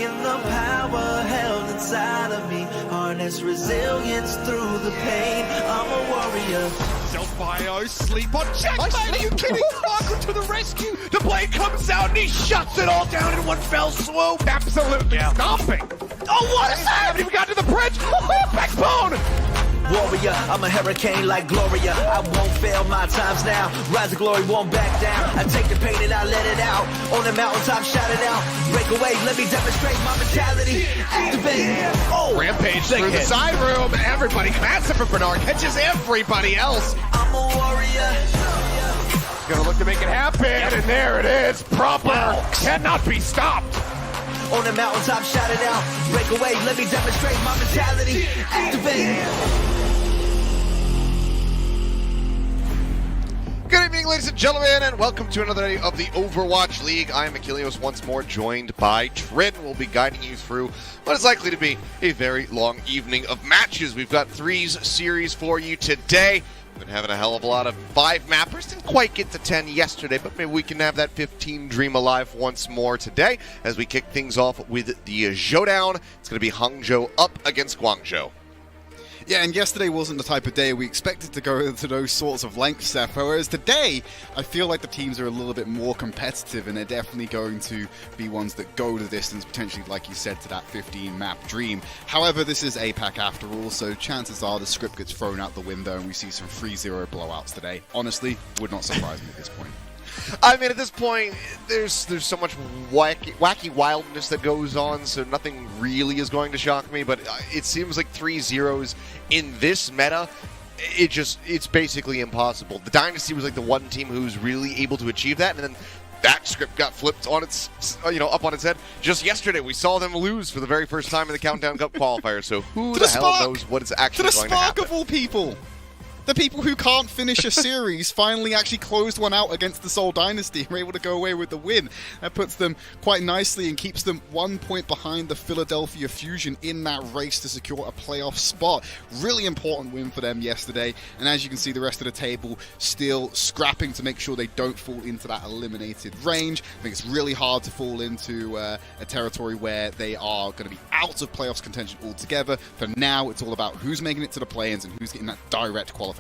awaken the power held inside of me. Harness resilience through the pain. I'm a warrior. Self-bio, sleep on checkmate. Are you kidding? Encore to the rescue. The blade comes out and he shuts it all down in one fell swoop. Absolutely stomping. Oh, what is that? I haven't even got to the bridge. Backbone. Warrior, I'm a hurricane like Gloria. I won't fail my times now. Rise of glory won't back down. I take the pain and I let it out. On the mountaintop, shout it out. Break away, let me demonstrate my mentality. Activate. Oh, Rampage through the side room. Everybody, massive for Bernard. Catches everybody else. I'm a warrior. Gonna look to make it happen. And there it is. Proper. Cannot be stopped. On the mountaintop, shout it out. Break away, let me demonstrate my mentality. Activate. Good evening, ladies and gentlemen, and welcome to another day of the Overwatch League. I'm Achilleos, once more joined by Trin. We'll be guiding you through what is likely to be a very long evening of matches. We've got threes series for you today. We've been having a hell of a lot of 5-mappers. Didn't quite get to 10 yesterday, but maybe we can have that 15 dream alive once more today as we kick things off with the showdown. It's going to be Hangzhou up against Guangzhou. Yeah, and yesterday wasn't the type of day we expected to go into those sorts of lengths, Seth. Whereas today, I feel like the teams are a little bit more competitive, and they're definitely going to be ones that go the distance, potentially, like you said, to that 15-map dream. However, this is APAC after all, so chances are the script gets thrown out the window and we see some 3-0 blowouts today. Honestly, would not surprise me at this point. I mean, at this point, there's so much wacky wildness that goes on, so nothing really is going to shock me, but it seems like 3-0s in this meta, it's basically impossible. The Dynasty was like the one team who's really able to achieve that, and then that script got flipped on its, up on its head. Just yesterday, we saw them lose for the very first time in the Countdown Cup qualifier, so who the hell knows what is actually going to happen. To the Spark of all people! The people who can't finish a series finally actually closed one out against the Seoul Dynasty and were able to go away with the win. That puts them quite nicely and keeps them 1 point behind the Philadelphia Fusion in that race to secure a playoff spot. Really important win for them yesterday. And as you can see, the rest of the table still scrapping to make sure they don't fall into that eliminated range. I think it's really hard to fall into a territory where they are going to be out of playoffs contention altogether. For now, it's all about who's making it to the play-ins and who's getting that direct qualification.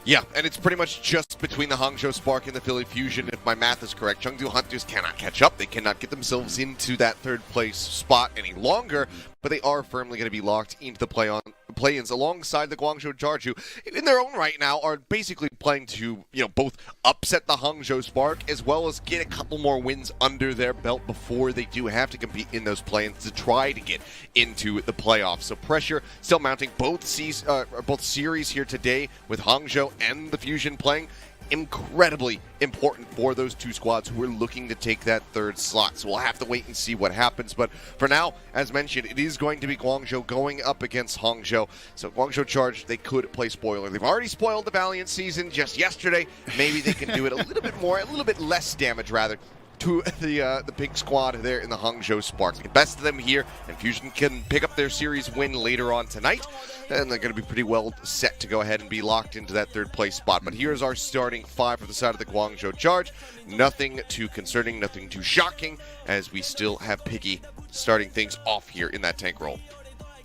Yeah, and it's pretty much just between the Hangzhou Spark and the Philly Fusion, if my math is correct. Chengdu Hunters cannot catch up. They cannot get themselves into that third place spot any longer, but they are firmly going to be locked into the play-ins alongside the Guangzhou Charge, who in their own right now are basically playing to, both upset the Hangzhou Spark as well as get a couple more wins under their belt before they do have to compete in those play-ins to try to get into the playoffs. So pressure still mounting both series here today with Hangzhou and the Fusion playing. Incredibly important for those two squads who are looking to take that third slot. So we'll have to wait and see what happens. But for now, as mentioned, it is going to be Guangzhou going up against Hangzhou. So Guangzhou Charge, they could play spoiler. They've already spoiled the Valiant season just yesterday. Maybe they can do it a little bit more, a little bit less damage rather, to the big squad there in the Hangzhou Spark. The best of them here, and Fusion can pick up their series win later on tonight, and they're going to be pretty well set to go ahead and be locked into that third place spot. But here's our starting five for the side of the Guangzhou Charge. Nothing too concerning, nothing too shocking, as we still have Piggy starting things off here in that tank role.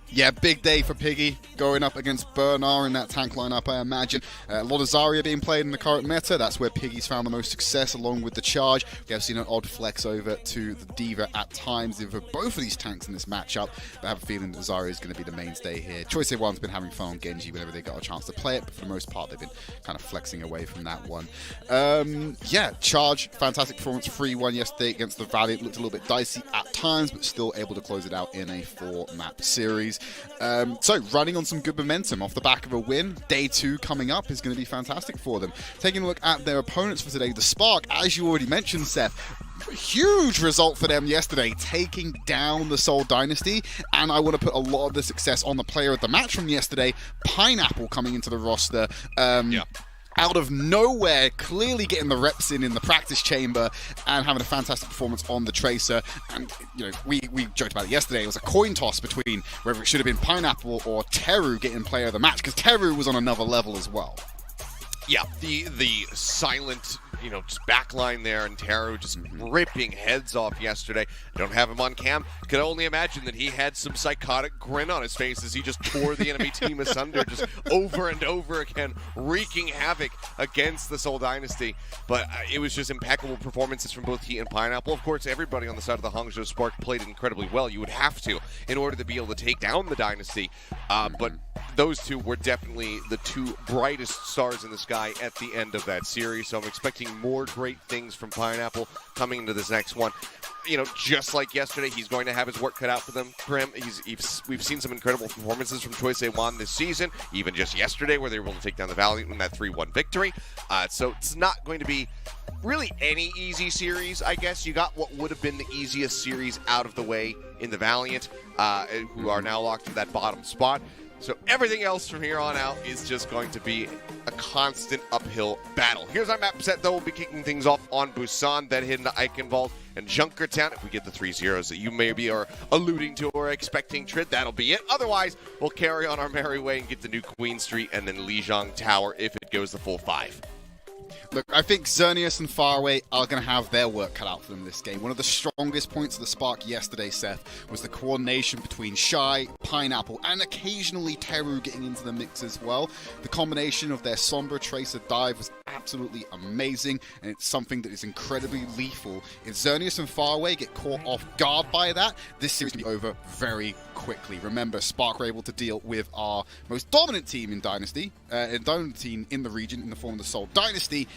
Yeah, big day for Piggy, going up against Bernard in that tank lineup, I imagine. A lot of Zarya being played in the current meta. That's where Piggy's found the most success, along with the Charge. We have seen an odd flex over to the D.Va at times for both of these tanks in this matchup. But I have a feeling that Zarya is going to be the mainstay here. Choice A1's been having fun on Genji whenever they got a chance to play it, but for the most part, they've been kind of flexing away from that one. Yeah, Charge, fantastic performance, 3-1 yesterday against the Valiant. Looked a little bit dicey at times, but still able to close it out in a 4-map series. So running on some good momentum off the back of a win. Day 2 coming up is going to be fantastic for them. Taking a look at their opponents for today, the Spark, as you already mentioned, Seth, huge result for them yesterday, taking down the Seoul Dynasty, and I want to put a lot of the success on the player of the match from yesterday, Pineapple, coming into the roster. Out of nowhere, clearly getting the reps in the practice chamber and having a fantastic performance on the Tracer. And, we joked about it yesterday. It was a coin toss between whether it should have been Pineapple or Teru getting player of the match, because Teru was on another level as well. Yeah, the silent, just backline there, and Teru just ripping heads off yesterday. I don't have him on cam. Could only imagine that he had some psychotic grin on his face as he just tore the enemy team asunder, just over and over again, wreaking havoc against the Seoul Dynasty. But it was just impeccable performances from both he and Pineapple. Of course, everybody on the side of the Hangzhou Spark played incredibly well. You would have to in order to be able to take down the Dynasty. But those two were definitely the two brightest stars in the sky at the end of that series. So I'm expecting more great things from Pineapple coming into this next one. Just like yesterday, he's going to have his work cut out for him. We've seen some incredible performances from Choi Se-won this season, even just yesterday where they were able to take down the Valiant in that 3-1 victory. So it's not going to be really any easy series, I guess. You got what would have been the easiest series out of the way in the Valiant, who are now locked in that bottom spot. So everything else from here on out is just going to be a constant uphill battle. Here's our map set, though. We'll be kicking things off on Busan, then heading to Eichenwalde and Junkertown. If we get the 3-0s that you maybe are alluding to or expecting, Trid, that'll be it. Otherwise, we'll carry on our merry way and get to New Queen Street and then Lijiang Tower if it goes the full 5. Look, I think Xerneas and Faraway are going to have their work cut out for them this game. One of the strongest points of the Spark yesterday, Seth, was the coordination between Shy, Pineapple, and occasionally Teru getting into the mix as well. The combination of their Sombra Tracer dive was absolutely amazing, and it's something that is incredibly lethal. If Xerneas and Faraway get caught off guard by that, this series will be over very quickly. Remember, Spark were able to deal with our most dominant team in Dynasty, dominant team in the region in the form of the Seoul Dynasty.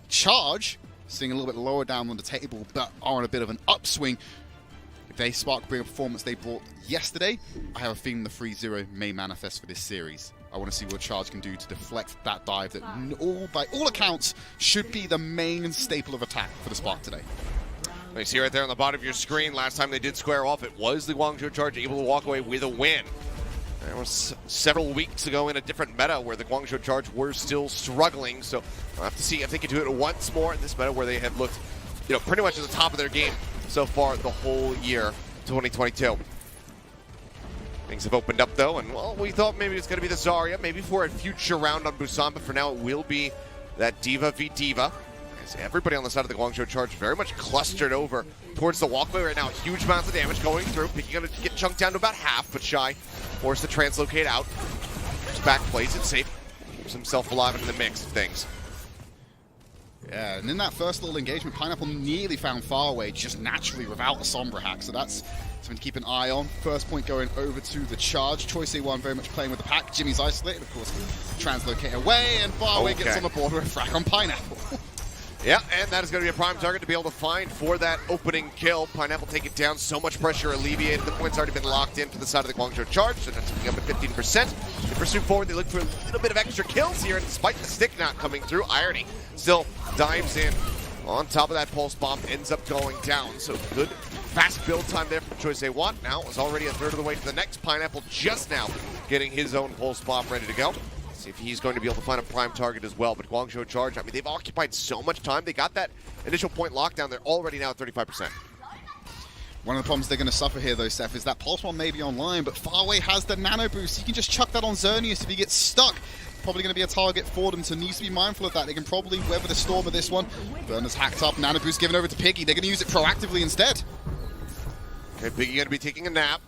Charge, sitting a little bit lower down on the table, but are on a bit of an upswing. If they Spark bring a performance they brought yesterday, I have a feeling the 3-0 may manifest for this series. I want to see what Charge can do to deflect that dive that, by all accounts, should be the main staple of attack for the Spark today. You see right there on the bottom of your screen, last time they did square off, it was the Guangzhou Charge able to walk away with a win. There was several weeks ago in a different meta where the Guangzhou Charge were still struggling, so I'll have to see if they can do it once more in this meta where they have looked, pretty much at the top of their game so far the whole year, 2022. Things have opened up though, and well, we thought maybe it's going to be the Zarya, maybe for a future round on Busan, but for now it will be that Diva v Diva. As everybody on the side of the Guangzhou Charge very much clustered over towards the walkway right now. Huge amounts of damage going through. Picking going to get chunked down to about half, but Shy forced to translocate out. Just back, plays it safe, keeps himself alive in the mix of things. Yeah, and in that first little engagement, Pineapple nearly found Faraway just naturally without a Sombra hack, so that's something to keep an eye on. First point going over to the Charge. Choi Se-won very much playing with the pack. Jimmy's isolated, of course, translocate away, and Faraway gets on the board with a frag on Pineapple. Yeah, and that is going to be a prime target to be able to find for that opening kill. Pineapple take it down, so much pressure alleviated. The point's already been locked in to the side of the Guangzhou Charge, so that's picking up at 15%. They pursue forward, they look for a little bit of extra kills here, and despite the stick not coming through, Irony still dives in on top of that pulse bomb, ends up going down. So good, fast build time there from Choi Se-won. Now is already a third of the way to the next. Pineapple just now getting his own pulse bomb ready to go. If he's going to be able to find a prime target as well. But Guangzhou Charge, I mean, they've occupied so much time. They got that initial point lockdown. They're already now at 35%. One of the problems they're going to suffer here, though, Seth, is that Pulse Bomb may be online, but Faraway has the Nano Boost. You can just chuck that on Xerneas if he gets stuck. Probably going to be a target for them, so needs to be mindful of that. They can probably weather the storm of this one. Burner's hacked up, Nano Boost given over to Piggy. They're going to use it proactively instead. Okay, Piggy going to be taking a nap.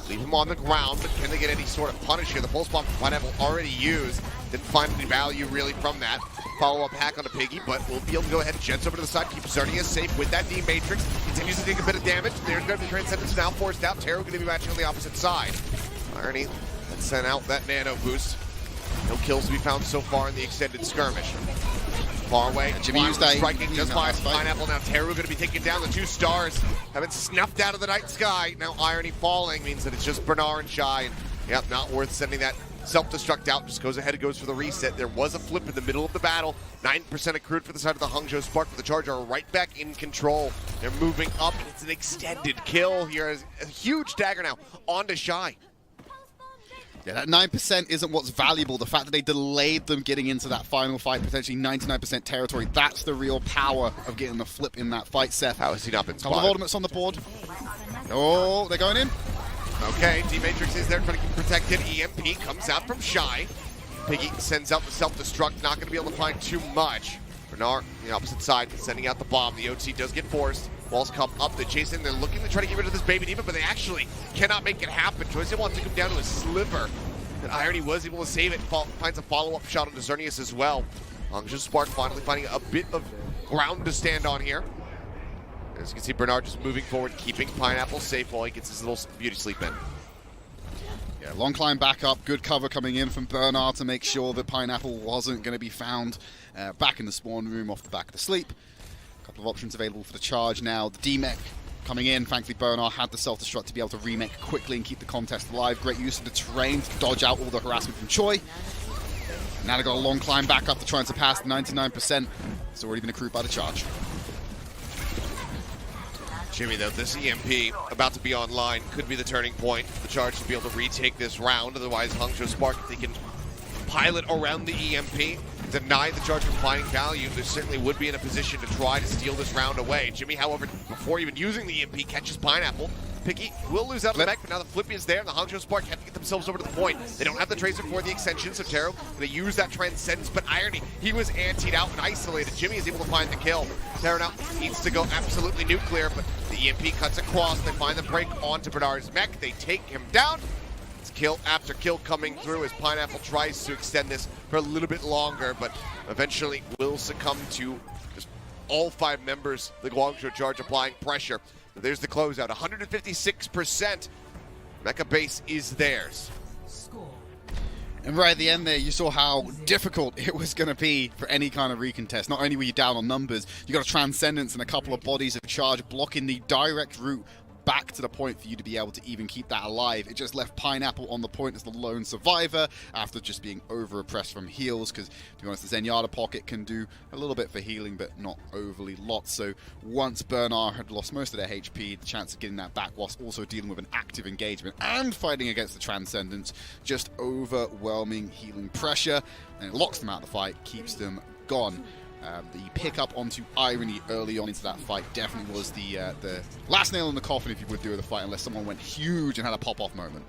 Leave him on the ground, but can they get any sort of punish here? The Pulse Bomb from Pineapple already used. Didn't find any value really from that. Follow-up hack onto Piggy, but we'll be able to go ahead and jets over to the side, keep Xerneas safe with that D-Matrix. Continues to take a bit of damage. There's going to be Transcendence now forced out. Teru going to be matching on the opposite side. Irony, let's send out that Nano Boost. No kills to be found so far in the extended skirmish. Far away, Jimmy used that striking just by Pineapple. Now Teru going to be taking down the 2 stars. Have been snuffed out of the night sky. Now Irony falling means that it's just Bernard and Shy. And yeah, not worth sending that self-destruct out. Just goes ahead and goes for the reset. There was a flip in the middle of the battle. 9% accrued for the side of the Hangzhou Spark, but the Charge are right back in control. They're moving up, and it's an extended kill here. A huge dagger now onto Shy. Yeah, that 9% isn't what's valuable. The fact that they delayed them getting into that final fight, potentially 99% territory, that's the real power of getting the flip in that fight, Seth. How has he not been spotted? Couple of ultimates on the board. Oh, they're going in. Okay, D-Matrix is there trying to keep protected. EMP comes out from Shy. Piggy sends out the self-destruct, not going to be able to find too much. Bernard, the opposite side, sending out the bomb. The OT does get forced. Walls come up, they chase in, they're looking to try to get rid of this baby diva, but they actually cannot make it happen. Eichenwalde took him down to a sliver. And Irony was able to save it, finds a follow-up shot on Xerneas as well. Just Spark finally finding a bit of ground to stand on here. As you can see, Bernard just moving forward, keeping Pineapple safe while he gets his little beauty sleep in. Yeah, long climb back up, good cover coming in from Bernard to make sure that Pineapple wasn't going to be found back in the spawn room off the back of the sleep. A couple of options available for the charge now. The D-Mech coming in. Thankfully, Bernard had the self-destruct to be able to remake quickly and keep the contest alive. Great use of the terrain to dodge out all the harassment from Choi. Now they've got a long climb back up to try and surpass the 99%. It's already been accrued by the charge. Jimmy, though, this EMP about to be online could be the turning point for the charge to be able to retake this round. Otherwise, Hangzhou Spark, if they can pilot around the EMP, deny the charge from finding value, they certainly would be in a position to try to steal this round away. Jimmy, however, before even using the EMP, catches Pineapple. Piggy will lose out of the mech, but now the flip is there, and the Hangzhou Spark have to get themselves over to the point. They don't have the Tracer for the extension, so Taro, they use that Transcendence, but Irony, he was antied out and isolated. Jimmy is able to find the kill. Taro now needs to go absolutely nuclear, but the EMP cuts across. They find the break onto Bernard's mech. They take him down. It's kill after kill coming through as Pineapple tries to extend this for a little bit longer, but eventually will succumb to just all 5 members of the Guangzhou Charge applying pressure. There's the closeout, 156%. Mecha base is theirs. And right at the end there, you saw how difficult it was going to be for any kind of recontest. Not only were you down on numbers, you got a Transcendence and a couple of bodies of charge blocking the direct route back to the point for you to be able to even keep that alive. It just left Pineapple on the point as the lone survivor after just being over-oppressed from heals, because, to be honest, the Zenyatta pocket can do a little bit for healing, but not overly lots. So once Bernard had lost most of their HP, the chance of getting that back whilst also dealing with an active engagement and fighting against the Transcendence, just overwhelming healing pressure, and it locks them out of the fight, keeps them gone. The pickup onto Irony early on into that fight definitely was the last nail in the coffin, if you would, do the fight, unless someone went huge and had a pop-off moment.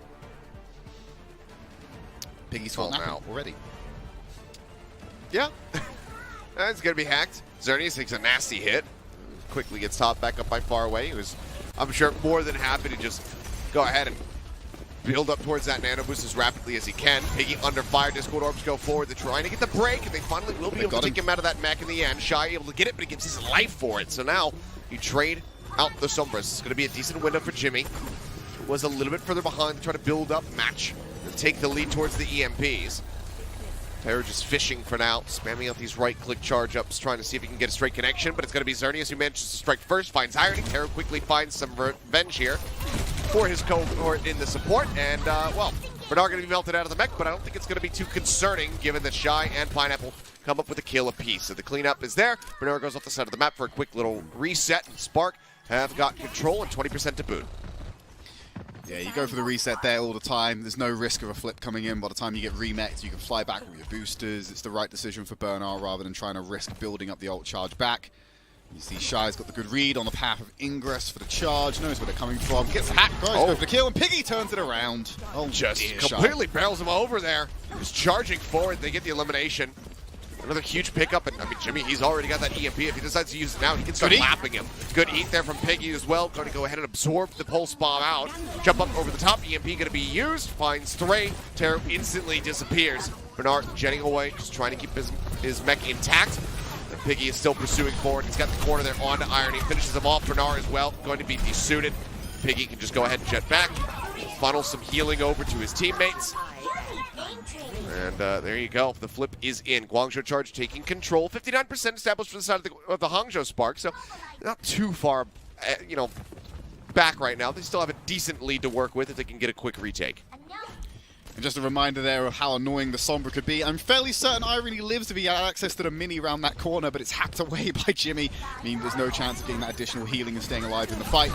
Piggy's fault now already. Yeah, it's going to be hacked. Xerneas takes a nasty hit. Quickly gets topped back up by Far Away, who's, I'm sure, more than happy to just go ahead and build up towards that nano boost as rapidly as he can. Piggy under fire, Discord Orbs go forward. They're trying to get the break, and they finally will be able to take him out of that mech in the end. Shy able to get it, but he gives his life for it. So now you trade out the Sombras. It's going to be a decent window for Jimmy. Was a little bit further behind to try to build up match and take the lead towards the EMPs. Terror just fishing for now, spamming out these right-click charge-ups, trying to see if he can get a straight connection, but it's going to be Xerneas who manages to strike first, finds Irony. Terror quickly finds some revenge here for his cohort in the support, and, well, Bernard going to be melted out of the mech, but I don't think it's going to be too concerning, given that Shy and Pineapple come up with a kill apiece. So the cleanup is there. Bernard goes off the side of the map for a quick little reset, and Spark have got control and 20% to boot. Yeah, you go for the reset there all the time. There's no risk of a flip coming in. By the time you get remexed, you can fly back with your boosters. It's the right decision for Bernard rather than trying to risk building up the ult charge back. You see Shy's got the good read on the path of ingress for the charge, knows where they're coming from, gets hacked, goes for the kill, and Piggy turns it around. Oh, just dear, completely Shy barrels him over there. Just charging forward, they get the elimination. Another huge pickup, and I mean, Jimmy, he's already got that EMP. If he decides to use it now, he can start lapping him. Good eat there from Piggy as well. Going to go ahead and absorb the pulse bomb out. Jump up over the top. EMP going to be used. Finds Stray. Terror instantly disappears. Bernard jetting away, just trying to keep his mech intact. And Piggy is still pursuing forward. He's got the corner there onto Irony. Finishes him off. Bernard as well, going to be desuited. Piggy can just go ahead and jet back. Funnel some healing over to his teammates. And there you go. The flip is in. Guangzhou Charge taking control. 59% established for the side of the Hangzhou Spark, so not too far, back right now. They still have a decent lead to work with if they can get a quick retake. And just a reminder there of how annoying the Sombra could be. I'm fairly certain Irony lives if he had access to the mini around that corner, but it's hacked away by Jimmy. I mean, there's no chance of getting that additional healing and staying alive in the fight.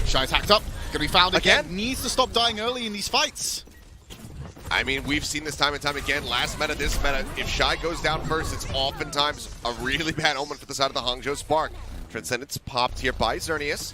Shy's hacked up. Gonna be found again. Needs to stop dying early in these fights. I mean, we've seen this time and time again. Last meta, this meta. If Shy goes down first, it's oftentimes a really bad omen for the side of the Hangzhou Spark. Transcendence popped here by Xerneas.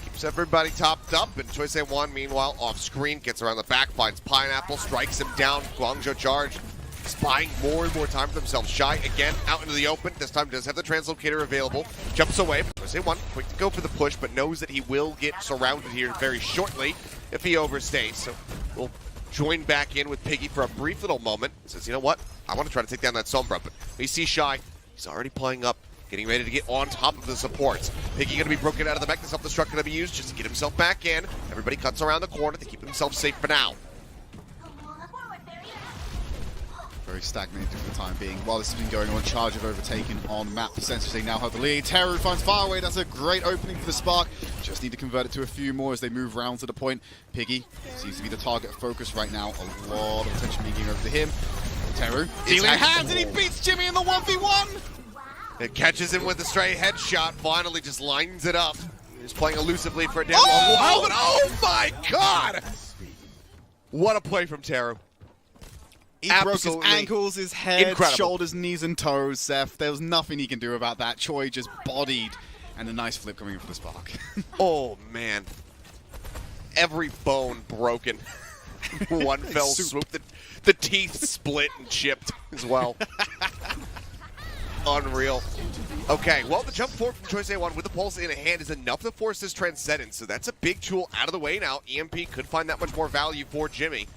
Keeps everybody topped up, and Choi-Se-Wan, meanwhile, off screen, gets around the back, finds Pineapple, strikes him down. Guangzhou Charge is buying more and more time for themselves. Shy, again, out into the open. This time does have the translocator available. Jumps away. Say1, quick to go for the push, but knows that he will get surrounded here very shortly if he overstays. So we'll join back in with Piggy for a brief little moment. Says, you know what? I want to try to take down that Sombra, but we see Shy. He's already playing up, getting ready to get on top of the supports. Piggy going to be broken out of the mech. The self-destruct going to be used just to get himself back in. Everybody cuts around the corner to keep themselves safe for now. Very stagnated for the time being. While this has been going on, Charge have overtaken on map. Essentially, they now have the lead. Teru finds Faraway. That's a great opening for the Spark. Just need to convert it to a few more as they move round to the point. Piggy seems to be the target of focus right now. A lot of attention being given over to him. Teru dealing hands, and he beats Jimmy in the 1v1. It catches him with a stray headshot. Finally, just lines it up. He's playing elusively for a damn Oh! but oh my god! What a play from Teru. He broke his Absolutely ankles, his head, incredible. shoulders, knees, and toes, Seth. There was nothing he can do about that. Choi just bodied, and a nice flip coming in for the Spark. Oh man. Every bone broken. One fell swoop. The teeth split and chipped as well. Unreal. Okay, well, the jump forward from Choice A1 with the pulse in hand is enough to force this Transcendence, so that's a big tool out of the way now. EMP could find that much more value for Jimmy.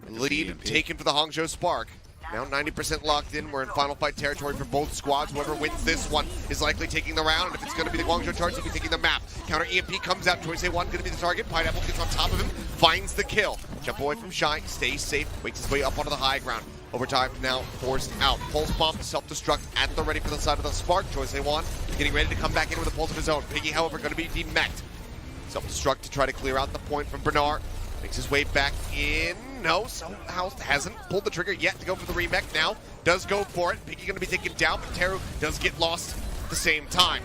Lead taken for the Hangzhou Spark. Now 90% locked in. We're in final fight territory for both squads. Whoever wins this one is likely taking the round. And if it's going to be the Guangzhou Charge, he'll be taking the map. Counter EMP comes out. Choice A1 going to be the target. Pineapple gets on top of him, finds the kill. Jump away from Shy, stays safe, makes his way up onto the high ground. Overtime now forced out. Pulse bomb, self-destruct at the ready for the side of the Spark. Choice A1 getting ready to come back in with a pulse of his own. Piggy, however, going to be demeched. Self-destruct to try to clear out the point from Bernard. Makes his way back in. No, somehow hasn't pulled the trigger yet to go for the remech. Now does go for it. Piggy going to be taken down, but Teru does get lost at the same time.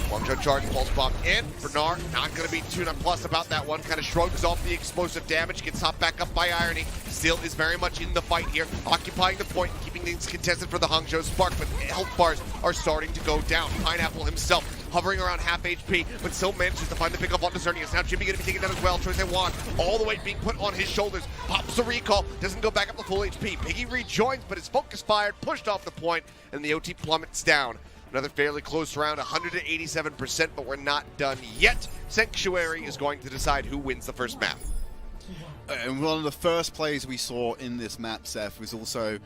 Guangzhou Charge, pulse bomb in. Bernard not going to be too nonplussed about that one. Kind of shrugs off the explosive damage. Gets hopped back up by Irony. Still is very much in the fight here. Occupying the point, keeping things contested for the Hangzhou Spark. But health bars are starting to go down. Pineapple himself hovering around half HP, but still manages to find the pickup on Desernius. Now Jimmy going to be taken down as well. Choice A1 all the way being put on his shoulders. Pops the recall. Doesn't go back up to full HP. Piggy rejoins, but his focus fired. Pushed off the point, and the OT plummets down. Another fairly close round, 187%, but we're not done yet. Sanctuary is going to decide who wins the first map. And one of the first plays we saw in this map, Seth, was also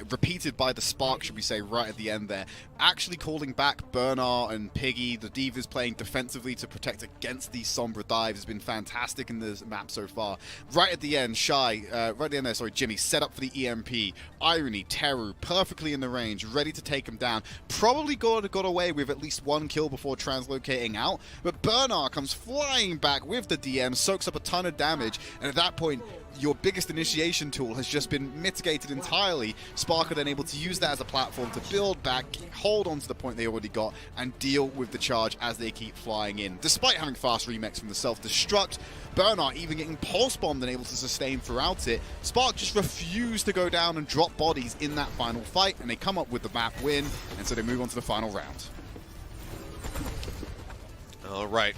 repeated by the Spark, should we say, right at the end there. Actually calling back Bernard and Piggy. The Divas playing defensively to protect against these Sombra dives has been fantastic in this map so far. Right at the end, Jimmy set up for the EMP. Irony, Teru, perfectly in the range, ready to take him down. Probably got away with at least one kill before translocating out, but Bernard comes flying back with the DM, soaks up a ton of damage, and at that point, your biggest initiation tool has just been mitigated entirely. Spark are then able to use that as a platform to build back, hold on to the point they already got, and deal with the charge as they keep flying in. Despite having fast remix from the self-destruct, Bernard even getting pulse bombed and able to sustain throughout it, Spark just refused to go down and drop bodies in that final fight, and they come up with the map win, and so they move on to the final round. All right.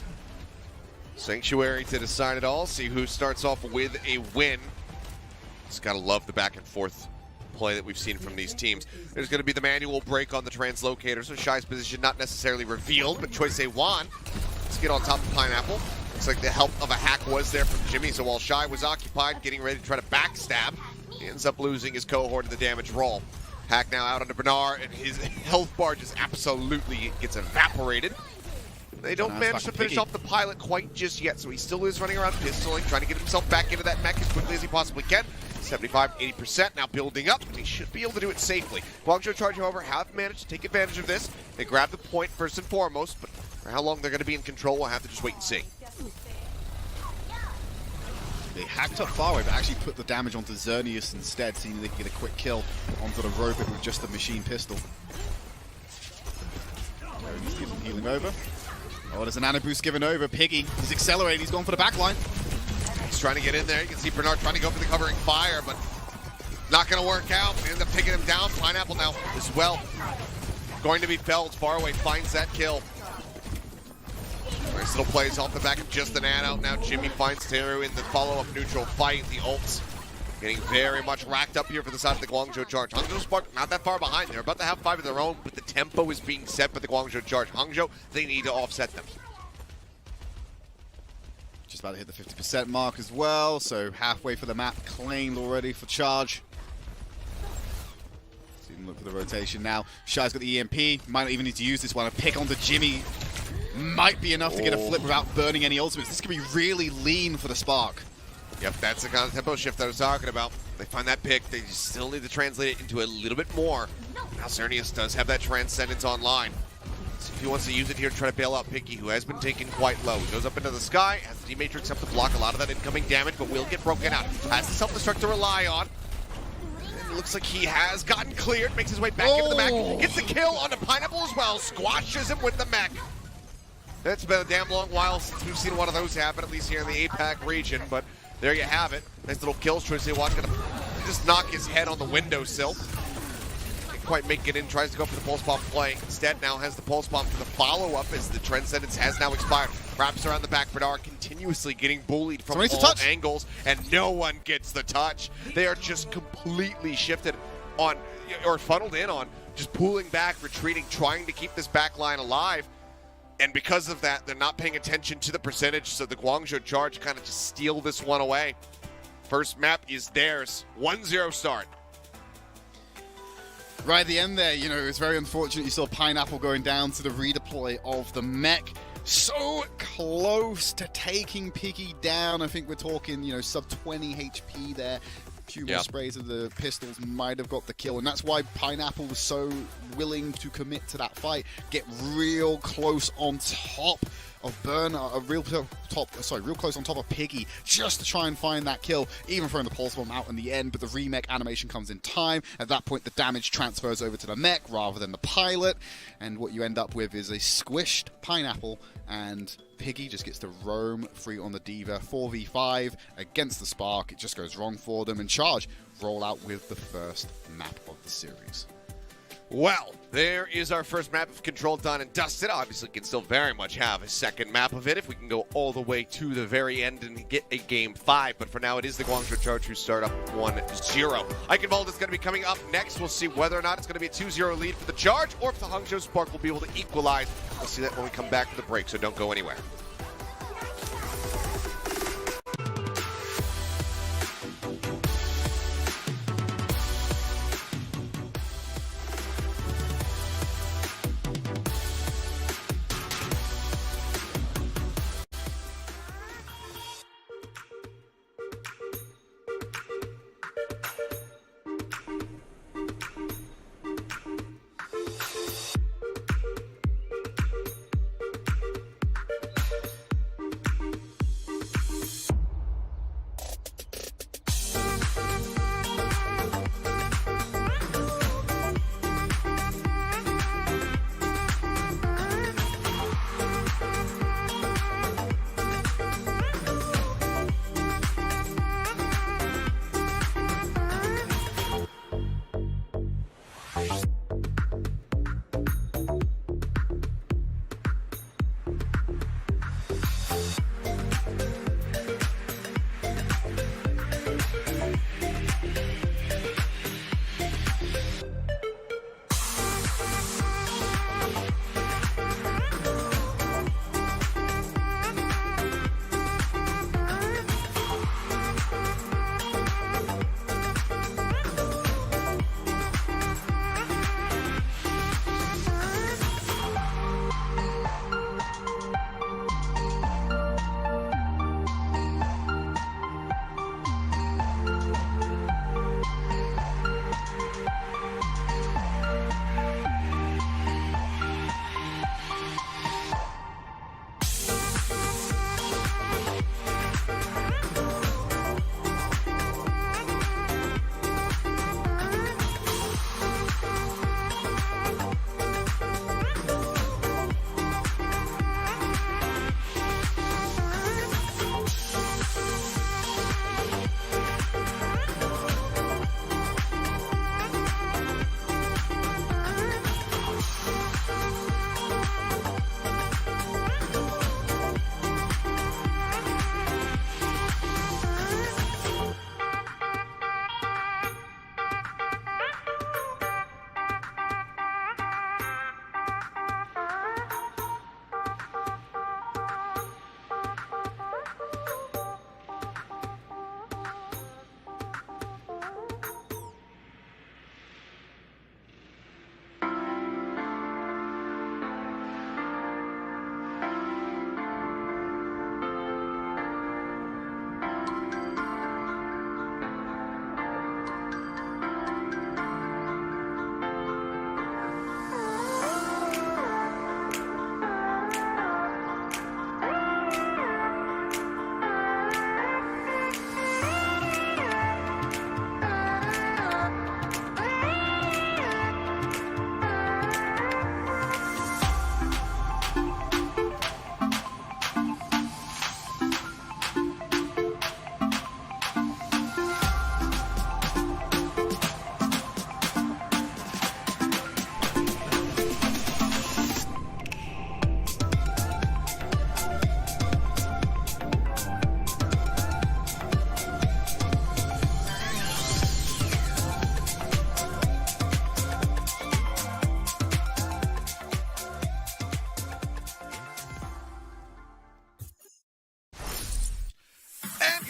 Sanctuary to decide it all. See who starts off with a win. Just gotta love the back and forth play that we've seen from these teams. There's gonna be the manual break on the translocator, so Shy's position not necessarily revealed, but Choice A1. Let's get on top of Pineapple. Looks like the help of a hack was there from Jimmy, so while Shy was occupied, getting ready to try to backstab, he ends up losing his cohort in the damage roll. Hack now out onto Bernard, and his health bar just absolutely gets evaporated. They don't manage to finish off the pilot quite just yet, so he still is running around pistoling, trying to get himself back into that mech as quickly as he possibly can. 75, 80% now building up, and he should be able to do it safely. Guangzhou Charge, however, have managed to take advantage of this. They grab the point first and foremost, but for how long they're going to be in control, we'll have to just wait and see. They hacked up Faraway, but actually put the damage onto Xerneas instead, seeing they can get a quick kill onto the robot with just a machine pistol. Healing over. Oh, there's an Nano Boost given over. Piggy, he's accelerating, he's going for the back line. He's trying to get in there. You can see Bernard trying to go for the covering fire, but not going to work out. He ends up taking him down. Pineapple now as well. Going to be felled. Faraway finds that kill. Nice little plays off the back of just the Nano. Now Jimmy finds Teru in the follow-up neutral fight. The ults Getting very much racked up here for the side of the Guangzhou Charge. Hangzhou Spark not that far behind. They're about to have 5 of their own, but the tempo is being set by the Guangzhou Charge. Hangzhou, they need to offset them. Just about to hit the 50% mark as well, so halfway for the map claimed already for Charge. Let's even look for the rotation now. Shy's got the EMP, might not even need to use this one. A pick onto Jimmy might be enough to get a flip without burning any ultimates. This could be really lean for the Spark. Yep, that's the kind of tempo shift that I was talking about. They find that pick, they still need to translate it into a little bit more. Now Cernius does have that Transcendence online. So if he wants to use it here to try to bail out Piggy, who has been taken quite low. He goes up into the sky, has the D-Matrix up to block a lot of that incoming damage, but will get broken out. Has the self-destruct to rely on. And it looks like he has gotten cleared, makes his way back into the mech, gets the kill on the Pineapple as well, squashes him with the mech. It's been a damn long while since we've seen one of those happen, at least here in the APAC region, but there you have it. Nice little kill choice. They watch, gonna just knock his head on the windowsill. Can't quite make it in, tries to go for the pulse bomb play. Instead now has the pulse bomb for the follow-up as the Transcendence has now expired. Wraps around the back, Bernard continuously getting bullied from all angles, and no one gets the touch. They are just completely shifted on, or funneled in on, just pulling back, retreating, trying to keep this back line alive. And because of that, they're not paying attention to the percentage, so the Guangzhou Charge kind of just steal this one away. First map is theirs. 1-0 start. Right at the end there, you know, it's very unfortunate you saw Pineapple going down to the redeploy of the mech. So close to taking Piggy down. I think we're talking, you know, sub 20 HP there. Few more sprays of the pistols might have got the kill, and that's why Pineapple was so willing to commit to that fight, get real close on top of Bernard, real close on top of Piggy, just to try and find that kill, even throwing the pulse bomb out in the end, but the remech animation comes in time. At that point, the damage transfers over to the mech rather than the pilot, and what you end up with is a squished Pineapple, and Piggy just gets to roam free on the Diva. 4v5 against the Spark. It just goes wrong for them, and Charge roll out with the first map of the series. Well, there is our first map of Control done and dusted. Obviously, can still very much have a second map of it if we can go all the way to the very end and get a Game 5. But for now, it is the Guangzhou Charge who start up 1-0. Eichenwalde is going to be coming up next. We'll see whether or not it's going to be a 2-0 lead for the Charge or if the Hangzhou Spark will be able to equalize. We'll see that when we come back to the break, so don't go anywhere.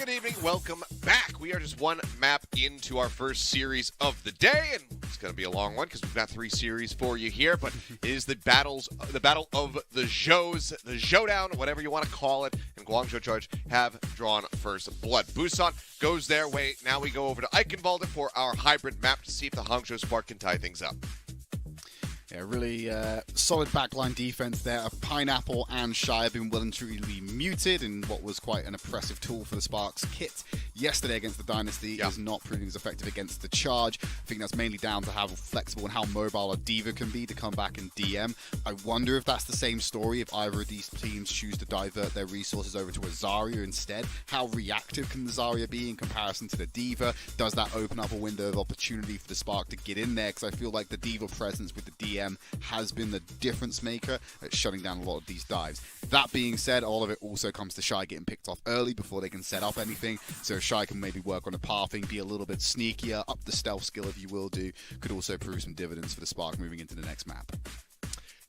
good evening. Welcome back. We are just one map into our first series of the day, and it's going to be a long one because we've got 3 series for you here. But it is the battle of the Zhous, the Showdown, whatever you want to call it. And Guangzhou Charge have drawn first blood. Busan goes their way. Now we go over to Eichenwalde for our hybrid map to see if the Hangzhou Spark can tie things up. Yeah, really solid backline defense there. Pineapple and Shy have been well and truly muted in what was quite an oppressive tool for the Sparks kit yesterday against the Dynasty. Is not proving as effective against the Charge. I think that's mainly down to how flexible and how mobile a Diva can be to come back and DM. I wonder if that's the same story if either of these teams choose to divert their resources over to a Zarya instead. How reactive can the Zarya be in comparison to the Diva? Does that open up a window of opportunity for the Spark to get in there? Because I feel like the Diva presence with the DM has been the difference maker at shutting down a lot of these dives. That being said, all of it also comes to Shy getting picked off early before they can set up anything. So Shy can maybe work on the pathing, be a little bit sneakier, up the stealth skill if you will do. Could also prove some dividends for the Spark moving into the next map.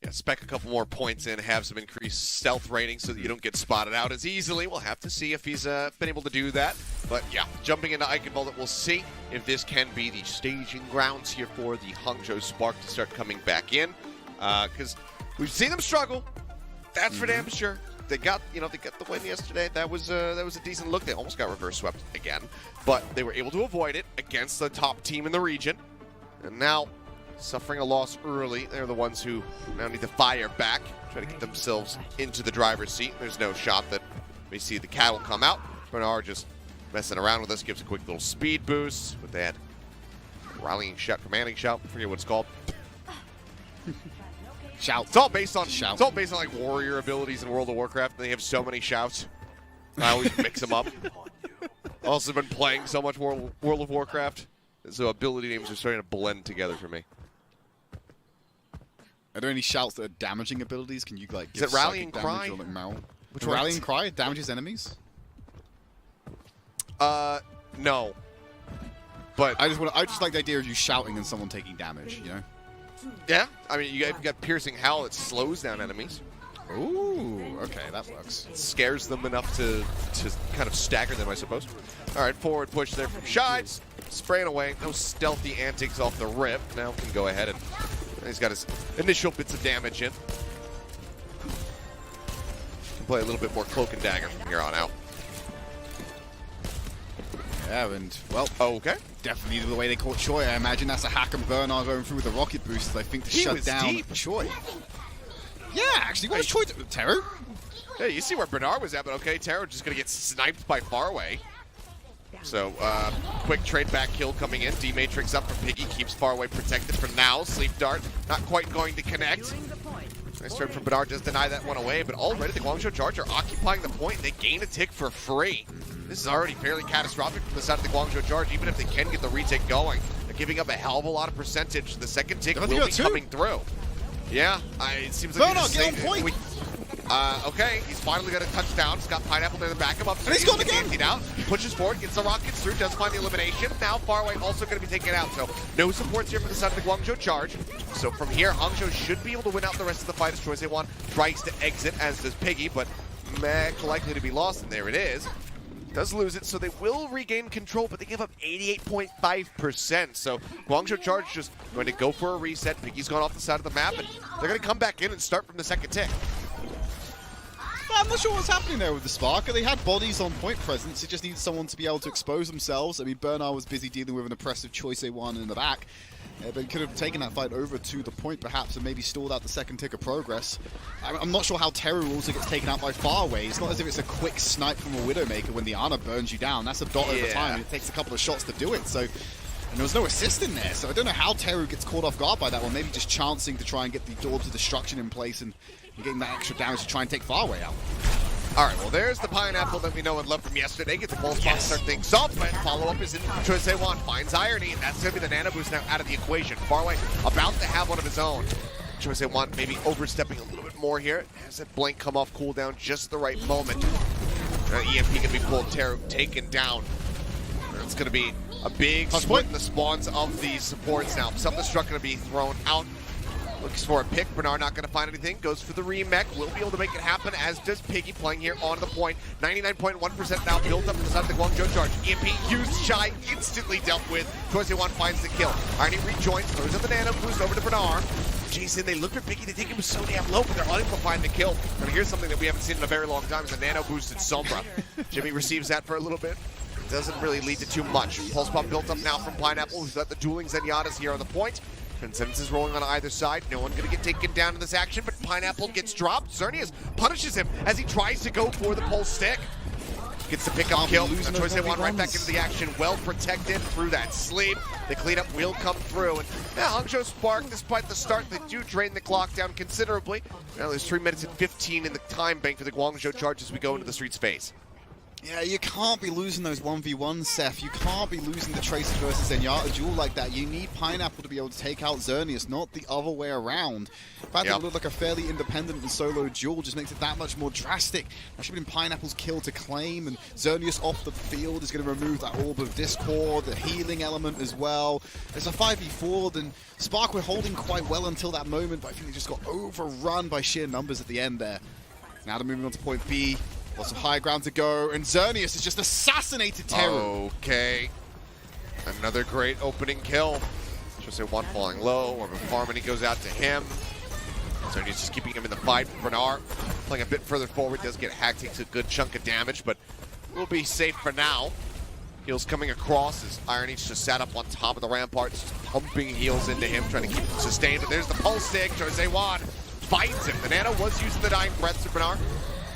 Yeah, spec a couple more points in, have some increased stealth rating so that you don't get spotted out as easily. We'll have to see if he's been able to do that. But yeah, jumping into Eichenwalde, we'll see if this can be the staging grounds here for the Hangzhou Spark to start coming back in. Because we've seen them struggle. That's for damn sure. They got the win yesterday. That was a decent look. They almost got reverse swept again, but they were able to avoid it against the top team in the region. And now, suffering a loss early, they're the ones who now need to fire back, try to get themselves into the driver's seat. There's no shot that we see the cattle come out. Bernard just messing around with us, gives a quick little speed boost with that rallying shot, commanding shout. I forget what it's called. Shout. It's all based on shout. It's all based on like warrior abilities in World of Warcraft. They have so many shouts. I always mix them up. Also been playing so much World of Warcraft, so ability names are starting to blend together for me. Are there any shouts that are damaging abilities? Can you like Is give it Rallying psychic Cry? damage or, like, Which Rallying one's- Cry damages enemies? No. But I just like the idea of you shouting and someone taking damage, you know? yeah, I mean you got Piercing Howl that slows down enemies. Ooh, okay, that works. It scares them enough to kind of stagger them, I suppose. All right, forward push there from Shy. Spraying away. No stealthy antics off the rip. Now can go ahead and he's got his initial bits of damage in. Can play a little bit more cloak and dagger from here on out. Yeah, and, well, Okay. definitely the way they caught Choi. I imagine that's a hack and Bernard going through with the rocket boosters, I think, to He shut was down deep. Choi. Yeah, actually, what was Choi doing? Teru? Yeah, you see where Bernard was at, but okay, Taro just going to get sniped by Faraway. So, quick trade back kill coming in. D-Matrix up from Piggy, keeps Faraway protected for now. Sleep Dart not quite going to connect. Nice turn from Bernard, just deny that one away, but already the Guangzhou Charge are occupying the point. They gain a tick for free. This is already fairly catastrophic from the side of the Guangzhou Charge, even if they can get the retake going. They're giving up a hell of a lot of percentage. The second tick will be coming through. Yeah, it seems like Bernard, get on point! Okay, he's finally got a touchdown. He's got Pineapple there to back him up. And he's gone again! Emptied out. He pushes forward, gets the rockets through, does find the elimination. Now Faraway also going to be taken out. So no supports here for the side of the Guangzhou Charge. So from here, Hangzhou should be able to win out the rest of the fight as Choice A1 tries to exit, as does Piggy, but Mac likely to be lost, and there it is. Does lose it, so they will regain control, but they give up 88.5%. So Guangzhou Charge just going to go for a reset. Piggy's gone off the side of the map, and they're going to come back in and start from the second tick. I'm not sure what's happening there with the Spark. They had bodies on point presence. It just needs someone to be able to expose themselves. I mean, Bernard was busy dealing with an oppressive Choice A1 in the back. But he could have taken that fight over to the point, perhaps, and maybe stalled out the second tick of progress. I'm not sure how Teru also gets taken out by Faraway. It's not as if it's a quick snipe from a Widowmaker when the Ana burns you down. That's a dot over time, and it takes a couple of shots to do it. So, and there was no assist in there, so I don't know how Teru gets caught off guard by that one. Maybe just chancing to try and get the Daubs of Destruction in place and getting that extra damage to try and take Faraway out. All right, well, there's the Pineapple that we know and love from yesterday. Get the ball spot to start things off, but follow-up is in from Choice A1. Finds Irony, and that's going to be the Nano Boost now out of the equation. Faraway about to have one of his own. Choice A1 maybe overstepping a little bit more here. Has that blink come off cooldown just the right moment. EMP going to be pulled, taken down. It's going to be a big split in the spawns of these supports now. Self-destruct going to be thrown out. Looks for a pick. Bernard not going to find anything. Goes for the remech. Will be able to make it happen, as does Piggy, playing here on the point. 99.1% now built up to the side of the Guangzhou charge. EMP used, Shy instantly dealt with. Toise1 finds the kill. Irony rejoins, throws up the nano boost over to Bernard. Jason, they look at Piggy, they think he was so damn low, but they're unable to find the kill. And here's something that we haven't seen in a very long time, is a nano boosted Sombra. Jimmy receives that for a little bit. Doesn't really lead to too much. Pulse bomb built up now from Pineapple, who's got the dueling Zenyatta's here on the point. Transcendence is rolling on either side. No one going to get taken down in this action, but Pineapple gets dropped. Xerneas punishes him as he tries to go for the pulse stick. Gets the pickup kill. Toise1 right back into the action. Well protected through that sleep. The cleanup will come through. And yeah, Hangzhou Spark, despite the start, they do drain the clock down considerably. Now there's 3 minutes and 15 in the time bank for the Guangzhou charge as we go into the streets phase. Yeah, you can't be losing those 1v1s, Seth. You can't be losing the Tracer versus Zenyatta duel like that. You need Pineapple to be able to take out Xerneas, not the other way around. The fact that it looked like a fairly independent and solo duel just makes it that much more drastic. That should have been Pineapple's kill to claim, and Xerneas off the field is going to remove that Orb of Discord, the healing element as well. It's a 5v4, and Spark were holding quite well until that moment, but I think they just got overrun by sheer numbers at the end there. Now they're moving on to point B. Lots of high ground to go, and Xerneas has just assassinated Teru. Okay. Another great opening kill. Toise1 falling low, or Harmony goes out to him. Xerneas just keeping him in the fight. Bernard playing a bit further forward, does get hacked, takes a good chunk of damage, but will be safe for now. Heals coming across as Irony's just sat up on top of the ramparts, just pumping heals into him, trying to keep him sustained. But there's the pulse stick. Toise1 fights him. The Nano was using the dying breath to Bernard.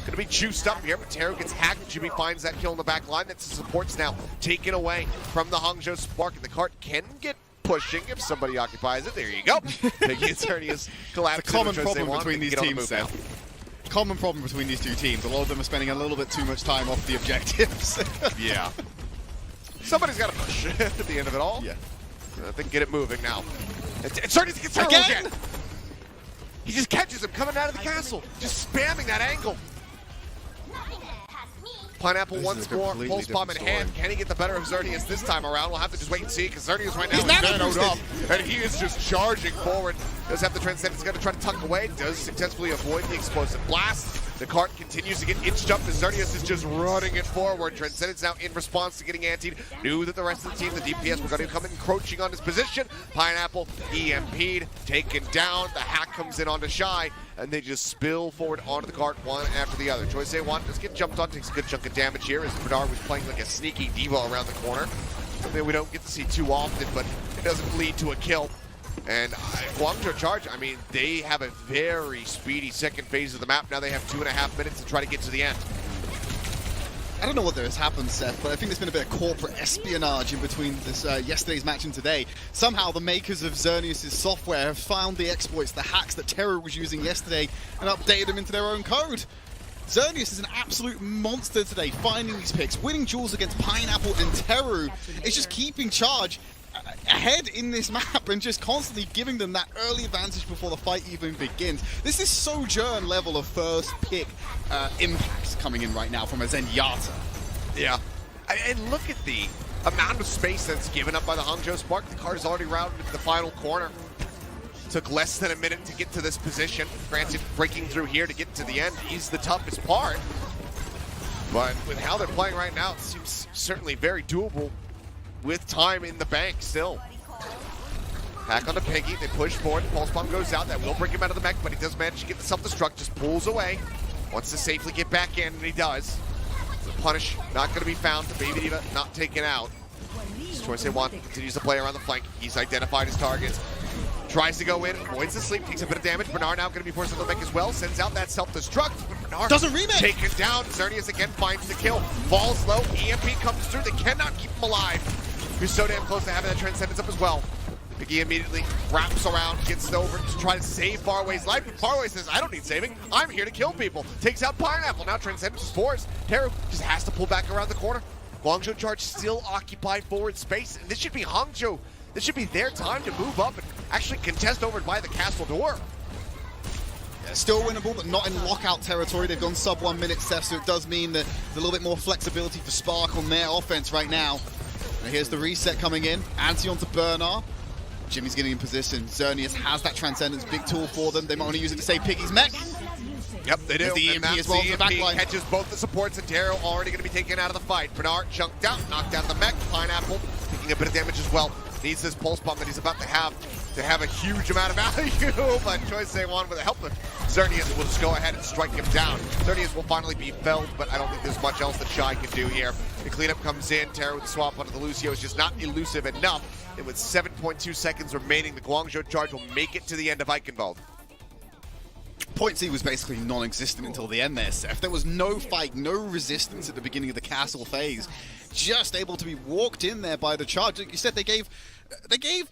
Gonna be juiced up here, but Teru gets hacked. Jimmy finds that kill in the back line. That's the supports now taken away from the Hangzhou Spark. And the cart can get pushing if somebody occupies it. There you go. Piggy and Xerneas collapse. It's a common problem between these teams, Seth. Common problem between these two teams. A lot of them are spending a little bit too much time off the objectives. Yeah. Somebody's got to push at the end of it all. Yeah. They can get it moving now. And Xerneas gets Teru again. He just catches him coming out of the castle, just spamming that angle. Pineapple once more, pulse bomb in hand. Can he get the better of Xerneas this time around? We'll have to just wait and see, because Xerneas right now is nanoed up, and he is just charging forward. Does have the Transcendence, going to try to tuck away. Does successfully avoid the explosive blast. The cart continues to get inched up, as Xerneas is just running it forward. Transcendence now in response to getting antied. Knew that the rest of the team, the DPS, were going to come in encroaching on his position. Pineapple EMP'd, taken down. The hack comes in onto Shy, and they just spill forward onto the cart one after the other. Toise1 does get jumped on, takes a good chunk of damage here, as Bernard was playing like a sneaky diva around the corner. Something we don't get to see too often, but it doesn't lead to a kill. And Guangzhou charge, I mean, they have a very speedy second phase of the map. Now they have 2.5 minutes to try to get to the end. I don't know what has happened, Seth, but I think there's been a bit of corporate espionage in between this yesterday's match and today. Somehow the makers of Xerneas' software have found the exploits, the hacks that Teru was using yesterday, and updated them into their own code. Xerneas is an absolute monster today, finding these picks, winning duels against Pineapple and Teru. It's just keeping charge ahead in this map and just constantly giving them that early advantage before the fight even begins. This is Sojourn level of first pick impact coming in right now from a Zenyatta. Yeah, and look at the amount of space that's given up by the Hangzhou Spark. The car is already routed into the final corner. Took less than a minute to get to this position. Granted, breaking through here to get to the end is the toughest part. But with how they're playing right now, it seems certainly very doable with time in the bank still. Hack onto Piggy, they push forward, Pulse Bomb goes out, that will bring him out of the mech, but he does manage to get the self-destruct, just pulls away. Wants to safely get back in, and he does. The punish not going to be found, the Baby Diva not taken out. Toise1 continues to play around the flank, he's identified his targets. Tries to go in, avoids the sleep, takes a bit of damage. Bernard now going to be forced to the mech as well, sends out that self-destruct. Bernard doesn't remake! Taken down, Xerneas again finds the kill. Falls low, EMP comes through, they cannot keep him alive. You're so damn close to having that Transcendence up as well. Piggy immediately wraps around, gets over to try to save Farway's life. But Farway says, I don't need saving, I'm here to kill people. Takes out Pineapple, now Transcendence is forced. Teru just has to pull back around the corner. Guangzhou charge still occupied forward space. And this should be Hangzhou. This should be their time to move up and actually contest over by the castle door. Yeah, still winnable, but not in lockout territory. They've gone sub 1 minute, Seth, so it does mean that there's a little bit more flexibility for Spark on their offense right now. And here's the reset coming in. Anti onto Bernard. Jimmy's getting in position. Xerneas has that Transcendence, big tool for them. They might want to use it to save Piggy's mech. Yep, they do. The And EMP as well in the EMP backline. catches both the supports, and Taro already going to be taken out of the fight. Bernard chunked out, knocked down the mech. Pineapple taking a bit of damage as well. Needs this pulse bomb that he's about to have a huge amount of value. But Choice A1 with the help of Xerneas will just go ahead and strike him down. Xerneas will finally be felled, but I don't think there's much else that Shy can do here. The cleanup comes in. Taro with the swap onto the Lucio is just not elusive enough. And with 7.2 seconds remaining, the Guangzhou charge will make it to the end of Eichenwalde. Point C was basically non-existent until the end there, Seth. There was no fight, no resistance at the beginning of the castle phase. Just able to be walked in there by the charge. Like you said, they gave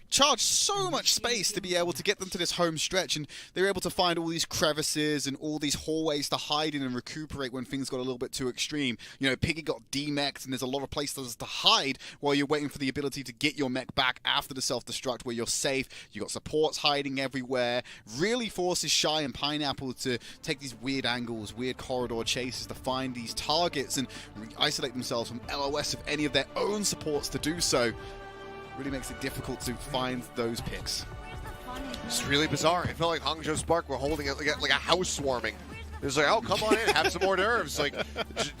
Charge so much space to be able to get them to this home stretch, and they were able to find all these crevices and all these hallways to hide in and recuperate when things got a little bit too extreme. You know, Piggy got demexed, and there's a lot of places to hide while you're waiting for the ability to get your mech back after the self-destruct where you're safe. You got supports hiding everywhere. Really forces Shy and Pineapple to take these weird angles, weird corridor chases to find these targets and isolate themselves from LOS of any of their own supports to do so. Really makes it difficult to find those picks. It's really bizarre. It felt like Hangzhou Spark were holding it like a house swarming. It was like, oh, come on in, have some hors d'oeuvres. Like,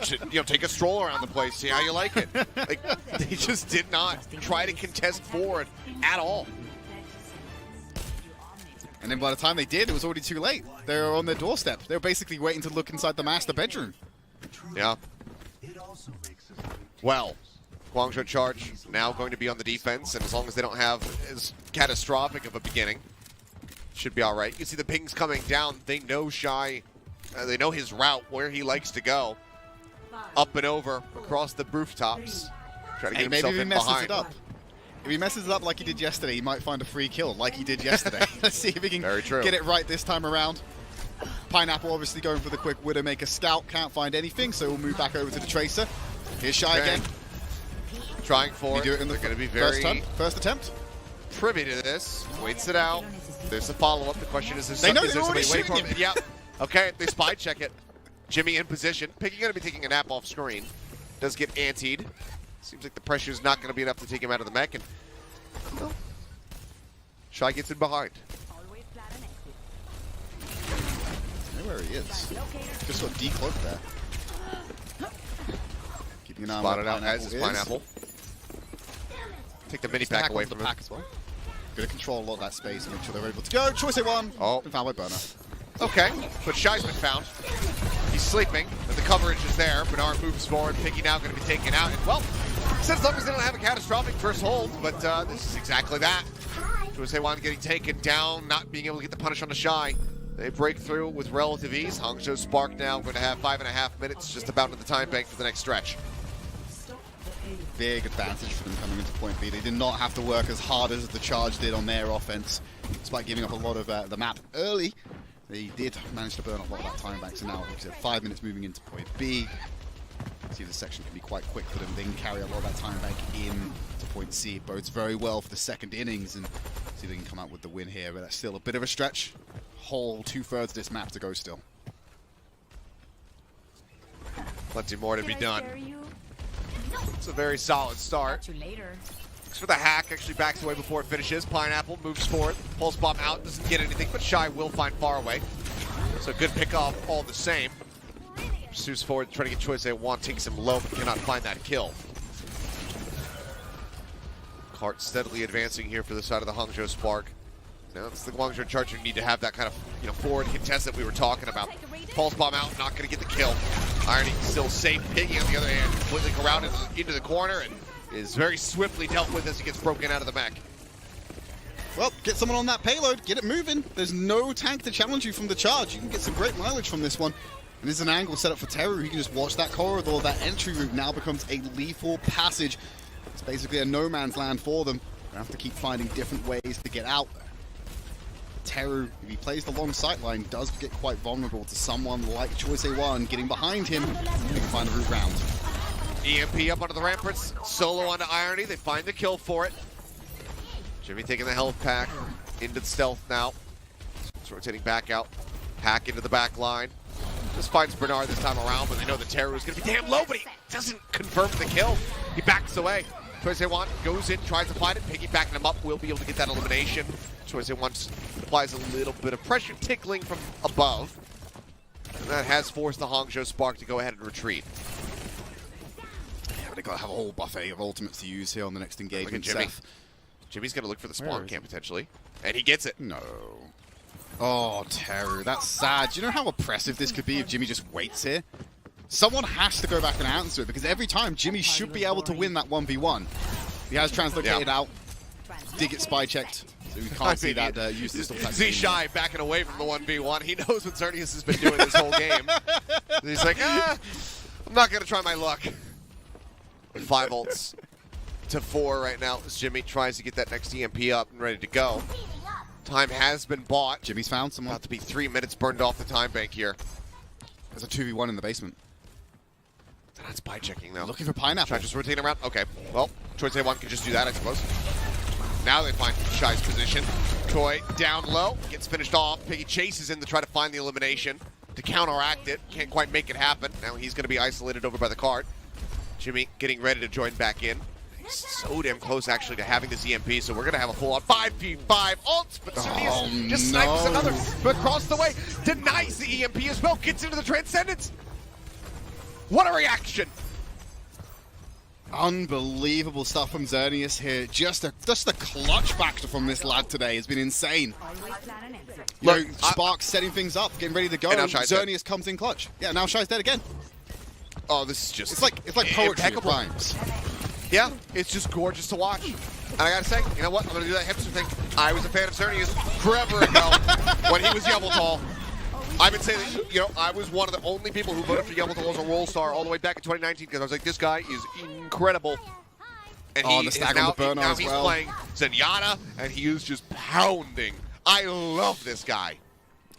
you know, take a stroll around the place, see how you like it. Like, they just did not try to contest forward at all. And then by the time they did, it was already too late. They were on their doorstep. They were basically waiting to look inside the master bedroom. Yeah. Well, Guangzhou Charge now going to be on the defense, and as long as they don't have as catastrophic of a beginning, should be all right. You see the pings coming down. They know Shy. They know his route, where he likes to go. Up and over, across the rooftops. Try to get himself maybe he in messes behind. it up. If he messes it up like he did yesterday, he might find a free kill like he did yesterday. Let's see if he can get it right this time around. Pineapple obviously going for the quick Widowmaker scout. Can't find anything, so we'll move back over to the Tracer. Here's Shy again. Trying for it in the going to be very first attempt. Privy to this. Waits it out. There's a follow-up. The question is, they know they're already shooting him. Yeah. Okay, they spy check it. Jimmy in position. Piggy going to be taking a nap off screen. Does get antied. Seems like the pressure is not going to be enough to take him out of the mech. And well, Shy gets in behind. I know where he is. Just sort of decloaked there. Keeping an eye on Spotted out as his Pineapple. Take the mini pack away from him. As well. Gonna control a lot of that space and make sure they're able to go. Choice A1. Oh. Been found by Burner. Okay, but Shy's been found. He's sleeping, but the coverage is there. Bernard moves forward. Piggy now going to be taken out. And, well, as long as they don't have a catastrophic first hold, but this is exactly that. Choice A1 getting taken down, not being able to get the punish on the Shy. They break through with relative ease. Hangzhou Spark now going to have 5.5 minutes just about into the time bank for the next stretch. Big advantage for them coming into point B. They did not have to work as hard as the Charge did on their offense. Despite giving up a lot of the map early, they did manage to burn up a lot of that time back. So now, like I said, 5 minutes moving into point B. See, this section can be quite quick for them. They can carry a lot of that time back in to point C. It bodes very well for the second innings, and see if they can come out with the win here. But that's still a bit of a stretch. Whole 2/3 of this map to go still. Plenty more to be done. It's a very solid start. Looks for the hack, actually backs away before it finishes. Pineapple moves forward, pulse bomb out, doesn't get anything, but Shy will find far away. So good pick off all the same. Pursues forward, trying to get Choice A1, takes him low, but cannot find that kill. Cart steadily advancing here for the side of the Hangzhou Spark. Now it's the Guangzhou Charge who need to have that kind of, forward contest that we were talking about. Pulse bomb out, not going to get the kill. Irony still safe. Piggy on the other hand, completely corralled into the corner and is very swiftly dealt with as he gets broken out of the mech. Well, get someone on that payload, get it moving. There's no tank to challenge you from the Charge. You can get some great mileage from this one. And this is an angle set up for Teru. You can just watch that corridor. That entry route now becomes a lethal passage. It's basically a no man's land for them. They have to keep finding different ways to get out. Teru, if he plays the long sightline, does get quite vulnerable to someone like Choice A1 getting behind him. He can find the route round. EMP up onto the ramparts, solo onto Irony. They find the kill for it. Jimmy taking the health pack into the stealth now. It's rotating back out. Pack into the back line. Just finds Bernard this time around, but they know the Teru is going to be damn low, but he doesn't confirm the kill. He backs away. Choice-A-Wan goes in, tries to find it. Piggy backing him up, will be able to get that elimination. Choice-A-Wan applies a little bit of pressure tickling from above. And that has forced the Hangzhou Spark to go ahead and retreat. Yeah, but they got to have a whole buffet of ultimates to use here on the next engagement. Jimmy. Jimmy's going to look for the spawn camp potentially. And he gets it. No. Oh, Teru, that's sad. Do you know how oppressive this could be if Jimmy just waits here? Someone has to go back and answer it, because every time Jimmy should be able to win that 1v1. He has translocated out. Did get spy checked. So we can't see that useless. Z-Shy backing away from the 1v1. He knows what Xerneas has been doing this whole game. He's like, I'm not going to try my luck. 5 ults to 4 right now as Jimmy tries to get that next EMP up and ready to go. Time has been bought. Jimmy's found someone. About to be 3 minutes burned off the time bank here. There's a 2v1 in the basement. They're not spy checking though. Looking for pineapple. Try just rotating around. Okay. Well, Choice-A-Wan can just do that, I suppose. Now they find Shy's position. Choi down low. Gets finished off. Piggy chases in to try to find the elimination. To counteract it. Can't quite make it happen. Now he's going to be isolated over by the cart. Jimmy getting ready to join back in. He's so damn close actually to having this EMP, so we're going to have a full-on 5v5 ults, but Xerneas just snipes another across the way. Denies the EMP as well. Gets into the Transcendence. What a reaction! Unbelievable stuff from Xerneas here. Just the clutch factor from this lad today has been insane. Look, Spark's setting things up, getting ready to go, and Xerneas comes in clutch. Yeah, now Shy's dead again. Oh, this is just... It's like poetry at times. Yeah, it's just gorgeous to watch. And I gotta say, you know what? I'm gonna do that hipster thing. I was a fan of Xerneas forever ago when he was Yveltal. I've been saying that, you know, I was one of the only people who voted for Yveltal as a role star all the way back in 2019 because I was like, this guy is incredible. And he is now he's playing Zenyatta, and he is just pounding. I love this guy.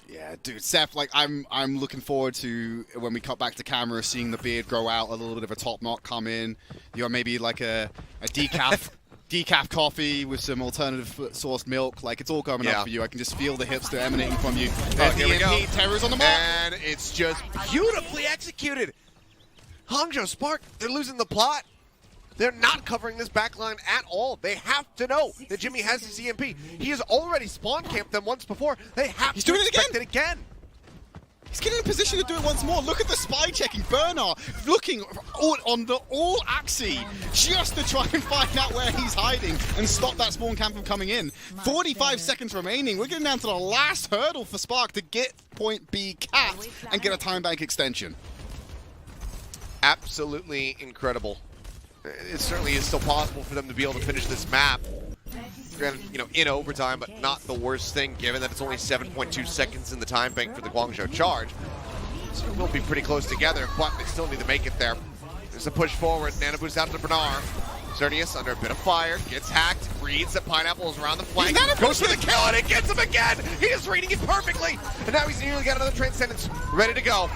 Yeah, dude, Seth, like, I'm looking forward to, when we cut back to camera, seeing the beard grow out, a little bit of a top knot come in. You got maybe like a decaf decaf coffee with some alternative sourced milk. Like, it's all coming up for you. I can just feel the hipster emanating from you. Oh, here we go. Terror's on the mark. And it's just beautifully executed. Hangzhou Spark, they're losing the plot. They're not covering this backline at all. They have to know that Jimmy has his EMP. He has already spawn camped them once before. They have to expect it again. He's getting in a position to do it once more. Look at the spy checking. Bernard looking on the all axis just to try and find out where he's hiding and stop that spawn camp from coming in. 45 seconds remaining. We're getting down to the last hurdle for Spark to get point B capped and get a time bank extension. Absolutely incredible. It certainly is still possible for them to be able to finish this map. Granted, you know, in overtime, but not the worst thing, given that it's only 7.2 seconds in the time bank for the Guangzhou charge. So it will be pretty close together, but they still need to make it there. There's a push forward. Nana boost out to Bernard. Xerneas under a bit of fire, gets hacked, reads that Pineapple is around the flank, goes for the kill, and it gets him again! He is reading it perfectly! And now he's nearly got another Transcendence ready to go.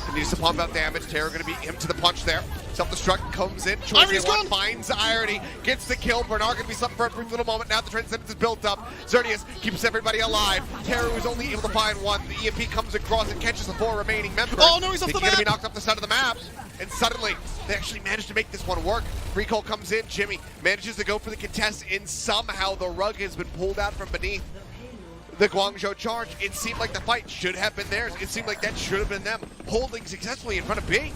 He needs to pump out damage. Terror going to beat him to the punch there. Self-destruct comes in. Choice-A-Wan finds Irony, gets the kill. Bernard going to be something for a brief little moment. Now the Transcendence is built up. Xerneas keeps everybody alive. Terror was only able to find one. The EMP comes across and catches the 4 remaining members. Oh no, he's off the map! He's going to be knocked off the side of the map. And suddenly, they actually managed to make this one work. Recall comes in. Jimmy manages to go for the contest, and somehow the rug has been pulled out from beneath the Guangzhou charge. It seemed like the fight should have been theirs. It seemed like that should have been them holding successfully in front of B.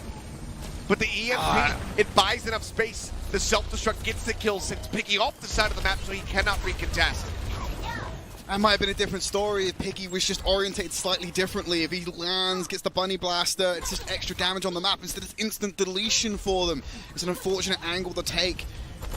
But the EMP, it buys enough space. The self-destruct gets the kill, sends Piggy off the side of the map so he cannot recontest. That might have been a different story if Piggy was just orientated slightly differently. If he lands, gets the bunny blaster, it's just extra damage on the map instead of instant deletion for them. It's an unfortunate angle to take.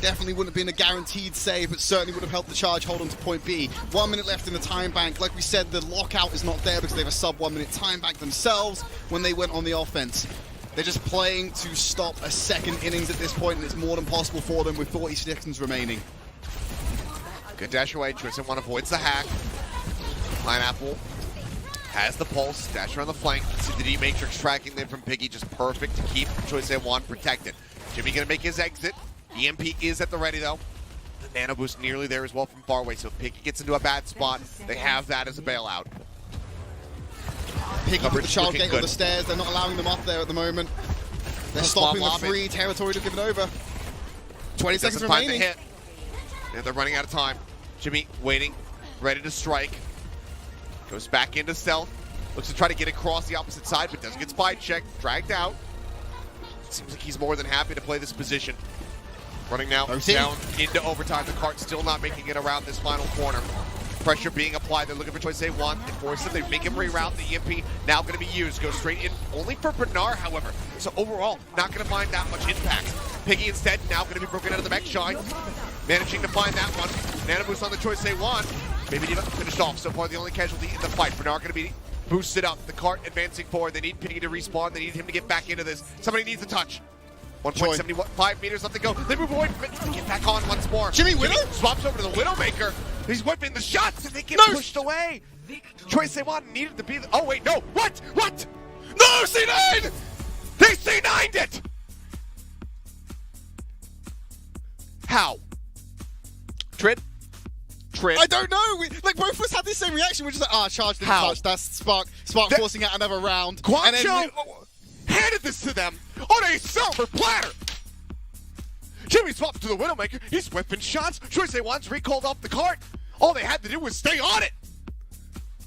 Definitely wouldn't have been a guaranteed save, but certainly would have helped the charge hold on to point B. 1 minute left in the time bank. Like we said, the lockout is not there because they have a sub 1 minute time bank themselves when they went on the offense. They're just playing to stop a second innings at this point, and it's more than possible for them with 40 seconds remaining. Good dash away. Choice-A-Wan avoids the hack. Pineapple has the pulse. Dash around the flank. See the D-Matrix tracking them from Piggy. Just perfect to keep Choice-A-Wan protected. Jimmy gonna make his exit. EMP is at the ready though. The Nano Boost nearly there as well from far away. So if Piggy gets into a bad spot, they have that as a bailout. Piggy with the child gate on the stairs. They're not allowing them up there at the moment. They're stopping the free territory to give it over. 20 He seconds doesn't find the remaining. hit. Yeah, they're running out of time. Jimmy waiting, ready to strike. Goes back into stealth. Looks to try to get across the opposite side, but doesn't get spy checked. Dragged out. Seems like he's more than happy to play this position. Running now down into overtime. The cart still not making it around this final corner. Pressure being applied. They're looking for choice they want. They force it. They make him reroute. The EMP now going to be used. Goes straight in only for Bernard, however. So overall, not going to find that much impact. Piggy instead now going to be broken out of the mech shine. Managing to find that one. Nanoboost on the choice they want. Maybe even finished off. So far the only casualty in the fight. Bernard going to be boosted up. The cart advancing forward. They need Piggy to respawn. They need him to get back into this. Somebody needs a touch. 1.75 meters left to go. They move away from it. Get back on once more. Jimmy Widow swaps over to the Widowmaker. He's whipping the shots and they get pushed away. Choice they want needed to be the, oh wait, no. What? No, C9! They C9'd it! How? Trid? I don't know. Both of us had the same reaction. We're just like, charge didn't touch. That's Spark forcing out another round. Guangzhou handed this to them on a silver platter. Jimmy swaps to the Widowmaker. He's whipping shots. Choice they want's recalled off the cart. All they had to do was stay on it.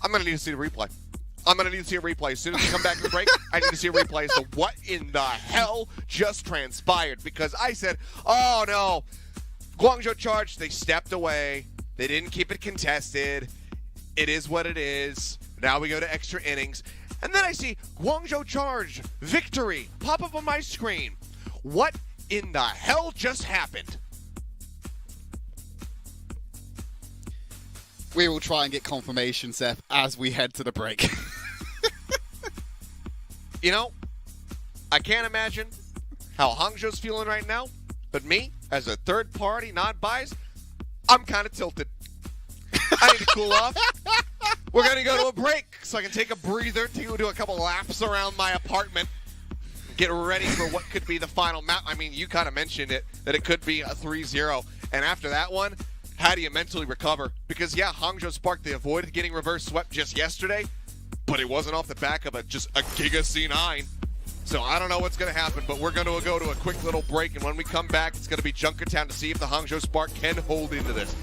I'm going to need to see the replay. As soon as we come back from the break, I need to see a replay as to what in the hell just transpired. Because I said, oh no. Guangzhou charged. They stepped away. They didn't keep it contested. It is what it is. Now we go to extra innings. And then I see Guangzhou charge. Victory. Pop up on my screen. What in the hell just happened? We will try and get confirmation, Seth, as we head to the break. You know, I can't imagine how Hangzhou's feeling right now, but me, as a third party, not biased, I'm kind of tilted. I need to cool off. We're going to go to a break so I can take a breather, do a couple laps around my apartment, get ready for what could be the final map. I mean, you kind of mentioned it, that it could be a 3-0. And after that one, how do you mentally recover? Because, yeah, Hangzhou Spark, they avoided getting reverse swept just yesterday, but it wasn't off the back of just a Giga C9. So I don't know what's going to happen, but we're going to go to a quick little break. And when we come back, it's going to be Junkertown to see if the Hangzhou Spark can hold into this.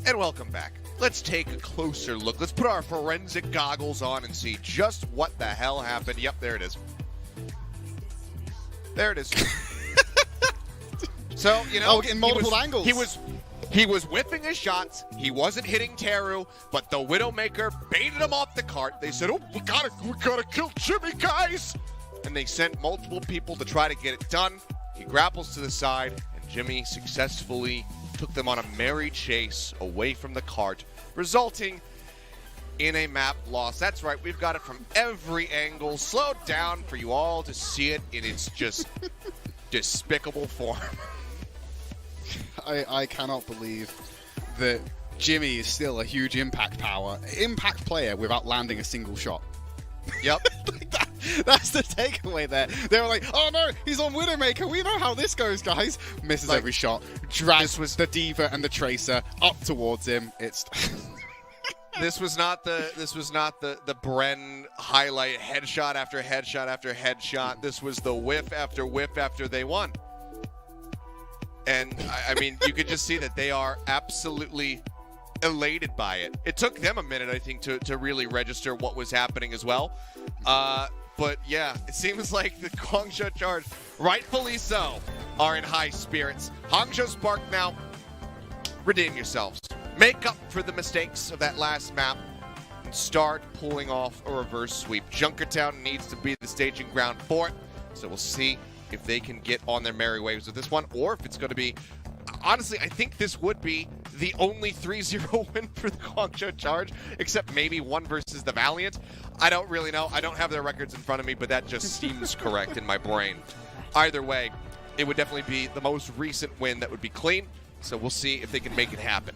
And welcome back. Let's take a closer look. Let's put our forensic goggles on and see just what the hell happened. Yep, there it is. There it is. So, you know, in multiple angles. He was whipping his shots. He wasn't hitting Teru, but the Widowmaker baited him off the cart. They said, "Oh, we gotta kill Jimmy, guys!" And they sent multiple people to try to get it done. He grapples to the side, and Jimmy successfully took them on a merry chase away from the cart, resulting in a map loss. That's right, we've got it from every angle, slowed down for you all to see it in its just despicable form. I cannot believe that Jimmy is still a huge impact player without landing a single shot. Yep. That's the takeaway there. They were like, oh no, he's on Widowmaker. We know how this goes, guys. Misses every shot. Drags the Diva and the Tracer up towards him. It's This was not the Bren highlight headshot after headshot after headshot. This was the whiff after they won. And I mean, you could just see that they are absolutely elated by it. It took them a minute, I think, to really register what was happening as well. But yeah, it seems like the Guangzhou Charge, rightfully so, are in high spirits. Hangzhou Spark now, redeem yourselves. Make up for the mistakes of that last map and start pulling off a reverse sweep. Junkertown needs to be the staging ground for it, so we'll see if they can get on their merry ways with this one, or if it's going to be... Honestly, I think this would be the only 3-0 win for the Guangzhou Charge, except maybe one versus the Valiant. I don't really know. I don't have their records in front of me, but that just seems correct in my brain. Either way, it would definitely be the most recent win that would be clean, so we'll see if they can make it happen.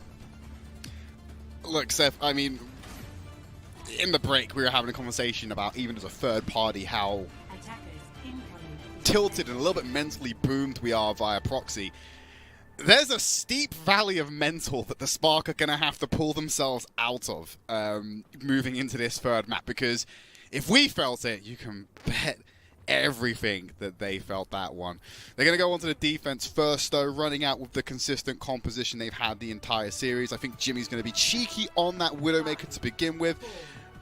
Look, Seth, I mean, in the break, we were having a conversation about, even as a third party, how tilted and a little bit mentally boomed we are via proxy. There's a steep valley of mental that the Spark are going to have to pull themselves out of moving into this third map, because if we felt it, you can bet everything that they felt that one. They're going to go onto the defense first, though, running out with the consistent composition they've had the entire series. I think Jimmy's going to be cheeky on that Widowmaker to begin with.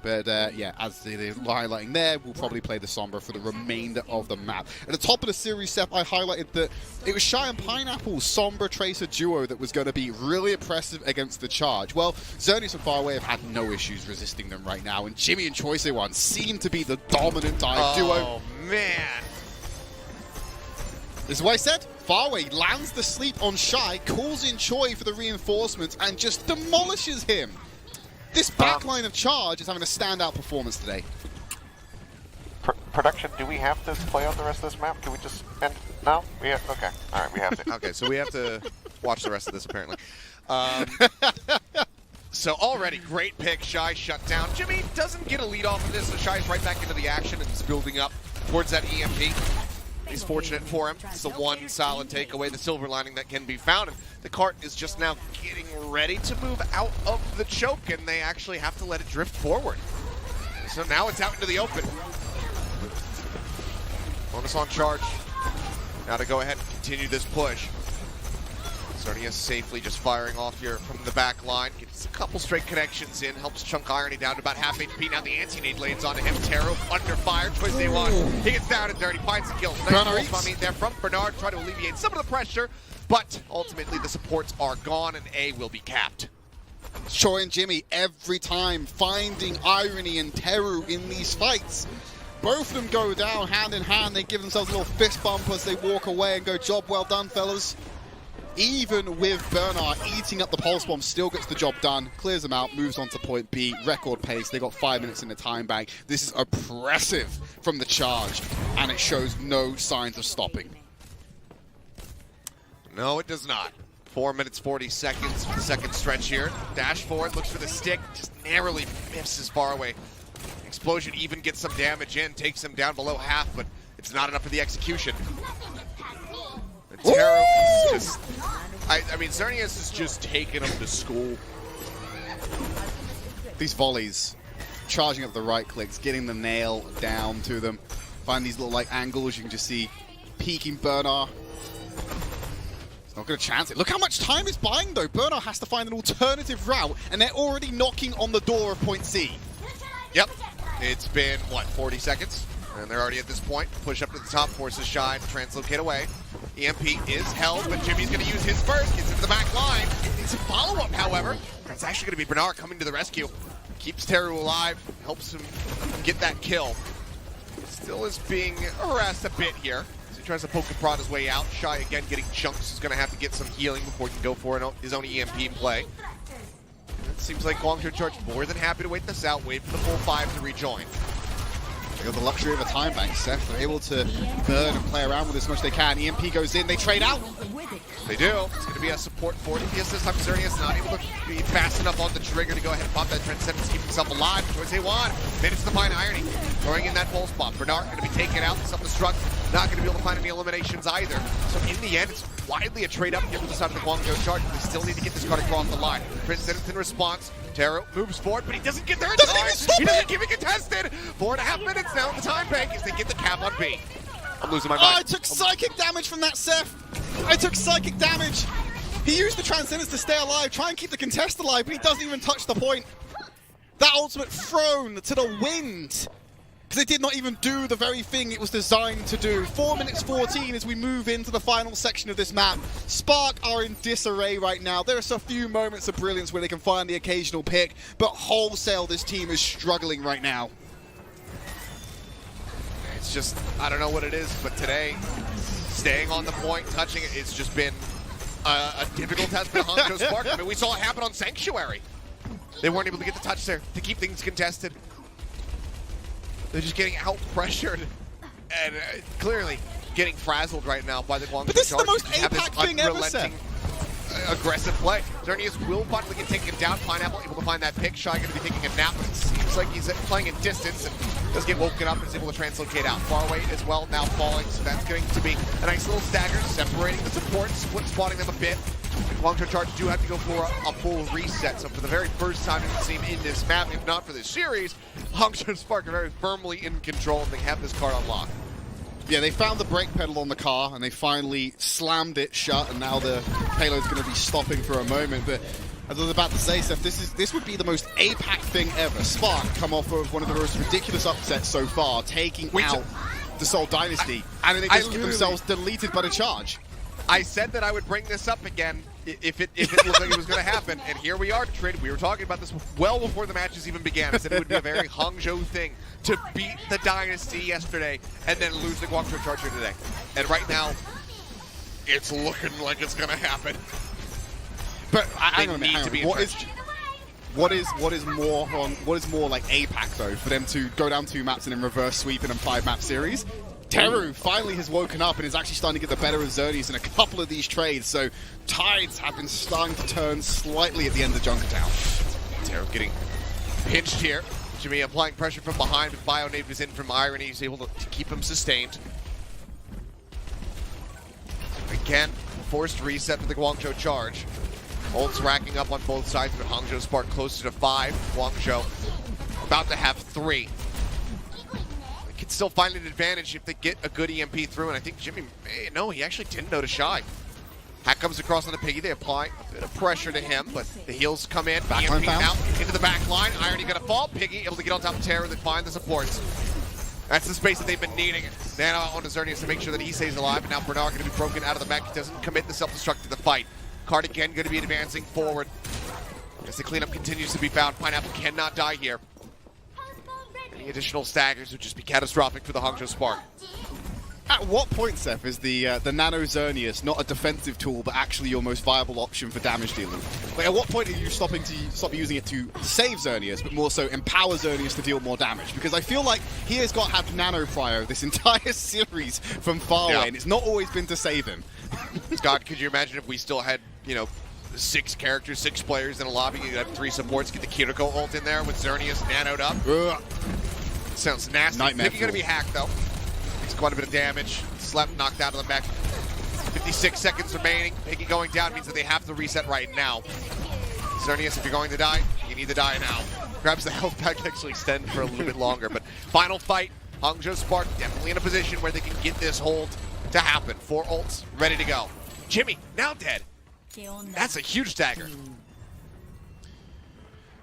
But yeah, as they're highlighting there, we'll probably play the Sombra for the remainder of the map. At the top of the series, Seth, I highlighted that it was Shy and Pineapple's Sombra Tracer duo that was going to be really impressive against the Charge. Well, Xerneas and Faraway have had no issues resisting them right now, and Jimmy and Choice1 seem to be the dominant dive duo. Oh, man. This is what I said. Faraway lands the sleep on Shy, calls in Choi for the reinforcements, and just demolishes him. This backline of Charge is having a standout performance today. Production, do we have to play out the rest of this map? Can we just end? No? Okay. All right, we have to. Okay, so we have to watch the rest of this, apparently. So already, great pick. Shy shut down. Jimmy doesn't get a lead off of this, so Shy's right back into the action and is building up towards that EMP. He's fortunate for him. It's the one solid takeaway, the silver lining that can be found. And the cart is just now getting ready to move out of the choke, and they actually have to let it drift forward. So now it's out into the open. Bonus on Charge. Now to go ahead and continue this push. Xerneas safely just firing off here from the back line. Gets a couple straight connections in. Helps Chunk Irony down to about half HP. Now the anti-nade lanes onto him. Teru under fire. Choice1. He gets down and dirty. Finds the kill. Nice roll there from Bernard. Try to alleviate some of the pressure. But ultimately the supports are gone and A will be capped. Choi and Jimmy every time finding Irony and Teru in these fights. Both of them go down hand in hand. They give themselves a little fist bump as they walk away and go, job well done, fellas. Even with Bernard eating up the pulse bomb, still gets the job done, clears them out, moves on to point B, record pace. They got 5 minutes in the time bank. This is oppressive from the Charge, and it shows no signs of stopping. No, it does not. 4 minutes, 40 seconds for the second stretch here. Dash forward, looks for the stick, just narrowly misses far away. Explosion even gets some damage in, takes him down below half, but it's not enough for the execution. The Taro is just... I mean, Xerneas is just taking him to school. These volleys, charging up the right clicks, getting the nail down to them. Find these little like angles, you can just see peeking Bernard. It's not going to chance it. Look how much time is buying though. Bernard has to find an alternative route, and they're already knocking on the door of point C. Yep. It's been, what, 40 seconds? And they're already at this point. Push up to the top, forces Shine, translocate away. EMP is held, but Jimmy's going to use his first. Gets into the back line. It's a follow-up, however. It's actually going to be Bernard coming to the rescue. Keeps Teru alive, helps him get that kill. Still is being harassed a bit here. As he tries to poke and prod his way out. Shy again getting chunks. He's going to have to get some healing before he can go for his own EMP play. It seems like Guangzhou Charge more than happy to wait this out, wait for the full 5 to rejoin. They got the luxury of a time bank, Seth. They're able to burn and play around with as much as they can. EMP goes in, they trade out. They do. It's going to be a support for DPS this time. Xerneas not able to be fast enough on the trigger to go ahead and pop that Transcendence, keep himself alive. Choice A1. Made it to the Fine Irony. Throwing in that full spot. Bernard going to be taken out. Self-destruct. Not going to be able to find any eliminations either. So in the end, it's widely a trade up here from the side of the Guangzhou Charge. They still need to get this card across the line. Transcendence in response. Taro moves forward, but he doesn't get there in time. He doesn't give it contested. 4.5 minutes now in the time bank as they get the cap on B. I'm losing my mind. Oh, I took psychic damage from that, Seth. I took psychic damage. He used the Transcendence to stay alive, try and keep the contest alive, but he doesn't even touch the point. That ultimate thrown to the wind. Because it did not even do the very thing it was designed to do. 4 minutes 14 as we move into the final section of this map. Spark are in disarray right now. There are a few moments of brilliance where they can find the occasional pick, but wholesale this team is struggling right now. It's just, I don't know what it is, but today, staying on the point, touching it, it's just been a difficult test for the Hangzhou Spark. I mean, we saw it happen on Sanctuary. They weren't able to get the touch there to keep things contested. They're just getting out-pressured and clearly getting frazzled right now by the Guangzhou Charge. But this is the most APAC thing ever, Seth. Aggressive play. Xerneas will finally get taken down. Pineapple able to find that pick. Shy going to be taking a nap, but it seems like he's playing in distance and does get woken up and is able to translocate out. Far away as well, now falling, so that's going to be a nice little stagger, separating the supports, spotting them a bit. The Guangzhou Charge do have to go for a full reset, so for the very first time it seems in this map, if not for this series, Hangzhou Spark are very firmly in control and they have this card unlocked. Yeah, they found the brake pedal on the car and they finally slammed it shut, and now the payload's going to be stopping for a moment. But as I was about to say, Seth, this would be the most APAC thing ever. Spark come off of one of the most ridiculous upsets so far, taking out the Seoul Dynasty, and then they just get themselves deleted by the Charge. I said that I would bring this up again if it looked like it was going to happen, and here we are, Trid. We were talking about this well before the matches even began. I said it would be a very Hangzhou thing to beat the Dynasty yesterday and then lose the Guangzhou Charge here today. And right now, it's looking like it's going to happen. But hang on a need minute, to be what is more like APAC though for them to go down 2 maps and then reverse sweep in a 5-map series? Teru finally has woken up and is actually starting to get the better of Xerneas in a couple of these trades, so tides have been starting to turn slightly at the end of Junkertown. Teru getting pinched here. Jimmy applying pressure from behind, but Bionave is in from Irony. He's able to keep him sustained. Again, forced reset for the Guangzhou Charge. Ults racking up on both sides, but Hangzhou Spark closer to 5. Guangzhou about to have 3. Can still find an advantage if they get a good EMP through, and I think Jimmy, no, he actually didn't know to Shy. Hack comes across on the Piggy, they apply a bit of pressure to him, but the heals come in, EMP out, into the back line, Irony gonna fall, Piggy able to get on top of Terror, then find the supports. That's the space that they've been needing. Nano out on Xerneas to make sure that he stays alive, and now Bernard gonna be broken out of the mech, he doesn't commit the self-destruct to the fight. Card again gonna be advancing forward. As the cleanup continues to be found, Pineapple cannot die here. Any additional staggers would just be catastrophic for the Hangzhou Spark. At what point, Seth, is the Nano Xerneas not a defensive tool, but actually your most viable option for damage dealing? Like, at what point are you stop using it to save Xerneas, but more so empower Xerneas to deal more damage? Because I feel like he has got to have Nano Prio this entire series from far away, and it's not always been to save him. Scott, could you imagine if we still had you know, 6 characters, 6 players in a lobby. You have 3 supports. Get the Kiriko ult in there with Xerneas nanoed up. Ugh. Sounds nasty. Nightmare Piggy gonna be hacked though. Takes quite a bit of damage. Slept, knocked out of the mech. 56 seconds remaining. Piggy going down means that they have to reset right now. Xerneas, if you're going to die, you need to die now. Grabs the health pack to actually extend for a little bit longer. But final fight, Hangzhou Spark definitely in a position where they can get this hold to happen. 4 ults ready to go. Jimmy, now dead. That's a huge dagger.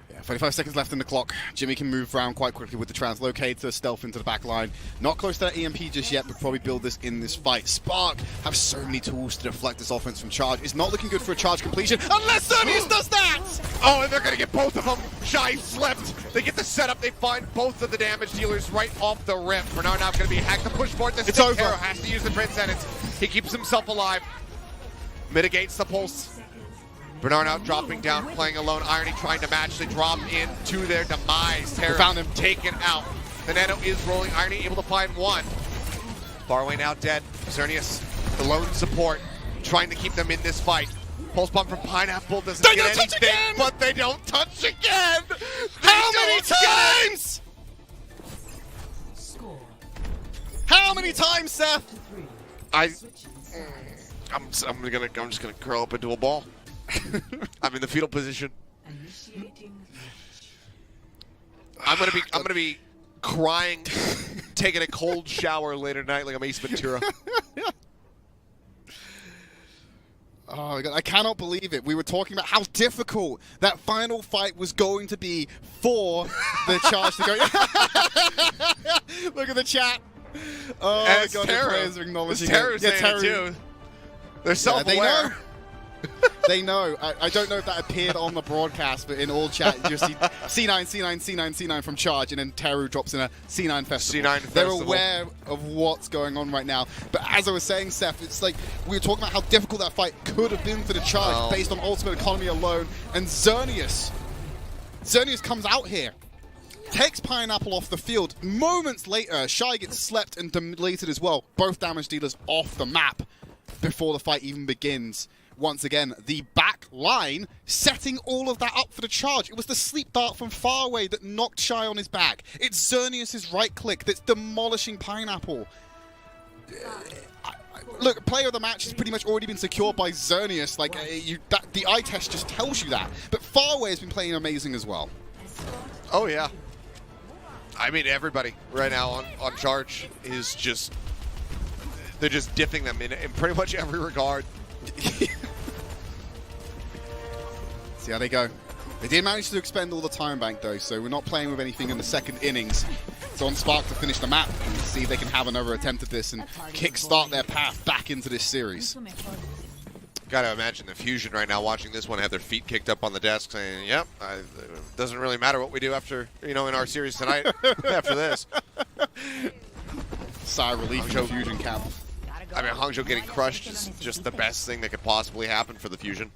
Yeah, 45 seconds left in the clock. Jimmy can move around quite quickly with the translocator, stealth into the back line. Not close to that EMP just yet, but probably build this in this fight. Spark have so many tools to deflect this offense from charge. It's not looking good for a charge completion unless Xerneas does that! Oh, and they're going to get both of them. Shy slept. They get the setup. They find both of the damage dealers right off the rip. Bernard now going to be hacked. The push forward. The It's over. Arrow has to use the Transcendence. He keeps himself alive. Mitigates the pulse. Bernard out dropping down, playing alone. Irony trying to match. They drop into their demise. Terror found him. Taken out. The Nano is rolling. Irony able to find one. Far away now dead. Xerneas, the lone support, trying to keep them in this fight. Pulse bomb from Pineapple doesn't They get don't touch anything, again! but they don't touch again! How many times? How many times, Seth? I'm just gonna curl up into a ball. I'm in the fetal position. I'm gonna be crying, taking a cold shower later tonight like I'm Ace Ventura. Oh my God, I cannot believe it. We were talking about how difficult that final fight was going to be for the charge to go. Look at the chat. Oh my God, the players are acknowledging it. Terror's saying it too. They're self-aware. They know. I don't know if that appeared on the broadcast, but in all chat, you just see C9, C9, C9, C9 from Charge, and then Teru drops in a C9 Festival. C9 They're Festival. aware of what's going on right now. But as I was saying, Seth, it's like we were talking about how difficult that fight could have been for the Charge based on ultimate economy alone. And Xerneas comes out here, takes Pineapple off the field. Moments later, Shy gets slept and deleted as well. Both damage dealers off the map before the fight even begins. Once again, the back line setting all of that up for the charge. It was the sleep dart from far away that knocked Shy on his back. It's Xerneas' right click that's demolishing Pineapple. Look, player of the match has pretty much already been secured by Xerneas. Like, the eye test just tells you that. But Faraway has been playing amazing as well. Oh yeah. I mean, everybody right now on Charge is just, they're just dipping them in pretty much every regard. See how they go. They did manage to expend all the time bank though, so we're not playing with anything in the second innings. It's on Spark to finish the map and see if they can have another attempt at this and kickstart their path back into this series. Gotta imagine the Fusion right now watching this one have their feet kicked up on the desk saying, yep, it doesn't really matter what we do after, in our series tonight after this. Sigh of relief from the Fusion camp. I mean, Hangzhou getting crushed is just the best thing that could possibly happen for the Fusion.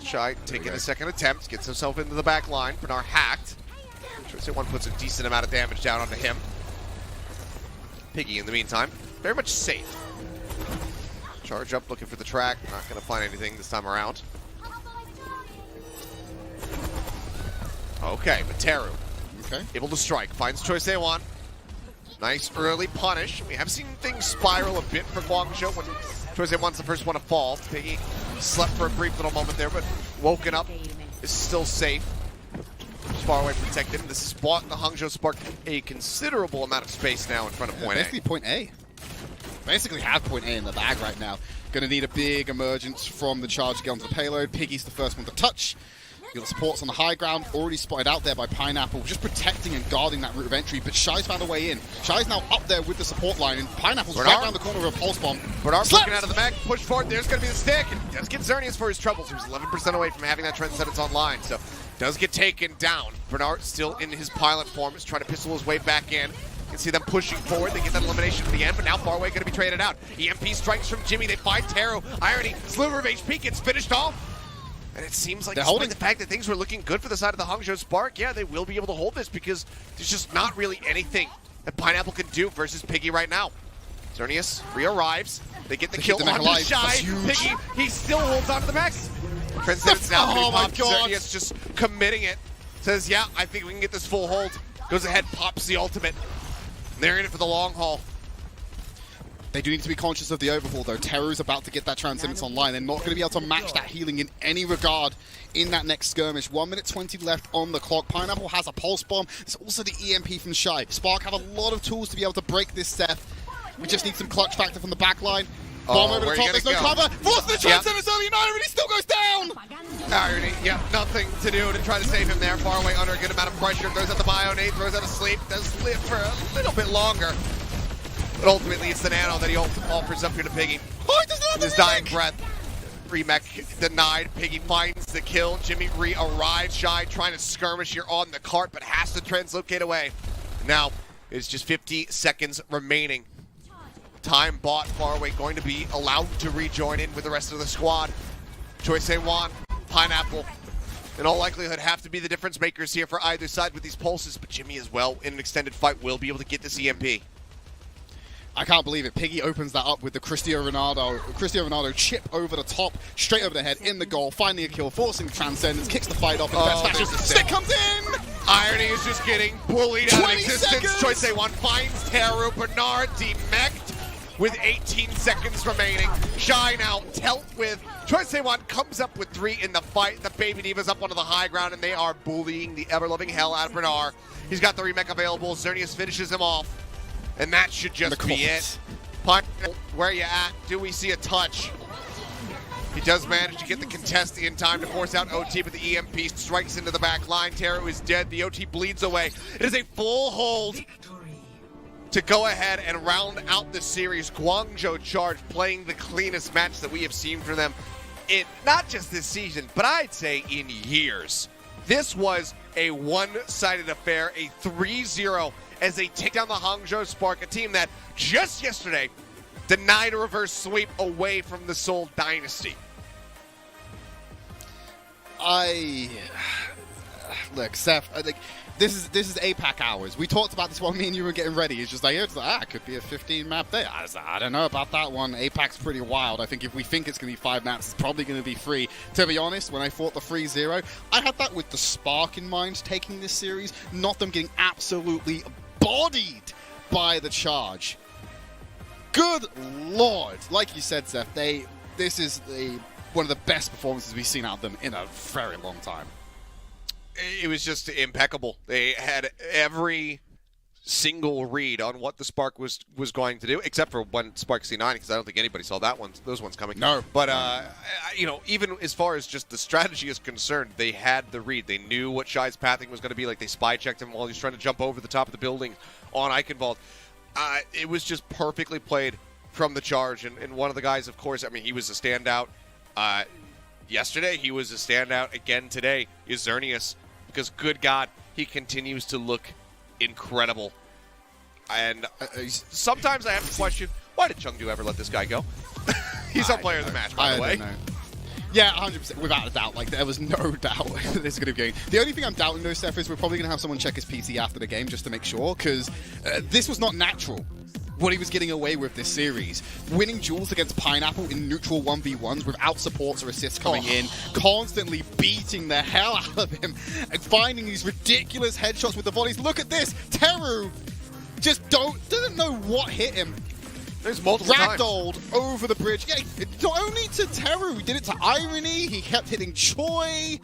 Shy taking a second attempt, gets himself into the back line. Bernard hacked. Choice one puts a decent amount of damage down onto him. Piggy, in the meantime, very much safe. Charge up, looking for the track. Not going to find anything this time around. Okay, but Teru, able to strike, finds Choice A1. Nice early punish. We have seen things spiral a bit for Guangzhou when Choice A1's the first one to fall. Piggy slept for a brief little moment there, but woken up, is still safe. Far away protected. This has bought the Hangzhou Spark a considerable amount of space now in front of point basically A. Point A. Basically have point A in the bag right now. Gonna need a big emergence from the charge to get onto the payload. Piggy's the first one to touch. You got supports on the high ground, already spotted out there by Pineapple, just protecting and guarding that route of entry, but Shy's found a way in. Shy's now up there with the support line, and Pineapple's right around the corner with a pulse bomb. Bernard looking out of the mech, push forward, there's going to be the stick, and does get Xerneas for his troubles. He was 11% away from having that Transcendence online, so does get taken down. Bernard still in his pilot form, is trying to pistol his way back in. You can see them pushing forward, they get that elimination at the end, but now far away going to be traded out. EMP strikes from Jimmy, they find Teru. Irony, sliver of HP gets finished off. And it seems like despite the fact that things were looking good for the side of the Hangzhou Spark, yeah, they will be able to hold this because there's just not really anything that Pineapple can do versus Piggy right now. Xerneas re-arrives. They get the They kill keep the on mech the alive. Shy. That's huge. Piggy, he still holds on to the mech. Transcendence now Oh my popped. God. Xerneas just committing it. Says, yeah, I think we can get this full hold. Goes ahead, pops the ultimate. They're in it for the long haul. They do need to be conscious of the overhaul, though. Teru's about to get that Transcendence online. They're not going to be able to match that healing in any regard in that next skirmish. 1 minute 20 left on the clock. Pineapple has a pulse bomb. There's also the EMP from Shy. Spark have a lot of tools to be able to break this Seth. We just need some clutch factor from the back line. Bomb over the where top, you there's no gonna go? cover. Force the Transcendence early, and Irony still goes down! Irony, yeah, nothing to do to try to save him there. Far away under a good amount of pressure. Throws out the Bionade, throws out a sleep. Does live for a little bit longer. But ultimately, it's the nano that he offers up here to Piggy. Oh, he does not have His the dying remake! breath. Remech denied. Piggy finds the kill. Jimmy re-arrives. Shy trying to skirmish here on the cart, but has to translocate away. Now, it's just 50 seconds remaining. Time bought. Far away going to be allowed to rejoin in with the rest of the squad. Choi Se-wan, Pineapple, in all likelihood have to be the difference makers here for either side with these pulses, but Jimmy as well in an extended fight will be able to get this EMP. I can't believe it. Piggy opens that up with the Cristiano Ronaldo chip over the top, straight over the head, in the goal, finding a kill, forcing the Transcendence, kicks the fight off in the best fashion. there's the Stick comes in! Irony is just getting bullied out of 20 existence. seconds! Choi Se-wan finds Teru. Bernard demeched with 18 seconds remaining. Shy now dealt with. Choi Se-wan comes up with 3 in the fight. The Baby Diva's up onto the high ground, and they are bullying the ever-loving hell out of Bernard. He's got the remech available. Xerneas finishes him off. And that should just be it. Pineapple, where you at? Do we see a touch? He does manage to get the contest in time to force out OT, but the EMP strikes into the back line. Teru is dead. The OT bleeds away. It is a full hold to go ahead and round out the series. Guangzhou Charge playing the cleanest match that we have seen from them in not just this season, but I'd say in years. This was a one-sided affair, a 3-0 as they take down the Hangzhou Spark, a team that just yesterday denied a reverse sweep away from the Seoul Dynasty. Look, Seth, this is APAC hours. We talked about this while me and you were getting ready. It's just like, it could be a 15-map day. I don't know about that one. APAC's pretty wild. I think if we think it's going to be 5 maps, it's probably going to be 3. To be honest, when I fought the 3-0, I had that with the Spark in mind taking this series, not them getting absolutely bodied by the Charge. Good Lord. Like you said, Seth, this is one of the best performances we've seen out of them in a very long time. It was just impeccable. They had every single read on what the Spark was going to do, except for one Spark C9, because I don't think anybody saw those ones coming. No. But, even as far as just the strategy is concerned, they had the read. They knew what Shy's pathing was going to be like. They spy checked him while he was trying to jump over the top of the building on Eichenwalde. It was just perfectly played from the Charge. And one of the guys, of course, he was a standout yesterday. He was a standout again today, is Xerneas. Because, good God, he continues to look incredible. And sometimes I have to question, why did Chengdu ever let this guy go? He's our player of the match, by the way. I don't know. Yeah, 100%, without a doubt. Like, there was no doubt that this is going to be going. The only thing I'm doubting, though, Steph, is we're probably going to have someone check his PC after the game just to make sure, because this was not natural. What he was getting away with this series. Winning duels against Pineapple in neutral 1v1s without supports or assists coming in, constantly beating the hell out of him, and finding these ridiculous headshots with the volleys. Look at this! Teru just doesn't know what hit him. There's multiple Ragdolled times. over the bridge. Yeah, not only to Teru, he did it to Irony, he kept hitting Choi.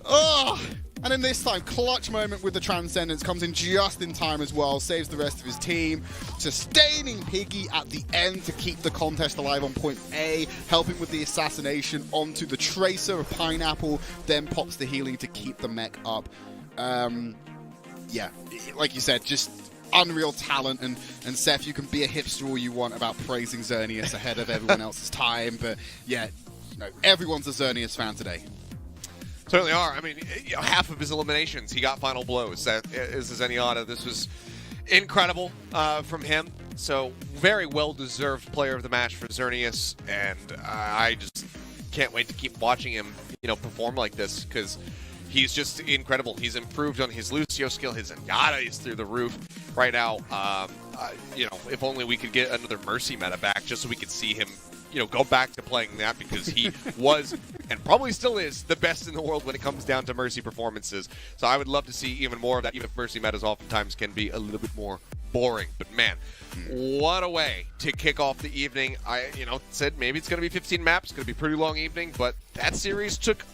Ugh! And then this time, clutch moment with the Transcendence comes in just in time as well, saves the rest of his team, sustaining Piggy at the end to keep the contest alive on point A, helping with the assassination onto the Tracer of Pineapple, then pops the healing to keep the mech up. Yeah, like you said, just unreal talent, and Seth, you can be a hipster all you want about praising Xerneas ahead of everyone else's time, but yeah, everyone's a Xerneas fan today. Certainly are. Half of his eliminations, he got final blows. That is Zenyatta. This was incredible from him. So, very well-deserved player of the match for Xerneas, and I just can't wait to keep watching him, perform like this, because he's just incredible. He's improved on his Lucio skill. His Zenyatta is through the roof right now. You know, if only we could get another Mercy meta back just so we could see him, you know, go back to playing that, because he was and probably still is the best in the world when it comes down to Mercy performances. So I would love to see even more of that, even if Mercy metas oftentimes can be a little bit more boring. But man, what a way to kick off the evening. I, you know, said maybe it's going to be 15 maps, going to be a pretty long evening, but that series took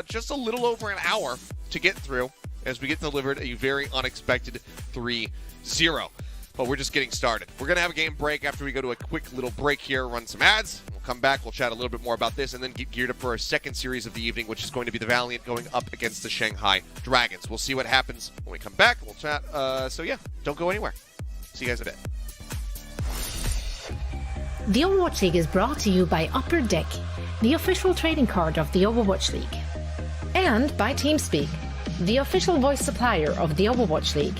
just a little over an hour to get through as we get delivered a very unexpected 3-0. But we're just getting started. We're going to have a game break after we go to a quick little break here, run some ads. We'll come back, we'll chat a little bit more about this, and then get geared up for our second series of the evening, which is going to be the Valiant going up against the Shanghai Dragons. We'll see what happens when we come back. We'll chat. So yeah, don't go anywhere. See you guys in a bit. The Overwatch League is brought to you by Upper Deck, the official trading card of the Overwatch League. And by TeamSpeak, the official voice supplier of the Overwatch League.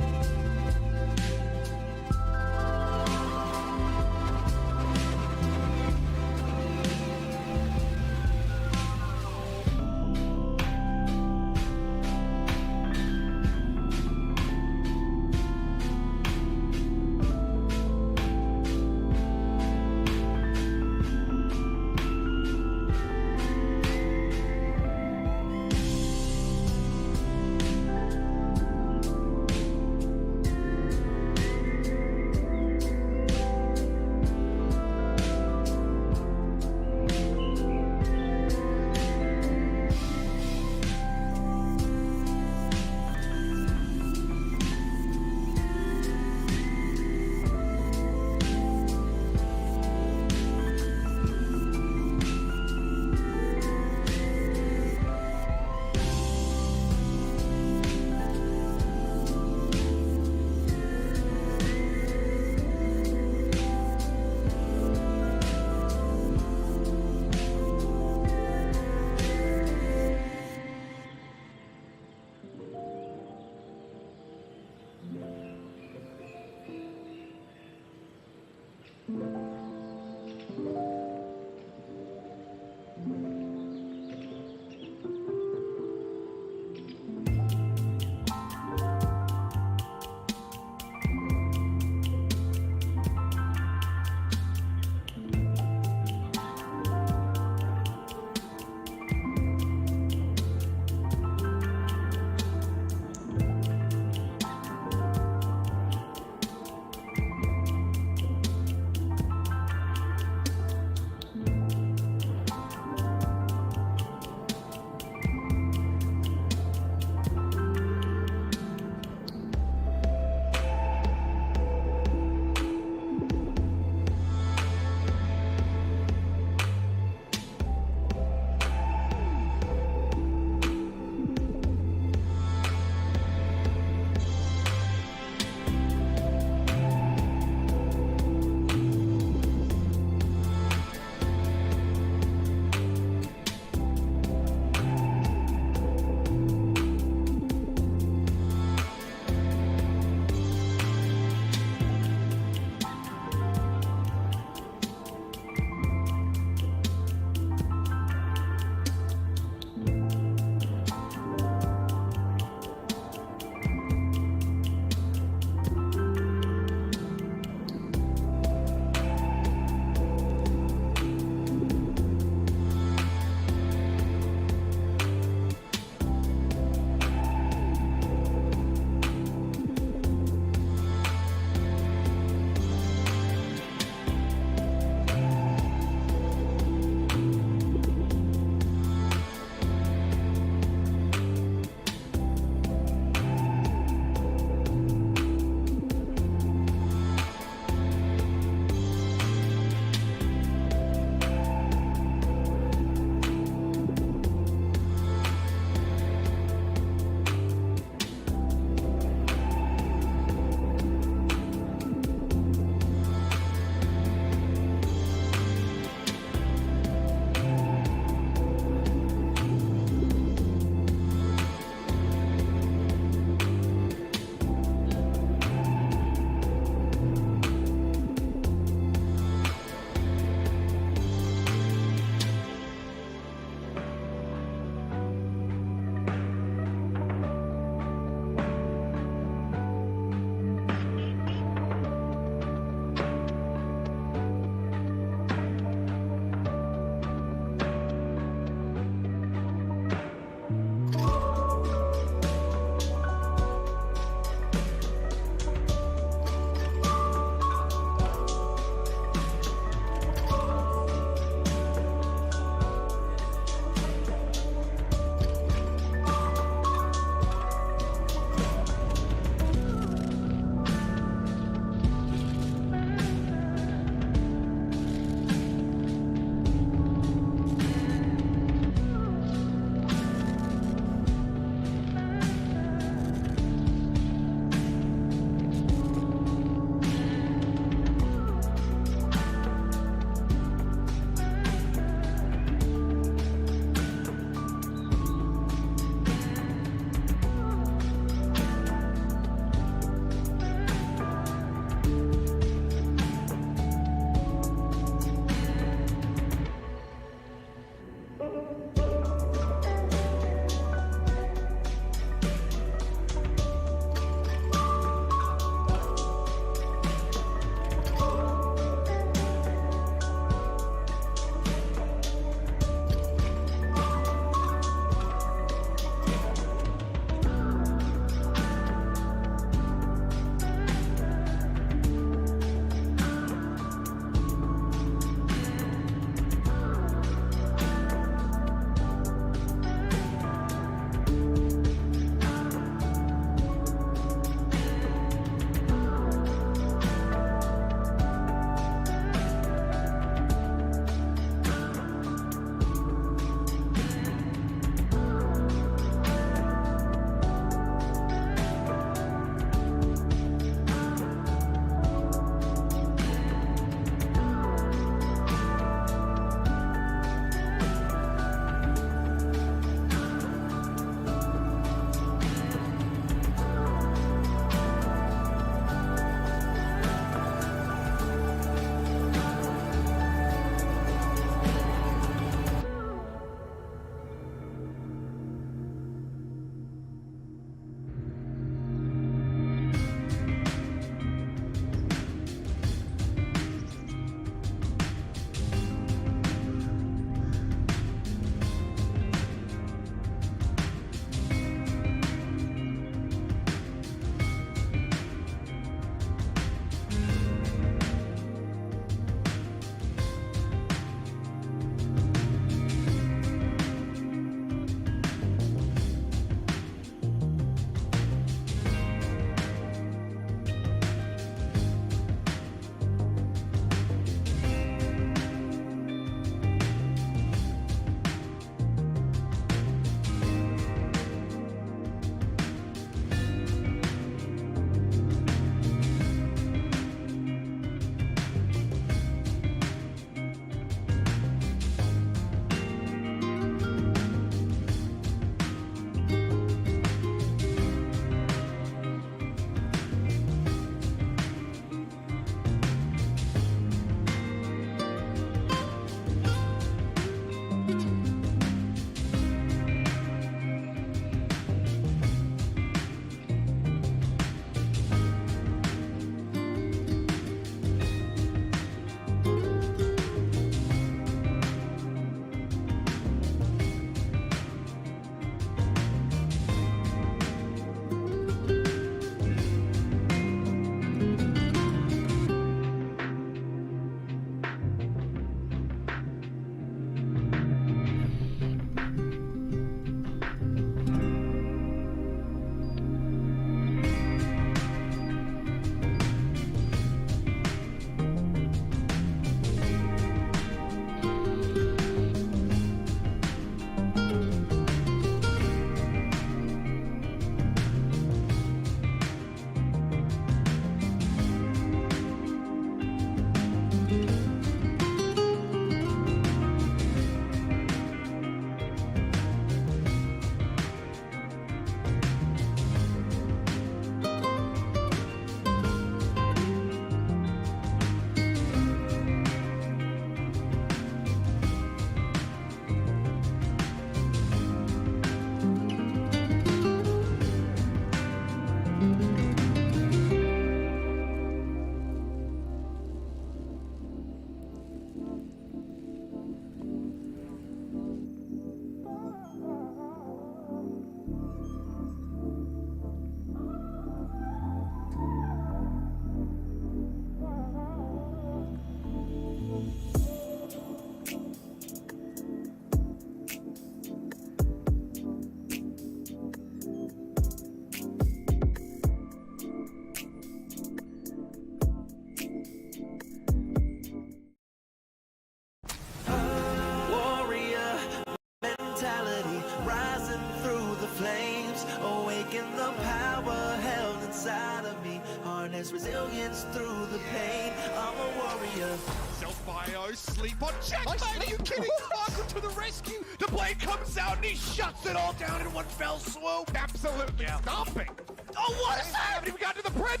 resilience, resilience through the pain. I'm a warrior. Self-bio, sleep on checkmate. Are you kidding? Sparkle to the rescue. The blade comes out and he shuts it all down in one fell swoop. Absolutely stomping. Oh, what is happening? We got to the bridge.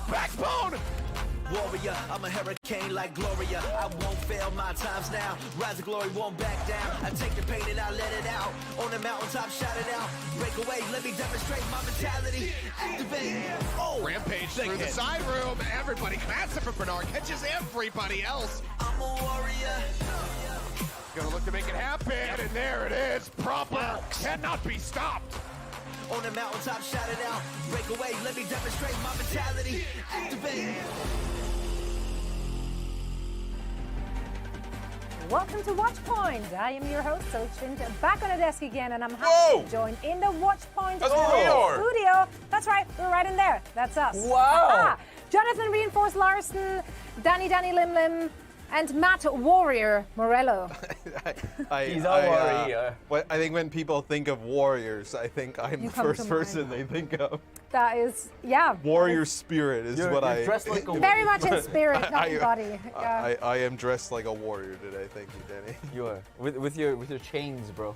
Backbone. Warrior, I'm a hurricane like Gloria. I won't fail my times now. Rise of glory, won't back down. I take the pain and I let it out. On the mountaintop, shout it out. Break away, let me demonstrate my mentality. Activate. Oh, Rampage through the side room. Everybody massive for Bernard. Catches everybody else. I'm a warrior. Gonna look to make it happen. And there it is. Proper. Cannot be stopped. On the mountaintop, shout it out. Break away, let me demonstrate my mentality. Activate. Welcome to Watchpoint. I am your host, Sochint, back on the desk again, and I'm happy to join in the Watchpoint studio. That's right, we're right in there. That's us. Wow. Jonathan Reinforced Larson, Danny Lim Lim, and Matt Warrior Morello. He's a warrior. I think when people think of warriors, I think I'm the first person they think of. That is, yeah. Warrior spirit is what I... dressed like a Very much in spirit, not in body. Yeah. I am dressed like a warrior today. Thank you, Danny. You are with your chains, bro.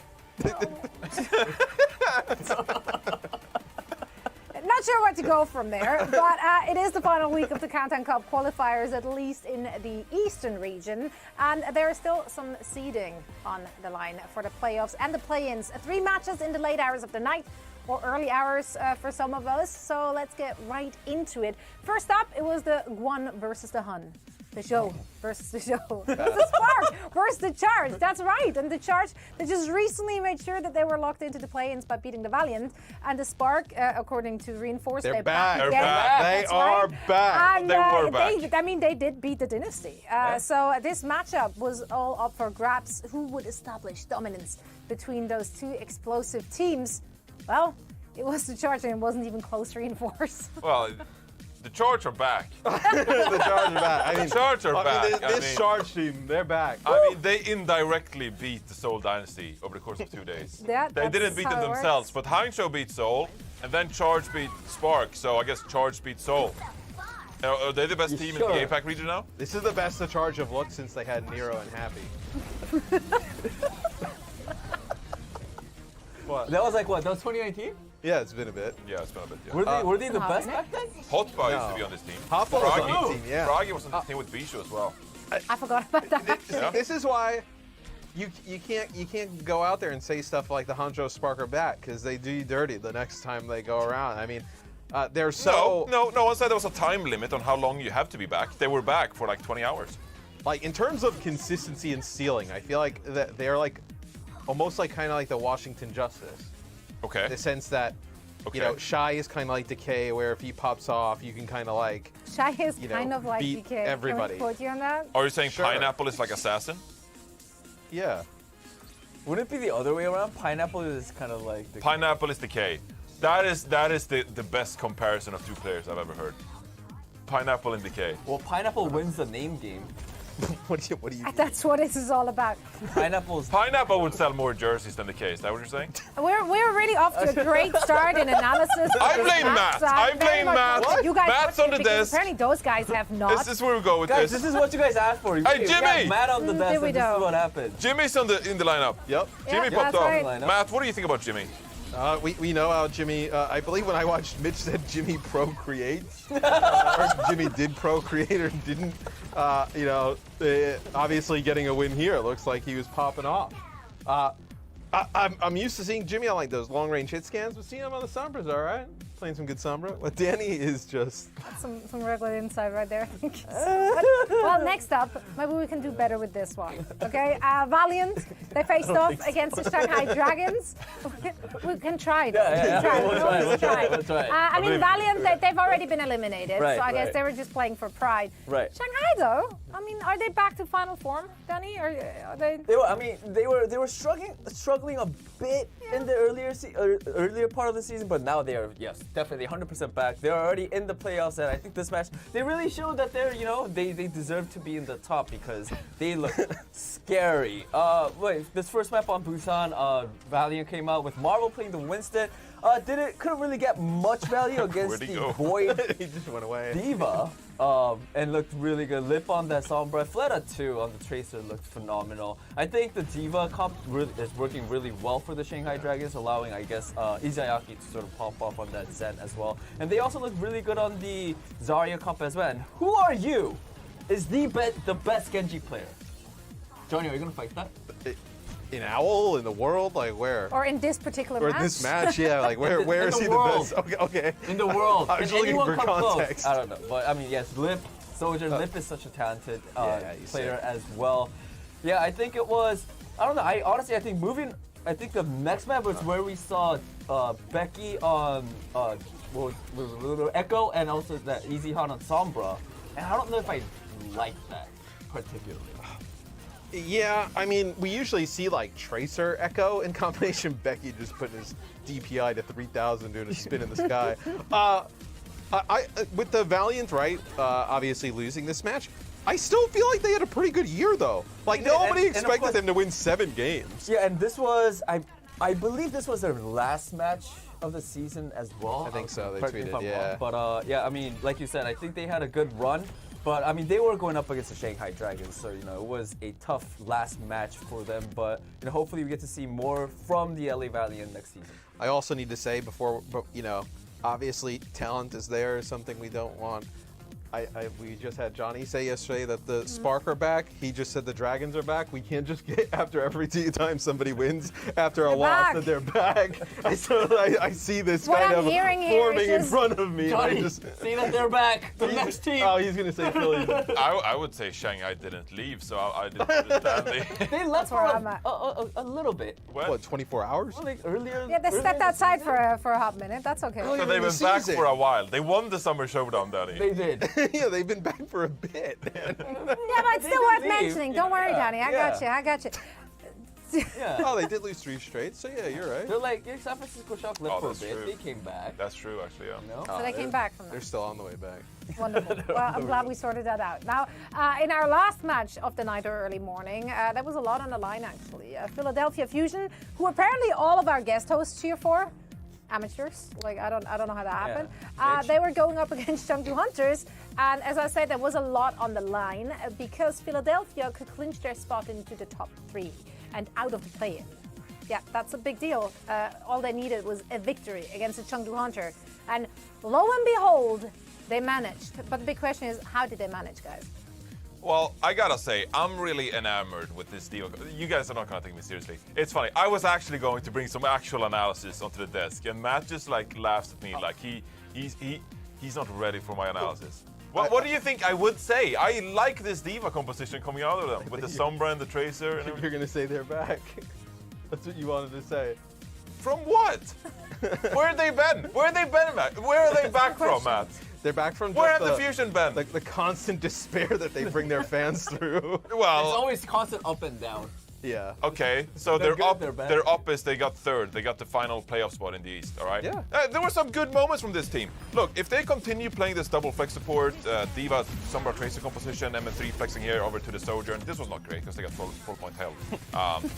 Not sure where to go from there, but it is the final week of the Countdown Cup qualifiers, at least in the eastern region, and there is still some seeding on the line for the playoffs and the play-ins. 3 matches in the late hours of the night, or early hours for some of us, so let's get right into it. First up, it was the Guan versus the Hun. The show versus the show. The Spark versus the Charge. That's right. And the Charge, they just recently made sure that they were locked into the play-ins by beating the Valiant. And the Spark, according to Reinforced, they're back. Again. They're back. That's They are right. back. And, They were back. they did beat the Dynasty. So this matchup was all up for grabs. Who would establish dominance between those two explosive teams? Well, it was the Charge, and it wasn't even close. Reinforced. Well, the Charge are back. The Charge are back. I mean, Charge are back. This Charge team, they're back. I mean, they indirectly beat the Seoul Dynasty over the course of 2 days. Yeah, They didn't beat them themselves, but Hangzhou beat Seoul, and then Charge beat Spark, so I guess Charge beat Seoul. Are they the best team in the APAC region now? This is the best the Charge have looked since they had Nero and Happy. What? That was like what? That was 2019. Yeah, it's been a bit. Yeah, it's been a bit, yeah. Were they the best back then? Hotba used to be on this team. Hotba was on Froggy. the team, yeah. Froggy was on the team with Bishu as well. I forgot about that. Yeah. This is why you can't go out there and say stuff like the Hangzhou Spark are back, because they do you dirty the next time they go around. I mean, they're so... No, one said there was a time limit on how long you have to be back. They were back for like 20 hours. Like, in terms of consistency and stealing, I feel like that they're like almost like kind of like the Washington Justice. Okay. In the sense that, you know, Shy is kind of like Decay, where if he pops off, you can kind of like... Shy is you know, kind of like beat DK. everybody. Can we quote you on that? Are you saying Sure. Pineapple is like Assassin? Yeah. Wouldn't it be the other way around? Pineapple is kind of like the Pineapple is Decay. That is the best comparison of 2 players I've ever heard. Pineapple and Decay. Well, Pineapple wins the name game. What do you That's what this is all about. Pineapple would sell more jerseys than Decay. Is that what you're saying? We're really off to a great start in analysis. I blame Matt. I blame Matt. You guys Matt's on the desk. Apparently those guys have not. This is where we go with Guys, this. this is what you guys asked for. Hey, We Jimmy! got Matt on the desk, There we and this go. is what happened. Jimmy's in the lineup. Yep. Jimmy Yeah, popped that's up. right. Matt, what do you think about Jimmy? We know how Jimmy, I believe when I watched Mitch said Jimmy procreates, or Jimmy did procreate or didn't, you know, obviously getting a win here, it looks like he was popping off. I'm used to seeing Jimmy on like those long range hit scans, but seeing him on the Sombras, all right. Playing some good Sombra. But Danny is just... Some regular insight right there. Well, next up, maybe we can do better with this one. Okay, Valiant, they faced off against the Shanghai Dragons. We can try though. We'll try. I mean, Valiant, they've already been eliminated, Right, so I guess right. they were just playing for pride. Right. Shanghai though, I mean, are they back to final form, Danny? Or are they? They were struggling a bit in the earlier part of the season, but now they are definitely 100% back. They're already in the playoffs, and I think this match, they really showed that they're, they deserve to be in the top because they look scary. This first map on Busan, Valiant came out with Marvel playing the Winston. Couldn't really get much value against the Void He just went away. Diva, and looked really good. Lip on that Sombra, Fleta too on the Tracer looked phenomenal. I think the Diva comp is working really well for the Shanghai Dragons, allowing, I guess, Izayaki to sort of pop off on that Zen as well. And they also look really good on the Zarya comp as well. And who are you? Is the best Genji player? Johnny, are you gonna fight that? In Owl, in the world, like where? Or in this particular Or match? in this match, yeah, like where In is the he world. the best? Okay. In the world. I was Can looking anyone for come close? context. I don't know, but I mean, yes, Lip, Soldier, Lip is such a talented he's player sick. as well. Yeah, I think it was. I don't know. I think the next map was where we saw Becky on Echo and also that Easy Han on Sombra, and I don't know if I like that particularly. Yeah, I mean, we usually see like Tracer Echo in combination. Becky just putting his DPI to 3,000 doing a spin in the sky. With the Valiant, right, obviously losing this match, I still feel like they had a pretty good year though. Like nobody expected them to win 7 games. Yeah, and this was, I believe this was their last match of the season as well. I think so, they Correct me if tweeted, I'm yeah. wrong. But yeah, I mean, like you said, I think they had a good run. But I mean, they were going up against the Shanghai Dragons, so it was a tough last match for them. But hopefully we get to see more from the LA Valiant next season. I also need to say before, obviously talent is there, something we don't want. We just had Johnny say yesterday that the Spark are back. He just said the Dragons are back. We can't just get after every time somebody wins after a loss that they're back. I see this What kind I'm of hearing here forming is in just- front of me. Johnny, I just see that they're back. The next team. Oh, he's gonna say Philly. I would say Shanghai didn't leave, so I didn't understand They left for where I'm at. a little bit. What, 24 hours? Like earlier. Yeah, they stepped outside for a hot minute. That's okay. So they've been back for a while. They won the Summer Showdown, Danny. They did. Yeah, they've been back for a bit, man. Yeah, but it's still worth mentioning. Don't worry, Danny. I got you. Yeah. Oh, they did lose 3 straight, so yeah, you're right. They're like, San Francisco Shock left for a that's bit. true. They came back. That's true, actually, yeah. So they came back from They're that. still on the way back. Wonderful. Well, I'm glad we sorted that out. Now, in our last match of the night or early morning, there was a lot on the line, actually. Philadelphia Fusion, who apparently all of our guest hosts cheer for. Amateurs, like I don't know how that happened. They were going up against Chengdu Hunters, and as I said, there was a lot on the line because Philadelphia could clinch their spot into the top 3 and out of the play-in. Yeah, that's a big deal. All they needed was a victory against the Chengdu Hunter, and lo and behold, they managed. But the big question is, how did they manage, guys? Well, I gotta say, I'm really enamored with this deal. You guys are not gonna take me seriously. It's funny. I was actually going to bring some actual analysis onto the desk, and Matt just laughs at me like he's not ready for my analysis. What do you think I would say? I like this diva composition coming out of them with the Sombra and the Tracer. And You're gonna say they're back. That's what you wanted to say. from what? Where have they been? Where have they been, Matt? Where are they back from, Matt? They're back from Where just have the Fusion been? the constant despair that they bring their fans through. It's Well, always constant up and down. Yeah. okay, so They're they're good, up. they're bad. They're up as they got 3rd. They got the final playoff spot in the East. All right. Yeah. There were some good moments from this team. Look, if they continue playing this double flex support, Diva, Sombra Tracer composition, MN3 flexing here over to the Sojourn. This was not great because they got 4 point health.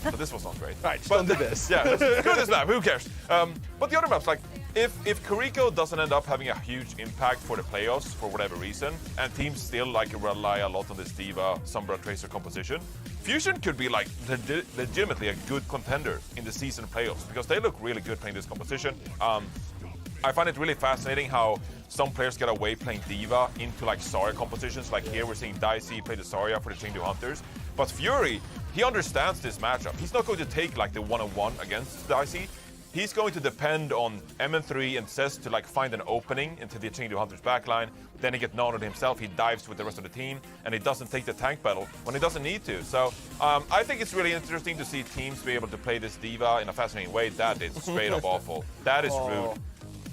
So this was not great. All right, just don't do this. Yeah, let's do this map. Who cares? But the other maps, like if Kuriko doesn't end up having a huge impact for the playoffs for whatever reason, and teams still rely a lot on this Diva, Sombra Tracer composition, Fusion could be like legitimately a good contender in the season playoffs because they look really good playing this composition. I find it really fascinating how some players get away playing Diva into Zarya compositions. Like here we're seeing Dicey play the Zarya for the Chengdu Hunters. But Fury, he understands this matchup. He's not going to take the one-on-one against Dicey. He's going to depend on MN3 and Cess to find an opening into the Chengdu Hunters backline. Then he gets nanoed himself, he dives with the rest of the team, and he doesn't take the tank battle when he doesn't need to. So I think it's really interesting to see teams be able to play this Diva in a fascinating way. That is straight up awful. That is rude.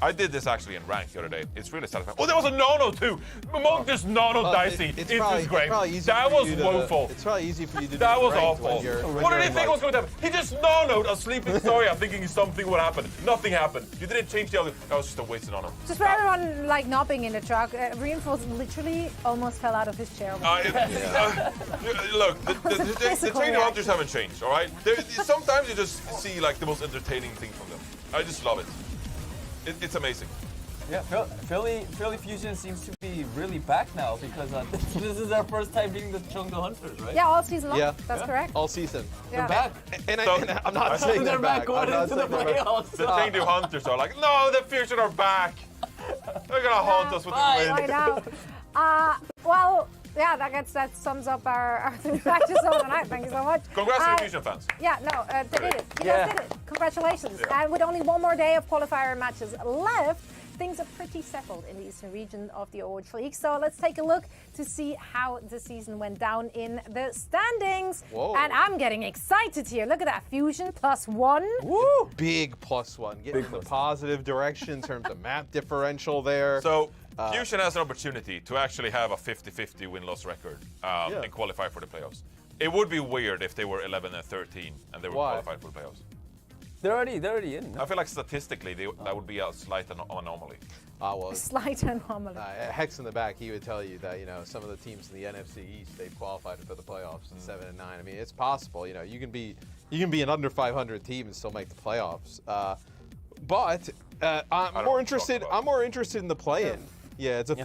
I did this actually in rank the other day. It's really satisfying. Oh, there was a Nono too! Monk just Nono Dicey. It's great. That was woeful. It's probably easy for you to do That was ranked awful. when What you're did he in, think like- was going to happen? He just Nono'd a sleeping Soya thinking something would happen. Nothing happened. You didn't change the other. That was just a wasted Nono. Just for everyone like not being in the truck, Reinforced literally almost fell out of his chair. Look, the trainer hunters haven't changed, all right? Sometimes you just see like the most entertaining thing from them. I just love it. It's amazing. Yeah, Philly Fusion seems to be really back now because this is their first time beating the Chengdu Hunters, right? Yeah, all season long. Yeah. That's correct. all season. Yeah. They're back. And I'm not saying They're back going I'm not into the saying they're back. playoffs. The Chengdu Hunters are like, no, the Fusion are back. They're gonna haunt us with the I win. know. Well, yeah, that sums up our three matches of the night. Thank you so much. Congrats to the Fusion fans. Yeah, no, they did it. You guys did it. Congratulations. And with only one more day of qualifier matches left, things are pretty settled in the eastern region of the Overwatch League. So let's take a look to see how the season went down in the standings. Whoa. And I'm getting excited here. Look at that. Fusion +1. Woo! Big +1. Getting in the positive direction in terms of map differential there. So Fusion has an opportunity to actually have a 50-50 win-loss record and qualify for the playoffs. It would be weird if they were 11-13 and they were qualified for the playoffs. They're already in. I feel like statistically that would be a slight anomaly. Well, Slight anomaly. Hex in the back, he would tell you that some of the teams in the NFC East they've qualified for the playoffs in 7 and 9. I mean, it's possible. You can be an under 500 team and still make the playoffs. But I'm more interested. I'm more interested in the play-in. Yeah, it's a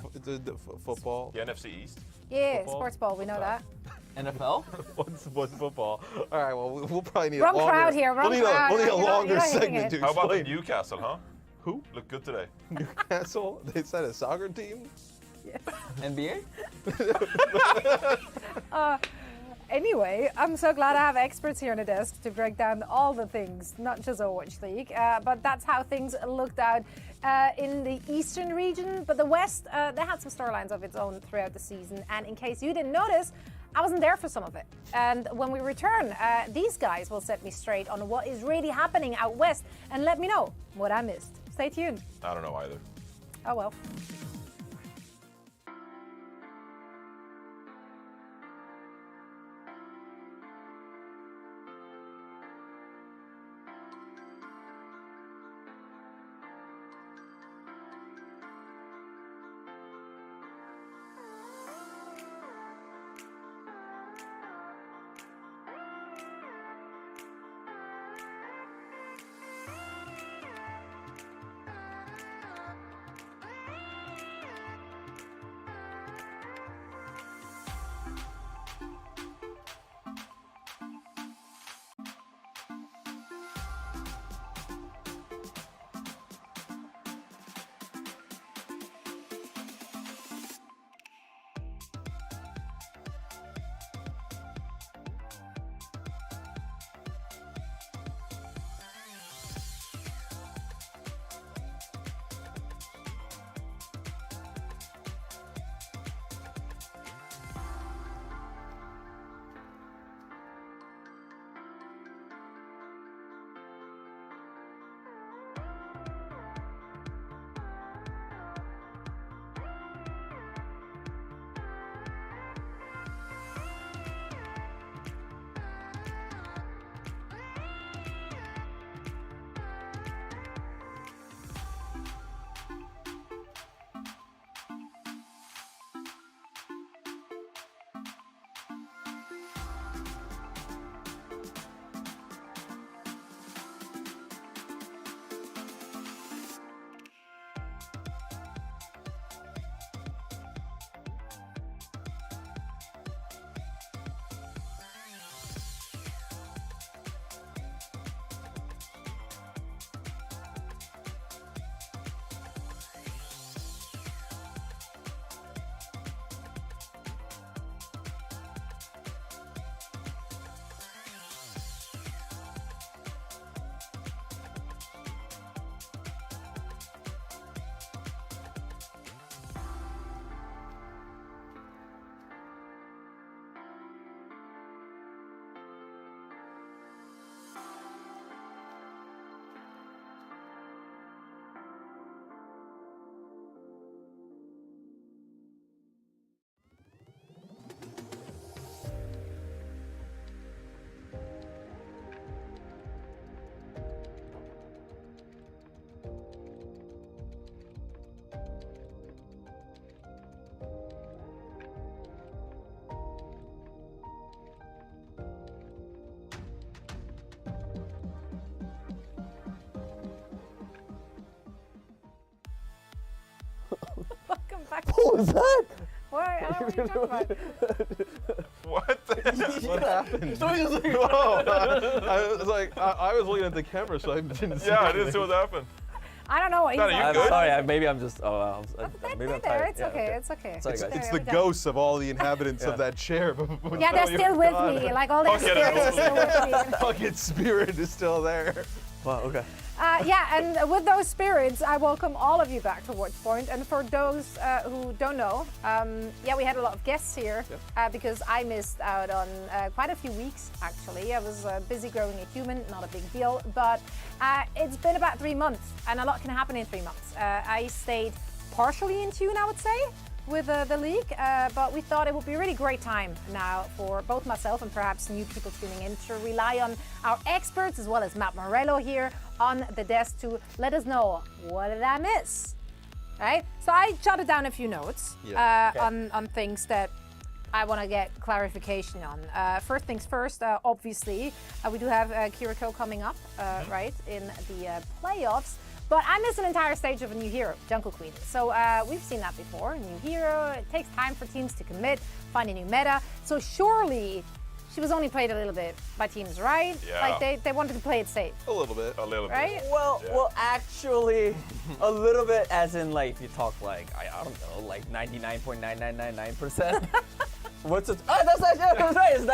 football. The NFC East. Yeah, sports ball. We know that. NFL? What's football? All right, well, we'll probably need Wrong a longer. crowd here, wrong crowd. We'll need a You're not longer hitting segment it. to How about explain. Newcastle, huh? Who? Look good today. Newcastle? They said a soccer team? NBA? Anyway, I'm so glad I have experts here on the desk to break down all the things, not just Overwatch League, but that's how things looked out in the Eastern region. But the West, they had some storylines of its own throughout the season. And in case you didn't notice, I wasn't there for some of it. And when we return, these guys will set me straight on what is really happening out West and let me know what I missed. Stay tuned. I don't know either. Oh well. What was that? What are you talking about? What? What happened? Whoa. I was like, I was looking at the camera, so I didn't see. Yeah, I anything. didn't see what happened. I don't know what he's Danny, you I'm good? sorry. Maybe I'm just. Maybe I'm There, tired. it's Yeah, okay, it's okay. Sorry, It's, guys. it's There the we go. ghosts of all the inhabitants of that chair. Yeah, they're still with me. Like all their Fuck yeah, spirits are still with me. Fucking spirit is still there. Wow. Okay. Yeah, and with those spirits, I welcome all of you back to Watchpoint. And for those who don't know, yeah, we had a lot of guests here because I missed out on quite a few weeks, actually. I was busy growing a human, not a big deal. But it's been about 3 months, and a lot can happen in 3 months. I stayed partially in tune, I would say, with the league, but we thought it would be a really great time now for both myself and perhaps new people tuning in to rely on our experts as well as Matt Morello here on the desk to let us know what did I miss, right? So I jotted down a few notes on things that I want to get clarification on. First things first, obviously, we do have Kiriko coming up, right, in the playoffs. But I missed an entire stage of a new hero, Jungle Queen. So we've seen that before, new hero. It takes time for teams to commit, find a new meta. So surely she was only played a little bit by teams, right? Yeah. Like they wanted to play it safe, A little bit. A little right? Well, actually, a little bit, as in like if you talk like I don't know, like 99.9999%. What's it? Oh, that's right. It's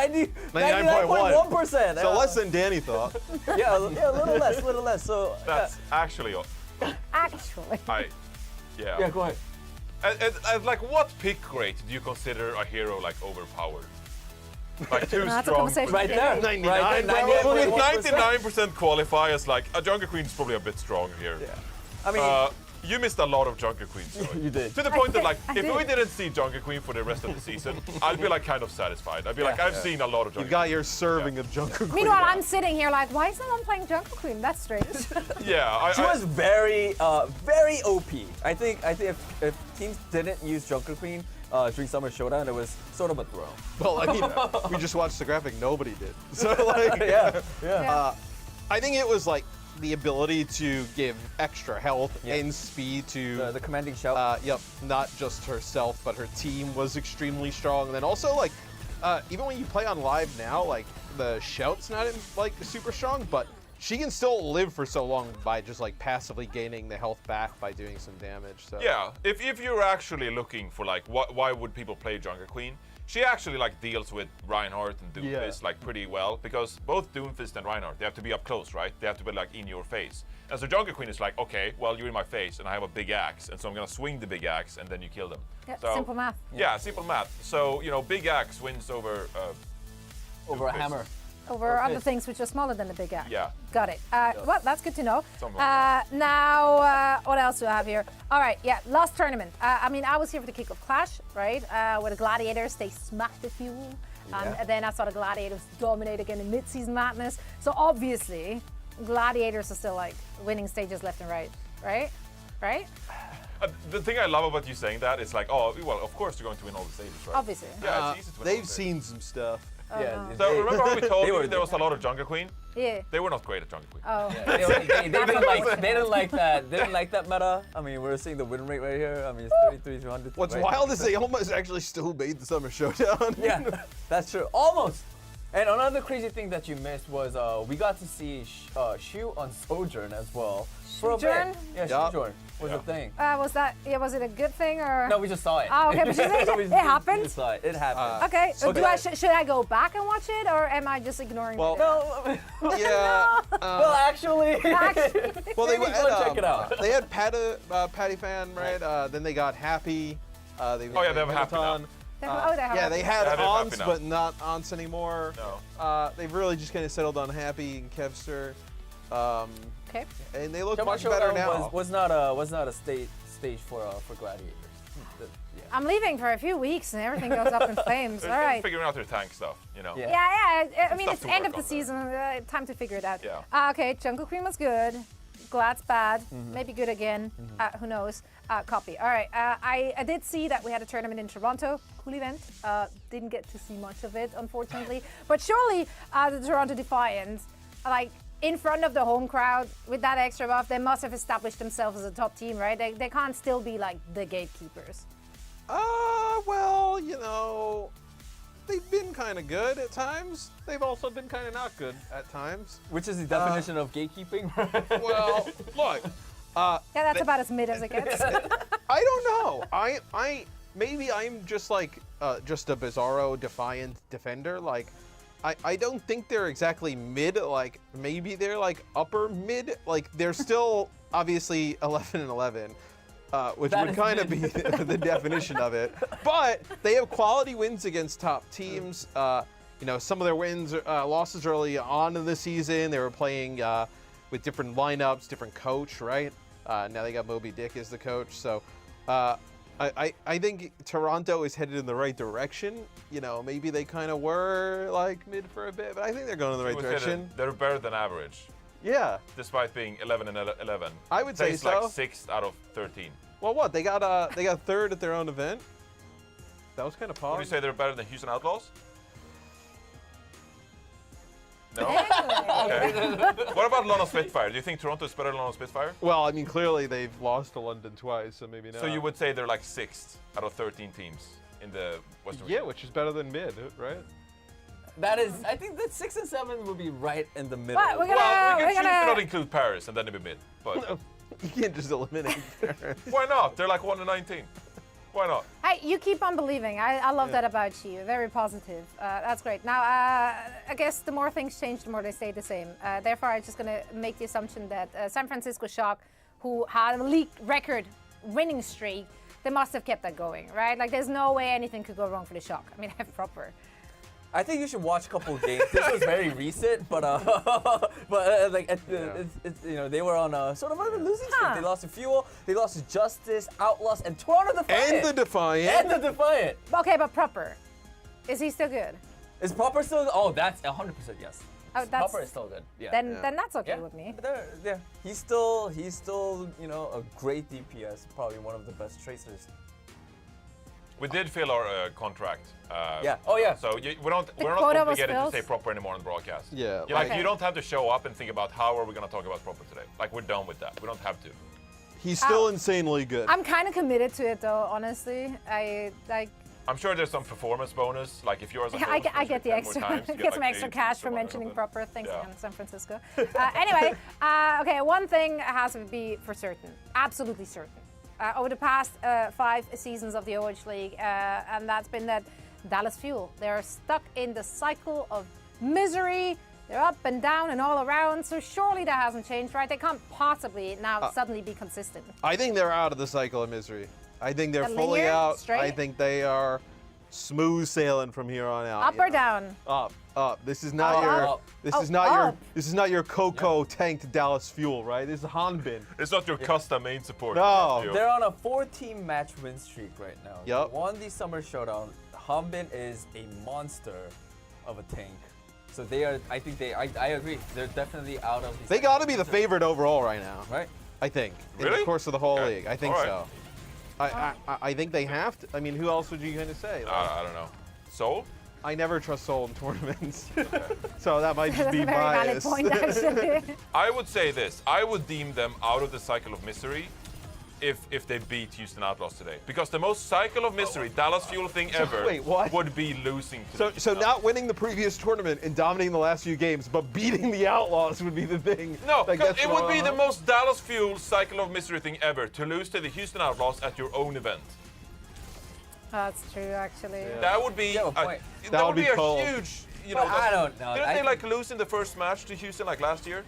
99.1%. So less than Danny thought. Yeah, a little less. So That's actually. Actually. Yeah. go ahead. And like, what pick rate do you consider a hero like overpowered? Like too That's a strong. conversation. Right there. 99, Right there. probably. 99% qualifiers. Like a Junker Queen is probably a bit stronger here. Yeah. I mean, You missed a lot of Junker Queens. Though. You did. To the point that like, I if did. we didn't see Junker Queen for the rest of the season, I'd be like kind of satisfied. I'd be like, I've seen a lot of Junker You got your serving of Junker Queen. Meanwhile, I'm sitting here like, why is someone playing Jungle Queen? That's strange. Yeah, she was very OP. I think if teams didn't use Junker Queen during Summer Showdown, it was sort of a throw. Well, I mean, we just watched the graphic. Nobody did. So like, Yeah. I think it was like the ability to give extra health and speed to The commanding shout. Yep, not just herself, but her team was extremely strong. And then also, like, even when you play on live now, like, the shout's not like super strong, but she can still live for so long by just like passively gaining the health back by doing some damage. So Yeah, if you're actually looking for like, why would people play Junker Queen? She actually like deals with Reinhardt and Doomfist like pretty well, because both Doomfist and Reinhardt, they have to be up close, right? They have to be like in your face. And so Junker Queen is like, okay, well, you're in my face and I have a big axe, and so I'm gonna swing the big axe and then you kill them. Yeah, So, simple math. Yeah, simple math. So, you know, big axe wins over Over a Doomfist. hammer. Over other things which are smaller than the big axe. Yeah. Got it. Well, that's good to know. Somewhat, yeah. Now, what else do I have here? All right, yeah, last tournament. I mean, I was here for the kickoff clash, right? Where the Gladiators, they smacked a few. And then I saw the Gladiators dominate again in mid-season madness. So obviously, Gladiators are still like winning stages left and right, right? Right? The thing I love about you saying that is like, oh, well, of course you're going to win all the stages, right? Obviously. Yeah, it's easy to win all they've the stages. seen some stuff. Yeah. So remember how we told they you were- there was a lot of Junker Queen? Yeah. They were not great at Junker Queen. Oh. They didn't like that. They didn't like that meta. I mean, we're seeing the win rate right here. I mean, it's 33 to 100. What's right? wild is they almost actually still made the Summer Showdown. Yeah, that's true. Almost. And another crazy thing that you missed was we got to see Shu on Sojourn as well. For a bit. Sojourn? Yeah, Yeah. Sojourn was a thing. Was it a good thing or? No, we just saw it. Oh, okay, but it happened? We just saw it. It happened. Okay, so Okay. should I go back and watch it, or am I just ignoring Well, it? No. Yeah. Well, actually. Well, they Maybe had, go check it out. They had Patty Fan, right? Then they got Happy. They Oh, yeah, they have Happy now. They have Yeah, they had They have Happy Aunts, now. but not Aunts anymore. No. They've really just kind of settled on Happy and Kevster. Okay. And they look Summer much better Showdown now. was not a stage for Gladiators. Yeah. I'm leaving for a few weeks and everything goes up in flames. They're All still right. figuring out their tank stuff, you know. Yeah. Yeah. I mean, Stuff it's to end work of the on season. Time to figure it out. Yeah. Okay, Jungle Queen was good. Glad's bad. Maybe good again. Who knows? Copy. All right. I did see that we had a tournament in Toronto. Cool event. Didn't get to see much of it, unfortunately. But surely the Toronto Defiant, like, in front of the home crowd with that extra buff, they must have established themselves as a top team, right? They can't still be like the gatekeepers. Well, you know, they've been kind of good at times. They've also been kind of not good at times. Which is the definition of gatekeeping? Well, look. Yeah, that's about as mid as it gets. I don't know. Maybe I'm just like just a bizarro defiant defender. Like, I don't think they're exactly mid. Like, maybe they're like upper mid. Like, they're still obviously 11-11. Which That would is kind of be mid. the definition of it. But they have quality wins against top teams. You know, some of their wins, losses early on in the season, they were playing with different lineups, different coach, right? Now they got Moby Dick as the coach. So I think Toronto is headed in the right direction. You know, maybe they kind of were like mid for a bit, but I think they're going in the right direction. They're better than average, Yeah. despite being 11-11. I would say That's so. like 6th out of 13. Well, what? They got third at their own event. That was kind of Would pog. you say they're better than Houston Outlaws? No? Anyway. Okay. What about London Spitfire? Do you think Toronto is better than London Spitfire? Well, I mean, clearly they've lost to London twice, so maybe not. So you would say they're like 6th out of 13 teams in the Western Yeah, region? which is better than mid, right? That is, I think that 6 and 7 would be right in the middle. But we're gonna, Well, we we're can choose to not gonna. include Paris and then it'd be mid. But You can't just eliminate Paris. why not? They're like 1-19. Why not? Hey, you keep on believing. I love that about you. Very positive. That's great. Now, I guess the more things change, the more they stay the same. Therefore, I'm just going to make the assumption that San Francisco Shock, who had a league record winning streak, they must have kept that going, right? Like, there's no way anything could go wrong for the Shock. I mean, proper. I think you should watch a couple of games. This was very recent, but like it's, you know, they were on a sort of a losing streak. They lost to Fuel, they lost to Justice, Outlaws, and Toronto Defiant. And the Defiant. And the Defiant. Okay, but proper. Is he still good? Is Proper still? Oh, that's 100% yes. Oh, that's- Proper is still good. Yeah. Then that's okay yeah. with me. Yeah. He's still you know, a great DPS. Probably one of the best tracers. We did fill our contract. Yeah. Oh, yeah. So we're not quota was obligated to filled? say proper anymore on the broadcast. Yeah, Like Okay. you don't have to show up and think about how are we gonna talk about proper today. Like we're done with that. We don't have to. He's still insanely good. I'm kind of committed to it, though. Honestly, I like. I'm sure there's some performance bonus. Like if yours. I get the extra, get some extra cash for mentioning proper things Yeah. in San Francisco. Anyway, okay, one thing has to be for certain, absolutely certain. Over the past 5 seasons of the Overwatch League, and that's been that Dallas Fuel. They're stuck in the cycle of misery. They're up and down and all around, so surely that hasn't changed, right? They can't possibly now suddenly be consistent. I think they're out of the cycle of misery. I think they're A fully linear, out. straight? I think they are smooth sailing from here on out. Up or down? Up, up. This is not Up. your. Up. This Oh, is not up. your. This is not your Coco tanked Dallas Fuel, right? This is Hanbin. It's not your custom main support. No. Theo. They're on a 4-team match win streak right now. Yup. They won the Summer Showdown. Hanbin is a monster of a tank. So they are. I think I agree. They're definitely out of. The They got to be the favorite overall right now. Right. I think. In Really? the course of the whole Okay. league, I think All right. so. I think they have to. I mean, who else would you kind of say? Like, I don't know. Soul? I never trust Seoul in tournaments, so that might just That's be a very valid biased. point, actually. I would say this. I would deem them out of the cycle of misery if they beat Houston Outlaws today. Because the most cycle of misery, Dallas Fuel thing ever, wait, what? would be losing to So Houston not Outlaws. winning the previous tournament and dominating the last few games, but beating the Outlaws would be the thing. No, that because gets it would be the wrong. most Dallas Fuel cycle of misery thing ever to lose to the Houston Outlaws at your own event. That's true, actually. That would be You have a point. that would be a cold. huge. You But know, I don't know. Didn't I they like think- lose in the first match to Houston like last year?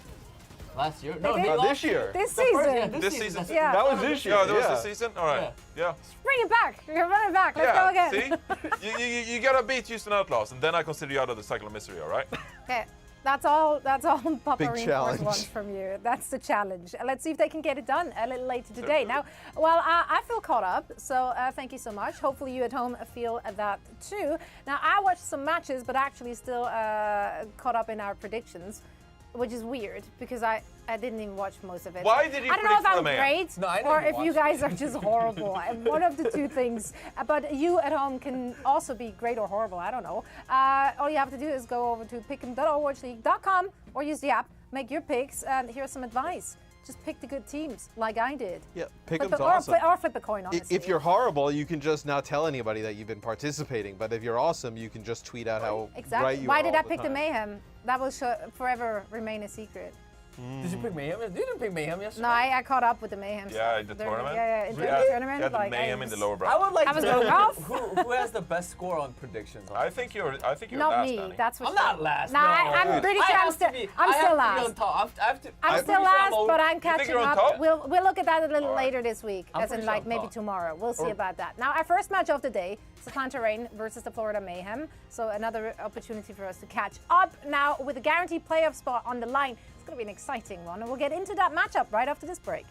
Last year? did? they No, lost this year. This the first- season. yeah, This season. Yeah. That was this year. Yeah, that was yeah. the season. All right. Yeah. Bring it back. You're running back. Let's go Yeah. again. See, you gotta beat Houston Outlaws, and then I consider you out of the cycle of misery. All right. Okay, that's all Papa Big Reinforce challenge. wants from you. That's the challenge. Let's see if they can get it done a little later today. Now, well, I feel caught up, so thank you so much. Hopefully you at home feel that too. Now, I watched some matches, but actually still caught up in our predictions, which is weird because I didn't even watch most of it. Why did you I don't know if predict for I'm the Mayhem? great No, I or didn't if you watch guys are just horrible. One of the two things. But you at home can also be great or horrible. I don't know. All you have to do is go over to pick'em.overwatchleague.com or use the app, make your picks, and here's some advice just pick the good teams, like I did. Yeah, pick Flip them's a- awesome. Or flip a coin, honestly. If you're horrible, you can just not tell anybody that you've been participating. But if you're awesome, you can just tweet out how Exactly. right you Why are did all I pick the time. Mayhem? That will forever remain a secret. Did you pick Mayhem? You didn't pick Mayhem yesterday. No, I caught up with the Mayhem. Yeah, in the During- tournament? Yeah, in the Yeah, tournament. yeah, the like, Mayhem in the lower I bracket. would like I was to going know off. who has the best score on predictions. I think you're Not last, me, Danny. that's for I'm sure. not last. Nah, no. I'm pretty sure I'm still last. On top. I'm still last, but I'm catching you're on up. top? We'll look at that a little All right. later this week, I'm as in pretty like sure I'm maybe top. tomorrow. We'll see about that. Now, our first match of the day is Atlanta Reign versus the Florida Mayhem. So another opportunity for us to catch up now with a guaranteed playoff spot on the line. It's going to be an exciting one, and we'll get into that matchup right after this break.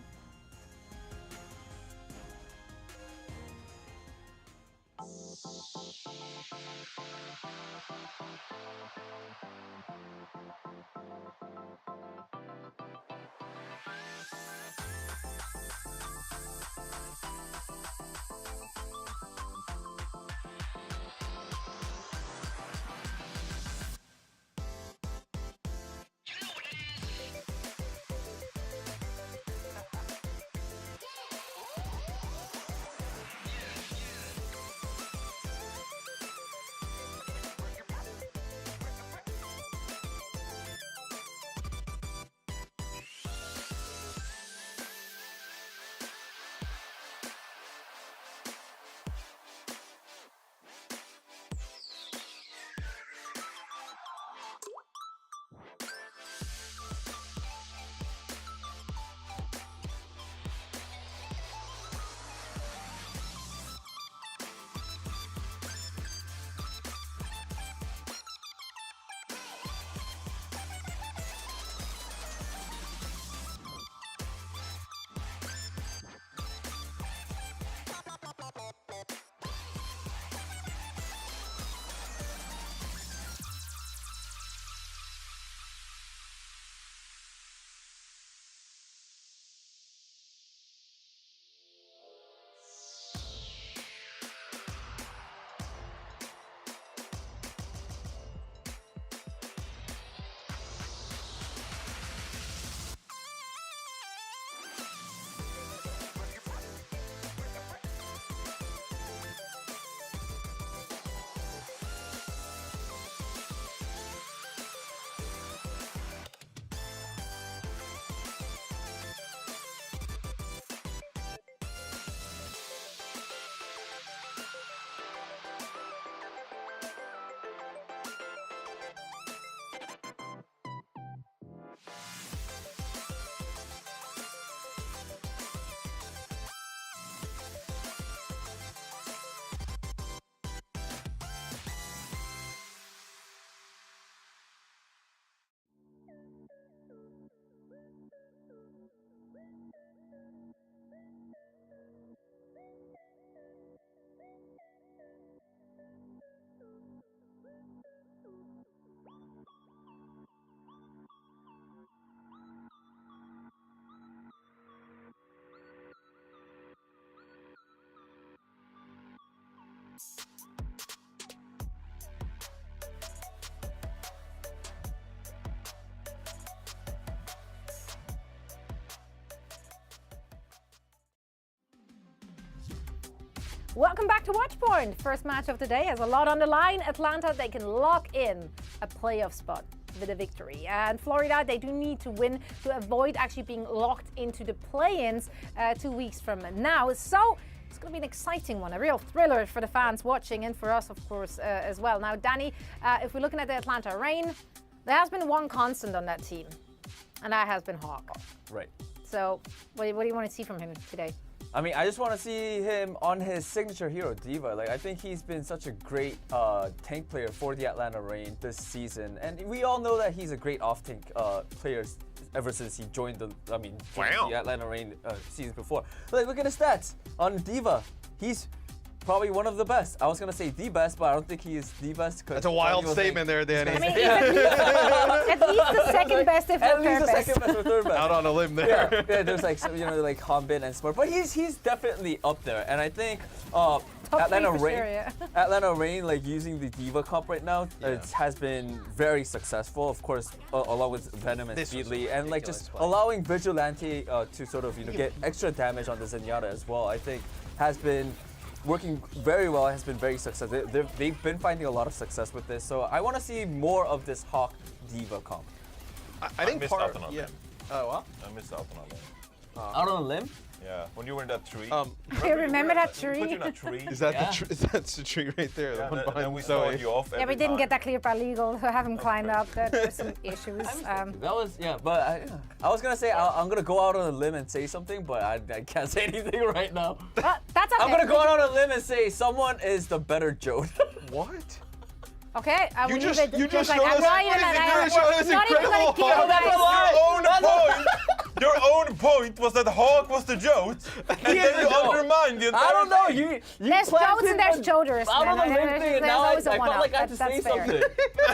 Welcome back to Watchpoint. First match of the day has a lot on the line. Atlanta, they can lock in a playoff spot with a victory. And Florida, they do need to win to avoid actually being locked into the play-ins 2 weeks from now. So it's going to be an exciting one, a real thriller for the fans watching and for us, of course, as well. Now, Danny, if we're looking at the Atlanta Reign, there has been one constant on that team, and that has been Hawk. Right. So what do you want to see from him today? I mean, I just want to see him on his signature hero, Diva. Like, I think he's been such a great tank player for the Atlanta Reign this season. And we all know that he's a great off-tank player ever since he joined the Atlanta Reign seasons before. Like, look at his stats on Diva. He's probably one of the best. I was going to say the best, but I don't think he is the best. That's a wild statement there, Danny. I mean, he's at least the second best, if not third best. Second best or third best. Out on a limb there. Yeah, there's like some, like Hanbin and Smart, but he's definitely up there. And I think Top three Atlanta for Reign, sure, yeah. Atlanta Reign, like using the Diva Cup right now, it has been very successful. Of course, along with Venom and Speedly, and like just allowing Vigilante to sort of get extra damage on the Zenyatta as well. I think has been working very well. Has been very successful. They've been finding a lot of success with this. So I want to see more of this Hawk Diva comp. I think missed out on it. yeah. Oh, what? I missed out on it. Out on a limb? Yeah, when you were in that tree. I remember that tree. Put you in a tree. Is that that's the tree right there? The Yeah, one and behind we Zoe. saw you off. Yeah, we every didn't time. get that cleared by legal, so I haven't climbed up. There's some issues. That was but I was gonna say I'm gonna go out on a limb and say something, but I can't say anything right now. Well, that's okay. I'm gonna go out on a limb and say someone is the better Jode. What? Okay, we You leave just- it you just like, showed I'm us- not what even is it? an You're hour. showing us Not even gonna incredible give Hawk. you guys. Your own point was that Hawk was the Jote, and then you undermined the entire I don't know. thing. You There's planted Jodes and there's Joders. out on a man. limb thing, and now I always a felt one-up. like I had to say That's fair.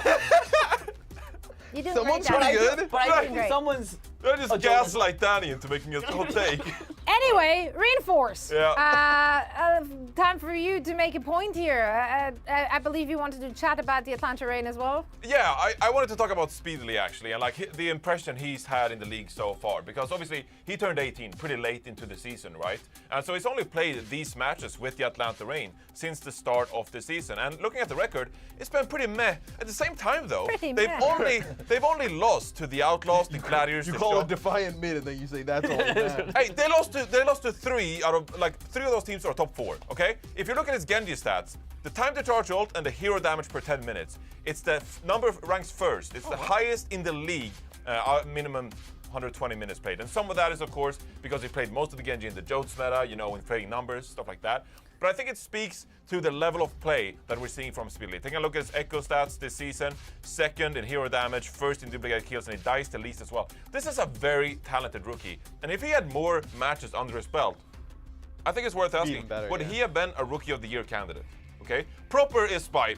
something. You did Someone's great, pretty Danny. good. But I Great. think someone's. I just Jote. gaslight Danny into making a hot take. Anyway, Reinforce. Yeah. Time for you to make a point here. I believe you wanted to chat about the Atlanta Reign as well. Yeah, I wanted to talk about Speedly actually, and like the impression he's had in the league so far, because obviously he turned 18 pretty late into the season, right? And so he's only played these matches with the Atlanta Reign since the start of the season. And looking at the record, it's been pretty meh. At the same time though, Pretty they've meh. only lost to the Outlaws, the Gladiators, You the call Shock. it defiant mid, and then you say that's all that matters. Hey, they lost to three out of three of those teams are top 4. Okay, if you look at his Genji stats, the time to charge ult and the hero damage per 10 minutes, it's the number ranks first. It's the highest in the league, minimum 120 minutes played. And some of that is, of course, because he played most of the Genji in the Jotes meta, when creating numbers, stuff like that. But I think it speaks to the level of play that we're seeing from Speedly. Taking a look at his Echo stats this season, second in hero damage, first in duplicated kills, and he dies the least as well. This is a very talented rookie. And if he had more matches under his belt, I think it's worth asking, Even better, would yeah. he have been a Rookie of the Year candidate? Okay, Proper is by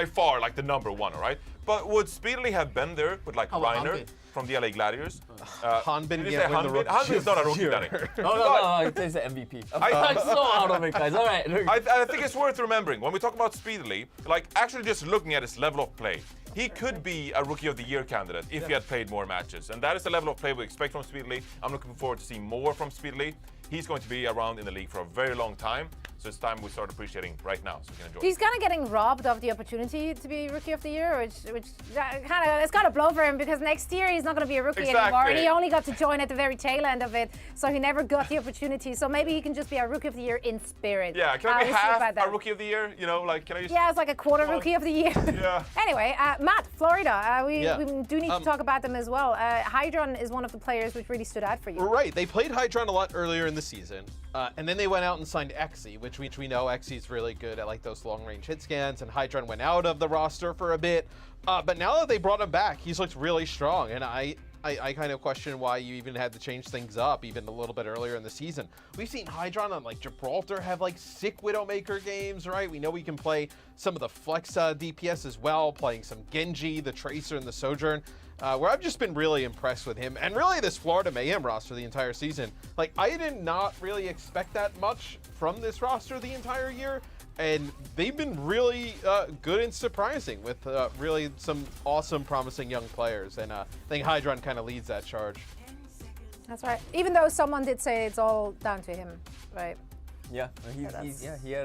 far like the number one, all right? But would Speedly have been there with like How about Reiner Hanbin? from the LA Gladiators? Hanbin Did you can't say win the Hanbin? Rookie Hanbin is not a of the rookie, Year. Danny. No, it's the MVP. I'm so out of it, guys. All right. I think it's worth remembering when we talk about Speedly, like actually just looking at his level of play. He could be a Rookie of the Year candidate if he had played more matches. And that is the level of play we expect from Speedly. I'm looking forward to seeing more from Speedly. He's going to be around in the league for a very long time. So it's time we start appreciating right now, so we can enjoy He's it. kind of getting robbed of the opportunity to be Rookie of the Year, which kind of it's got to blow for him because next year he's not going to be a rookie anymore, and Exactly. he only got to join at the very tail end of it, so he never got the opportunity. So maybe he can just be a Rookie of the Year in spirit. Yeah, can I be we'll see about half that. a Rookie of the Year? Can I just... Yeah, it's like a quarter Rookie of the Year. Yeah. Anyway, Matt, Florida, we Yeah. do need to talk about them as well. Hydron is one of the players which really stood out for you. Right, they played Hydron a lot earlier in the season, and then they went out and signed Exy, which we know Exy's really good at like those long-range hit scans, and Hydron went out of the roster for a bit. But now that they brought him back, he's looked really strong, and I kind of question why you even had to change things up even a little bit earlier in the season. We've seen Hydron on like Gibraltar have like sick Widowmaker games, right? We know we can play some of the Flex DPS as well, playing some Genji, the Tracer, and the Sojourn. Where I've just been really impressed with him, and really this Florida Mayhem roster the entire season. Like, I did not really expect that much from this roster the entire year, and they've been really good and surprising with really some awesome, promising young players, and I think Hydron kind of leads that charge. That's right. Even though someone did say it's all down to him, right? Yeah, he had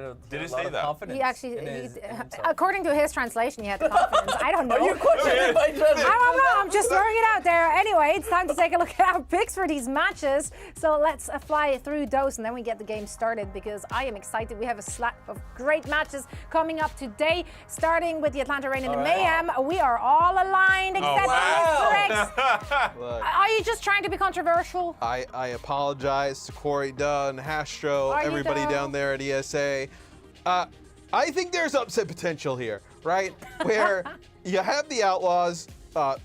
a, Did he lot say of that? confidence. He actually, in himself. according to his translation, he had confidence. I don't know. Are you questioning my I don't know. I'm just throwing it out there. Anyway, it's time to take a look at our picks for these matches. So let's fly through those, and then we get the game started because I am excited. We have a slate of great matches coming up today, starting with the Atlanta Reign and the Mayhem. We are all aligned except for Look, Are you just trying to be controversial? I apologize to Corey Dunn, Hastro, Are you everybody though? down there at ESA. I think there's upset potential here, right? Where you have the Outlaws.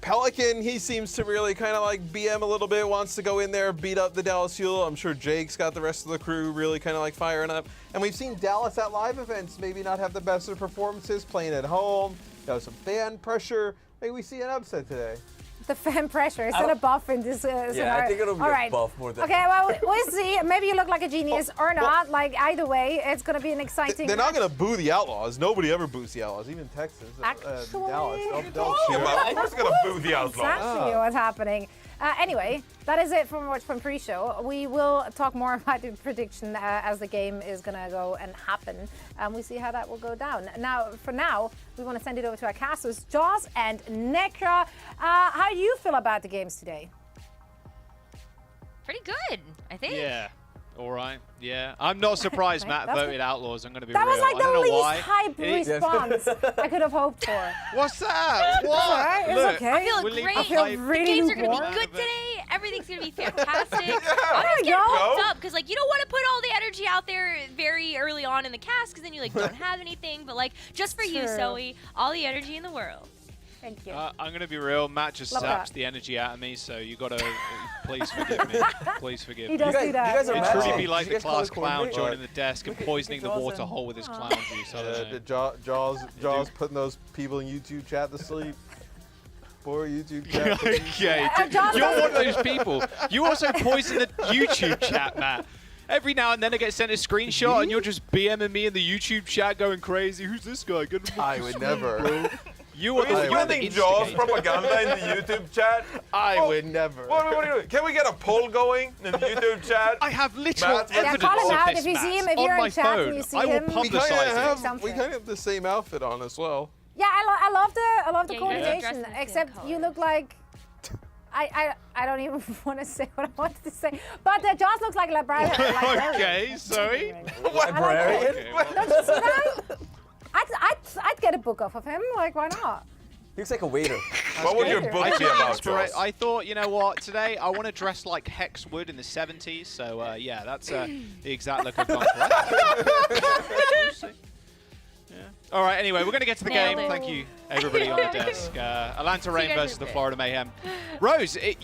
Pelican, he seems to really kind of like BM a little bit, wants to go in there, beat up the Dallas Fuel. I'm sure Jake's got the rest of the crew really kind of like firing up. And we've seen Dallas at live events maybe not have the best of performances, playing at home. Some fan pressure. Maybe we see an upset today. the fan pressure? Is that a buff in this scenario? Yeah, I think it'll be a buff more than. Okay, well, we'll see. Maybe you look like a genius or not. Like, either way, it's going to be an exciting They're not going to boo the Outlaws. Nobody ever boos the Outlaws, even Texas. Actually, Dallas. They'll Yeah, cheer. but of course they're gonna boo the That's Outlaws. actually what's happening. Anyway, that is it from Watchpoint pre-show. We will talk more about the prediction as the game is going to go and happen. We see how that will go down. Now, for now, we want to send it over to our casters, Jaws and Nekra. How do you feel about the games today? Pretty good, I think. Yeah. All right. Yeah. I'm not surprised Matt That's voted Outlaws. I'm going to be That real. was like I don't the know least why. hype response I could have hoped for. What's that? What? Alright, it's Look, okay. I feel We'll leave great. the I feel hype. really The games are going to warm. be good today. Everything's going to be fantastic. I'm There just you getting go. pumped up because, like, you don't want to put all the energy out there very early on in the cast because then you, like, don't have anything. But, like, just for you, True. Zoe, all the energy in the world. Thank you. I'm going to be real. Matt just Love zaps that. the energy out of me, so you got to please forgive me. Please forgive He me. does do that. You guys are It'd yeah. matching. truly be like Did the you guys class color clown coordinate? joining the desk and poisoning the Jaws water and- hole with his clown juice. I don't know. The Jaws putting those people in YouTube chat to sleep. Poor YouTube chat. Okay, Jaws you're doesn't- one of those people. You also poison the YouTube chat, Matt. Every now and then I get sent a screenshot and you're just BMing me in the YouTube chat going crazy. Who's this guy? Get him I would never. You are the Are you one that spreading Jaws instigated. propaganda in the YouTube chat? I would never. What are you doing? Can we get a poll going in the YouTube chat? I have literal Matt, evidence call him of out this, if you see Matt, him, if on you're in my chat and phone. you see I will him. We kind publicize it. of have the same outfit on as well. Yeah, I love the Yeah, you're coordination. dressed in the same Except color. you look like I don't even want to say what I wanted to say. But Jaws looks like librarian. Okay, sorry. Librarian? Okay, well, Don't you see that? I'd get a book off of him. Like, why not? He looks like a waiter. What would your good. book I be took about, inspira- Jaws? I thought, you know what, today I want to dress like Hex would in the 70s, so yeah, that's the exact look I've gone for. We'll see. Yeah. All right, anyway, we're going to get to the Nailed game. it. Thank you, everybody on the desk. Atlanta Reign guys versus are the good. Florida Mayhem. Rose, it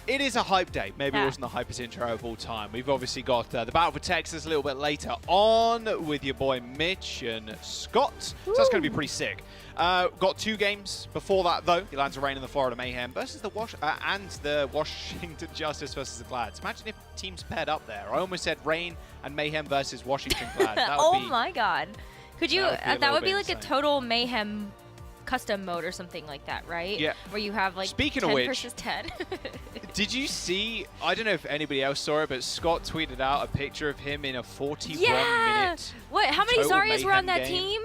is a hype day. Maybe it Yeah. wasn't the hypest intro of all time. We've obviously got the Battle for Texas a little bit later on with your boy Mitch and Scott, so that's going to be pretty sick. Got two games before that, though. The Atlanta Reign and the Florida Mayhem versus the Washington Justice versus the Glads. Imagine if teams paired up there. I almost said Reign and Mayhem versus Washington Glads. That would Oh be, my god. Could you, that would be a that little would be bit like a insane. total Mayhem custom mode or something like that, right? Yeah. Where you have like Speaking 10 of which- versus 10. Did you see, I don't know if anybody else saw it, but Scott tweeted out a picture of him in a 41-minute What? How many total Zaryas were on Mayhem that game. team?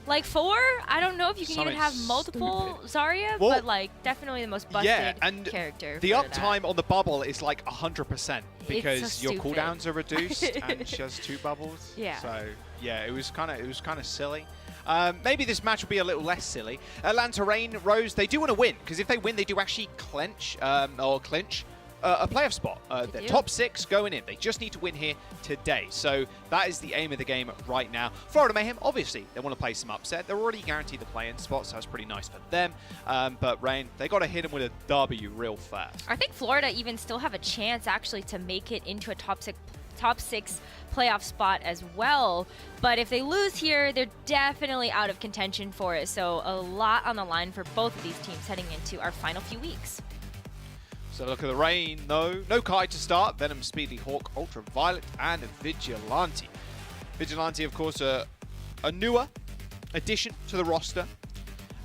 Like 4? I don't know if you can Something even have multiple Zarya, Well, but like definitely the most busted yeah, and character. the for that. uptime on the bubble is like 100% because so your stupid. cooldowns are reduced and she has 2 bubbles. Yeah. So yeah, it was kind of silly. Maybe this match will be a little less silly. Atlanta Reign, Rose, they do want to win because if they win, they do actually clinch a playoff spot. They're do. top 6 going in. They just need to win here today. So that is the aim of the game right now. Florida Mayhem, obviously, they want to play some upset. They're already guaranteed the play-in spot, so that's pretty nice for them. But Reign, they got to hit them with a W real fast. I think Florida even still have a chance actually to make it into a top six playoff spot as well. But if they lose here, they're definitely out of contention for it. So a lot on the line for both of these teams heading into our final few weeks. So look at the Reign, though. No Kai to start. Venom, Speedy, Hawk, Ultraviolet, and Vigilante. Vigilante, of course, a newer addition to the roster.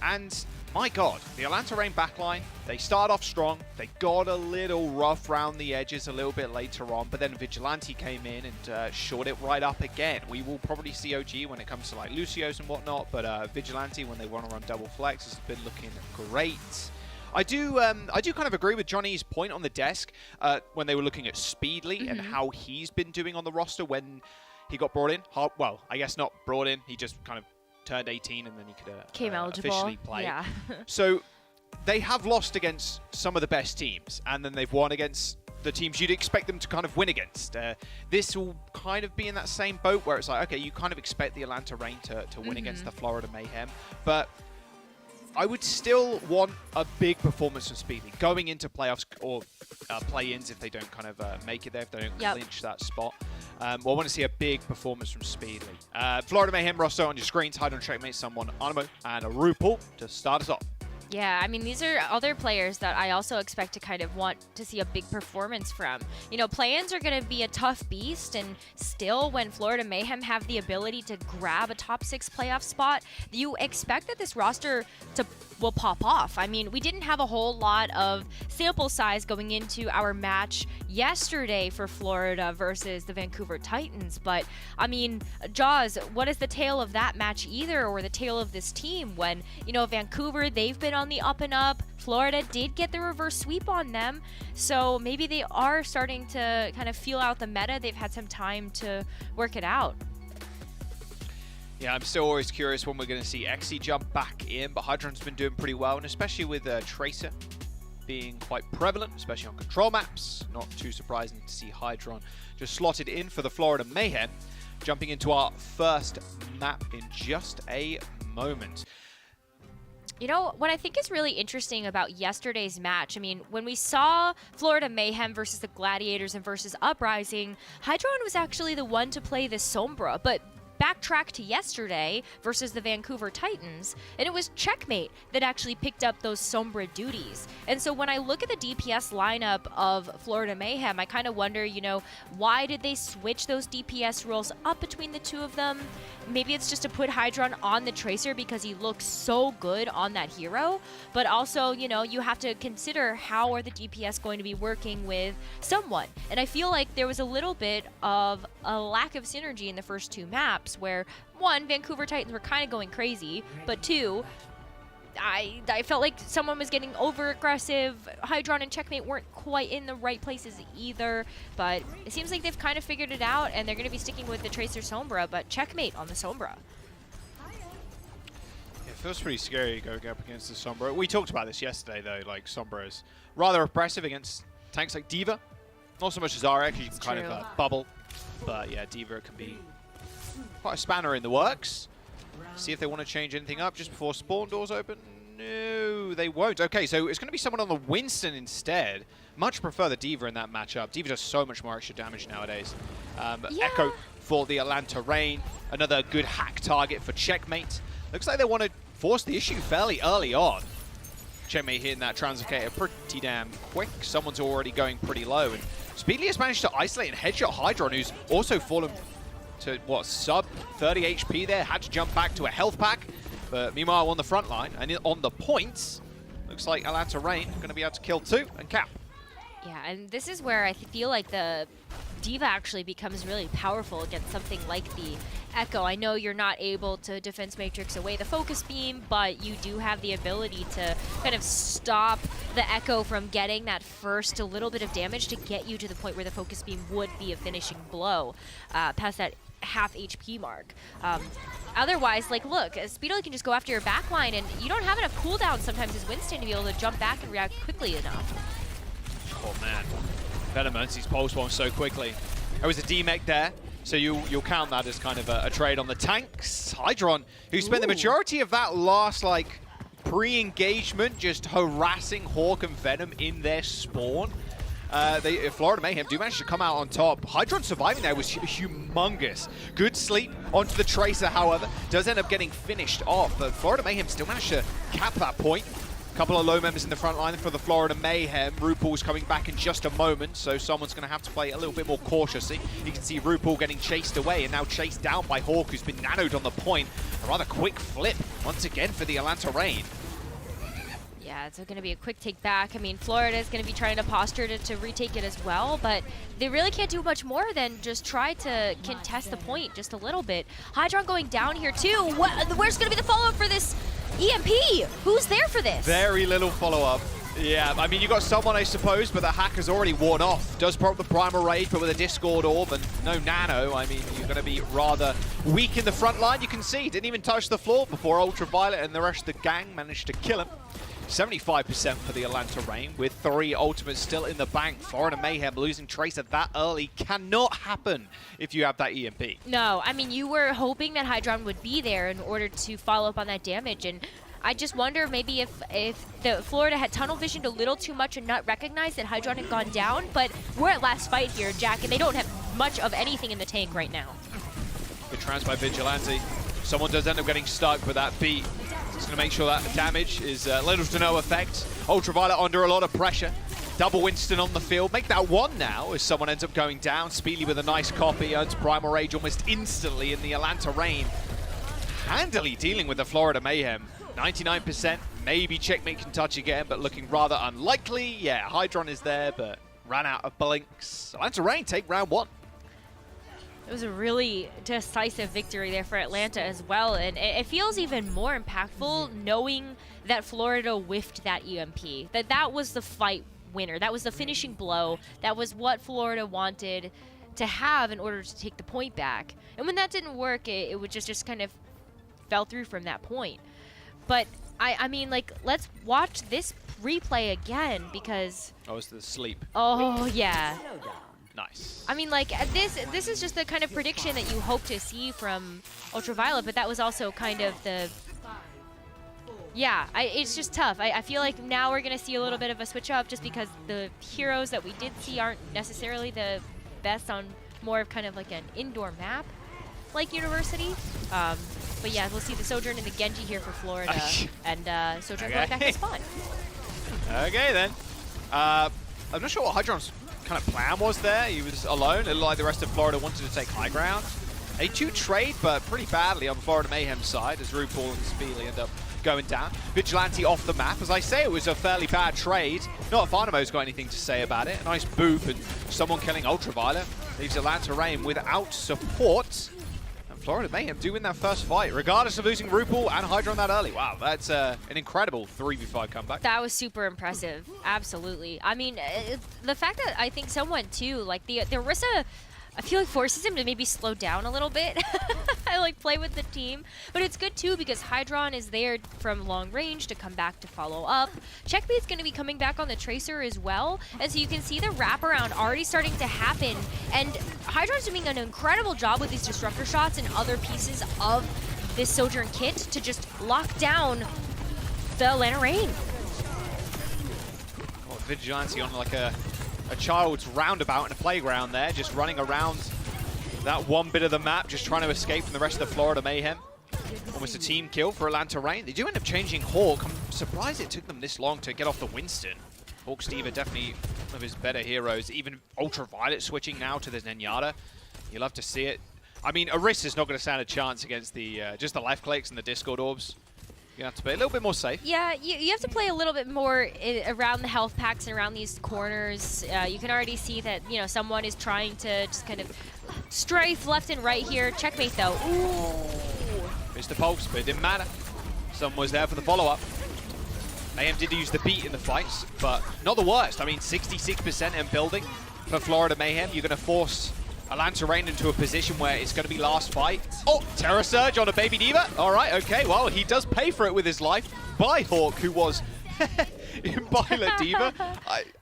And my God, the Atlanta Reign backline, they start off strong. They got a little rough round the edges a little bit later on, but then Vigilante came in and shored it right up again. We will probably see OG when it comes to like Lucio's and whatnot, but Vigilante, when they want to run double flex, has been looking great. I do kind of agree with Johnny's point on the desk when they were looking at Speedly and how he's been doing on the roster when he got brought in. Well, I guess not brought in. He just kind of turned 18 and then he could Came eligible. officially play. Yeah. So they have lost against some of the best teams, and then they've won against the teams you'd expect them to kind of win against. This will kind of be in that same boat where it's like, okay, you kind of expect the Atlanta Reign to win against the Florida Mayhem, but I would still want a big performance from Speedly going into playoffs or play-ins if they don't kind of make it there, if they don't clinch that spot. Well, I want to see a big performance from Speedly. Florida Mayhem roster on your screens. Hide on Checkmate, someone Animo, and a RuPaul to start us off. Yeah, I mean, these are other players that I also expect to kind of want to see a big performance from. You know, play-ins are going to be a tough beast, and still when Florida Mayhem have the ability to grab a top 6 playoff spot, you expect that this roster will pop off. I mean, we didn't have a whole lot of sample size going into our match yesterday for Florida versus the Vancouver Titans, but I mean, Jaws, what is the tale of that match either, or the tale of this team when, you know, Vancouver, they've been on the up and up. Florida did get the reverse sweep on them, so maybe they are starting to kind of feel out the meta. They've had some time to work it out. Yeah, I'm still always curious when we're going to see Xe jump back in, but Hydron's been doing pretty well, and especially with Tracer being quite prevalent, especially on control maps. Not too surprising to see Hydron just slotted in for the Florida Mayhem, jumping into our first map in just a moment. You know, what I think is really interesting about yesterday's match, I mean, when we saw Florida Mayhem versus the Gladiators and versus Uprising, Hydron was actually the one to play the Sombra, but backtrack to yesterday versus the Vancouver Titans, and it was Checkmate that actually picked up those Sombra duties. And so when I look at the DPS lineup of Florida Mayhem, I kind of wonder, you know, why did they switch those DPS roles up between the two of them? Maybe it's just to put Hydron on the Tracer because he looks so good on that hero, but also, you know, you have to consider how are the DPS going to be working with someone. And I feel like there was a little bit of a lack of synergy in the first 2 maps where, one, Vancouver Titans were kind of going crazy, but 2, I felt like someone was getting over aggressive. Hydron and Checkmate weren't quite in the right places either, but it seems like they've kind of figured it out, and they're going to be sticking with the Tracer Sombra, but Checkmate on the Sombra. It feels pretty scary going up against the Sombra. We talked about this yesterday, though. Like, Sombra is rather oppressive against tanks like D.Va. Not so much as Zarya, because you can kind of bubble. But yeah, D.Va can be quite a spanner in the works. See if they want to change anything up just before spawn doors open. No, they won't. Okay, so it's going to be someone on the Winston instead. Much prefer the D.Va in that matchup. D.Va does so much more extra damage nowadays. Echo for the Atlanta Reign. Another good hack target for Checkmate. Looks like they want to force the issue fairly early on. Checkmate hitting that Translocator pretty damn quick. Someone's already going pretty low. And Speedly has managed to isolate and headshot Hydron, who's also fallen to, what, sub 30 HP there. Had to jump back to a health pack. But meanwhile, on the front line and on the points, looks like Atlanta Reign going to be able to kill 2 and cap. Yeah, and this is where I feel like the D.Va actually becomes really powerful against something like the Echo. I know you're not able to Defense Matrix away the focus beam, but you do have the ability to kind of stop the Echo from getting that first a little bit of damage to get you to the point where the focus beam would be a finishing blow past that half HP mark. Otherwise, like, look, Speedily can just go after your backline, and you don't have enough cooldown sometimes as Winston to be able to jump back and react quickly enough. Oh man, Venom earns his pulse bomb so quickly. There was a D-mech there, so you'll count that as kind of a trade on the tanks. Hydron, who spent the majority of that last, like, pre-engagement just harassing Hawk and Venom in their spawn. Florida Mayhem do manage to come out on top. Hydron surviving there was humongous. Good sleep onto the Tracer, however, does end up getting finished off, but Florida Mayhem still managed to cap that point. Couple of low members in the front line for the Florida Mayhem. RuPaul's coming back in just a moment, so someone's going to have to play a little bit more cautiously. You can see RuPaul getting chased away and now chased down by Hawk, who's been nanoed on the point. A rather quick flip once again for the Atlanta Reign. Yeah, it's going to be a quick take back. I mean, Florida is going to be trying to posture to retake it as well, but they really can't do much more than just try to contest the point just a little bit. Hydron going down here too. Where's going to be the follow-up for this EMP? Who's there for this? Very little follow-up. Yeah, I mean, you got someone, I suppose, but the hack has already worn off. Does prop the Primal Rage, but with a Discord Orb and no Nano, I mean, you're going to be rather weak in the front line. You can see, didn't even touch the floor before Ultraviolet and the rest of the gang managed to kill him. 75% for the Atlanta Reign with 3 ultimates still in the bank. Florida Mayhem losing Tracer that early cannot happen if you have that EMP. No, I mean, you were hoping that Hydron would be there in order to follow up on that damage, and I just wonder maybe if the Florida had tunnel visioned a little too much and not recognized that Hydron had gone down, but we're at last fight here, Jack, and they don't have much of anything in the tank right now. Good trans by Vigilante. Someone does end up getting stuck with that beat. Just going to make sure that the damage is little to no effect. Ultraviolet under a lot of pressure. Double Winston on the field. Make that one now as someone ends up going down. Speedy with a nice copy. Earns Primal Rage almost instantly in the Atlanta Reign. Handily dealing with the Florida Mayhem. 99%. Maybe Checkmate can touch again, but looking rather unlikely. Yeah, Hydron is there, but ran out of blinks. Atlanta Reign take round 1. It was a really decisive victory there for Atlanta as well, and it feels even more impactful knowing that Florida whiffed that EMP. That was the fight winner. That was the finishing blow. That was what Florida wanted to have in order to take the point back. And when that didn't work, it would just kind of fell through from that point. But I mean, like, let's watch this replay again because... Oh, it's the sleep. Oh, yeah. Nice. I mean, like, this is just the kind of prediction that you hope to see from Ultraviolet, but that was also kind of the... Yeah, it's just tough. I feel like now we're going to see a little bit of a switch up just because the heroes that we did see aren't necessarily the best on more of kind of like an indoor map like University. But yeah, we'll see the Sojourn and the Genji here for Florida, and Sojourn going back to spawn. Okay, then. I'm not sure what Hydron's kind of plan was there. He was alone. It looked like the rest of Florida wanted to take high ground. A 2 trade, but pretty badly on Florida Mayhem's side as RuPaul and Speely end up going down. Vigilante off the map. As I say, it was a fairly bad trade. Not if Farnamo's got anything to say about it. A nice boop and someone killing Ultraviolet. Leaves Atlanta Reign without support. And Florida Mayhem do win that first fight, regardless of losing RuPaul and Hydron that early. Wow, that's an incredible 3v5 comeback. That was super impressive. Absolutely. I mean, the fact that I think someone, too, like the Orisa, I feel like forces him to maybe slow down a little bit. I like play with the team. But it's good too because Hydron is there from long range to come back to follow up. Checkmate's going to be coming back on the Tracer as well. And so you can see the wraparound already starting to happen. And Hydron's doing an incredible job with these disruptor shots and other pieces of this Sojourn kit to just lock down the Atlanta Reign. Oh, Vigilante on like a child's roundabout in a playground there, just running around that one bit of the map, just trying to escape from the rest of the Florida Mayhem. Almost a team kill for Atlanta Reign. They do end up changing Hawk. I'm surprised it took them this long to get off the Winston. Hawk's Diva definitely one of his better heroes. Even Ultraviolet switching now to the Zenyatta. You love to see it. I mean, Orisa's not going to stand a chance against the just the life clicks and the Discord orbs. You have to play a little bit more safe. Yeah, you have to play a little bit more around the health packs and around these corners. You can already see that, you know, someone is trying to just kind of strafe left and right here. Checkmate, though. Ooh. Missed the pulse, but it didn't matter. Someone was there for the follow-up. Mayhem did use the beat in the fights, but not the worst. I mean, 66% in building for Florida Mayhem. You're going to force Atlanta Reign into a position where it's going to be last fight. Oh, Terror Surge on a Baby Diva. All right, okay. Well, he does pay for it with his life by Hawk, who was in Violet Diva.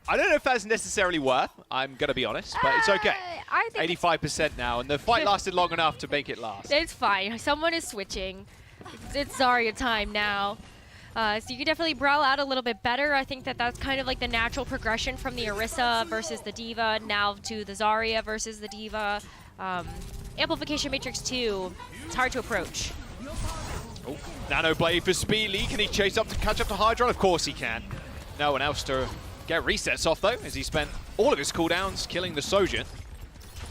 I don't know if that's necessarily worth. I'm going to be honest, but it's okay. I think 85% now, and the fight lasted long enough to make it last. It's fine. Someone is switching. It's Zarya time now. So you can definitely brawl out a little bit better. I think that that's kind of like the natural progression from the Orisa versus the Diva, now to the Zarya versus the Diva. Amplification Matrix 2, it's hard to approach. Oh, Nano Blade for Speedy. Can he chase up to catch up to Hydron? Of course he can. No one else to get resets off, though, as he spent all of his cooldowns killing the Sojourn.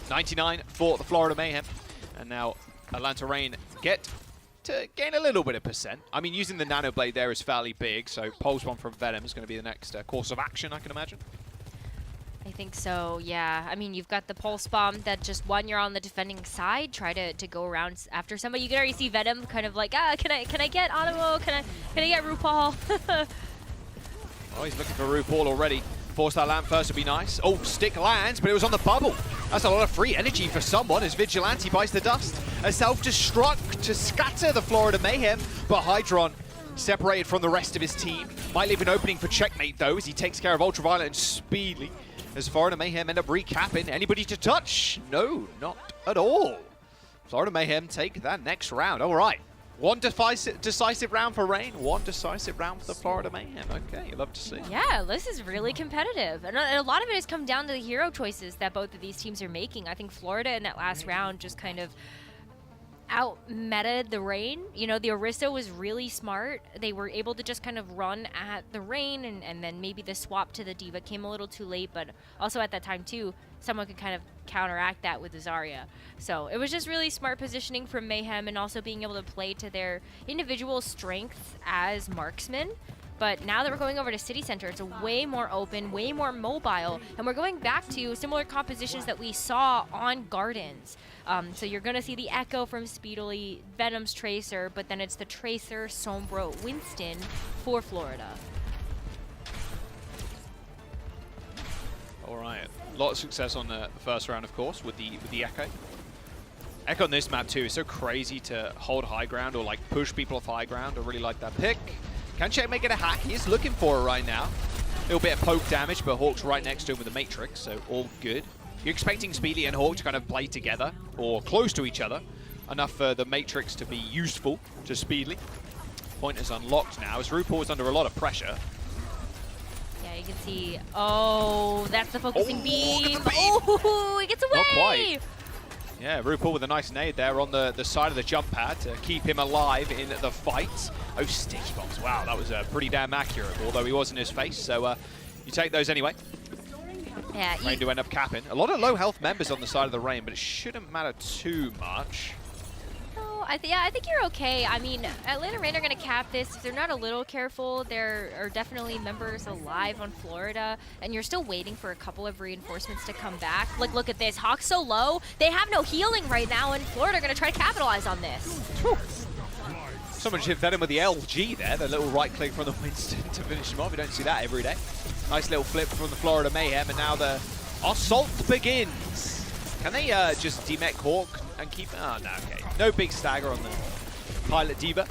99 for the Florida Mayhem. And now Atlanta Reign get to gain a little bit of percent. I mean, using the Nano Blade there is fairly big, so Pulse Bomb from Venom is going to be the next course of action, I can imagine. I think so, yeah. I mean, you've got the Pulse Bomb that just when you're on the defending side, try to go around after somebody. You can already see Venom kind of like, can I get Animo? Can I get RuPaul? Oh, he's looking for RuPaul already. Force that lamp first would be nice. Oh, stick lands, but it was on the bubble. That's a lot of free energy for someone as Vigilante bites the dust. A self-destruct to scatter the Florida Mayhem, but Hydron separated from the rest of his team. Might leave an opening for Checkmate, though, as he takes care of Ultraviolet and Speedy. As Florida Mayhem end up recapping. Anybody to touch? No, not at all. Florida Mayhem take that next round. All right. One decisive round for Reign, one decisive round for the Florida Mayhem. Okay, you love to see. Yeah, this is really competitive. And a lot of it has come down to the hero choices that both of these teams are making. I think Florida in that last round just kind of out-meted the Rain. You know, the Orisa was really smart. They were able to just kind of run at the Rain, and then maybe the swap to the D.Va came a little too late, but also at that time, too, someone could kind of counteract that with the Zarya. So it was just really smart positioning from Mayhem and also being able to play to their individual strengths as marksmen. But now that we're going over to City Center, it's a way more open, way more mobile, and we're going back to similar compositions that we saw on Gardens. So you're going to see the Echo from Speedily, Venom's Tracer, but then it's the Tracer, Sombra, Winston for Florida. All right, a lot of success on the first round, of course, with the Echo. Echo on this map too is so crazy to hold high ground or like push people off high ground. I really like that pick. Can Checkmate get a hack? He is looking for it right now. A little bit of poke damage, but Hawk's right next to him with the Matrix, so all good. You're expecting Speedy and Hawk to kind of play together, or close to each other, enough for the Matrix to be useful to Speedly. Point is unlocked now, as RuPaul is under a lot of pressure. Yeah, you can see, oh, that's the focusing beam. Oh, he gets away! Not quite. Yeah, RuPaul with a nice nade there on the side of the jump pad to keep him alive in the fight. Oh, sticky bombs. Wow, that was pretty damn accurate, although he was in his face, so you take those anyway. Yeah, Rain to end up capping. A lot of low health members on the side of the Rain, but it shouldn't matter too much. No, I think you're okay. I mean, Atlanta Rain are going to cap this. If they're not a little careful, there are definitely members alive on Florida, and you're still waiting for a couple of reinforcements to come back. Like, look at this. Hawk's so low. They have no healing right now, and Florida are going to try to capitalize on this. Whew. Someone just hit Venom with the LG there, the little right click from the Winston to finish him off. You don't see that every day. Nice little flip from the Florida Mayhem, and now the assault begins. Can they just demech Hawk and keep... Oh, no, okay. No big stagger on the Pilot D.Va,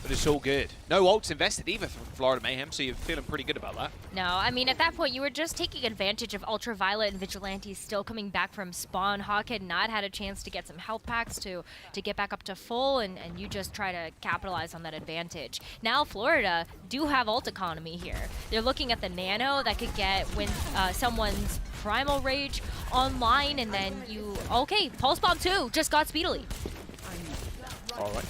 but it's all good. No ults invested either from Florida Mayhem, so you're feeling pretty good about that. No, I mean, at that point, you were just taking advantage of Ultraviolet and Vigilantes still coming back from spawn. Hawk had not had a chance to get some health packs to get back up to full, and you just try to capitalize on that advantage. Now, Florida do have ult economy here. They're looking at the Nano that could get when someone's Primal Rage online, and then you... Okay, Pulse Bomb 2 just got Speedily. All right.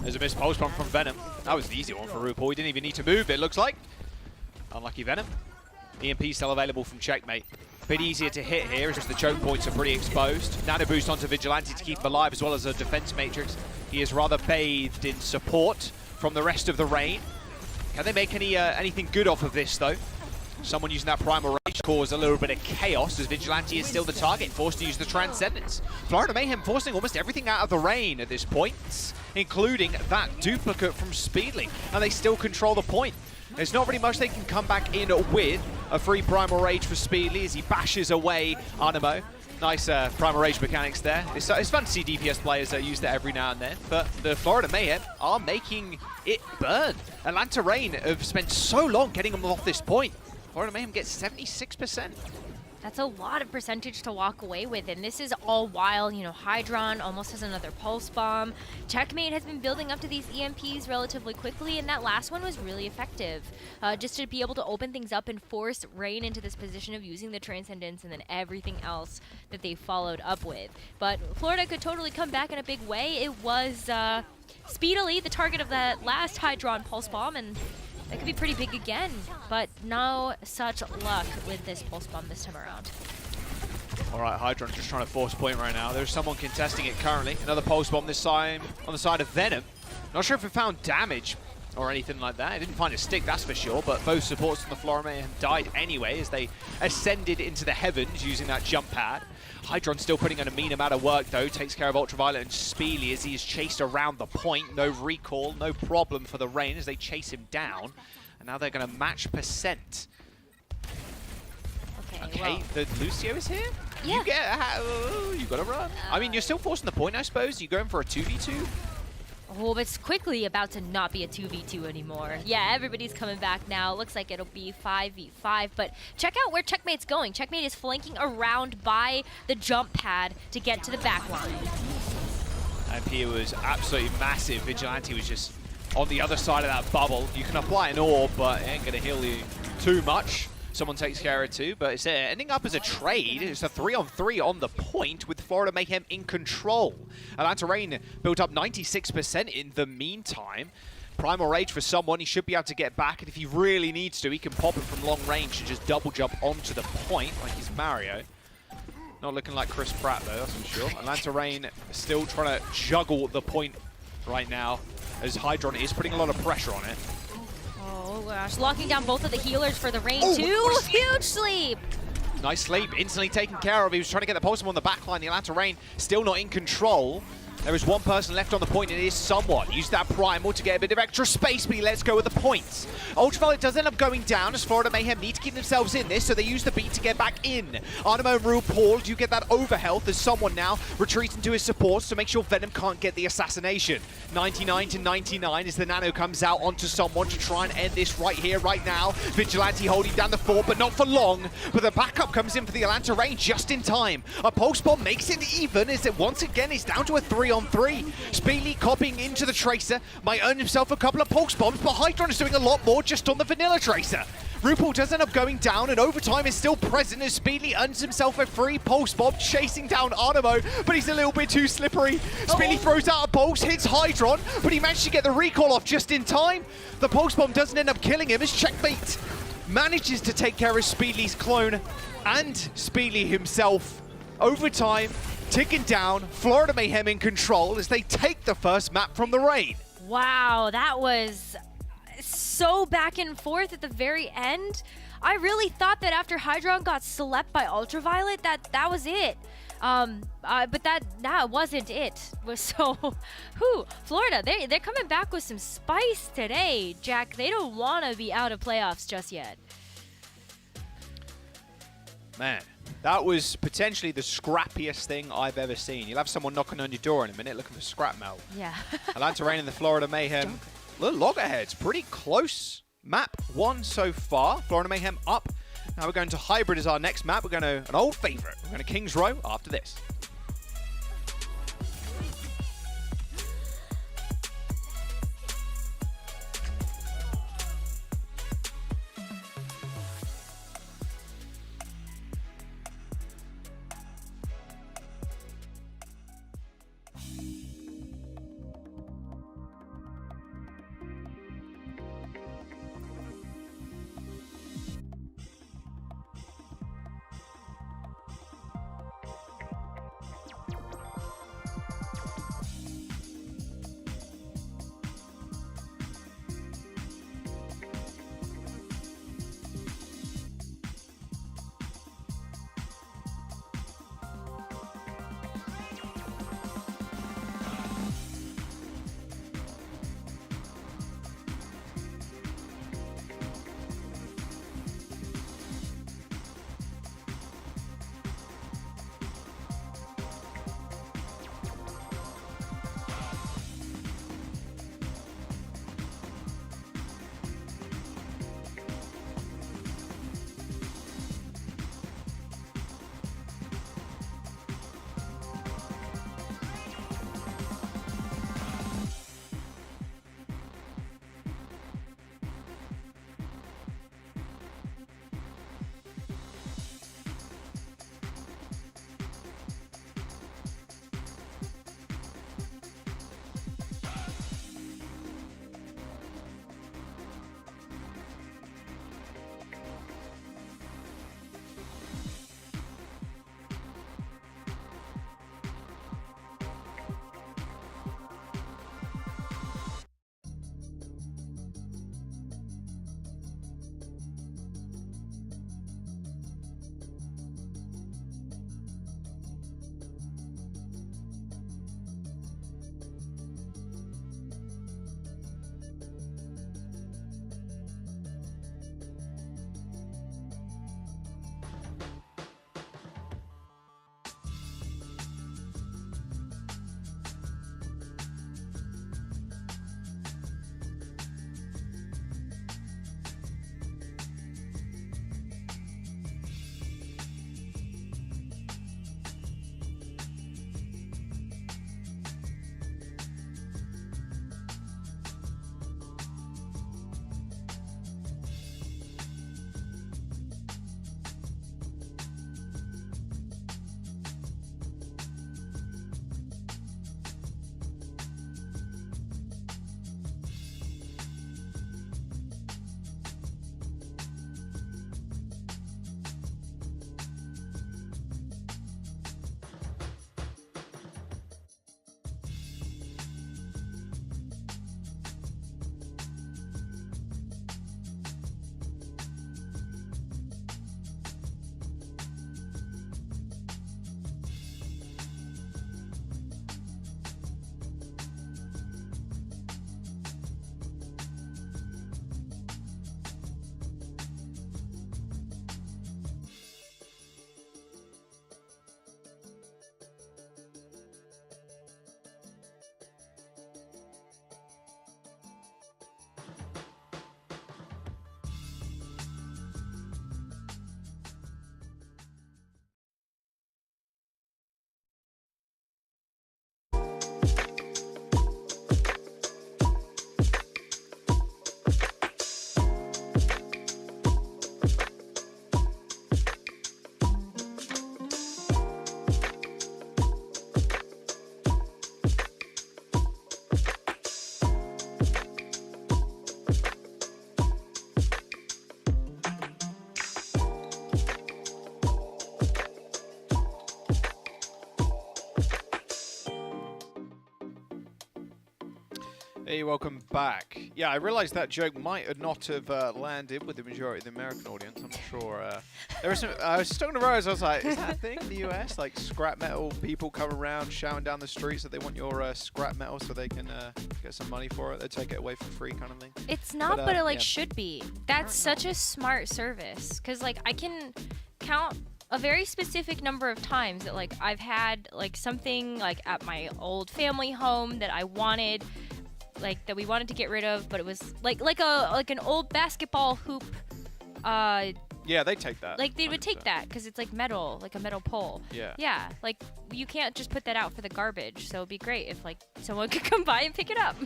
There's a missed Pulse Bomb from Venom. That was the easy one for RuPaul. He didn't even need to move, it looks like. Unlucky Venom. EMP still available from Checkmate. A bit easier to hit here as the choke points are pretty exposed. Nano boost onto Vigilante to keep him alive, as well as a defense matrix. He is rather bathed in support from the rest of the Rain. Can they make anything good off of this, though? Someone using that Primal Rage caused a little bit of chaos as Vigilante is still the target, forced to use the Transcendence. Florida Mayhem forcing almost everything out of the Rain at this point, including that duplicate from Speedly, and they still control the point. There's not really much they can come back in with. A free Primal Rage for Speedly as he bashes away Animo. Nice Primal Rage mechanics there. It's fun to see DPS players use that every now and then, but the Florida Mayhem are making it burn. Atlanta Rain have spent so long getting them off this point. Florida Mayhem gets 76%. That's a lot of percentage to walk away with, and this is all while, you know, Hydron almost has another Pulse Bomb. Checkmate has been building up to these EMPs relatively quickly, and that last one was really effective. Just to be able to open things up and force Rain into this position of using the Transcendence and then everything else that they followed up with. But Florida could totally come back in a big way. It was Speedily the target of that last Hydron Pulse Bomb, and that could be pretty big again, but no such luck with this Pulse Bomb this time around. All right, Hydron just trying to force point right now. There's someone contesting it currently. Another Pulse Bomb this time on the side of Venom. Not sure if it found damage or anything like that. It didn't find a stick, that's for sure, but both supports on the Florida Mayhem died anyway as they ascended into the heavens using that jump pad. Hydron still putting in a mean amount of work though, takes care of Ultraviolet and Speedly as he is chased around the point. No recall, no problem for the Rain as they chase him down. And now they're going to match percent. Okay, well, the Lucio is here? Yeah. You got to run. I mean, you're still forcing the point, I suppose. You're going for a 2v2? Oh, but it's quickly about to not be a 2v2 anymore. Yeah, everybody's coming back now. Looks like it'll be 5v5, but check out where Checkmate's going. Checkmate is flanking around by the jump pad to get to the back line. And here was absolutely massive. Vigilante was just on the other side of that bubble. You can apply an orb, but it ain't going to heal you too much. someone takes care of two, but it's ending up as a trade. It's a 3-on-3 on the point with Florida Mayhem in control. Atlanta Reign built up 96% in the meantime. Primal Rage for someone, he should be able to get back, and if he really needs to, he can pop it from long range and just double jump onto the point like he's Mario. Not looking like Chris Pratt though, that's for sure. Atlanta Reign still trying to juggle the point right now, as Hydron is putting a lot of pressure on it. Oh gosh, locking down both of the healers for the Reign Oh, too. Huge sleep. Nice sleep, instantly taken care of. He was trying to get the Pulsum on the backline. The Atlanta Reign still not in control. There is one person left on the point, and it is someone. Use that Primal to get a bit of extra space, but he lets go with the points. Ultraviolet does end up going down, as Florida Mayhem need to keep themselves in this, so they use the beat to get back in. Arnamo and RuPaul do get that overhealth, as someone now retreats into his supports to make sure Venom can't get the assassination. 99 to 99 as the Nano comes out onto someone to try and end this right here, right now. Vigilante holding down the fort, but not for long. But the backup comes in for the Atlanta Reign just in time. A Pulse Bomb makes it even, as it once again is down to a 3-on-3. Speedly copying into the Tracer, might earn himself a couple of Pulse Bombs, but Hydron is doing a lot more just on the vanilla Tracer. RuPaul does end up going down, and overtime is still present as Speedly earns himself a free Pulse Bomb, chasing down Arnamo, but he's a little bit too slippery. Speedly throws out a Pulse, hits Hydron, but he managed to get the recall off just in time. The Pulse Bomb doesn't end up killing him as Checkmate manages to take care of Speedly's clone and Speedly himself. Overtime ticking down, Florida Mayhem in control as they take the first map from the Reign. Wow, that was so back and forth at the very end. I really thought that after Hydron got slept by Ultraviolet, that was it. But that wasn't it. So, Florida, they're coming back with some spice today, Jack. They don't want to be out of playoffs just yet. Man, that was potentially the scrappiest thing I've ever seen. You'll have someone knocking on your door in a minute looking for scrap metal. Yeah. Atlanta Reign and the Florida Mayhem. Little loggerheads, pretty close map one so far. Florida Mayhem up. Now we're going to Hybrid as our next map. We're going to an old favorite. We're going to Kings Row after this. Hey, welcome back. Yeah, I realized that joke might not have landed with the majority of the American audience. I'm not sure. There was some, I was talking to Rose. I was like, "Is that a thing in the US? Like scrap metal people come around shouting down the streets that they want your scrap metal so they can get some money for it. They take it away for free, kind of thing." It's not, but it like yeah. should be. That's such a smart service, because like I can count a very specific number of times that like I've had like something like at my old family home that I wanted. Like that we wanted to get rid of, but it was like an old basketball hoop. Yeah, they take that. Like they would 100%. take that because it's like metal, like a metal pole. Yeah. Yeah, like you can't just put that out for the garbage. So it'd be great if like someone could come by and pick it up.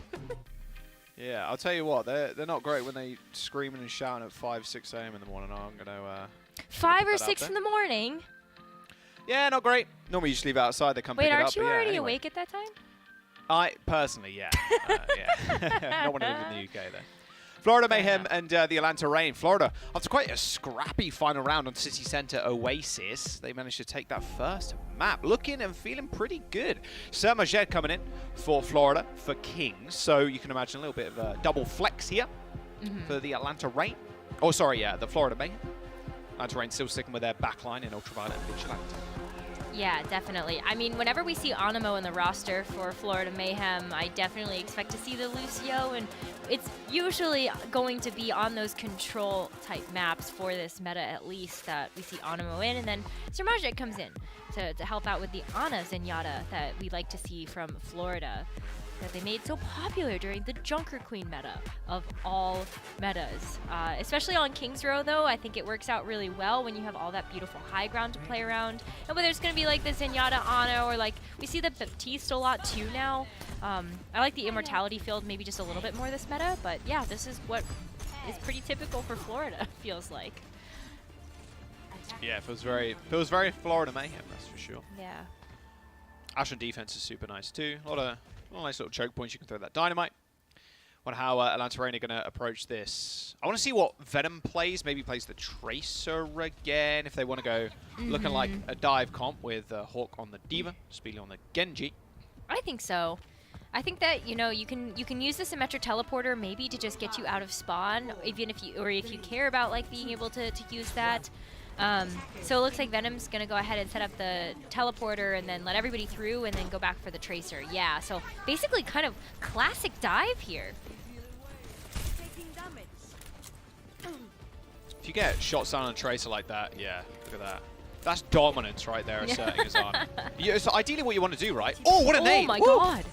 Yeah, I'll tell you what, they're not great when they screaming and shouting at 5, 6 a.m. in the morning. I'm gonna 5 or that out 6 there. in the morning. Yeah, not great. Normally you just leave it outside. They come Wait, pick it up. aren't you but yeah, already anyway. awake at that time? I personally, yeah. Yeah. Not when I live in the UK, though. Florida Mayhem and the Atlanta Reign. Florida, after quite a scrappy final round on City Center Oasis, they managed to take that first map. Looking and feeling pretty good. Sermajed coming in for Florida for Kings. So you can imagine a little bit of a double flex here for the Atlanta Reign. Oh, sorry, yeah, the Florida Mayhem. Atlanta Reign still sticking with their backline in Ultraviolet and Vigilante. Yeah, definitely. I mean, whenever we see Animo in the roster for Florida Mayhem, I definitely expect to see the Lucio, and it's usually going to be on those control-type maps for this meta, at least, that we see Animo in, and then Sermajed comes in to help out with the Ana Zenyatta that we like to see from Florida, that they made so popular during the Junker Queen meta of all metas. Especially on King's Row, though, I think it works out really well when you have all that beautiful high ground to play around. And whether it's going to be like the Zenyatta Ana, or like we see the Baptiste a lot too now. I like the Immortality field maybe just a little bit more this meta, but yeah, this is what is pretty typical for Florida, feels like. Yeah, feels very Florida Mayhem, that's for sure. Yeah. Ashen defense is super nice too. A lot of nice little choke points. You can throw that dynamite. Wonder how Atlanta Reign are going to approach this. I want to see what Venom plays. Maybe plays the Tracer again if they want to go looking like a dive comp with Hawk on the D.Va, Speedy on the Genji. I think so. I think that you can use the symmetric teleporter maybe to just get you out of spawn, even if you care about like being able to use that. So it looks like Venom's gonna go ahead and set up the teleporter and then let everybody through and then go back for the Tracer. Yeah, so basically kind of classic dive here. If you get shots down on a Tracer like that, yeah, look at that. That's dominance right there, asserting his arm. Yeah, so ideally what you want to do, right? Oh, what a nade! Oh my Woo! god!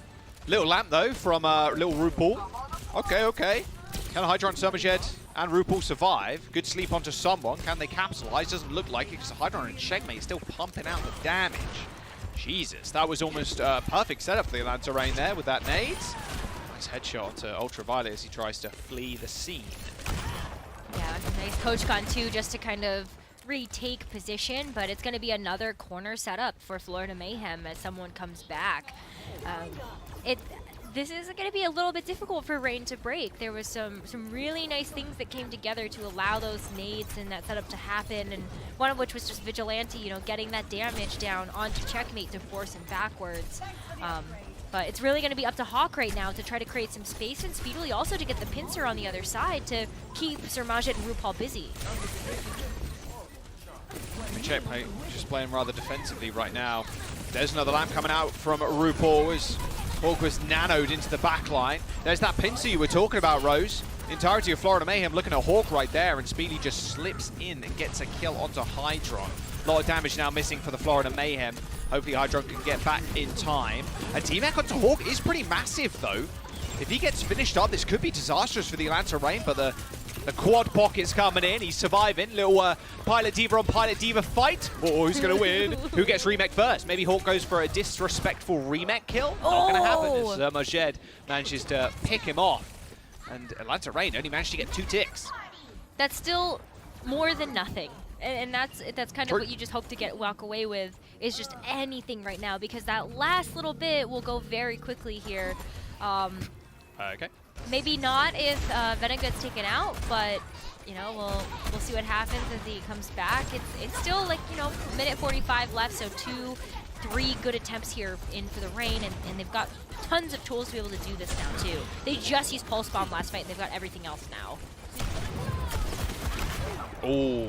Little lamp though from little RuPaul. Okay. Can Hydra and Sermajed and RuPaul survive? Good sleep onto someone. Can they capitalize? Doesn't look like it because Hydra and Checkmate still pumping out the damage. Jesus, that was almost perfect setup for the Atlanta Reign there with that nade. Nice headshot to Ultraviolet as he tries to flee the scene. Yeah, nice coach gun too, just to kind of retake position, but it's going to be another corner setup for Florida Mayhem as someone comes back. This is going to be a little bit difficult for Reign to break. There was some really nice things that came together to allow those nades and that setup to happen, and one of which was just Vigilante, getting that damage down onto Checkmate to force him backwards. But it's really going to be up to Hawk right now to try to create some space, and Speedily also to get the pincer on the other side to keep Sermajed and RuPaul busy. Checkmate just playing rather defensively right now. There's another lamp coming out from RuPaul as Hawk was nanoed into the back line. There's that pincer you were talking about, Rose. The entirety of Florida Mayhem looking at Hawk right there, and Speedy just slips in and gets a kill onto Hydron. A lot of damage now missing for the Florida Mayhem. Hopefully Hydron can get back in time. A T-Mac onto Hawk is pretty massive though. If he gets finished up, this could be disastrous for the Atlanta Reign, but the quad pocket's coming in. He's surviving. Little Pilot D.Va on Pilot D.Va fight. Oh, who's going to win? Who gets remake first? Maybe Hawk goes for a disrespectful remake kill? Not going to happen as Majed manages to pick him off. And Atlanta Reign only managed to get 2 ticks. That's still more than nothing. And that's kind of what you just hope to walk away with, is just anything right now, because that last little bit will go very quickly here. Okay. Maybe not if Venom gets taken out, but we'll see what happens as he comes back. It's still like minute 45 left, so 3 good attempts here in for the Reign, and they've got tons of tools to be able to do this now too. They just used Pulse Bomb last fight, and they've got everything else now. Oh,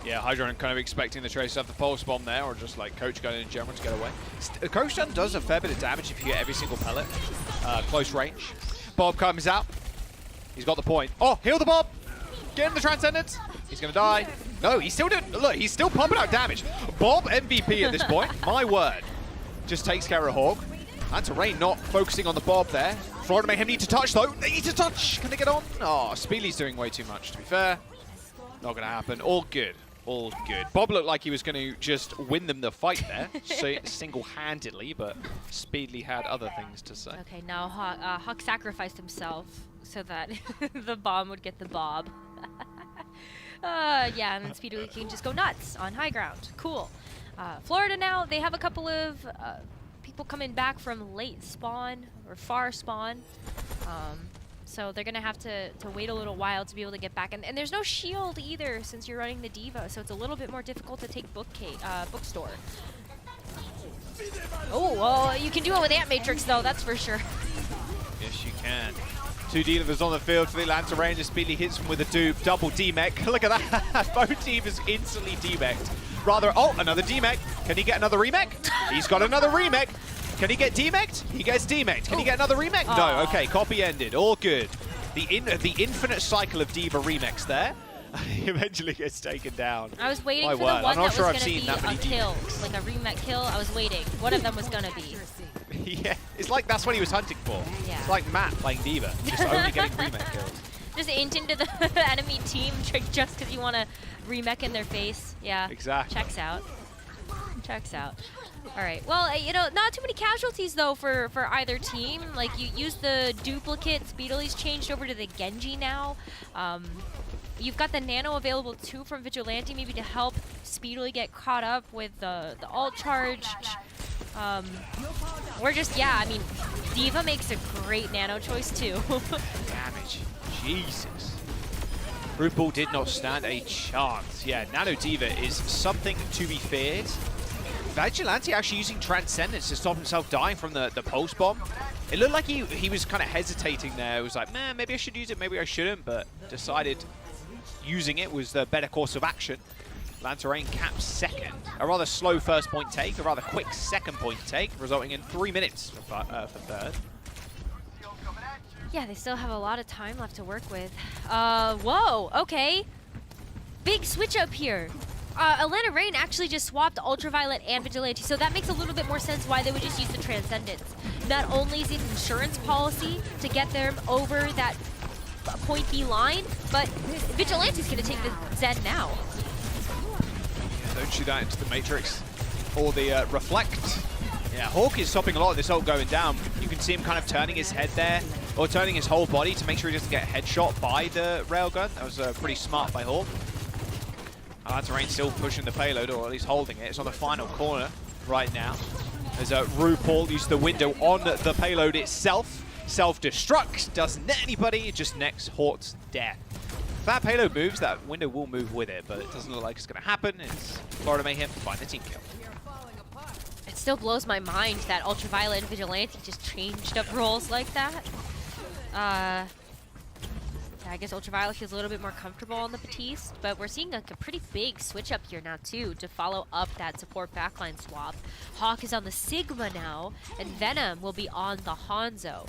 yeah, Hydra kind of expecting the Tracer to have the Pulse Bomb there, or just like Coach Gun in general to get away. Coach Gun does a fair bit of damage if you get every single pellet. Close range. Bob comes out. He's got the point. Oh, heal the Bob! Get in the Transcendence! He's gonna die. No, he's still doing, look, he's still pumping out damage. Bob MVP at this point, my word. Just takes care of Hawk. And Rain not focusing on the Bob there. Florida Mayhem need to touch though. They need to touch. Can they get on? Oh, Speely's doing way too much, to be fair. Not gonna happen. All good. All good. Bob looked like he was going to just win them the fight there, so single-handedly, but Speedly had other things to say. Okay, now Hawk sacrificed himself so that the bomb would get the Bob. Yeah, and then Speedly can just go nuts on high ground. Cool. Florida now, they have a couple of people coming back from late spawn or far spawn. So they're going to have to wait a little while to be able to get back. And there's no shield either since you're running the D.Va, so it's a little bit more difficult to take bookstore. Oh, well, you can do it with Ant Matrix, though, that's for sure. Yes, you can. 2 D.Vas on the field for the Atlanta Rangers. Speedly hits him with a dupe, double D-Mech. Look at that. Both D.Vas instantly D-Mech'd. Rather, oh, another D-Mech. Can he get another remech? He's got another remech. Can he get D-Mech'd? He gets D-Mech'd. Can he get another remech? No. Okay, copy ended. All good. The infinite cycle of D.Va remechs there. He eventually gets taken down. I was waiting for the one that was going to be a kill, like a remech kill. I was waiting. One of them was going to be. Yeah, it's like that's what he was hunting for. Yeah. It's like Matt playing D.Va, just only getting remech kills. Just int into the enemy team just because you want to remech in their face. Yeah. Exactly. Checks out. Checks out. All right. Well, you know, not too many casualties though for either team. Like you use the duplicate. Speedly's changed over to the Genji now. You've got the Nano available too from Vigilante, maybe to help Speedily get caught up with the ult charge. We're just, yeah. I mean, D.Va makes a great Nano choice too. Damage. Jesus. RuPaul did not stand a chance. Yeah, Nano D.Va is something to be feared. Vigilante actually using Transcendence to stop himself dying from the Pulse Bomb. It looked like he was kind of hesitating there. It was like, man, maybe I should use it, maybe I shouldn't, but decided using it was the better course of action. Lanterrain caps second. A rather slow first point take, a rather quick second point take, resulting in 3 minutes for third. Yeah, they still have a lot of time left to work with. Whoa, okay. Big switch up here. Atlanta Reign actually just swapped Ultraviolet and Vigilante, so that makes a little bit more sense why they would just use the Transcendence. Not only is it an insurance policy to get them over that point B line, but Vigilante's going to take the Zen now. Yeah, don't shoot that into the Matrix or the Reflect. Yeah, Hawk is stopping a lot of this ult going down. You can see him kind of turning his head there, or turning his whole body to make sure he doesn't get headshot by the railgun. That was pretty smart by Hawk. Terrain still pushing the payload, or at least holding it. It's on the final corner right now. As RuPaul used the window on the payload itself. Self-destruct, doesn't net anybody, it just necks Hawk's death. If that payload moves, that window will move with it, but it doesn't look like it's going to happen. It's Florida Mayhem find the team kill. It still blows my mind that Ultraviolet and Vigilante just changed up roles like that. I guess Ultraviolet feels a little bit more comfortable on the Batiste, but we're seeing like a pretty big switch up here now too to follow up that support backline swap. Hawk is on the Sigma now, and Venom will be on the Hanzo.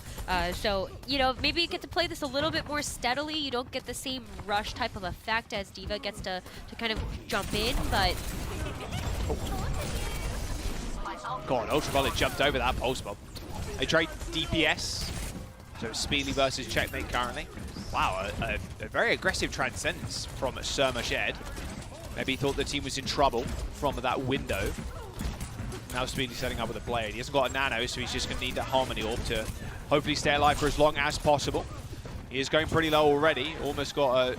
So, you know, maybe you get to play this a little bit more steadily. You don't get the same rush type of effect as D.Va gets to kind of jump in, but... God, Ultraviolet jumped over that Pulse Bomb. They trade DPS, so Speedly versus Checkmate currently. Wow, a very aggressive Transcendence from Surma Shed. Maybe he thought the team was in trouble from that window. Now Speedly setting up with a blade. He hasn't got a nano, so he's just going to need that Harmony Orb to hopefully stay alive for as long as possible. He is going pretty low already. Almost got a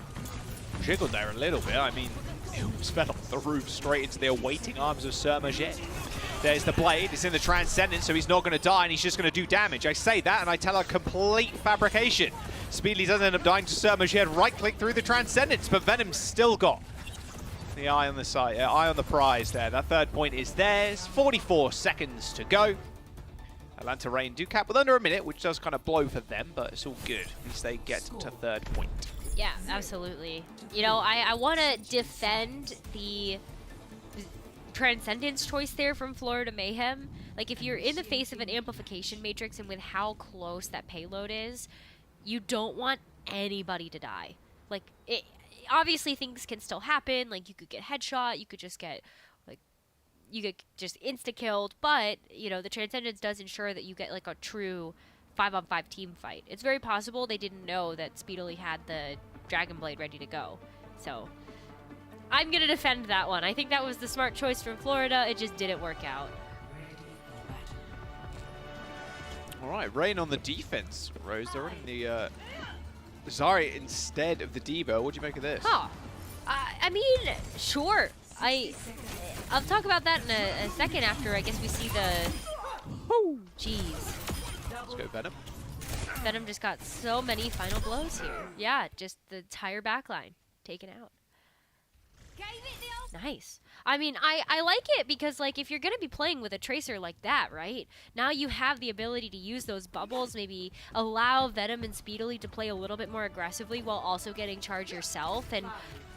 jiggle there a little bit. I mean, he almost fell off the roof straight into the awaiting arms of Surma Shed. There's the blade. It's in the Transcendence, so he's not going to die, and he's just going to do damage. I say that, and I tell a complete fabrication. Speedly doesn't end up dying to Surma. She had right-click through the Transcendence, but Venom's still got The eye on the side, eye on the prize there. That third point is theirs. 44 seconds to go. Atlanta Reign do cap with under a minute, which does kind of blow for them, but it's all good. At least they get to third point. Yeah, absolutely. You know, I want to defend the Transcendence choice there from Florida Mayhem. Like, if you're in the face of an amplification matrix and with how close that payload is, you don't want anybody to die. Like, obviously things can still happen. Like, you could get headshot, you could just get, like, you get just insta-killed, but, you know, the Transcendence does ensure that you get, like, a true 5-on-5 team fight. It's very possible they didn't know that Speedily had the Dragon Blade ready to go. So, I'm going to defend that one. I think that was the smart choice from Florida. It just didn't work out. All right, Reign on the defense. Rose, they're running the Zarya instead of the D.Va. What do you make of this? Huh. I mean, sure. I'll talk about that in a second after I guess we see the... Jeez. Let's go Venom. Venom just got so many final blows here. Yeah, just the entire backline taken out. Nice. I mean, I like it because, like, if you're going to be playing with a Tracer like that, right, now you have the ability to use those bubbles, maybe allow Venom and Speedily to play a little bit more aggressively while also getting charge yourself, and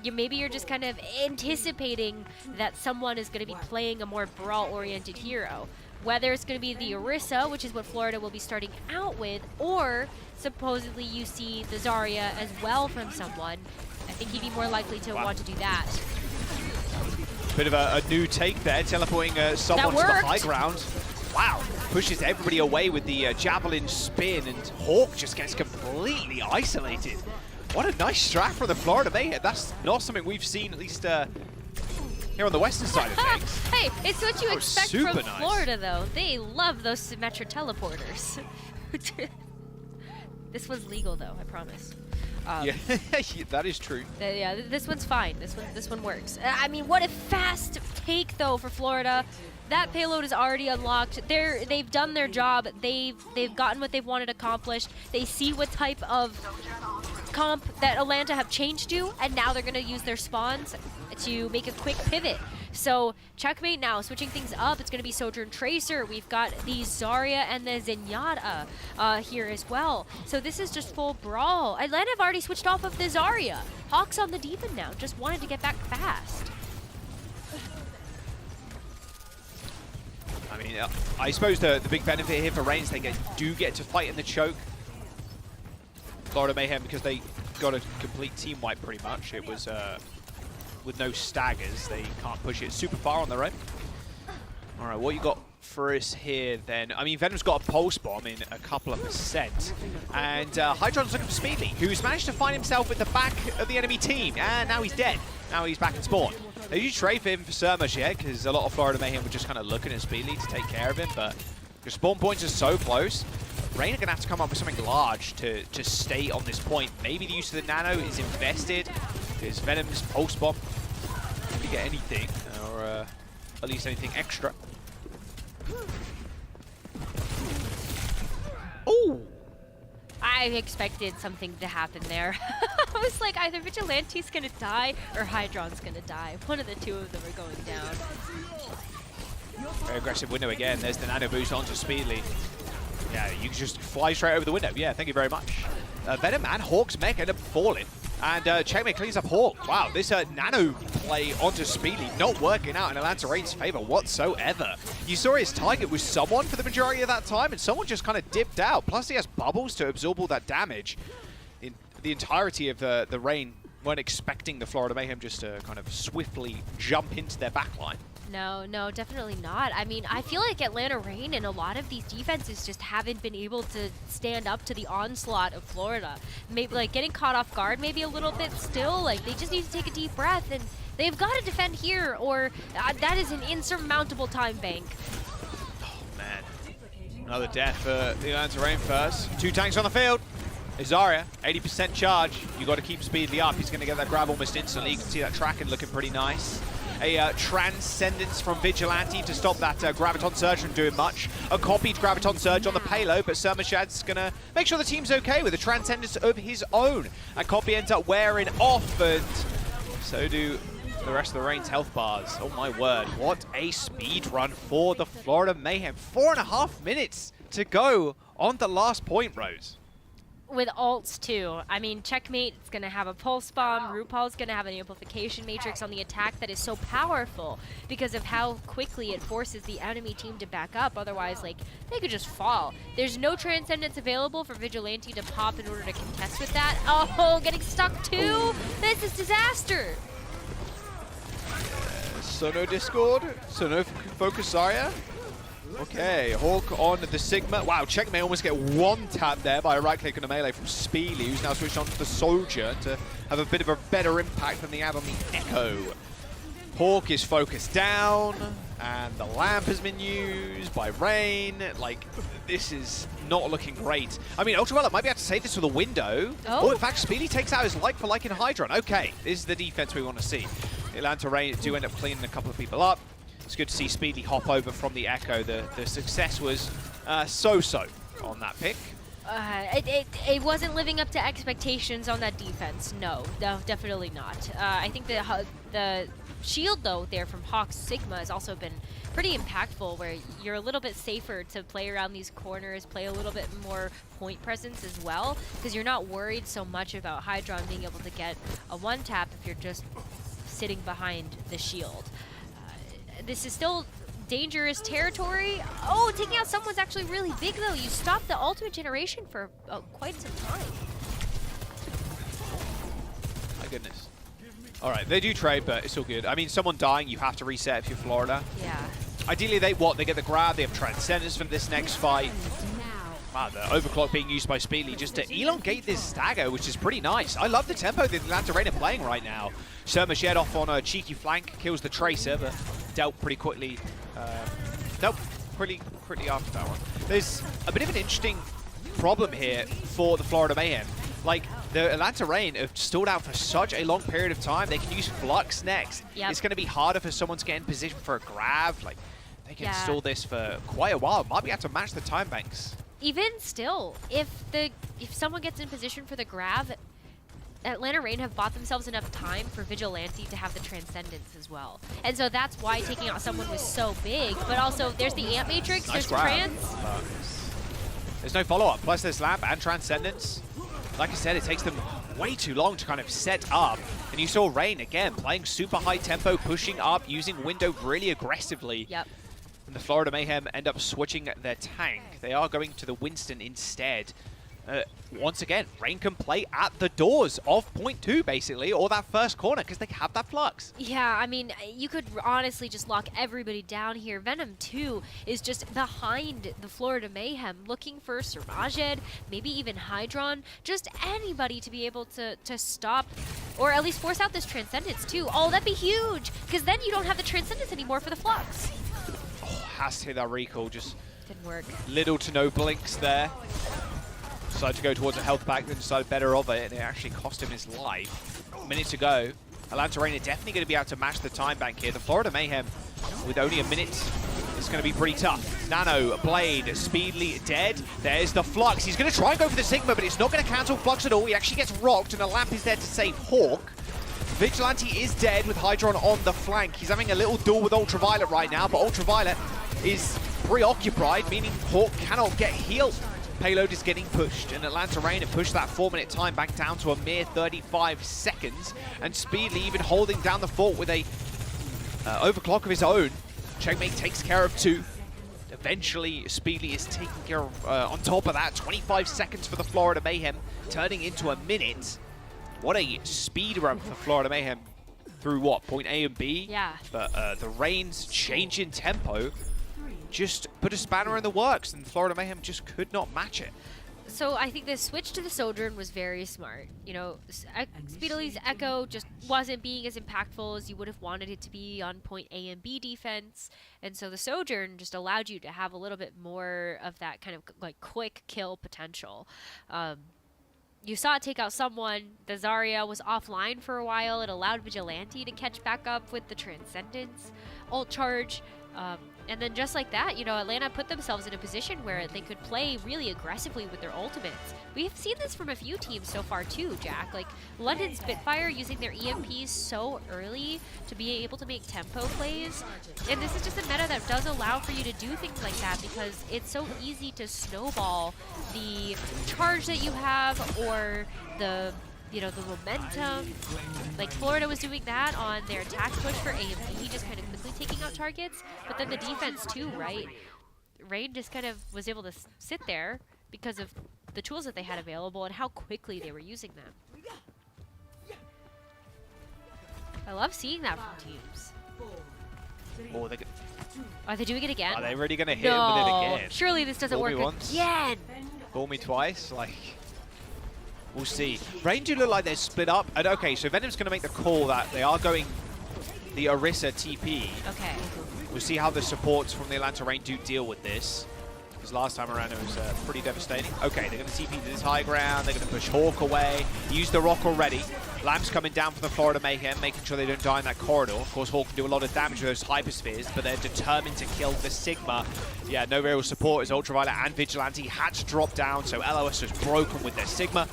maybe you're just kind of anticipating that someone is going to be playing a more brawl-oriented hero. Whether it's going to be the Orisa, which is what Florida will be starting out with, or supposedly you see the Zarya as well from someone, I think he'd be more likely to want to do that. Bit of a new take there, teleporting someone to the high ground. Wow, pushes everybody away with the javelin spin, and Hawk just gets completely isolated. What a nice strat from the Florida Mayhem. That's not something we've seen, at least here on the western side of things. Hey, it's what you expect from nice. Florida, though. They love those Symmetra teleporters. This one's legal, though, I promise. Yeah, that is true. Yeah, this one's fine. This one works. I mean, what a fast take though for Florida. That payload is already unlocked. They've done their job. They've gotten what they've wanted accomplished. They see what type of comp that Atlanta have changed to, and now they're gonna use their spawns to make a quick pivot. So checkmate now, switching things up. It's going to be Sojourn Tracer. We've got the Zarya and the Zenyatta here as well. So this is just full brawl. Atlanta have already switched off of the Zarya. Hawk's on the D.Va now. Just wanted to get back fast. I mean, I suppose the big benefit here for Reign is they do get to fight in the choke. Florida Mayhem, because they got a complete team wipe pretty much. It was... with no staggers, they can't push it super far on their own. All right, what you got for us here then? I mean, Venom's got a pulse bomb in a couple of %, and Hydron's looking for Speedly, who's managed to find himself at the back of the enemy team, and now he's dead. Now he's back in spawn. They do trade for him for Surmush here, because a lot of Florida Mayhem were just kind of looking at Speedly to take care of him, but the spawn points are so close. Reign are going to have to come up with something large to stay on this point. Maybe the use of the Nano is invested. There's Venom's pulse bomb. If you get anything, or at least anything extra. Ooh! I expected something to happen there. I was like, either Vigilante's gonna die or Hydron's gonna die. One of the two of them are going down. Very aggressive window again. There's the Nano boost onto Speedly. Yeah, you can just fly straight over the window. Yeah, thank you very much. Venom and Hawk's mech end up falling. And Checkmate cleans up Hawk. Wow, this Nano play onto Speedly not working out in Atlanta Reign's favor whatsoever. You saw his target was someone for the majority of that time, and someone just kind of dipped out. Plus he has bubbles to absorb all that damage. In the entirety of the Reign weren't expecting the Florida Mayhem just to kind of swiftly jump into their backline. No, definitely not. I mean, I feel like Atlanta Reign and a lot of these defenses just haven't been able to stand up to the onslaught of Florida. Maybe like getting caught off guard maybe a little bit still. Like they just need to take a deep breath, and they've got to defend here, or that is an insurmountable time bank. Oh man, another death for the Atlanta Reign first. 2 tanks on the field. Zarya, 80% charge. You got to keep Speedly up. He's going to get that grab almost instantly. You can see that tracking looking pretty nice. A Transcendence from Vigilante to stop that Graviton Surge from doing much. A copied Graviton Surge on the payload, but Surmashad's going to make sure the team's okay with a Transcendence of his own. And Copy ends up wearing off, and so do the rest of the Reign's health bars. Oh my word, what a speed run for the Florida Mayhem. 4.5 minutes to go on the last point, Rose. With ults too. I mean, Checkmate is going to have a pulse bomb. RuPaul's going to have an amplification matrix on the attack that is so powerful because of how quickly it forces the enemy team to back up. Otherwise, like, they could just fall. There's no Transcendence available for Vigilante to pop in order to contest with that. Oh, getting stuck too. This is disaster. Sono Discord, Sono Focus Zarya. Okay, Hawk on the Sigma. Wow, Checkmate almost get one tap there by a right click on a melee from Speely, who's now switched on to the Soldier to have a bit of a better impact than the ad on the Echo. Hawk is focused down, and the lamp has been used by Rain. Like, this is not looking great. I mean, Ultraviolet might be able to save this with a window. Oh, in fact, Speely takes out his like for like in Hydron. Okay, this is the defense we want to see. Atlanta Rain do end up cleaning a couple of people up. It's good to see Speedy hop over from the Echo. The success was so-so on that pick. It wasn't living up to expectations on that defense. No, definitely not. I think the shield, though, there from Hawk's Sigma has also been pretty impactful, where you're a little bit safer to play around these corners, play a little bit more point presence as well, because you're not worried so much about Hydron being able to get a one-tap if you're just sitting behind the shield. This is still dangerous territory. Oh, taking out someone's actually really big, though. You stopped the ultimate generation for quite some time. My goodness. All right, they do trade, but it's all good. I mean, someone dying, you have to reset if you're Florida. Yeah. Ideally, they get the grab. They have Transcendence for this next fight. Wow, the overclock being used by Speedly just to elongate this stagger, which is pretty nice. I love the tempo that Atlanta Rain are playing right now. Surma shed off on a cheeky flank, kills the Tracer, but dealt pretty quickly. Pretty quickly after that one. There's a bit of an interesting problem here for the Florida Mayhem. Like, the Atlanta Rain have stalled out for such a long period of time. They can use Flux next. Yep. It's going to be harder for someone to get in position for a grab. Like, they can stall this for quite a while. Might be able to match the time banks. Even still, if someone gets in position for the grab, Atlanta Rain have bought themselves enough time for Vigilante to have the Transcendence as well. And so that's why taking out someone was so big. But also, there's the Amp Matrix, nice there's grab. Trans. There's no follow-up. Plus there's Lamp and Transcendence. Like I said, it takes them way too long to kind of set up. And you saw Rain, again, playing super high tempo, pushing up, using Window really aggressively. Yep. And the Florida Mayhem end up switching their tank. They are going to the Winston instead. Once again, Rain can play at the doors of point 2, basically, or that first corner, because they have that Flux. Yeah, I mean, you could honestly just lock everybody down here. Venom 2 is just behind the Florida Mayhem, looking for Surmajed, maybe even Hydron, just anybody to be able to stop, or at least force out this Transcendence, too. Oh, that'd be huge, because then you don't have the Transcendence anymore for the Flux. Oh, has to hit that recall, just didn't work. Little to no blinks there. Decided to go towards a health pack, then decided better of it, and it actually cost him his life. A minute to go. Atlanta Rain are definitely going to be able to match the time bank here. The Florida Mayhem, with only a minute, is going to be pretty tough. Nano, Blade, Speedly dead. There's the Flux. He's going to try and go for the Sigma, but it's not going to cancel Flux at all. He actually gets rocked, and a lamp is there to save Hawk. Vigilante is dead with Hydron on the flank. He's having a little duel with Ultraviolet right now, but Ultraviolet is preoccupied, meaning Hawk cannot get healed. Payload is getting pushed, and Atlanta Rain have pushed that 4-minute time back down to a mere 35 seconds, and Speedly even holding down the fort with a overclock of his own. Checkmate takes care of 2. Eventually, Speedly is taking care of, on top of that, 25 seconds for the Florida Mayhem, turning into a minute. What a speed run for Florida Mayhem through what, point A and B? Yeah. But the Rain's change in tempo just put a spanner in the works, and Florida Mayhem just could not match it. So I think the switch to the Sojourn was very smart. You know, Speedly's Echo just wasn't being as impactful as you would have wanted it to be on point A and B defense. And so the Sojourn just allowed you to have a little bit more of that kind of like quick kill potential. You saw it take out someone. The Zarya was offline for a while. It allowed Vigilante to catch back up with the Transcendence ult charge. And then just like that, you know, Atlanta put themselves in a position where they could play really aggressively with their ultimates. We've seen this from a few teams so far too, Jack. Like London Spitfire using their EMPs so early to be able to make tempo plays. And this is just a meta that does allow for you to do things like that because it's so easy to snowball the charge that you have or the, you know, the momentum. Like Florida was doing that on their attack push for AMD, just kind of quickly taking out targets. But then the defense too, right? Rain just kind of was able to sit there because of the tools that they had available and how quickly they were using them. I love seeing that from teams. Oh, Are they doing it again? Are they really going to hit him with it again? Surely this doesn't work once. again. Fool me twice, like, we'll see. Rain do look like they're split up. And okay, so Venom's going to make the call that they are going the Orisa TP. Okay. We'll see how the supports from the Atlanta Rain do deal with this. Because last time around it was pretty devastating. Okay, they're going to TP to this high ground. They're going to push Hawk away. Use the rock already. Lamb's coming down for the Florida Mayhem, making sure they don't die in that corridor. Of course, Hawk can do a lot of damage with those hyperspheres, but they're determined to kill the Sigma. Yeah, no real support as Ultraviolet and Vigilante had to drop down, so LOS was broken with their Sigma,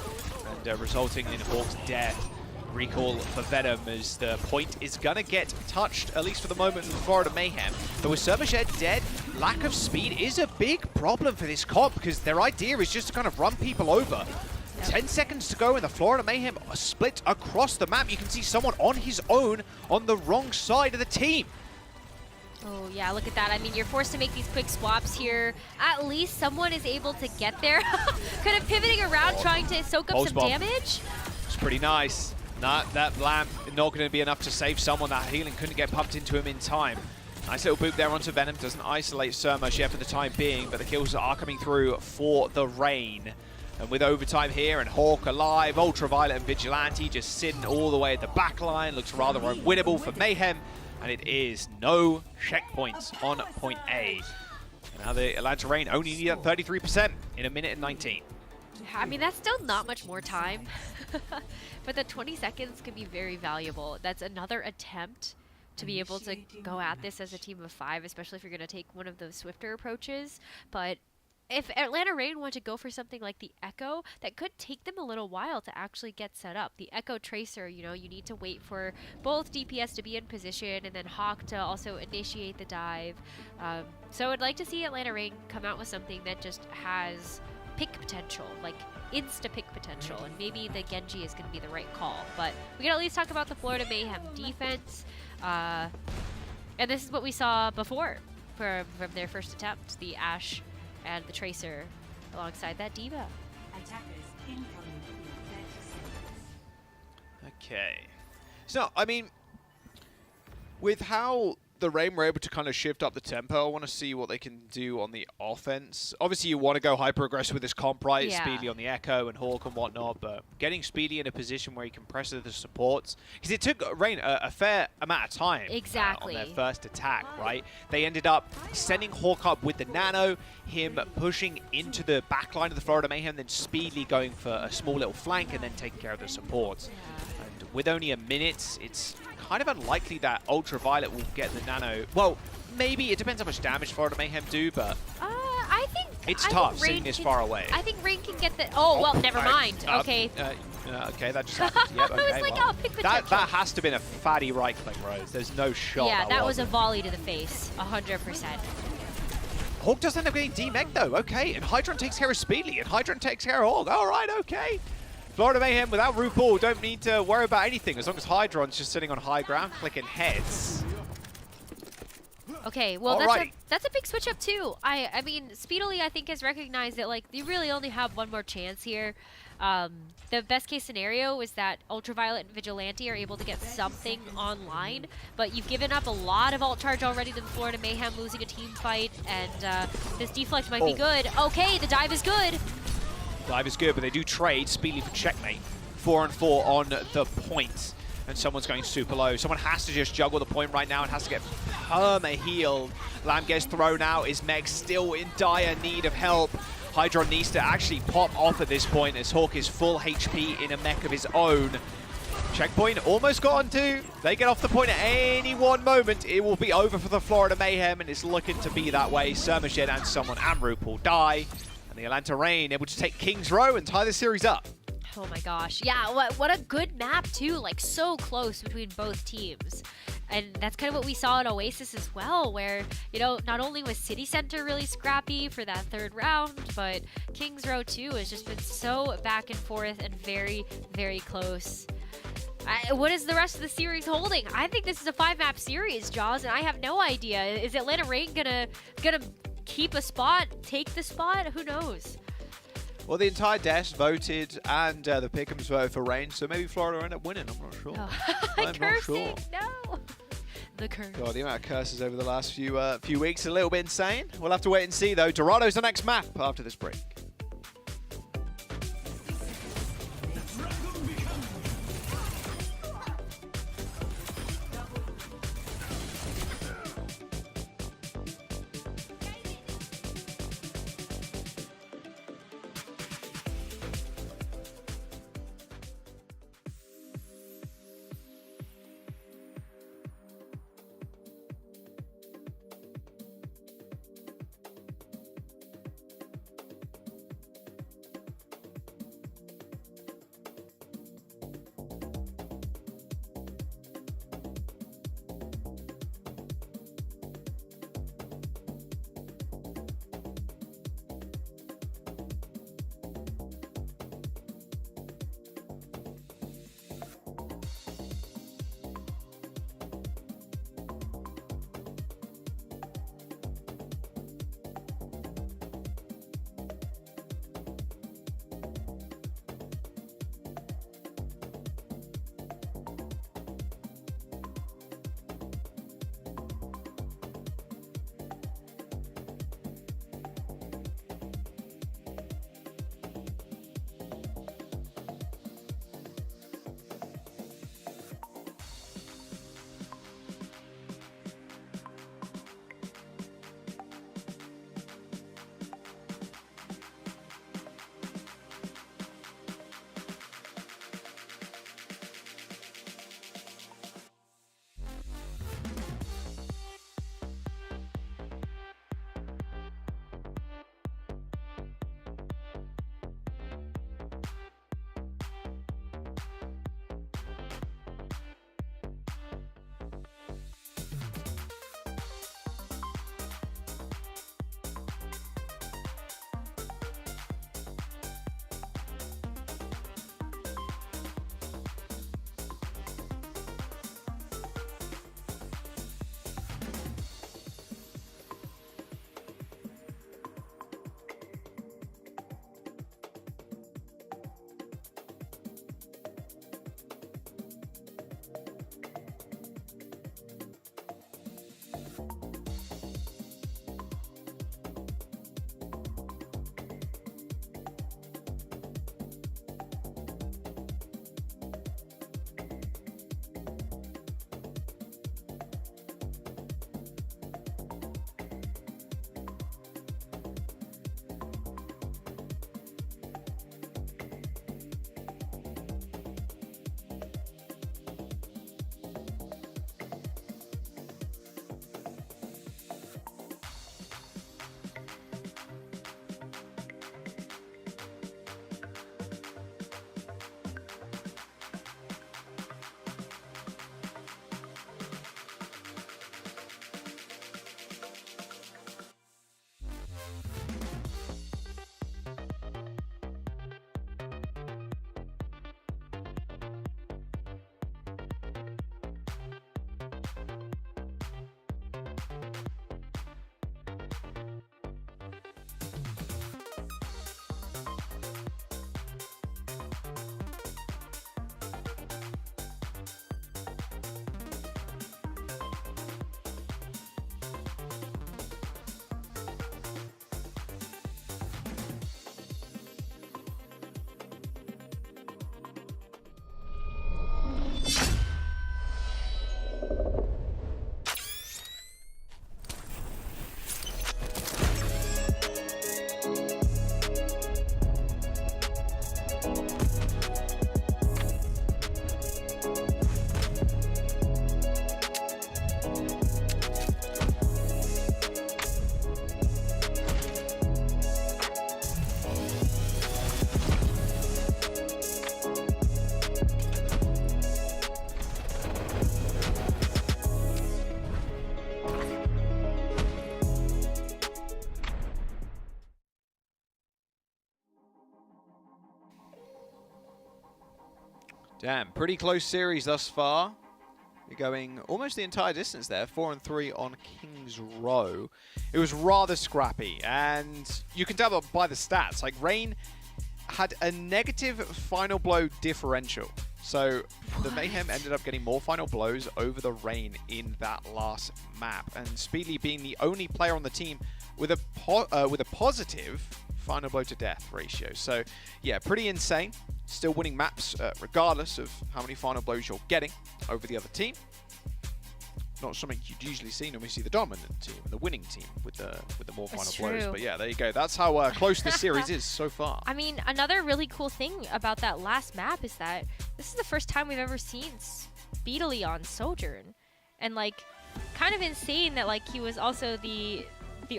and resulting in Hawk's death. Recall for Venom as the point is going to get touched, at least for the moment, in the Florida Mayhem. But with Servershed dead, lack of speed is a big problem for this comp because their idea is just to kind of run people over. 10 seconds to go and the Florida Mayhem are split across the map. You can see someone on his own on the wrong side of the team. Oh yeah, look at that. I mean, you're forced to make these quick swaps here. At least someone is able to get there. Kind of pivoting around, trying to soak up some damage. It's pretty nice. That lamp not going to be enough to save someone. That healing couldn't get pumped into him in time. Nice little boot there onto Venom. Doesn't isolate Surma yet for the time being, but the kills are coming through for the Rain. And with overtime here and Hawk alive, Ultraviolet and Vigilante just sitting all the way at the back line. Looks rather unwinnable for Mayhem. And it is no checkpoints on point A. And now the Atlanta Rain only need 33% in 1 minute and 19. I mean, that's still not much more time. But the 20 seconds could be very valuable. That's another attempt to be able to go at this as a team of 5, especially if you're going to take one of those swifter approaches. But if Atlanta Rain want to go for something like the Echo, that could take them a little while to actually get set up. The Echo Tracer, you know, you need to wait for both DPS to be in position and then Hawk to also initiate the dive. So I'd like to see Atlanta Rain come out with something that just has pick potential, like insta-pick potential, and maybe the Genji is going to be the right call. But we can at least talk about the Florida Mayhem defense. And this is what we saw before from their first attempt, the Ashe and the Tracer alongside that Diva. Okay. So, I mean, with how the Rain were able to kind of shift up the tempo, I want to see what they can do on the offense. Obviously, you want to go hyper-aggressive with this comp, right? Yeah. Speedy on the Echo and Hawk and whatnot, but getting Speedy in a position where he can press the supports, because it took Rain a fair amount of time Exactly. on their first attack, right? They ended up sending Hawk up with the Nano, him pushing into the back line of the Florida Mayhem, then Speedily going for a small little flank and then taking care of the supports. And with only a minute, it's kind of unlikely that Ultraviolet will get the Nano. Well, maybe. It depends how much damage Florida Mayhem do, but I think it's I tough think Rain seeing this can, far away. I think Rain can get the... Oh, well, never mind. Okay. Okay, that just happened. Yep, okay, I was like, oh, pick potential. that has to have been a fatty right-click, Rose. There's no shot. Yeah, that was a wasn't. volley to the face, 100%. Hawk does end up getting demech though. Okay, and Hydron takes care of Speedly, and Hydron takes care of Hawk. All right, okay. Florida Mayhem without RuPaul don't need to worry about anything as long as Hydron's just sitting on high ground, clicking heads. Okay, well, that's a big switch up too. I mean, Speedily, I think, has recognized that, like, you really only have one more chance here. The best case scenario is that Ultraviolet and Vigilante are able to get something online, but you've given up a lot of ult charge already to the Florida Mayhem, losing a team fight, and this deflect might be good. Okay, the dive is good. Dive is good, but they do trade Speedily for checkmate. 4-4 on the point. And someone's going super low. Someone has to just juggle the point right now and has to get perma-healed. Lamb gets thrown out. Is Meg still in dire need of help? Hydron needs to actually pop off at this point as Hawk is full HP in a mech of his own. Checkpoint almost got onto. They get off the point at any one moment. It will be over for the Florida Mayhem, and it's looking to be that way. Surmajed and someone, Amroop, will die. And the Atlanta Reign able to take King's Row and tie the series up. Oh my gosh. Yeah, what a good map too. Like so close between both teams. And that's kind of what we saw in Oasis as well, where, you know, not only was City Center really scrappy for that third round, but King's Row 2 has just been so back and forth and very, very close. What is the rest of the series holding? I think this is a 5-map series, Jaws, and I have no idea. Is Atlanta Reign gonna keep a spot, take the spot? Who knows? Well, the entire desk voted, and the Pick'ems voted for Reign, so maybe Florida will end up winning. I'm not sure. Oh. I'm not sure. No. The curse. God, the amount of curses over the last few weeks is a little bit insane. We'll have to wait and see, though. Dorado's the next map after this break. Damn, pretty close series thus far. You're going almost the entire distance there, 4-3 on King's Row. It was rather scrappy, and you can tell by the stats, like Rain had a negative final blow differential. So the Mayhem ended up getting more final blows over the Rain in that last map, and Speedly being the only player on the team with a positive final blow to death ratio. So yeah, pretty insane. Still winning maps regardless of how many final blows you're getting over the other team. Not something you'd usually see. Normally see the dominant team and the winning team with the more final blows. But yeah, there you go. That's how close this series is so far. I mean, another really cool thing about that last map is that this is the first time we've ever seen Speedily on Sojourn, and like, kind of insane that like he was also the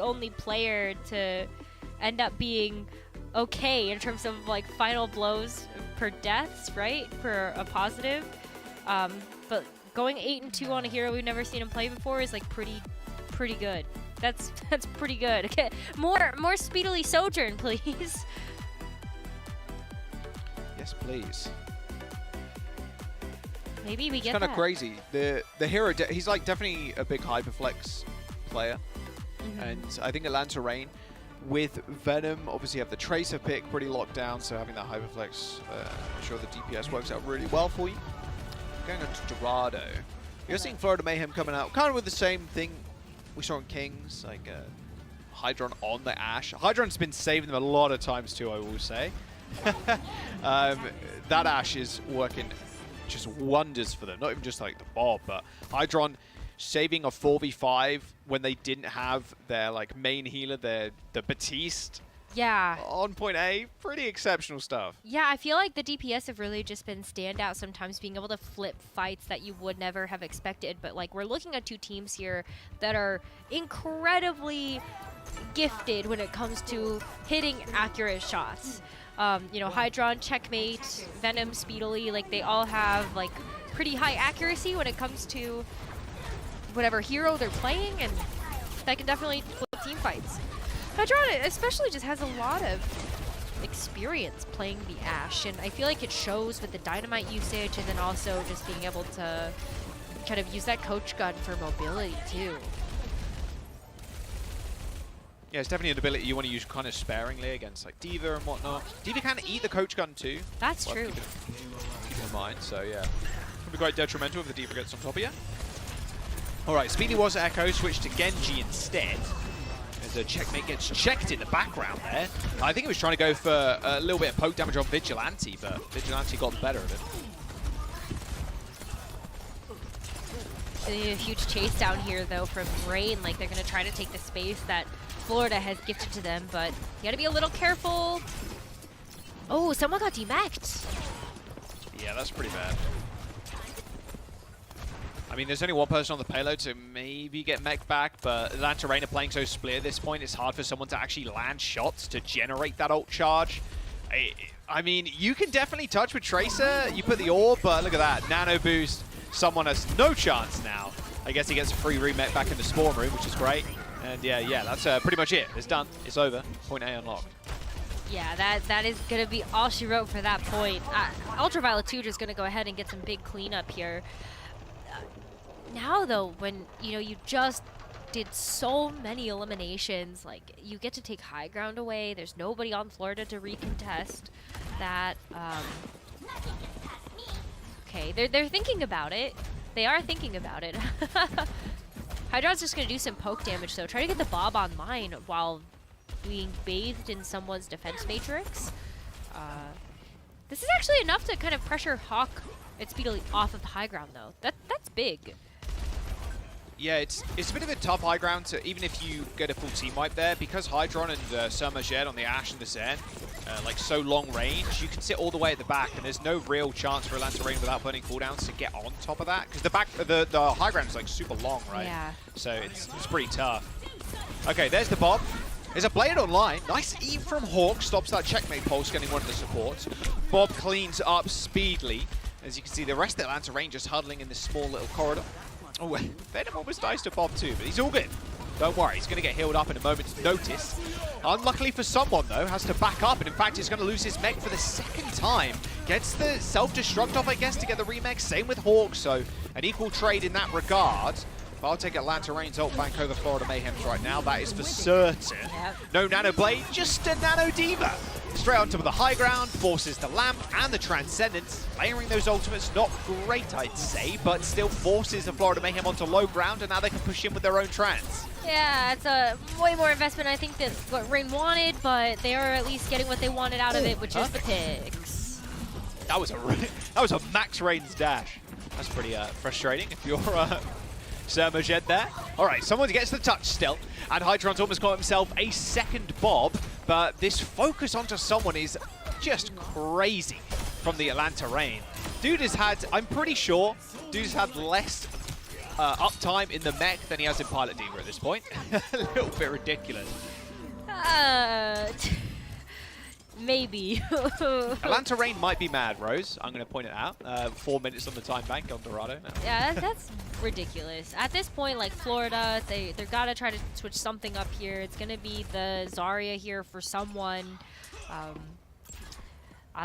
only player to end up being okay in terms of like final blows per deaths, right? For a positive. But going 8-2 on a hero we've never seen him play before is like pretty good. That's pretty good. Okay, more Speedily Sojourn, please. Yes, please. Maybe we get It's kind that. of crazy. The hero, he's like definitely a big Hyperflex player. And I think Atlanta Rain with Venom, obviously have the Tracer pick pretty locked down, so having that Hyperflex, I'm sure the DPS works out really well for you. Going on to Dorado. You're seeing Florida Mayhem coming out kind of with the same thing we saw in Kings, like Hydron on the Ashe. Hydron's been saving them a lot of times too, I will say. That Ashe is working just wonders for them, not even just like the Bob, but Hydron saving a 4v5 when they didn't have their like main healer, the Batiste. Yeah. On point A, pretty exceptional stuff. Yeah, I feel like the DPS have really just been standout sometimes, being able to flip fights that you would never have expected. But like, we're looking at two teams here that are incredibly gifted when it comes to hitting accurate shots. You know, Hydron, Checkmate, Venom, Speedily, like they all have like pretty high accuracy when it comes to whatever hero they're playing, and that can definitely flip team fights. Hydron especially just has a lot of experience playing the Ashe, and I feel like it shows with the dynamite usage, and then also just being able to kind of use that coach gun for mobility too. Yeah, it's definitely an ability you want to use kind of sparingly against like D.Va and whatnot. D.Va can eat the coach gun too. That's true. Keep in mind, so yeah. Could be quite detrimental if the D.Va gets on top of you. Alright, Speedy was Echo, switched to Genji instead. As a Checkmate gets checked in the background there. I think he was trying to go for a little bit of poke damage on Vigilante, but Vigilante got the better of it. They need a huge chase down here though from Rain. Like, they're going to try to take the space that Florida has gifted to them, but you got to be a little careful. Oh, someone got demeched. Yeah, that's pretty bad. I mean, there's only one person on the payload to maybe get mech back, but Atlanta Rain are playing so split at this point, it's hard for someone to actually land shots to generate that ult charge. I mean, you can definitely touch with Tracer. You put the orb, but look at that. Nano boost. Someone has no chance now. I guess he gets a free remake back in the spawn room, which is great. And yeah, that's pretty much it. It's done. It's over. Point A unlocked. Yeah, that is going to be all she wrote for that point. Ultraviolet 2 just going to go ahead and get some big cleanup here. Now, though, when, you know, you just did so many eliminations, like, you get to take high ground away. There's nobody on Florida to recontest that. Okay, they're thinking about it. They are thinking about it. Hydron's just going to do some poke damage, though. Try to get the Bob online while being bathed in someone's defense matrix. This is actually enough to kind of pressure Hawk and Speedily off of the high ground, though. That's big. Yeah, it's a bit of a tough high ground to, even if you get a full team wipe there, because Hydron and Surmaged on the Ashe and the Zen, like so long range, you can sit all the way at the back, and there's no real chance for Atlanta Rain without burning cooldowns to get on top of that, because the high ground is like super long, right? Yeah. So it's pretty tough. Okay, there's the Bob. There's a Blade online. Nice Eve from Hawk, stops that Checkmate pulse, getting one of the supports. Bob cleans up Speedily. As you can see, the rest of Atlanta Rain just huddling in this small little corridor. Oh, Venom almost dies to Bob too, but he's all good. Don't worry, he's going to get healed up in a moment's notice. Unluckily for someone, though, has to back up, and in fact, he's going to lose his mech for the second time gets the self-destruct off, I guess, to get the remake. Same with Hawk, so an equal trade in that regard. But I'll take Atlanta Rain's ult bank over Florida Mayhem's right now. That is for certain. No Nano Blade, just a Nano Diva. Straight on top of the high ground, forces the Lamp and the Transcendence. Layering those ultimates, not great, I'd say, but still forces the Florida Mayhem onto low ground, and now they can push in with their own Trans. Yeah, it's a way more investment, I think, than what Rain wanted, but they are at least getting what they wanted out of it, which is the picks. That was a max Rain's dash. That's pretty frustrating if you're Sermojed there. All right, someone gets the touch still, and Hydron's almost got himself a second Bob, but this focus onto someone is just crazy from the Atlanta Rain. Dude has had, I'm pretty sure, dude has had less uptime in the mech than he has in Pilot Diva at this point. A little bit ridiculous. Maybe. Atlanta Rain might be mad, Rose. I'm going to point it out. 4 minutes on the time bank on Dorado now. Yeah, that's ridiculous. At this point, like Florida, they're got to try to switch something up here. It's going to be the Zarya here for someone. I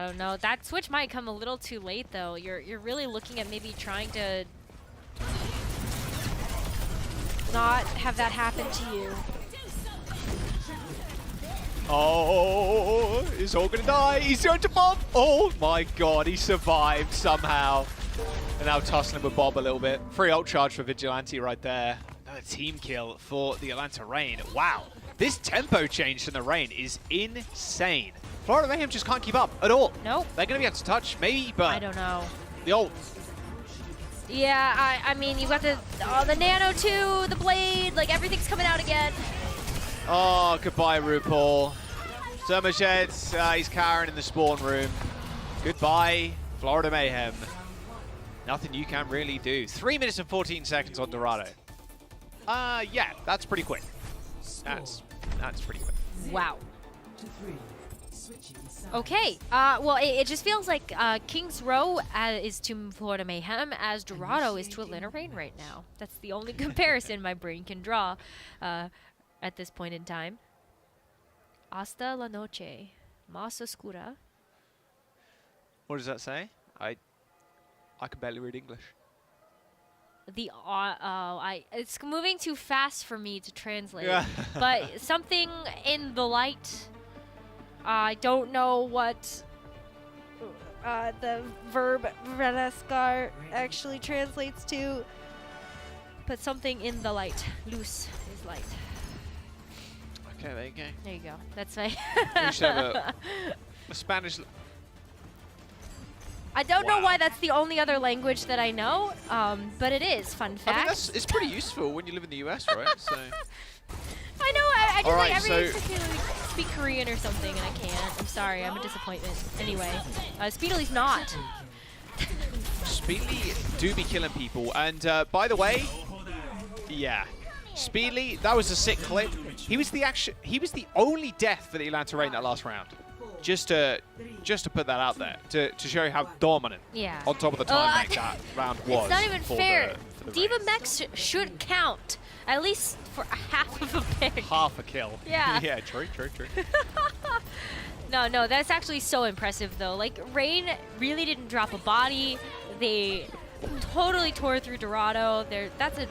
don't know. That switch might come a little too late, though. You're really looking at maybe trying to not have that happen to you. Oh, is all gonna die? He's going to Bob. Oh my god, he survived somehow. And now tussling with Bob a little bit. Free ult charge for Vigilante right there. Another team kill for the Atlanta Rain. Wow, this tempo change from the Rain is insane. Florida Mayhem just can't keep up at all. Nope. They're gonna be able to touch, maybe, but I don't know. the ult. Yeah, I mean, you've got the Nano too, the Blade, like everything's coming out again. Oh, goodbye, RuPaul. Sermojed, he's cowering in the spawn room. Goodbye, Florida Mayhem. Nothing you can really do. 3 minutes and 14 seconds on Dorado. Yeah, that's pretty quick. That's pretty quick. Wow. Okay, well, it just feels like King's Row is to Florida Mayhem as Dorado is to Atlanta Rain right now. That's the only comparison my brain can draw at this point in time. Hasta la noche, más oscura. What does that say? I can barely read English. It's moving too fast for me to translate. Yeah. But something in the light. I don't know what the verb Renascar actually translates to, but something in the light. Luz is light. Okay, there you go. There you go. That's right. We should have a Spanish. I don't know why that's the only other language that I know, but it is. Fun fact. I mean, it's pretty useful when you live in the US, right? So. I know. I just like every so speak Korean or something, and I can't. I'm sorry. I'm a disappointment. Anyway, Speedly's not. Speedly do be killing people, and by the way, yeah, Speedly, that was a sick clip. He was the only death for the Atlanta Rain that last round. Just to put that out there to show you how dominant on top of the time that round was. It's not even fair. For the Diva Rains. mechs should count at least for half of a pick. Half a kill. Yeah. Yeah, true. No, that's actually so impressive though. Like Rain really didn't drop a body. They totally tore through Dorado. That's an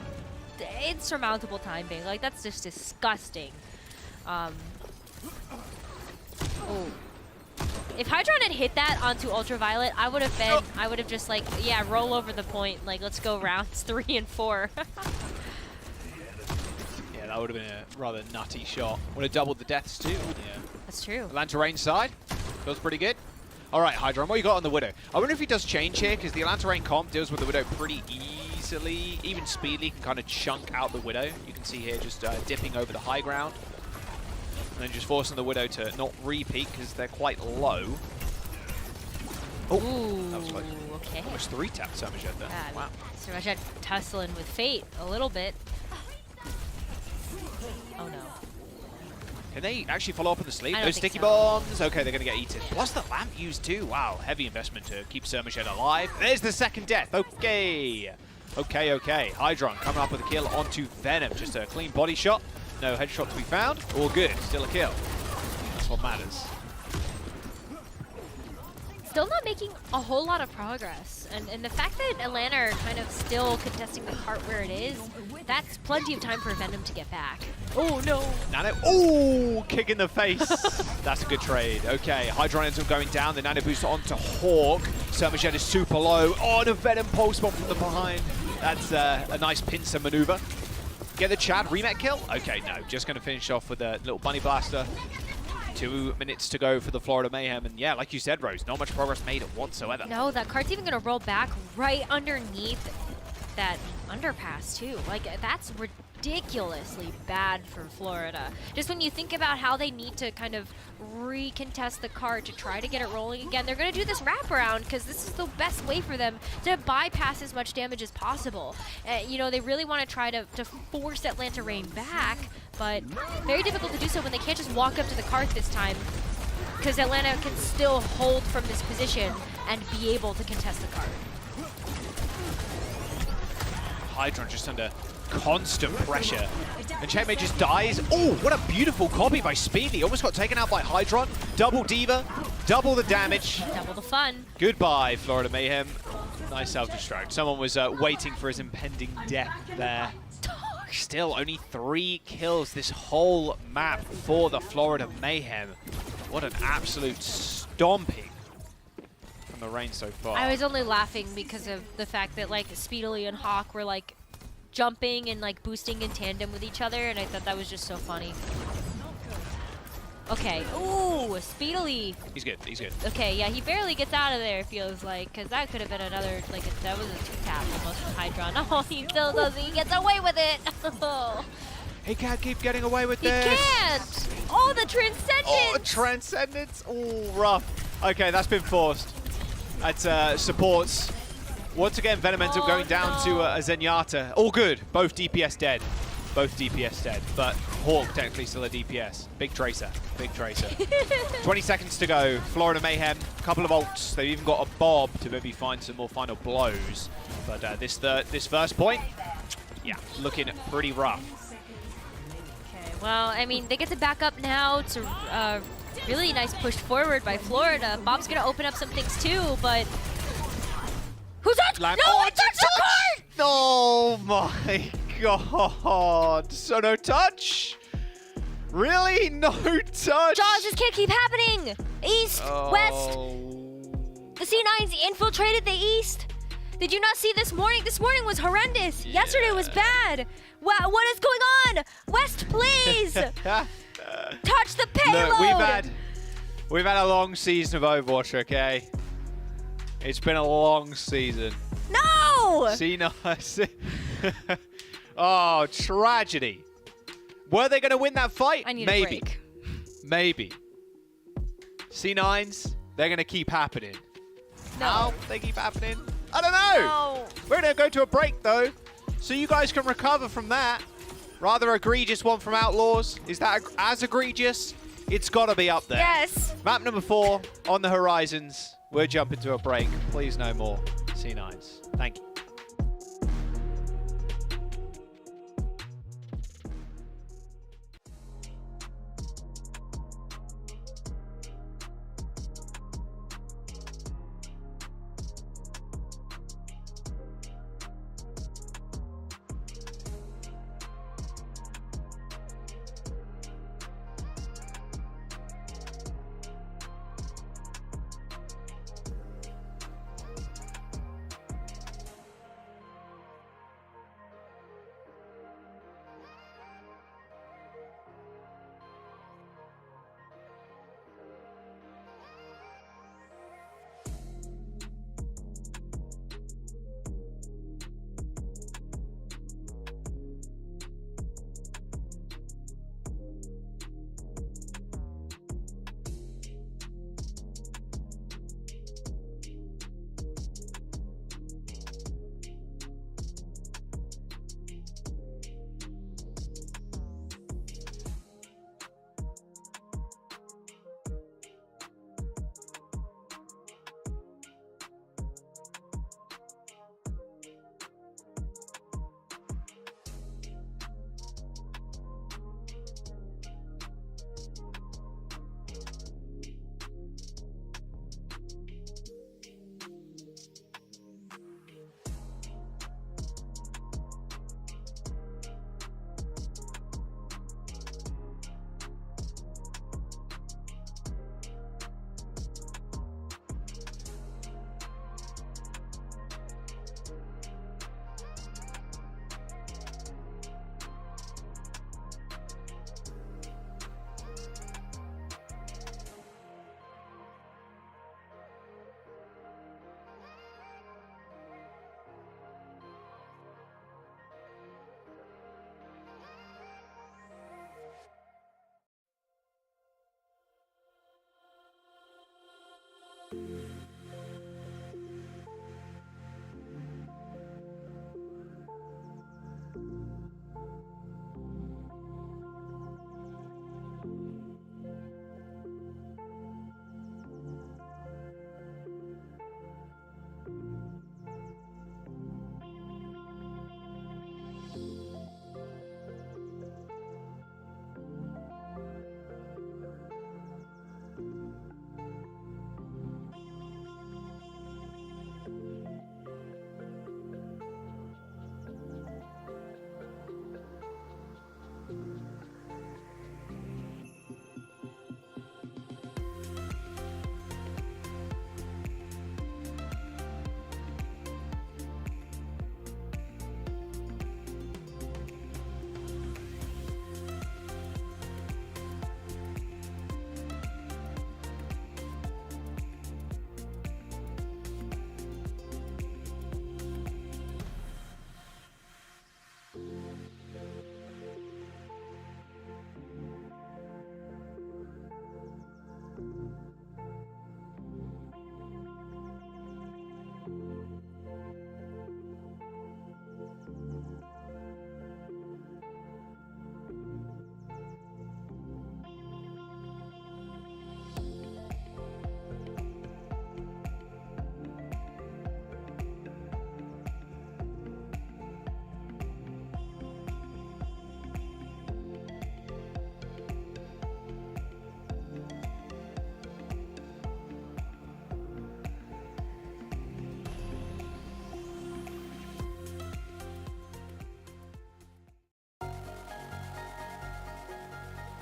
insurmountable time bank. Like that's just disgusting. Oh. If Hydron had hit that onto Ultraviolet, I would have just like, yeah, roll over the point. Like, let's go rounds 3 and 4. Yeah, that would have been a rather nutty shot. Would have doubled the deaths too. Yeah. That's true. Atlanta Rain side. Feels pretty good. All right, Hydron, what you got on the Widow? I wonder if he does change here, because the Atlanta Rain comp deals with the Widow pretty easily. Even Speedly can kind of chunk out the Widow. You can see here just dipping over the high ground. And then just forcing the Widow to not re-peek because they're quite low. Oh, ooh, that was close. Okay. Almost 3-tap Sermojed there. Wow. Sermojed tussling with fate a little bit. Oh no. Can they actually follow up on the sleep? I don't Those think sticky so. bombs. Okay, they're going to get eaten. Plus the lamp used too. Wow, heavy investment to keep Sermojed alive. There's the second death. Okay. Okay. Hydron coming up with a kill onto Venom. Just a clean body shot. No headshot to be found. All good. Still a kill. That's what matters. still not making a whole lot of progress. And the fact that Atlanta are kind of still contesting the cart where it is, that's plenty of time for Venom to get back. Oh no! Nano, oh, kick in the face. That's a good trade. Okay, Hydron ends up going down. The Nano boost onto Hawk. Sermajet is super low. Oh, and a Venom pulse bomb from the behind. That's a nice pincer maneuver. Get the Chad remet kill? Okay, no, just going to finish off with a little bunny blaster. 2 minutes to go for the Florida Mayhem, and yeah, like you said, Rose, not much progress made whatsoever. No, that cart's even gonna roll back right underneath that underpass too. Like, that's ridiculously bad for Florida. Just when you think about how they need to kind of recontest the cart to try to get it rolling again, they're gonna do this wraparound because this is the best way for them to bypass as much damage as possible. You know, they really want to try to force Atlanta Rain back, but very difficult to do so when they can't just walk up to the cart this time, because Atlanta can still hold from this position and be able to contest the cart. Hydron just under constant pressure. And Chainmate just dies. Oh, what a beautiful copy by Speedy. Almost got taken out by Hydron. Double Diva, double the damage. Double the fun. Goodbye, Florida Mayhem. Nice self-destruct. Someone was waiting for his impending death there. Still, only 3 kills this whole map for the Florida Mayhem. What an absolute stomping from the Reign so far. I was only laughing because of the fact that, like, Speedily and Hawk were, like, jumping and, like, boosting in tandem with each other, and I thought that was just so funny. Okay. Ooh, Speedily. He's good. He's good. Okay, yeah, he barely gets out of there, it feels like, because that could have been another, like, that was a 2-tap almost with Hydron. Oh, he still does. He gets away with it. He can't keep getting away with He this. can't. Oh, the Transcendence. Oh, Transcendence. Oh, rough. Okay, that's been forced. That's supports. Once again, Venom ends up going down to a Zenyatta. All good. Both DPS dead. Both DPS dead. But Hawk technically still a DPS. Big Tracer. Big Tracer. 20 seconds to go. Florida Mayhem. A couple of ults. They've even got a Bob to maybe find some more final blows. But this first point, yeah, looking pretty rough. Okay, well, I mean, they get to back up now. It's a really nice push forward by Florida. Bob's going to open up some things too, but... Who's that? No, I touched the card! Oh my god. So no touch? Really? No touch? Jaws, this can't keep happening! East, west. The C9s infiltrated the east. Did you not see this morning? This morning was horrendous. Yeah. Yesterday was bad. What is going on? West, please! Touch the payload! Look, we've had a long season of Overwatch, okay? It's been a long season. No! C9. Oh, tragedy. Were they going to win that fight? I need Maybe. a break. Maybe. C9s, they're going to keep happening. No. How they keep happening? I don't know. No. We're going to go to a break, though, so you guys can recover from that. Rather egregious one from Outlaws. Is that as egregious? It's got to be up there. Yes. Map number 4 on the horizons. We're jumping to a break. Please no more C9s. Thank you.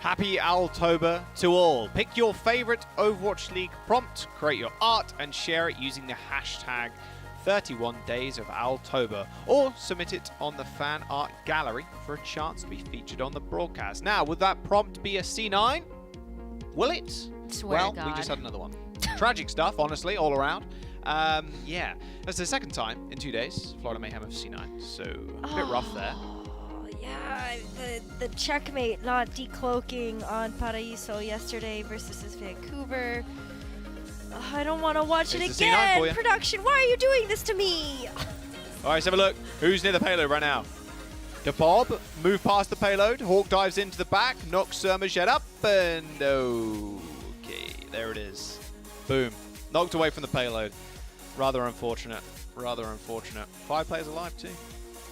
Happy Altober to all. Pick your favorite Overwatch League prompt, create your art, and share it using the hashtag 31 Days of Altober, or submit it on the fan art gallery for a chance to be featured on the broadcast. Now, would that prompt be a C9? Will it? Swear well, to God. we just had another one. Tragic stuff, honestly, all around. Yeah, that's the second time in 2 days Florida Mayhem of C9, so a bit rough there. Yeah, the checkmate not decloaking on Paraíso yesterday versus Vancouver. I don't want to watch it It's the C9 for again. you. Production, why are you doing this to me? All right, let's have a look. Who's near the payload right now? The Bob, move past the payload. Hawk dives into the back, knocks Surmajet up, and okay, there it is. Boom. Knocked away from the payload. Rather unfortunate. Rather unfortunate. 5 players alive too.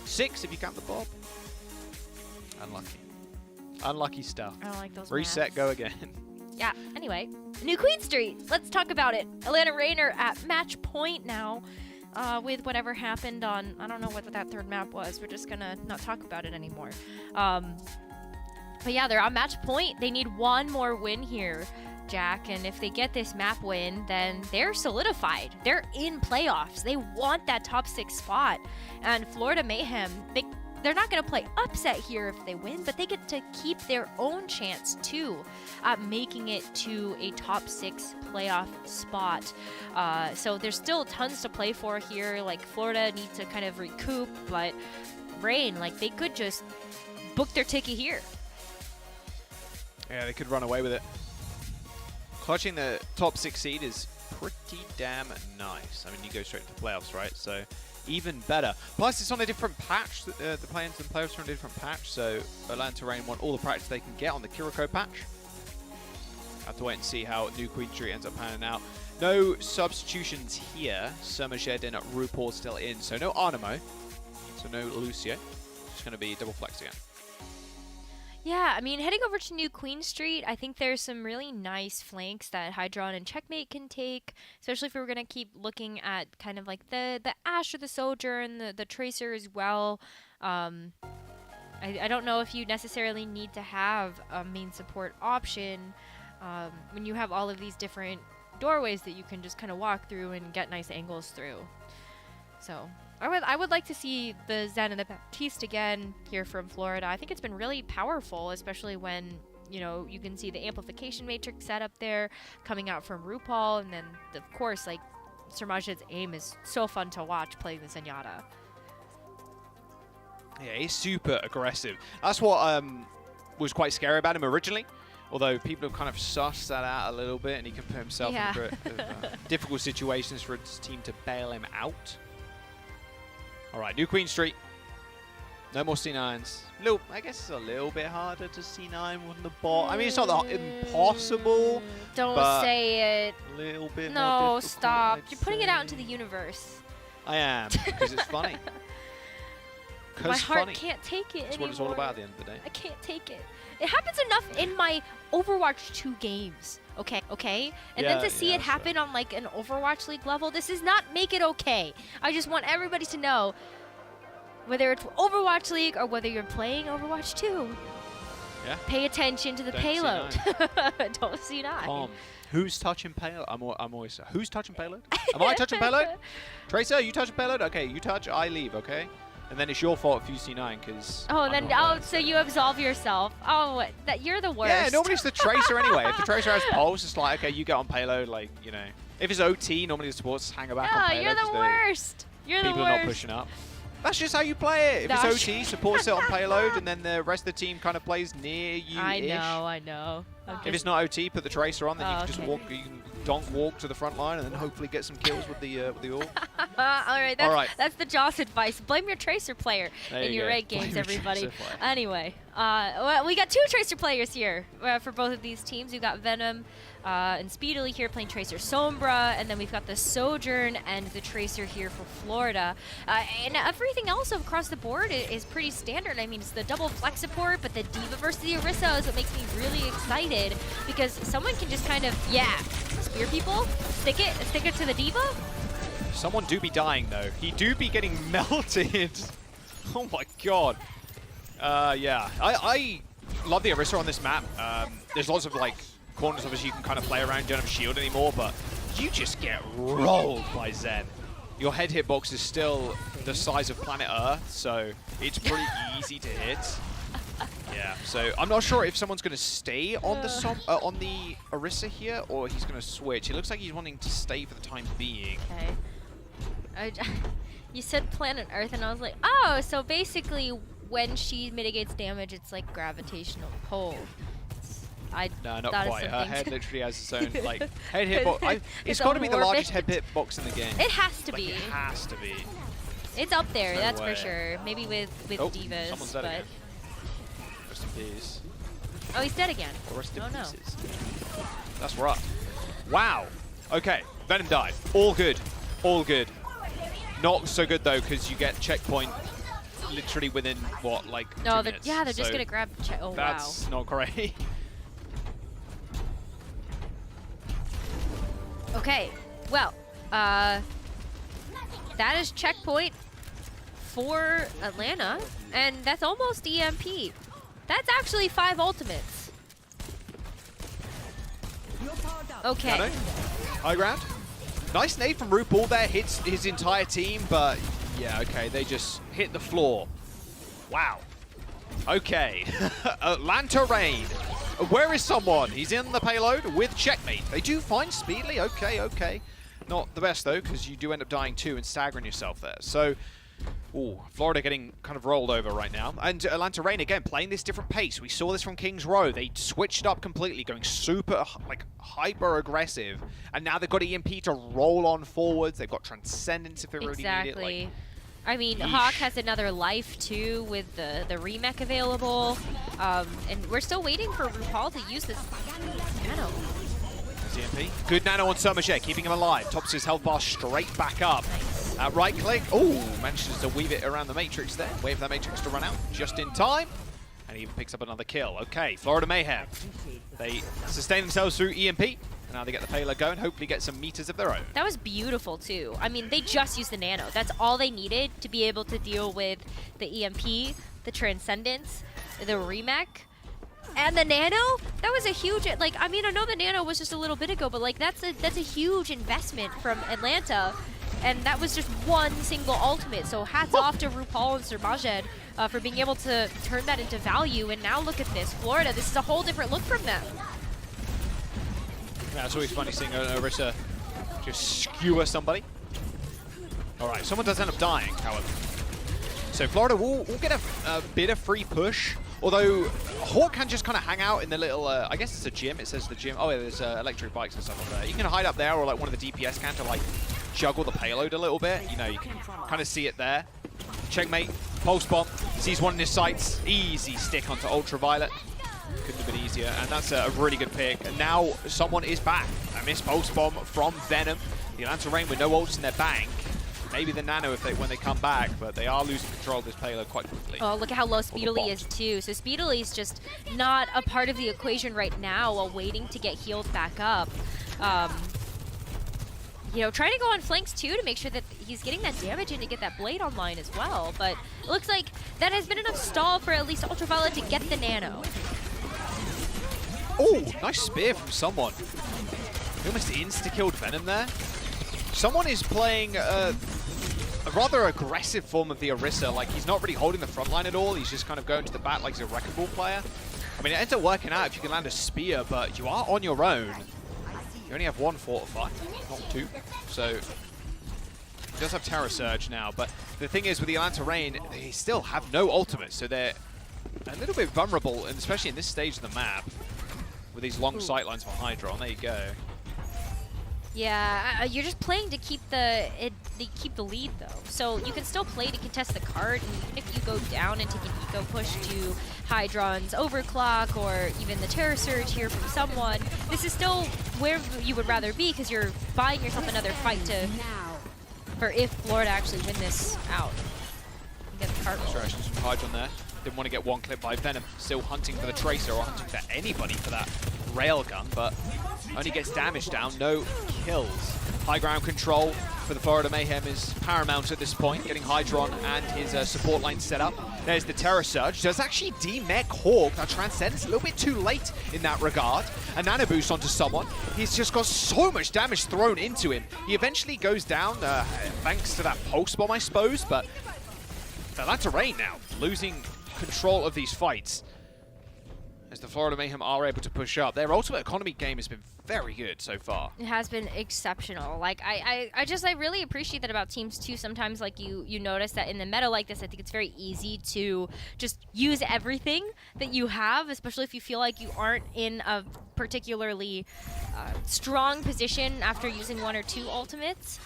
6 if you count the Bob. Unlucky. Unlucky stuff. I don't like those Reset, maps. go again. Yeah, anyway. New Queen Street. Let's talk about it. Atlanta Rainer at match point now. With whatever happened on, I don't know what that third map was. We're just gonna not talk about it anymore. But yeah, they're on match point. They need one more win here, Jack. And if they get this map win, then they're solidified. They're in playoffs. They want that top 6 spot. And Florida Mayhem, they're not going to play upset here if they win, but they get to keep their own chance too at making it to a top 6 playoff spot. So there's still tons to play for here. Like, Florida needs to kind of recoup, but Rain, like, they could just book their ticket here. Yeah, they could run away with it. Clutching the top 6 seed is pretty damn nice. I mean, you go straight to the playoffs, right? So even better. Plus, it's on a different patch. The play-ins and playoffs are on a different patch, so Atlanta Rain want all the practice they can get on the Kiriko patch. Have to wait and see how New Queen Street ends up panning out. No substitutions here. Surmajet in, RuPaul still in, so no Animo, so no Lucio. Just going to be double flex again. Yeah, I mean, heading over to New Queen Street, I think there's some really nice flanks that Hydron and Checkmate can take, especially if we're going to keep looking at kind of like the Ashe or the Sojourn, the Tracer as well. I don't know if you necessarily need to have a main support option when you have all of these different doorways that you can just kind of walk through and get nice angles through. So I would like to see the Zen and the Baptiste again here from Florida. I think it's been really powerful, especially when, you know, you can see the amplification matrix set up there coming out from RuPaul, and then of course, like, Surmajet's aim is so fun to watch playing the Zenyatta. Yeah, he's super aggressive. That's what was quite scary about him originally. Although people have kind of sussed that out a little bit, and he can put himself in difficult situations for his team to bail him out. All right, New Queen Street. No more C9s. I guess it's a little bit harder to C9 on the bot. I mean, it's not impossible. Don't say it. A little bit no, more difficult. stop. You're putting it out into the universe. I am, because it's funny. My heart can't take it That's anymore. what it's all about at the end of the day. I can't take it. It happens enough in my Overwatch 2 games. Okay? And then to see it happen on like an Overwatch League level, this does not make it okay. I just want everybody to know, whether it's Overwatch League or whether you're playing Overwatch 2, pay attention to the payload. Don't C9. Who's touching payload? I'm always. Who's touching payload? Am I touching payload? Tracer, you touching payload? Okay, you touch, I leave. Okay. And then it's your fault if you C9, because... So you absolve yourself. Oh, you're the worst. Yeah, normally it's the Tracer anyway. If the Tracer has pulse, it's like, okay, you get on payload, like, you know. If it's OT, normally the supports hang back on payload. You're the worst. You're the worst. People are not pushing up. That's just how you play it. If it's OT, support sit on payload, and then the rest of the team kind of plays near you-ish. I know. If it's not OT, put the Tracer on, then you can just walk, you can donk walk to the front line, and then hopefully get some kills with the orb. All right, that's the Joss advice. Blame your Tracer player in your raid games, everybody. Anyway, well, we got 2 Tracer players here for both of these teams. We've got Venom and Speedily here playing Tracer Sombra, and then we've got the Sojourn and the Tracer here for Florida. And everything else across the board is pretty standard. I mean, it's the double flex support, but the D.Va versus the Orisa is what makes me really excited, because someone can just kind of, spear people, stick it to the D.Va. Someone do be dying, though. He do be getting melted. Oh my god. Yeah. love the Orisa on this map. There's lots of like corners obviously you can kind of play around. You don't have shield anymore, but you just get rolled by Zen. Your head hitbox is still the size of planet Earth, so it's pretty easy to hit. Yeah, so I'm not sure if someone's going to stay on the Orisa here, or he's going to switch. It looks like he's wanting to stay for the time being. Okay. You said planet Earth, and I was like, oh, so basically when she mitigates damage, it's like gravitational pull. No, not quite. Her head literally has its own like head hitbox. It's got to be the largest head hitbox in the game. It has to be. It has to be. It's up there, No that's way. for sure. Maybe with divas, someone's dead but again. Rest in peace. oh, he's dead again. Rest in Oh no. pieces. That's rough. Wow. Okay, Venom died. All good. All good. Not so good though, because you get checkpoint literally within what, like 2 No, minutes. they're just gonna grab. Oh wow. That's not great. Okay, well, that is checkpoint for Atlanta, and that's almost EMP. That's actually 5 ultimates. Okay. Nano, high ground. Nice nade from RuPaul there, hits his entire team, but yeah, okay, they just hit the floor. Wow. Okay, Atlanta Rain. Where is someone? He's in the payload with checkmate. They do find Speedly. Okay, okay. Not the best though, because you do end up dying too and staggering yourself there. So, ooh, Florida getting kind of rolled over right now. And Atlanta Rain again playing this different pace. We saw this from Kings Row. They switched up completely, going super like hyper aggressive, and now they've got EMP to roll on forwards. They've got Transcendence if they really need it. Like, I mean, yeesh. Hawk has another life too with the remake available, and we're still waiting for RuPaul to use this nano. EMP. Good nano on Summerjet, keeping him alive. Tops his health bar straight back up. Right click. Oh, manages to weave it around the Matrix there. Wait for that Matrix to run out just in time. And he even picks up another kill. Okay, Florida Mayhem. They sustain themselves through EMP. And now they get the payload going, hopefully get some meters of their own. That was beautiful too. I mean, they just used the nano. That's all they needed to be able to deal with the EMP, the Transcendence, the remake. And the nano, that was a huge, like, I mean, I know the nano was just a little bit ago, but like that's a huge investment from Atlanta. And that was just one single ultimate. So hats off to RuPaul and Serbajed for being able to turn that into value. And now look at this, Florida, this is a whole different look from them. Yeah, it's always funny seeing Orisa just skewer somebody. All right, someone does end up dying, however. So Florida will get a bit of free push. Although Hawk can just kind of hang out in the little, I guess it's a gym. It says the gym. Oh, yeah, there's electric bikes and stuff like that. You can hide up there, or like one of the DPS can to like juggle the payload a little bit. You know, you can kind of see it there. Checkmate, pulse bomb, sees one in his sights. Easy stick onto Ultraviolet. Couldn't have been easier, and that's a really good pick. And now someone is back. A missed pulse bomb from Venom. The Atlanta Rain with no ults in their bank. Maybe the nano when they come back, but they are losing control of this payload quite quickly. Oh, look at how low Speedily is too. So Speedily is just not a part of the equation right now while waiting to get healed back up. You know, trying to go on flanks too to make sure that he's getting that damage in to get that blade online as well. But it looks like that has been enough stall for at least Ultraviolet to get the nano. Oh, nice spear from someone. He almost insta-killed Venom there. Someone is playing a rather aggressive form of the Orisa. Like, he's not really holding the front line at all. He's just kind of going to the back like he's a wrecking ball player. I mean, it ends up working out if you can land a spear, but you are on your own. You only have one fortify, not two. So, he does have Terror Surge now, but the thing is with the Atlanta Rain, they still have no ultimate, so they're a little bit vulnerable, and especially in this stage of the map, with these long sightlines for Hydra. There you go. Yeah, you're just playing to keep the lead though. So you can still play to contest the card, and even if you go down and take an eco push to Hydron's Overclock or even the Terror Surge here from someone, this is still where you would rather be because you're buying yourself another fight for if Florida actually win this out. You get the card roll. Distractions from Hydron there. Didn't want to get one clip by Venom. Still hunting for the Tracer or hunting for anybody for that railgun, but only gets damage down, no kills. High ground control for the Florida Mayhem is paramount at this point, getting Hydron and his support line set up. There's the Terror Surge. Does actually demech Hawk. Now Transcendence a little bit too late in that regard. A nano boost onto someone. He's just got so much damage thrown into him. He eventually goes down thanks to that pulse bomb, I suppose, but Atlanta Reign now losing control of these fights as the Florida Mayhem are able to push up. Their ultimate economy game has been very good so far. It has been exceptional. Like I really appreciate that about teams too. Sometimes like you notice that in the meta like this, I think it's very easy to just use everything that you have, especially if you feel like you aren't in a particularly strong position after using one or two ultimates.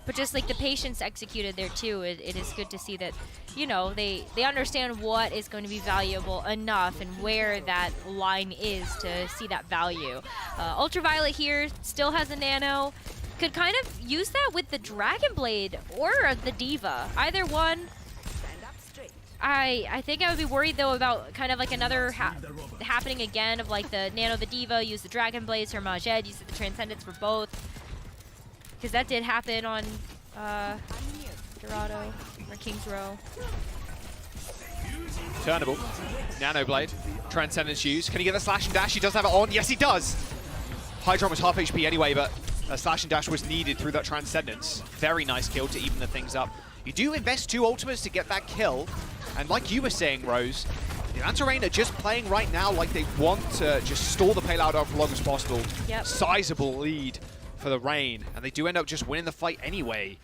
But just like the patience executed there too, it is good to see that, you know, they understand what is going to be valuable enough and where that line is to see that value. Ultraviolet here still has a nano. Could kind of use that with the Dragon Blade or the Diva. Either one. I think I would be worried though about kind of like another happening again of like the Nano, the Diva, use the Dragon Blades, or Majed, use the Transcendence for both. Because that did happen on Dorado or King's Row. Turnable. Nano Blade. Transcendence used. Can he get the slash and dash? He does have it on. Yes, he does. Hydron was half HP anyway, but a slash and dash was needed through that Transcendence. Very nice kill to even the things up. You do invest 2 ultimates to get that kill. And like you were saying, Rose, the Atlanta Reign are just playing right now like they want to just stall the payload out for long as possible. Yep. Sizable lead for the Reign, and they do end up just winning the fight anyway.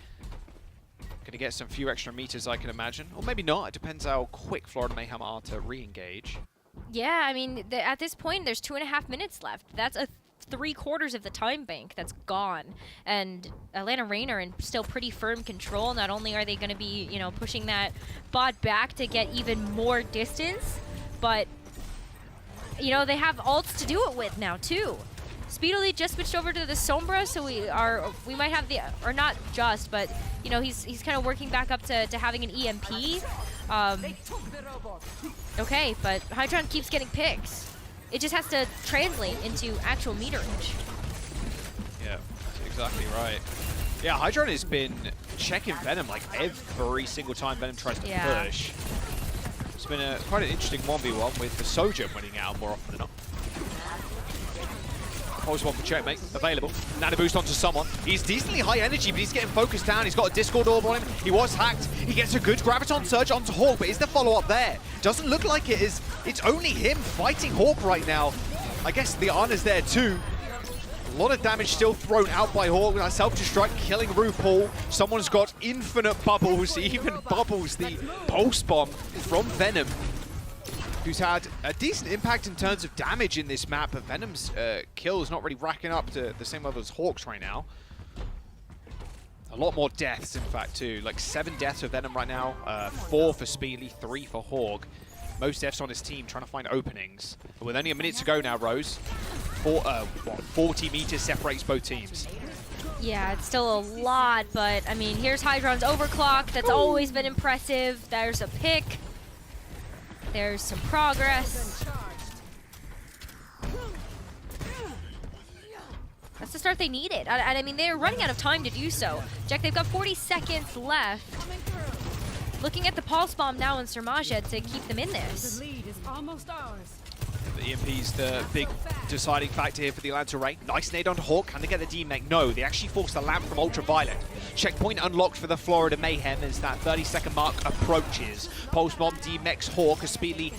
Gonna get some few extra meters, I can imagine. Or maybe not, it depends how quick Florida Mayhem are to re-engage. Yeah, I mean, at this point, there's 2.5 minutes left. That's a 3/4 of the time bank that's gone. And Atlanta Reign are in still pretty firm control. Not only are they gonna be, you know, pushing that bot back to get even more distance, but, you know, they have ults to do it with now, too. Speedily just switched over to the Sombra, so we might have the, or not just, but you know, he's kind of working back up to having an EMP. Okay, but Hydron keeps getting picks. It just has to translate into actual meterage. Yeah, that's exactly right. Yeah, Hydron has been checking Venom like every single time Venom tries to push. It's been quite an interesting 1v1 with the Sojourn winning out more often than not. Pulse one for checkmate, available. Nano boost onto someone. He's decently high energy, but he's getting focused down. He's got a Discord orb on him. He was hacked. He gets a good Graviton Surge onto Hawk, but is the follow-up there? Doesn't look like it is. It's only him fighting Hawk right now. I guess the Ana's there too. A lot of damage still thrown out by Hawk with that self-destruct, killing RuPaul. Someone's got infinite bubbles. He even bubbles the Pulse Bomb from Venom, who's had a decent impact in terms of damage in this map, but Venom's kills not really racking up to the same level as Hawk's right now. A lot more deaths, in fact, too. Like 7 deaths for Venom right now, 4 for Speedly, 3 for Hawk. Most deaths on his team trying to find openings. But with only a minute to go now, Rose, 40 meters separates both teams. Yeah, it's still a lot, but I mean, here's Hydron's overclock. That's always been impressive. There's a pick. There's some progress. That's the start they needed. And I mean, they're running out of time to do so. Jack, they've got 40 seconds left. Looking at the Pulse Bomb now in Surmajed to keep them in this. The lead is almost ours. The EMP's the big deciding factor here for the Atlanta Reign. Nice nade onto Hawk. Can they get the demech? No, they actually forced the lamp from Ultraviolet. Checkpoint unlocked for the Florida Mayhem as that 30-second mark approaches. Pulse Bomb demechs Hawk as Speedly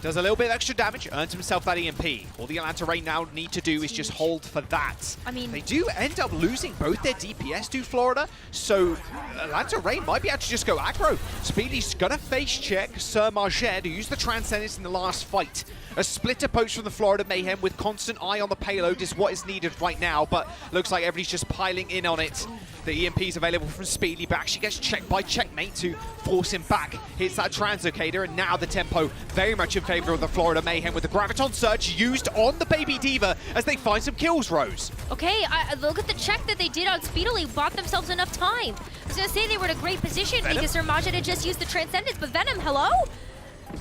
does a little bit of extra damage, earns himself that EMP. All the Atlanta Reign now need to do is just hold for that. I mean, they do end up losing both their DPS to Florida, so Atlanta Reign might be able to just go aggro. Speedly's gonna face check Sir Marjed, who used the Transcendence in the last fight. A split approach from the Florida Mayhem with constant eye on the payload is what is needed right now, but looks like everybody's just piling in on it. The EMP is available from Speedly, but actually gets checked by Checkmate to force him back. Hits that Translocator, and now the tempo very much in favor of the Florida Mayhem with the Graviton Surge used on the Baby Diva as they find some kills, Rose. Okay, look at the check that they did on Speedily. Bought themselves enough time. I was going to say they were in a great position because Surmajed had just used the Transcendence, but Venom, hello?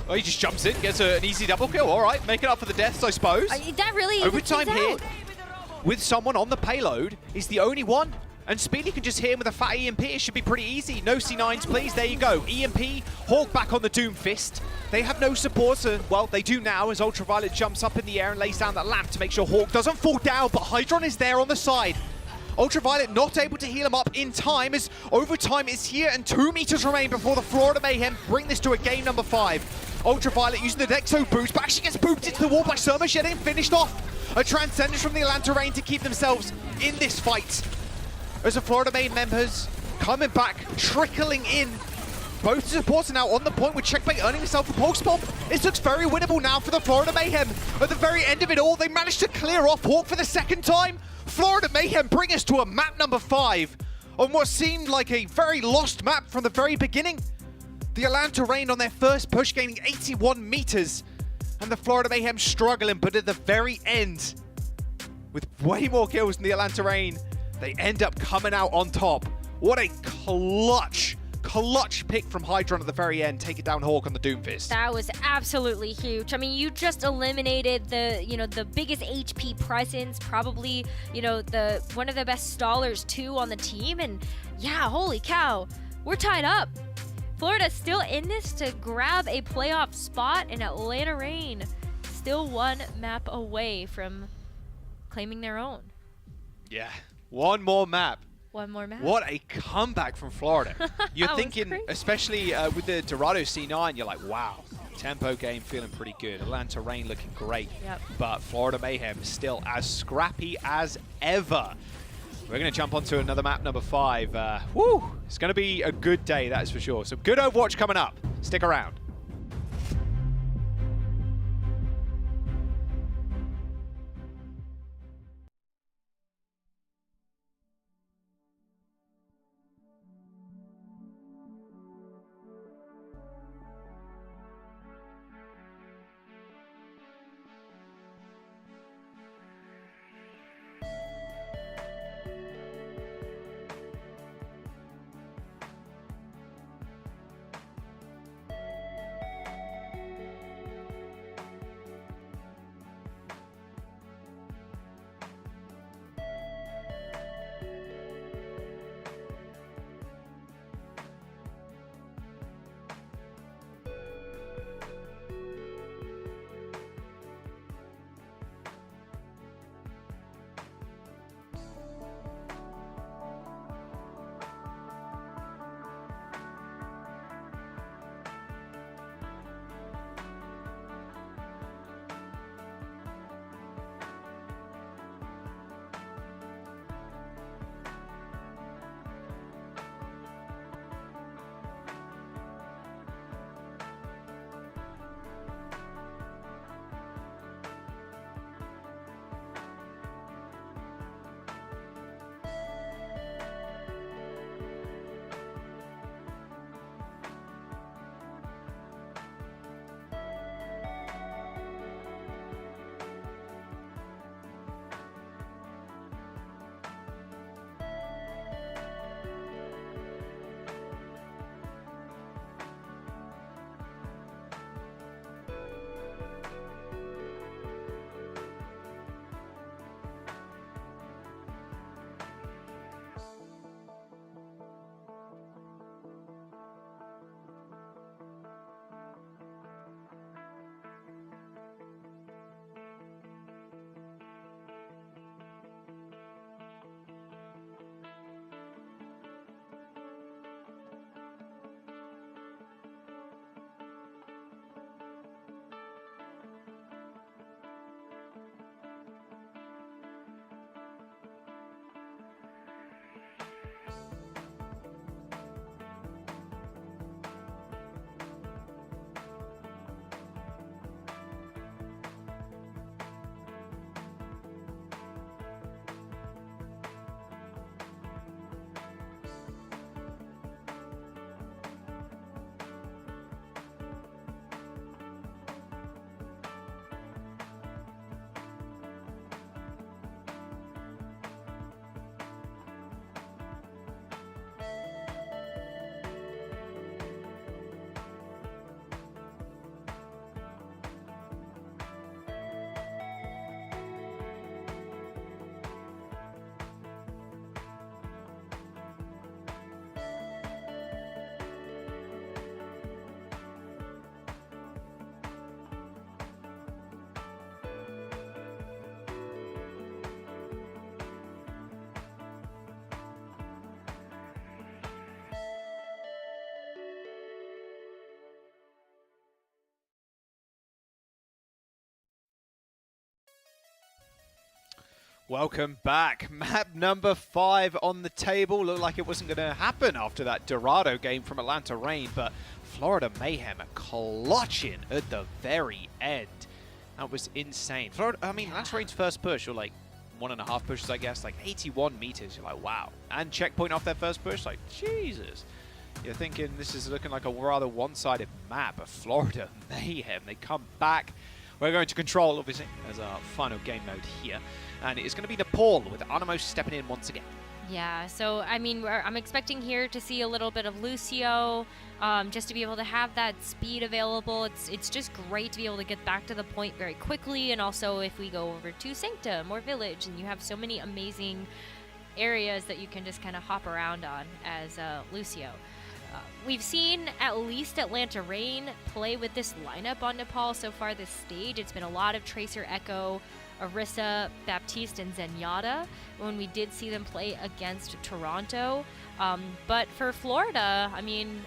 Oh, he just jumps in, gets an easy double kill. All right, making up for the deaths, I suppose. That really Overtime evens here out. with someone on the payload is the only one. And Speedy can just hit him with a fat EMP. It should be pretty easy. No C9s, please. There you go. EMP, Hawk back on the Doomfist. They have no support, so, well, they do now as Ultraviolet jumps up in the air and lays down that lamp to make sure Hawk doesn't fall down, but Hydron is there on the side. Ultraviolet not able to heal him up in time as Overtime is here and 2 meters remain before the Florida Mayhem bring this to a game number 5. Ultraviolet using the Dexo boost, but actually gets booped into the wall by Surma, getting finished off. A Transcendence from the Atlanta Reign to keep themselves in this fight. As the Florida Mayhem members coming back, trickling in. Both supports are now on the point with Checkmate earning himself a pulse bomb. This looks very winnable now for the Florida Mayhem. At the very end of it all, they managed to clear off Hawk for the second time. Florida Mayhem bring us to a map number 5 on what seemed like a very lost map from the very beginning. The Atlanta Reign on their first push gaining 81 meters and the Florida Mayhem struggling, but at the very end, with way more kills than the Atlanta Reign, they end up coming out on top. What a clutch pick from Hydron at the very end, take it down Hawk on the Doomfist. That was absolutely huge. I mean, you just eliminated the biggest HP presence, probably, the one of the best stallers too on the team, and yeah, holy cow, we're tied up. Florida's still in this to grab a playoff spot, and Atlanta Reign still one map away from claiming their own. Yeah, one more map. One more map. What a comeback from Florida. You're That was thinking, crazy. especially with the Dorado C9, you're like, wow, tempo game feeling pretty good. Atlanta Reign looking great. Yep. But Florida Mayhem still as scrappy as ever. We're going to jump onto another map, number 5. It's going to be a good day, that's for sure. Some good Overwatch coming up. Stick around. Welcome back. Map number 5 on the table. Looked like it wasn't going to happen after that Dorado game from Atlanta Reign, but Florida Mayhem are clutching at the very end. That was insane. Florida, I mean, Atlanta Reign's first push, or like 1.5 pushes, I guess, like 81 meters. You're like, wow. And checkpoint off their first push, like, Jesus. You're thinking this is looking like a rather one-sided map, but Florida Mayhem, they come back. We're going to control, obviously, as our final game mode here. And it is going to be Nepal with Anamos stepping in once again. Yeah, so I mean, I'm expecting here to see a little bit of Lucio, just to be able to have that speed available. It's just great to be able to get back to the point very quickly, and also if we go over to Sanctum or Village, and you have so many amazing areas that you can just kind of hop around on as Lucio. We've seen at least Atlanta Reign play with this lineup on Nepal so far this stage. It's been a lot of Tracer, Echo, Orisa, Baptiste, and Zenyatta when we did see them play against Toronto. But for Florida, I mean,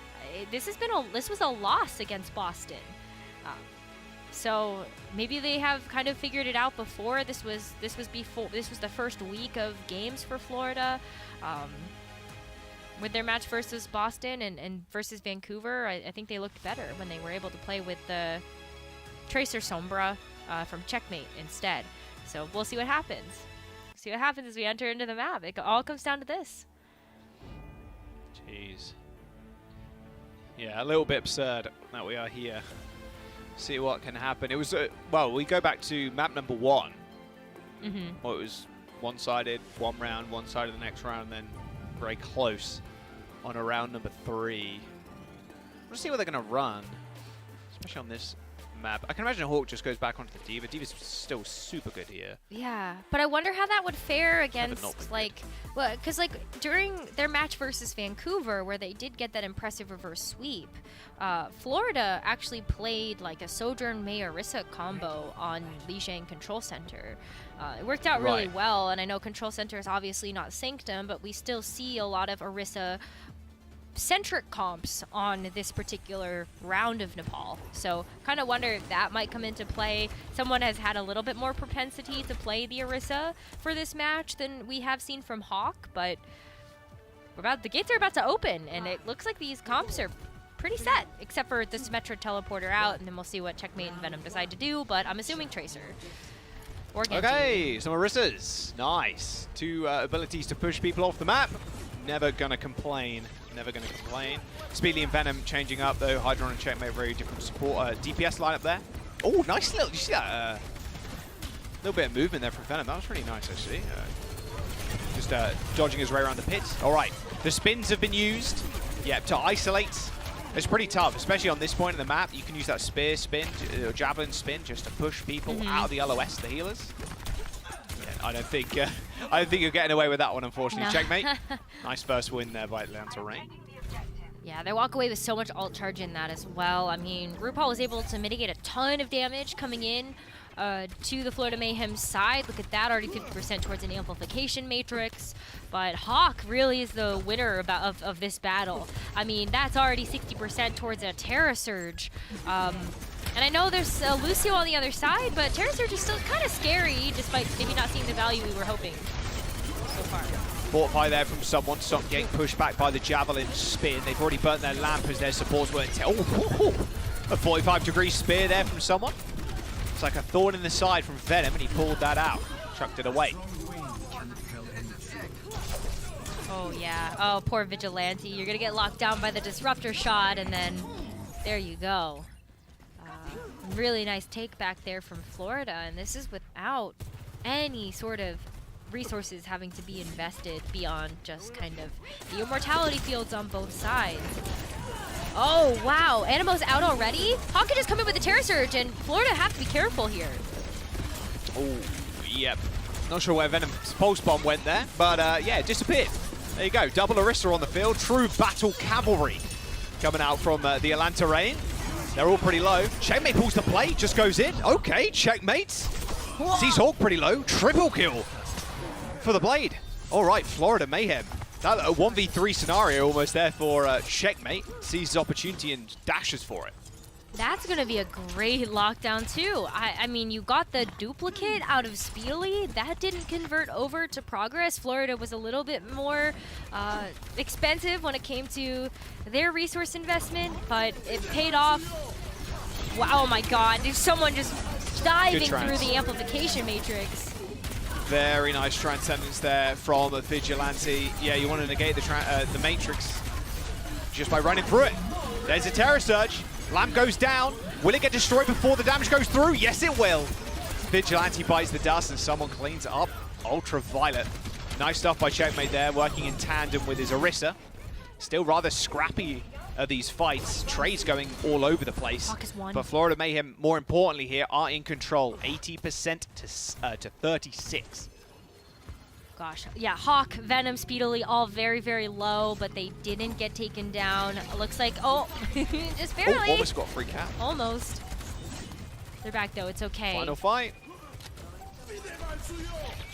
this was a loss against Boston. So maybe they have kind of figured it out before. This was the first week of games for Florida. With their match versus Boston and versus Vancouver, I think they looked better when they were able to play with the Tracer Sombra from Checkmate instead. So we'll see what happens. See what happens as we enter into the map. It all comes down to this. Jeez. Yeah, a little bit absurd that we are here. See what can happen. It was, well, we go back to map number 1. Well, it was one-sided, one round, one-sided the next round, and then very close on a round number 3. Let's see what they're going to run, especially on this map. I can imagine Hawk just goes back onto the D.Va. D.Va's still super good here. Yeah, but I wonder how that would fare against, like, well, because, like, during their match versus Vancouver, where they did get that impressive reverse sweep, Florida actually played, like, a Sojourn May Orisa combo on Lijiang Control Center. It worked out really well, and I know Control Center is obviously not Sanctum, but we still see a lot of Orisa centric comps on this particular round of Nepal. So kind of wonder if that might come into play. Someone has had a little bit more propensity to play the Orisa for this match than we have seen from Hawk, but the gates are about to open, and it looks like these comps are pretty set, except for the Symmetra teleporter out, and then we'll see what Checkmate and Venom decide to do, but I'm assuming Tracer. Okay, some Orisas. Nice. 2 abilities to push people off the map. Never gonna complain. Never gonna complain. Speedly and Venom changing up though. Hydron and Checkmate, very different support. DPS lineup there. Oh, nice little. You see that? Little bit of movement there from Venom. That was really nice actually. Just dodging his way around the pit. All right, the spins have been used. Yeah, to isolate. It's pretty tough, especially on this point in the map. You can use that spear spin, or javelin spin, just to push people out of the LOS, the healers. Yeah, I don't think you're getting away with that one, unfortunately. No. Checkmate. Nice first win there by Atlanta Reign. Yeah, they walk away with so much ult charge in that as well. I mean, RuPaul was able to mitigate a ton of damage coming in to the Florida Mayhem side. Look at that, already 50% towards an amplification matrix. But Hawk really is the winner of this battle. I mean, that's already 60% towards a Terra Surge. And I know there's Lucio on the other side, but Terra Surge is still kind of scary, despite maybe not seeing the value we were hoping so far. Fortify there from someone, stop getting pushed back by the javelin spin. They've already burnt their lamp as their supports weren't. A 45-degree spear there from someone. It's like a thorn in the side from Venom, and he pulled that out, chucked it away. Oh yeah, oh poor Vigilante. You're gonna get locked down by the disruptor shot, and then there you go. Really nice take back there from Florida, and this is without any sort of resources having to be invested beyond just kind of the immortality fields on both sides. Oh wow, Animo's out already? Hawk can just come in with the Terra Surge, and Florida have to be careful here. Oh, yep. Not sure where Venom's pulse bomb went there, but yeah, it disappeared. There you go, double Orisa on the field. True battle cavalry coming out from the Atlanta Reign. They're all pretty low. Checkmate pulls the play, just goes in. Okay, Checkmate. Sees Hawk pretty low. Triple kill for the Blade. All right, Florida Mayhem. That a 1v3 scenario almost there for Checkmate. Sees his opportunity and dashes for it. That's going to be a great lockdown, too. I mean, you got the duplicate out of Speedily. That didn't convert over to Progress. Florida was a little bit more expensive when it came to their resource investment, but it paid off. Wow, oh my god, there's someone just diving through the amplification matrix. Very nice transcendence there from a Vigilante. Yeah, you want to negate the matrix just by running through it. There's a Terror Surge. Lamp goes down. Will it get destroyed before the damage goes through? Yes, it will. Vigilante bites the dust and someone cleans up Ultraviolet. Nice stuff by Checkmate there, working in tandem with his Orisa. Still rather scrappy at these fights. Trey's going all over the place. But Florida Mayhem, more importantly here, are in control. 80% to 36. Gosh, yeah, Hawk, Venom, Speedily, all very, very low, but they didn't get taken down. It looks like, oh, just barely. Oh, almost got free cap. Almost. They're back though, it's okay. Final fight.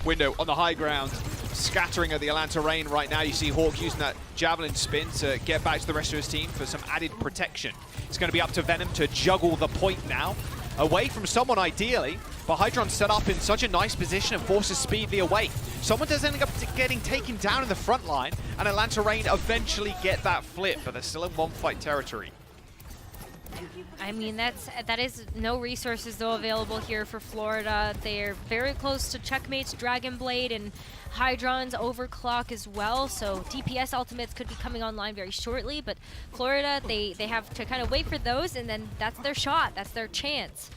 Window on the high ground, scattering of the Atlanta Rain right now. You see Hawk using that Javelin spin to get back to the rest of his team for some added protection. It's going to be up to Venom to juggle the point now. Away from someone ideally, but Hydron's set up in such a nice position and forces Speedly away. Someone does end up getting taken down in the front line, and Atlanta Rain eventually get that flip, but they're still in one-fight territory. I mean, that is no resources though available here for Florida. They're very close to Checkmate's Dragon Blade and Hydron's Overclock as well, so DPS ultimates could be coming online very shortly, but Florida, they have to kind of wait for those, and then that's their shot, that's their chance.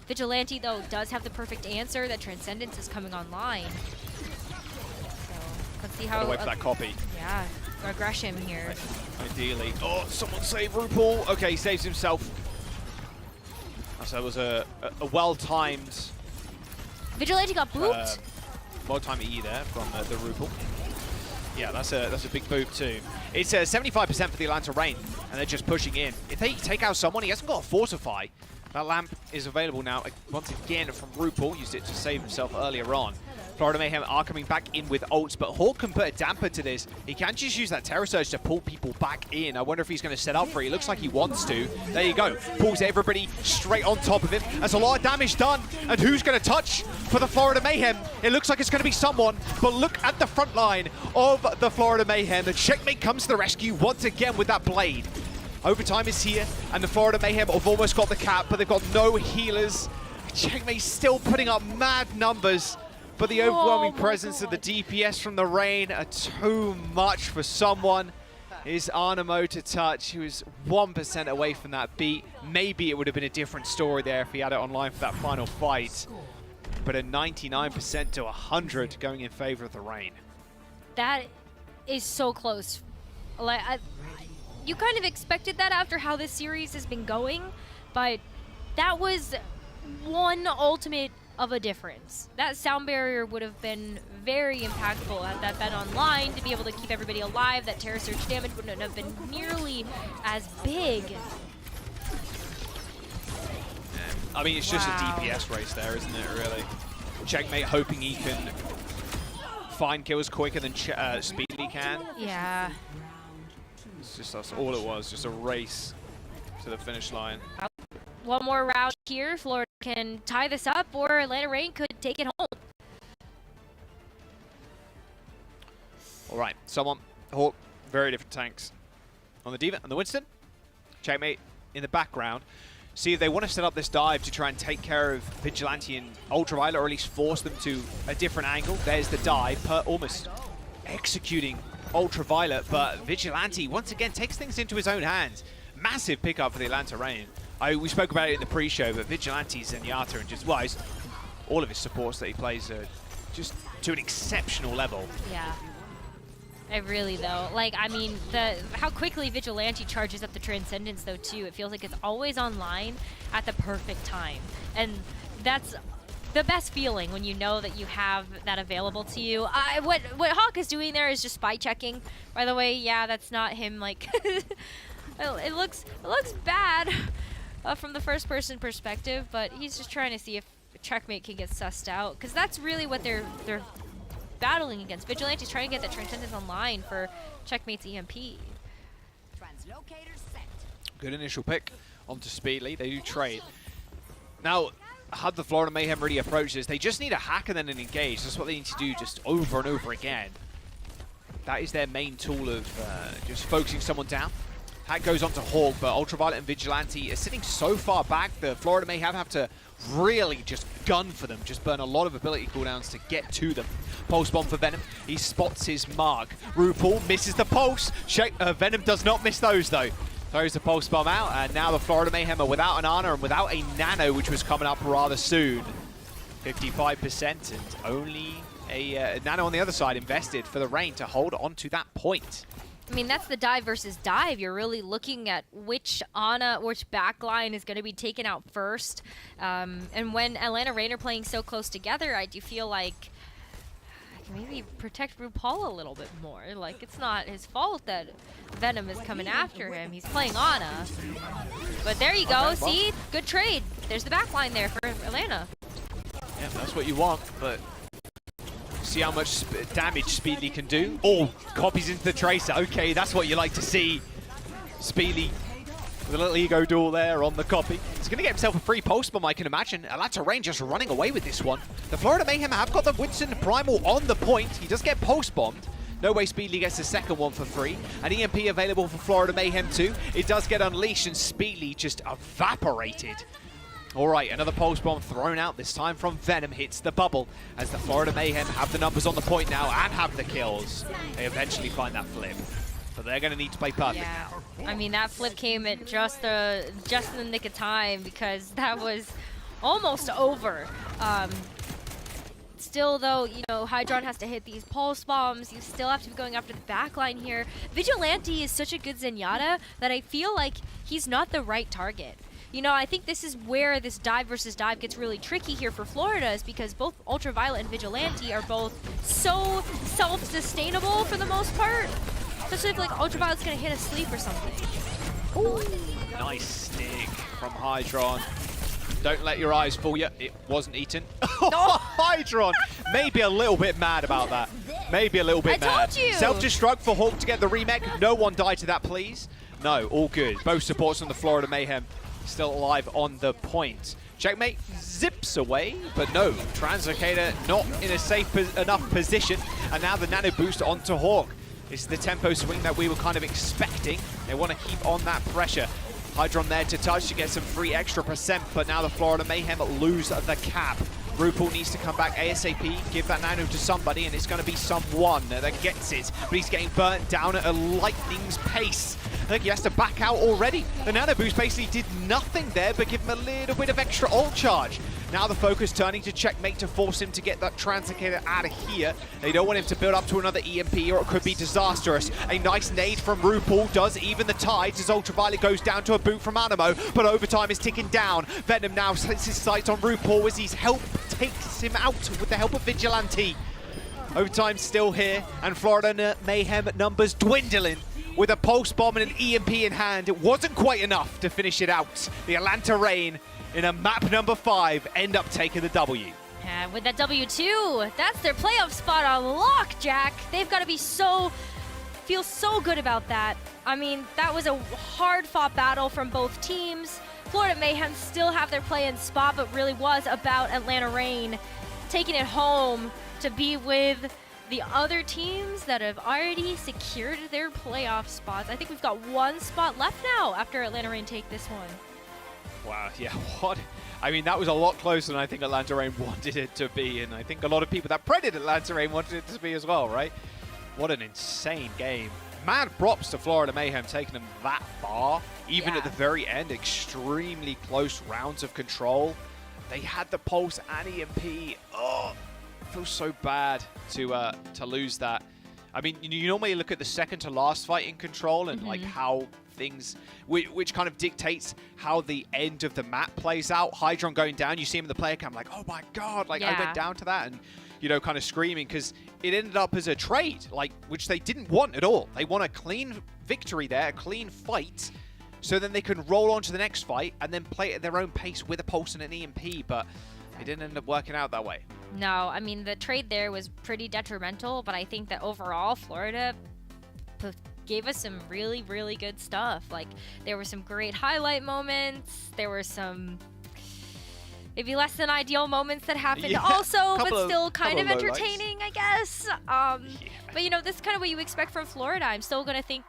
Vigilante, though, does have the perfect answer. That Transcendence is coming online. So, let's see how... Gotta wait for that copy. Yeah, aggression here. Ideally. Oh, someone save RuPaul. Okay, he saves himself. So it was a well-timed... Vigilante got booped. Well-timed E there from the RuPaul. Yeah, that's a big boop too. It's 75% for the Atlanta Rain, and they're just pushing in. If they take out someone, he hasn't got a Fortify. That lamp is available now, once again from RuPaul. Used it to save himself earlier on. Florida Mayhem are coming back in with ults, but Hawk can put a damper to this. He can just use that Terror Surge to pull people back in. I wonder if he's going to set up for it. He looks like he wants to. There you go. Pulls everybody straight on top of him. That's a lot of damage done. And who's going to touch for the Florida Mayhem? It looks like it's going to be someone, but look at the front line of the Florida Mayhem. The Checkmate comes to the rescue once again with that blade. Overtime is here, and the Florida Mayhem have almost got the cap, but they've got no healers. Checkmate still putting up mad numbers, but the overwhelming presence of the DPS from the Rain are too much for someone. Is Arnamo to touch? He was 1% away from that beat. Maybe it would have been a different story there if he had it online for that final fight. But a 99% to 100 going in favor of the Rain. That is so close. Like, you kind of expected that after how this series has been going, but that was one ultimate of a difference. That sound barrier would have been very impactful had that been online to be able to keep everybody alive. That Terror Surge damage wouldn't have been nearly as big. I mean, it's just a DPS race there, isn't it, really? Checkmate hoping he can find kills quicker than Speedily can. Yeah. It's just that's all it was, just a race to the finish line. One more round here. Florida can tie this up, or Atlanta Rain could take it home. All right, Hawk, very different tanks. On the D.Va and the Winston, Checkmate in the background. See if they want to set up this dive to try and take care of Vigilante and Ultraviolet, or at least force them to a different angle. There's the dive, almost executing Ultraviolet, but Vigilante once again takes things into his own hands. Massive pickup for the Atlanta Rain. We spoke about it in the pre-show, but Vigilante, Zenyatta, and just all of his supports that he plays just to an exceptional level. Yeah. Really though, like, I mean, how quickly Vigilante charges up the Transcendence though too. It feels like it's always online at the perfect time, and that's the best feeling when you know that you have that available to you. What Hawk is doing there is just spy checking. By the way, yeah, that's not him. Like, it looks bad from the first person perspective, but he's just trying to see if Checkmate can get sussed out, because that's really what they're battling against. Vigilante's trying to get the Transcendence online for Checkmate's EMP. Good initial pick onto Speedly. They do trade. Now, how the Florida Mayhem really approach this, they just need a hack and then an engage. That's what they need to do just over and over again. That is their main tool of just focusing someone down. Hack goes on to Hawk, but Ultraviolet and Vigilante are sitting so far back. The Florida Mayhem have to really just gun for them, just burn a lot of ability cooldowns to get to them. Pulse bomb for Venom. He spots his mark. RuPaul misses the pulse. Venom does not miss those though. Throws the pulse bomb out, and now the Florida Mayhem are without an Ana and without a Nano, which was coming up rather soon. 55% and only a Nano on the other side invested for the Reign to hold on to that point. I mean, that's the dive versus dive. You're really looking at which backline is going to be taken out first. And when Atlanta Reign are playing so close together, I do feel like maybe protect RuPaul a little bit more. Like, it's not his fault that Venom is coming after him. He's playing Ana. But there you go. See? Good trade. There's the backline there for Atlanta. Yeah, that's what you want, but see how much damage Speedly can do. Oh, copies into the Tracer. Okay, that's what you like to see. Speedly with a little ego duel there on the copy. He's going to get himself a free pulse bomb, I can imagine. Atlanta Reign just running away with this one. The Florida Mayhem have got the Winston Primal on the point. He does get pulse bombed. No way Speedly gets the second one for free. An EMP available for Florida Mayhem too. It does get unleashed and Speedly just evaporated. All right, another pulse bomb thrown out, this time from Venom, hits the bubble as the Florida Mayhem have the numbers on the point now and have the kills. They eventually find that flip, but they're going to need to play perfect now. I mean, that flip came at just in the nick of time because that was almost over. Still, though, you know, Hydron has to hit these pulse bombs. You still have to be going after the backline here. Vigilante is such a good Zenyatta that I feel like he's not the right target. You know, I think this is where this dive versus dive gets really tricky here for Florida, is because both Ultraviolet and Vigilante are both so self-sustainable for the most part. Especially if, like, Ultraviolet's gonna hit a sleep or something. Ooh. Nice stick from Hydron. Don't let your eyes fool you. It wasn't eaten. Hydron! Maybe a little bit mad about that. Maybe a little bit mad. I told you! Self-destruct for Hawk to get the remake. No one died to that, please. No, all good. Both supports on the Florida Mayhem still alive on the point. Checkmate zips away, but no. Translocator not in a safe enough position. And now the nano boost onto Hawk. This is the tempo swing that we were kind of expecting. They want to keep on that pressure. Hydron there to touch to get some free extra percent, but now the Florida Mayhem lose the cap. RuPaul needs to come back ASAP, give that nano to somebody, and it's going to be someone that gets it. But he's getting burnt down at a lightning's pace. I think he has to back out already. The nano boost basically did nothing there, but give him a little bit of extra ult charge. Now the focus turning to Checkmate to force him to get that Translocator out of here. They don't want him to build up to another EMP or it could be disastrous. A nice nade from RuPaul does even the tides as Ultraviolet goes down to a boot from Animo, but overtime is ticking down. Venom now sets his sights on RuPaul as his help takes him out with the help of Vigilante. Overtime still here, and Florida Mayhem numbers dwindling. With a pulse bomb and an EMP in hand, it wasn't quite enough to finish it out. The Atlanta Reign, in a map number 5, end up taking the W. And with that W2, that's their playoff spot on lock, Jack. They've got to feel so good about that. I mean, that was a hard-fought battle from both teams. Florida Mayhem still have their play-in spot, but really was about Atlanta Reign taking it home to be with the other teams that have already secured their playoff spots. I think we've got one spot left now after Atlanta Reign take this one. Wow, yeah, what? I mean, that was a lot closer than I think Atlanta Reign wanted it to be, and I think a lot of people that predicted Atlanta Reign wanted it to be as well, right? What an insane game. Mad props to Florida Mayhem taking them that far, even at the very end, extremely close rounds of control. They had the Pulse and EMP. Oh, it feels so bad to lose that. I mean, you normally look at the second to last fight in Control and like how things, which kind of dictates how the end of the map plays out. Hydron going down, you see him in the player cam, like, oh my god, like I went down to that, and you know, kind of screaming because it ended up as a trade, like, which they didn't want at all. They want a clean victory there, a clean fight, so then they can roll on to the next fight and then play it at their own pace with a Pulse and an EMP, but it didn't end up working out that way. No, I mean, the trade there was pretty detrimental, but I think that overall, Florida gave us some really, really good stuff. Like, there were some great highlight moments. There were some maybe less than ideal moments that happened also, but still kind of entertaining, I guess. But, you know, this is kind of what you expect from Florida. I'm still going to think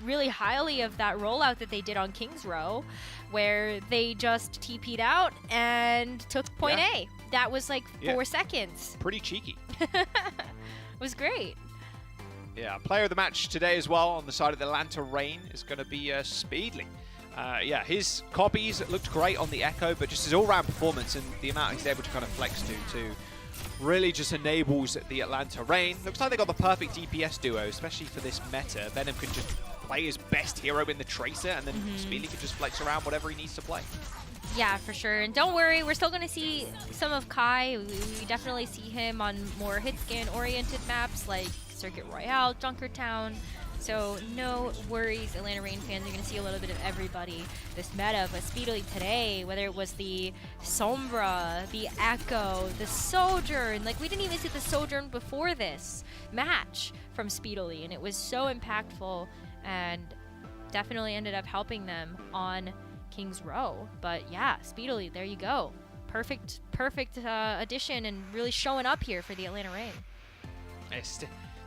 really highly of that rollout that they did on Kings Row, where they just TP'd out and took point A. That was like 4 seconds. Pretty cheeky. It was great. Yeah, player of the match today as well on the side of the Atlanta Reign is going to be Speedly. Yeah, his copies looked great on the Echo, but just his all-round performance and the amount he's able to kind of flex to really just enables the Atlanta Reign. Looks like they got the perfect DPS duo, especially for this meta. Venom can just play his best hero in the Tracer, and then Speedly can just flex around whatever he needs to play. Yeah, for sure. And don't worry, we're still going to see some of Kai. We definitely see him on more hit-scan-oriented maps like Circuit Royale, Junkertown. So no worries, Atlanta Reign fans are going to see a little bit of everybody this meta. But Speedily today, whether it was the Sombra, the Echo, the Sojourn, like we didn't even see the Sojourn before this match from Speedily, and it was so impactful and definitely ended up helping them on Kings Row. But yeah, Speedily, there you go. Perfect addition and really showing up here for the Atlanta Reign.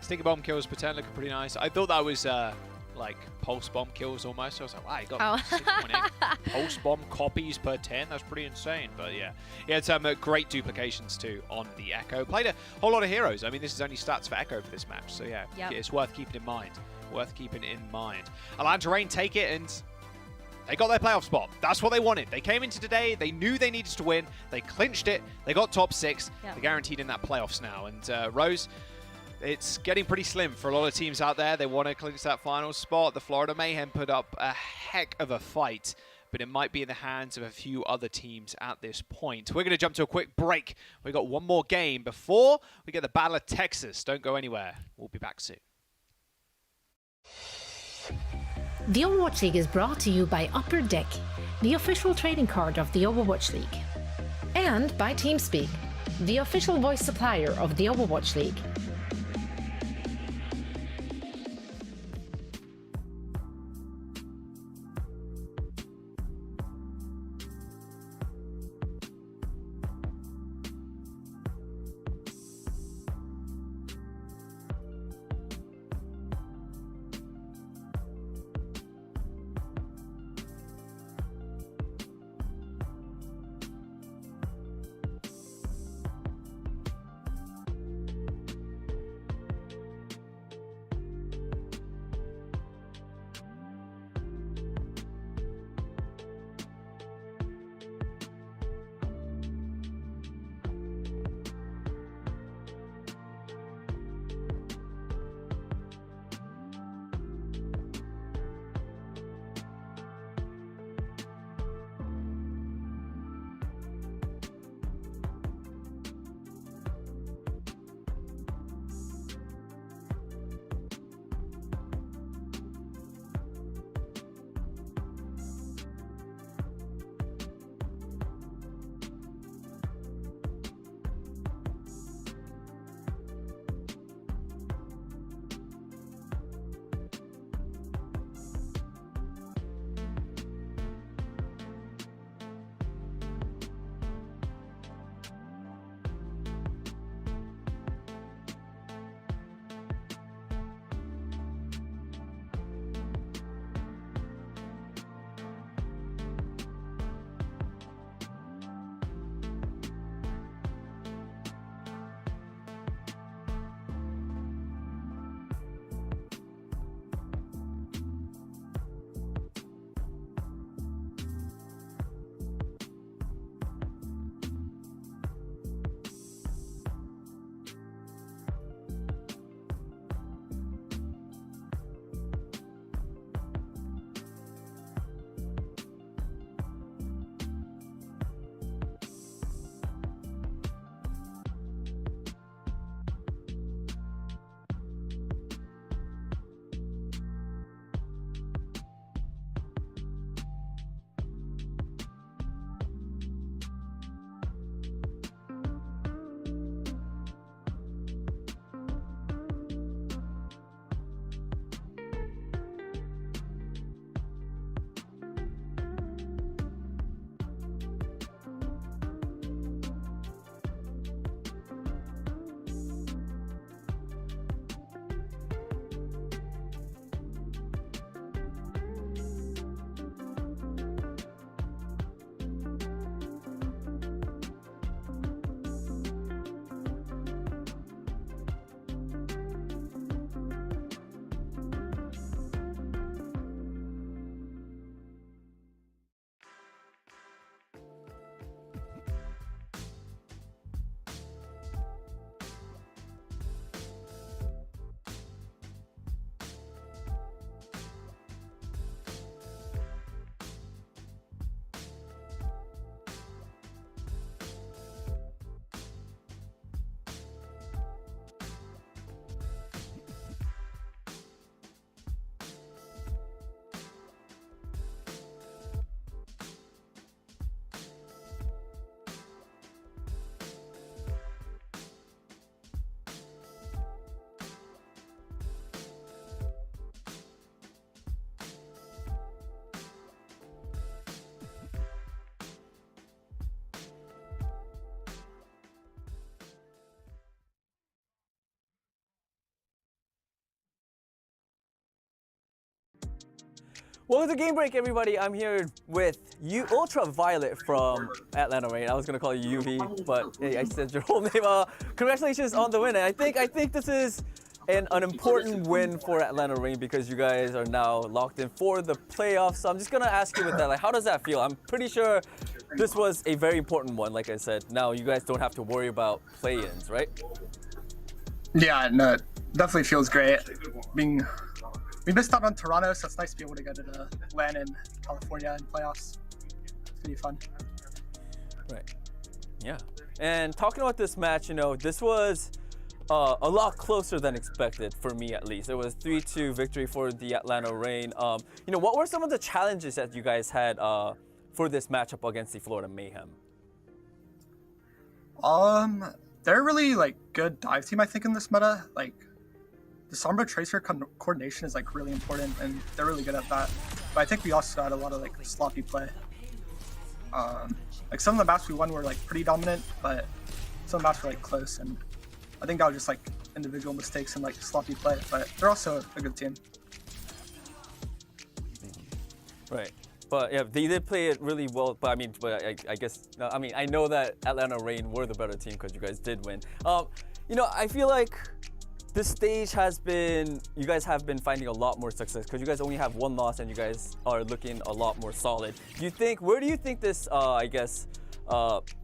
Sticky bomb kills per turn looking pretty nice. I thought that was like pulse bomb kills almost. I was like, wow, you got 6.8 pulse bomb copies per 10. That's pretty insane. But yeah, he had some great duplications too on the Echo. Played a whole lot of heroes. I mean, this is only stats for Echo for this match. So yeah, it's worth keeping in mind. Atlanta Reign take it, and they got their playoff spot. That's what they wanted. They came into today. They knew they needed to win. They clinched it. They got top 6. They're guaranteed in that playoffs now. And Rose, it's getting pretty slim for a lot of teams out there. They want to clinch that final spot. The Florida Mayhem put up a heck of a fight, but it might be in the hands of a few other teams at this point. We're going to jump to a quick break. We've got one more game before we get the Battle of Texas. Don't go anywhere. We'll be back soon. The Overwatch League is brought to you by Upper Deck, the official trading card of the Overwatch League. And by TeamSpeak, the official voice supplier of the Overwatch League. Welcome to Game Break, everybody. I'm here with Ultraviolet from Atlanta Reign. I was gonna call you UV, but hey, I said your whole name. Congratulations on the win. And I think this is an important win for Atlanta Reign because you guys are now locked in for the playoffs. So I'm just gonna ask you with that, like, how does that feel? I'm pretty sure this was a very important one. Like I said, now you guys don't have to worry about play-ins, right? Yeah, no, it definitely feels great. We missed out on Toronto, so it's nice to be able to go to the LAN in California in playoffs. It's pretty fun. Right. Yeah. And talking about this match, this was a lot closer than expected for me, at least. It was 3-2 victory for the Atlanta Reign. What were some of the challenges that you guys had for this matchup against the Florida Mayhem? They're really good dive team, I think, in this meta. The Sombra Tracer coordination is really important, and they're really good at that. But I think we also had a lot of sloppy play. Some of the maps we won were pretty dominant, but some of the maps were close, and I think that was just individual mistakes and sloppy play. But they're also a good team. Right. But yeah, they did play it really well. But I guess I know that Atlanta Reign were the better team because you guys did win. I feel like this stage you guys have been finding a lot more success because you guys only have one loss and you guys are looking a lot more solid. Where do you think this,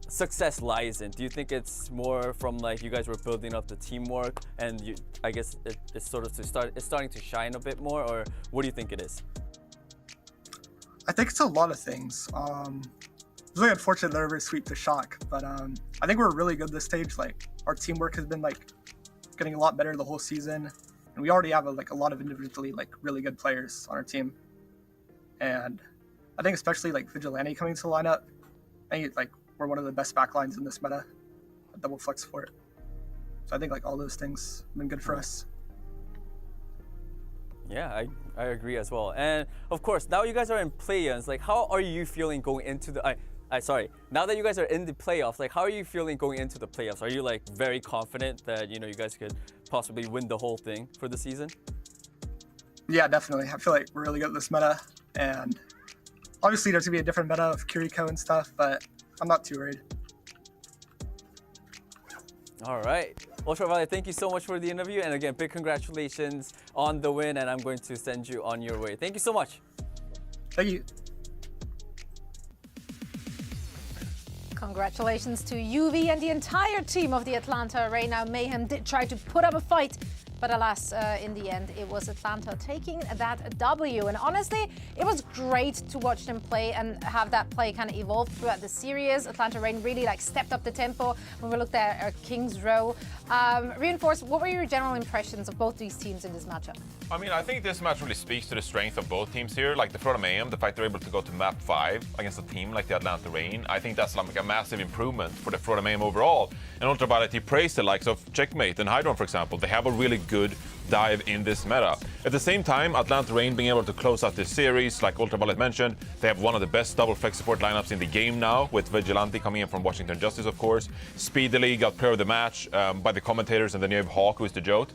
success lies in? Do you think it's more from you guys were building up the teamwork and I guess it's starting to shine a bit more, or what do you think it is? I think it's a lot of things. It's really unfortunate that everybody sweep the shock, but I think we're really good this stage. Our teamwork has been getting a lot better the whole season, and we already have a lot of individually really good players on our team. And I think especially Vigilante coming to the lineup, I think we're one of the best backlines in this meta, double flex for it. So I think all those things have been good for us. Yeah, I agree as well. And of course, now you guys are in play-ins. How are you feeling going into the? Now that you guys are in the playoffs, how are you feeling going into the playoffs? Are you very confident that you guys could possibly win the whole thing for the season? Yeah, definitely. I feel we're really good at this meta, and obviously there's gonna be a different meta of Kiriko and stuff, but I'm not too worried. All right. Ultraviolet, thank you so much for the interview. And again, big congratulations on the win. And I'm going to send you on your way. Thank you so much. Thank you. Congratulations to UV and the entire team of the Atlanta Reign. Now, Mayhem did try to put up a fight, but alas, in the end, it was Atlanta taking that W. And honestly, it was great to watch them play and have that play kind of evolve throughout the series. Atlanta Reign really stepped up the tempo when we looked at our King's Row. Reinforce, what were your general impressions of both these teams in this matchup? I think this match really speaks to the strength of both teams here. The Florida Mayhem, the fact they're able to go to map 5 against a team like the Atlanta Reign, I think that's a massive improvement for the Florida Mayhem overall. And Ultraviolet, he praised the likes of Checkmate and Hydron, for example. They have a really good dive in this meta. At the same time, Atlanta Reign being able to close out this series, like Ultraviolet mentioned, they have one of the best double flex support lineups in the game now, with Vigilante coming in from Washington Justice, of course. Speedily got player of the match by the commentators, and then you have Hawk, who is the GOAT.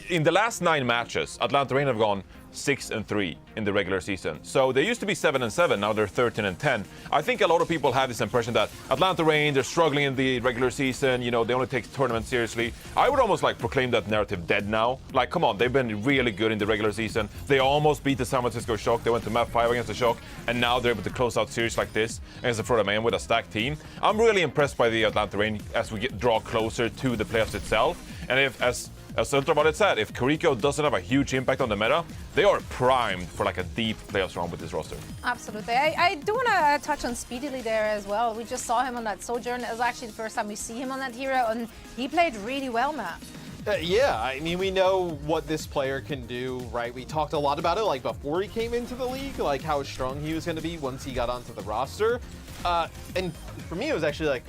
In the last 9 matches, Atlanta Reign have gone 6-3 in the regular season. So they used to be 7-7, now they're 13-10. I think a lot of people have this impression that Atlanta Reign, they're struggling in the regular season, they only take tournaments seriously. I would almost proclaim that narrative dead now. Come on, they've been really good in the regular season. They almost beat the San Francisco Shock. They went to map 5 against the Shock, and now they're able to close out series like this against the Florida Mayhem with a stacked team. I'm really impressed by the Atlanta Reign as we draw closer to the playoffs itself. And if, as Ultraviolet said, if Kiriko doesn't have a huge impact on the meta, they are primed for a deep playoffs run with this roster. Absolutely. I do want to touch on Speedily there as well. We just saw him on that Sojourn. It was actually the first time we see him on that hero, and he played really well, Matt. Yeah, we know what this player can do, right? We talked a lot about it before he came into the league, how strong he was going to be once he got onto the roster. And for me, it was actually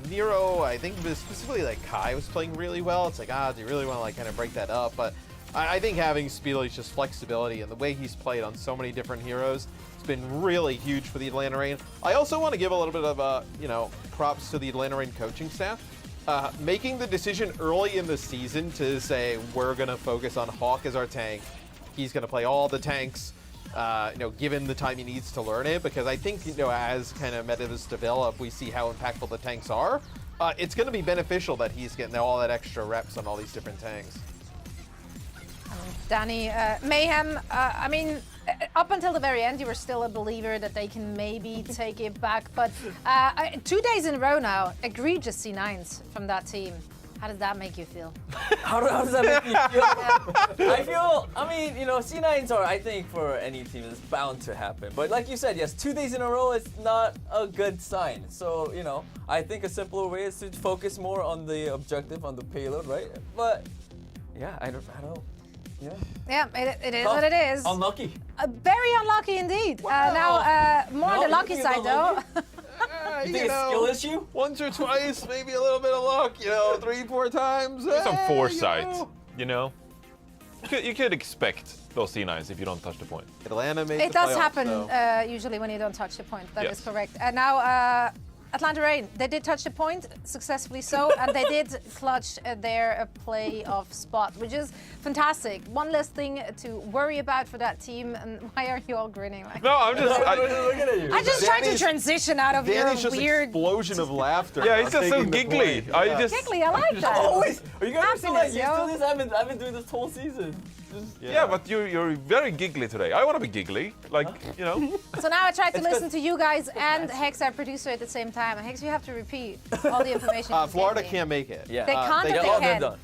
Nero, I think specifically Kai was playing really well. It's do you really want to kind of break that up? But I think having Speedily's just flexibility and the way he's played on so many different heroes, it's been really huge for the Atlanta Reign. I also want to give a little bit of props to the Atlanta Reign coaching staff. Making the decision early in the season to say we're going to focus on Hawk as our tank. He's going to play all the tanks. given the time he needs to learn it, because I think, as kind of metas develop, we see how impactful the tanks are. It's going to be beneficial that he's getting all that extra reps on all these different tanks. Danny, Mayhem, I mean, up until the very end, you were still a believer that they can maybe take it back. But 2 days in a row now, egregious C9s from that team. How does that make you feel? How does that make me feel? I mean, C9s are, I think, for any team, it's bound to happen. But like you said, yes, 2 days in a row is not a good sign. So, I think a simpler way is to focus more on the objective, on the payload, right? But, yeah, I don't. Yeah, it is what it is. Unlucky. Very unlucky indeed. Now, more on the lucky side, though. You think it's a skill issue? Once or twice, maybe a little bit of luck, 3-4 times. Some foresight, You could expect those C9s if you don't touch the point. It'll animate. It does happen usually when you don't touch the point. That is correct. And now, Atlanta Reign, they did touch the point, successfully so, and they did clutch their playoff spot, which is fantastic. One less thing to worry about for that team. And why are you all grinning? Like, No, I'm just. Looking at you. I just tried to transition out of Danny's your just weird. explosion of laughter. Yeah, he's just so giggly. Giggly, I like that. Always. Are you guys so like Happiness, used yo. to this? I've been doing this whole season. Yeah, but you're very giggly today. I want to be giggly, So now I tried to listen to you guys and Hex, our producer, at the same time. And Hex, you have to repeat all the information. you Florida gave me. can't make it. Yeah. They can't or get they all that can? done.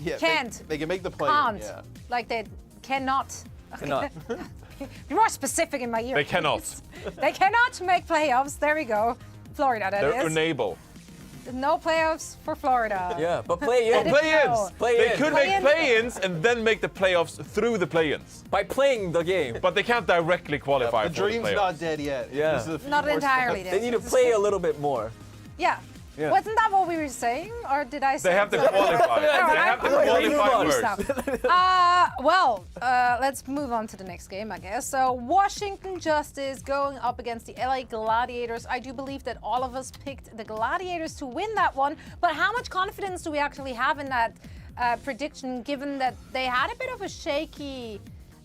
Yeah, Can't. They can make the play. Can't. Yeah. Like they cannot. Cannot. Be more specific in my ear. They cannot. please. They cannot make playoffs. There we go. Florida, that They're is. unable. No playoffs for Florida. Yeah, but play I in. didn't know. Play-ins. Play They in. could Play make in. play-ins and then make the playoffs through the play-ins. By playing the game. But they can't directly qualify The for the dream's playoffs. not dead yet. Yeah. This is a few Not more entirely. steps. They need to play a little bit more. Yeah. Yeah. Wasn't that what we were saying, or did I say? They have to something? qualify. They have to qualify first. Let's move on to the next game, I guess. So, Washington Justice going up against the LA Gladiators. I do believe that all of us picked the Gladiators to win that one, but how much confidence do we actually have in that prediction, given that they had a bit of a shaky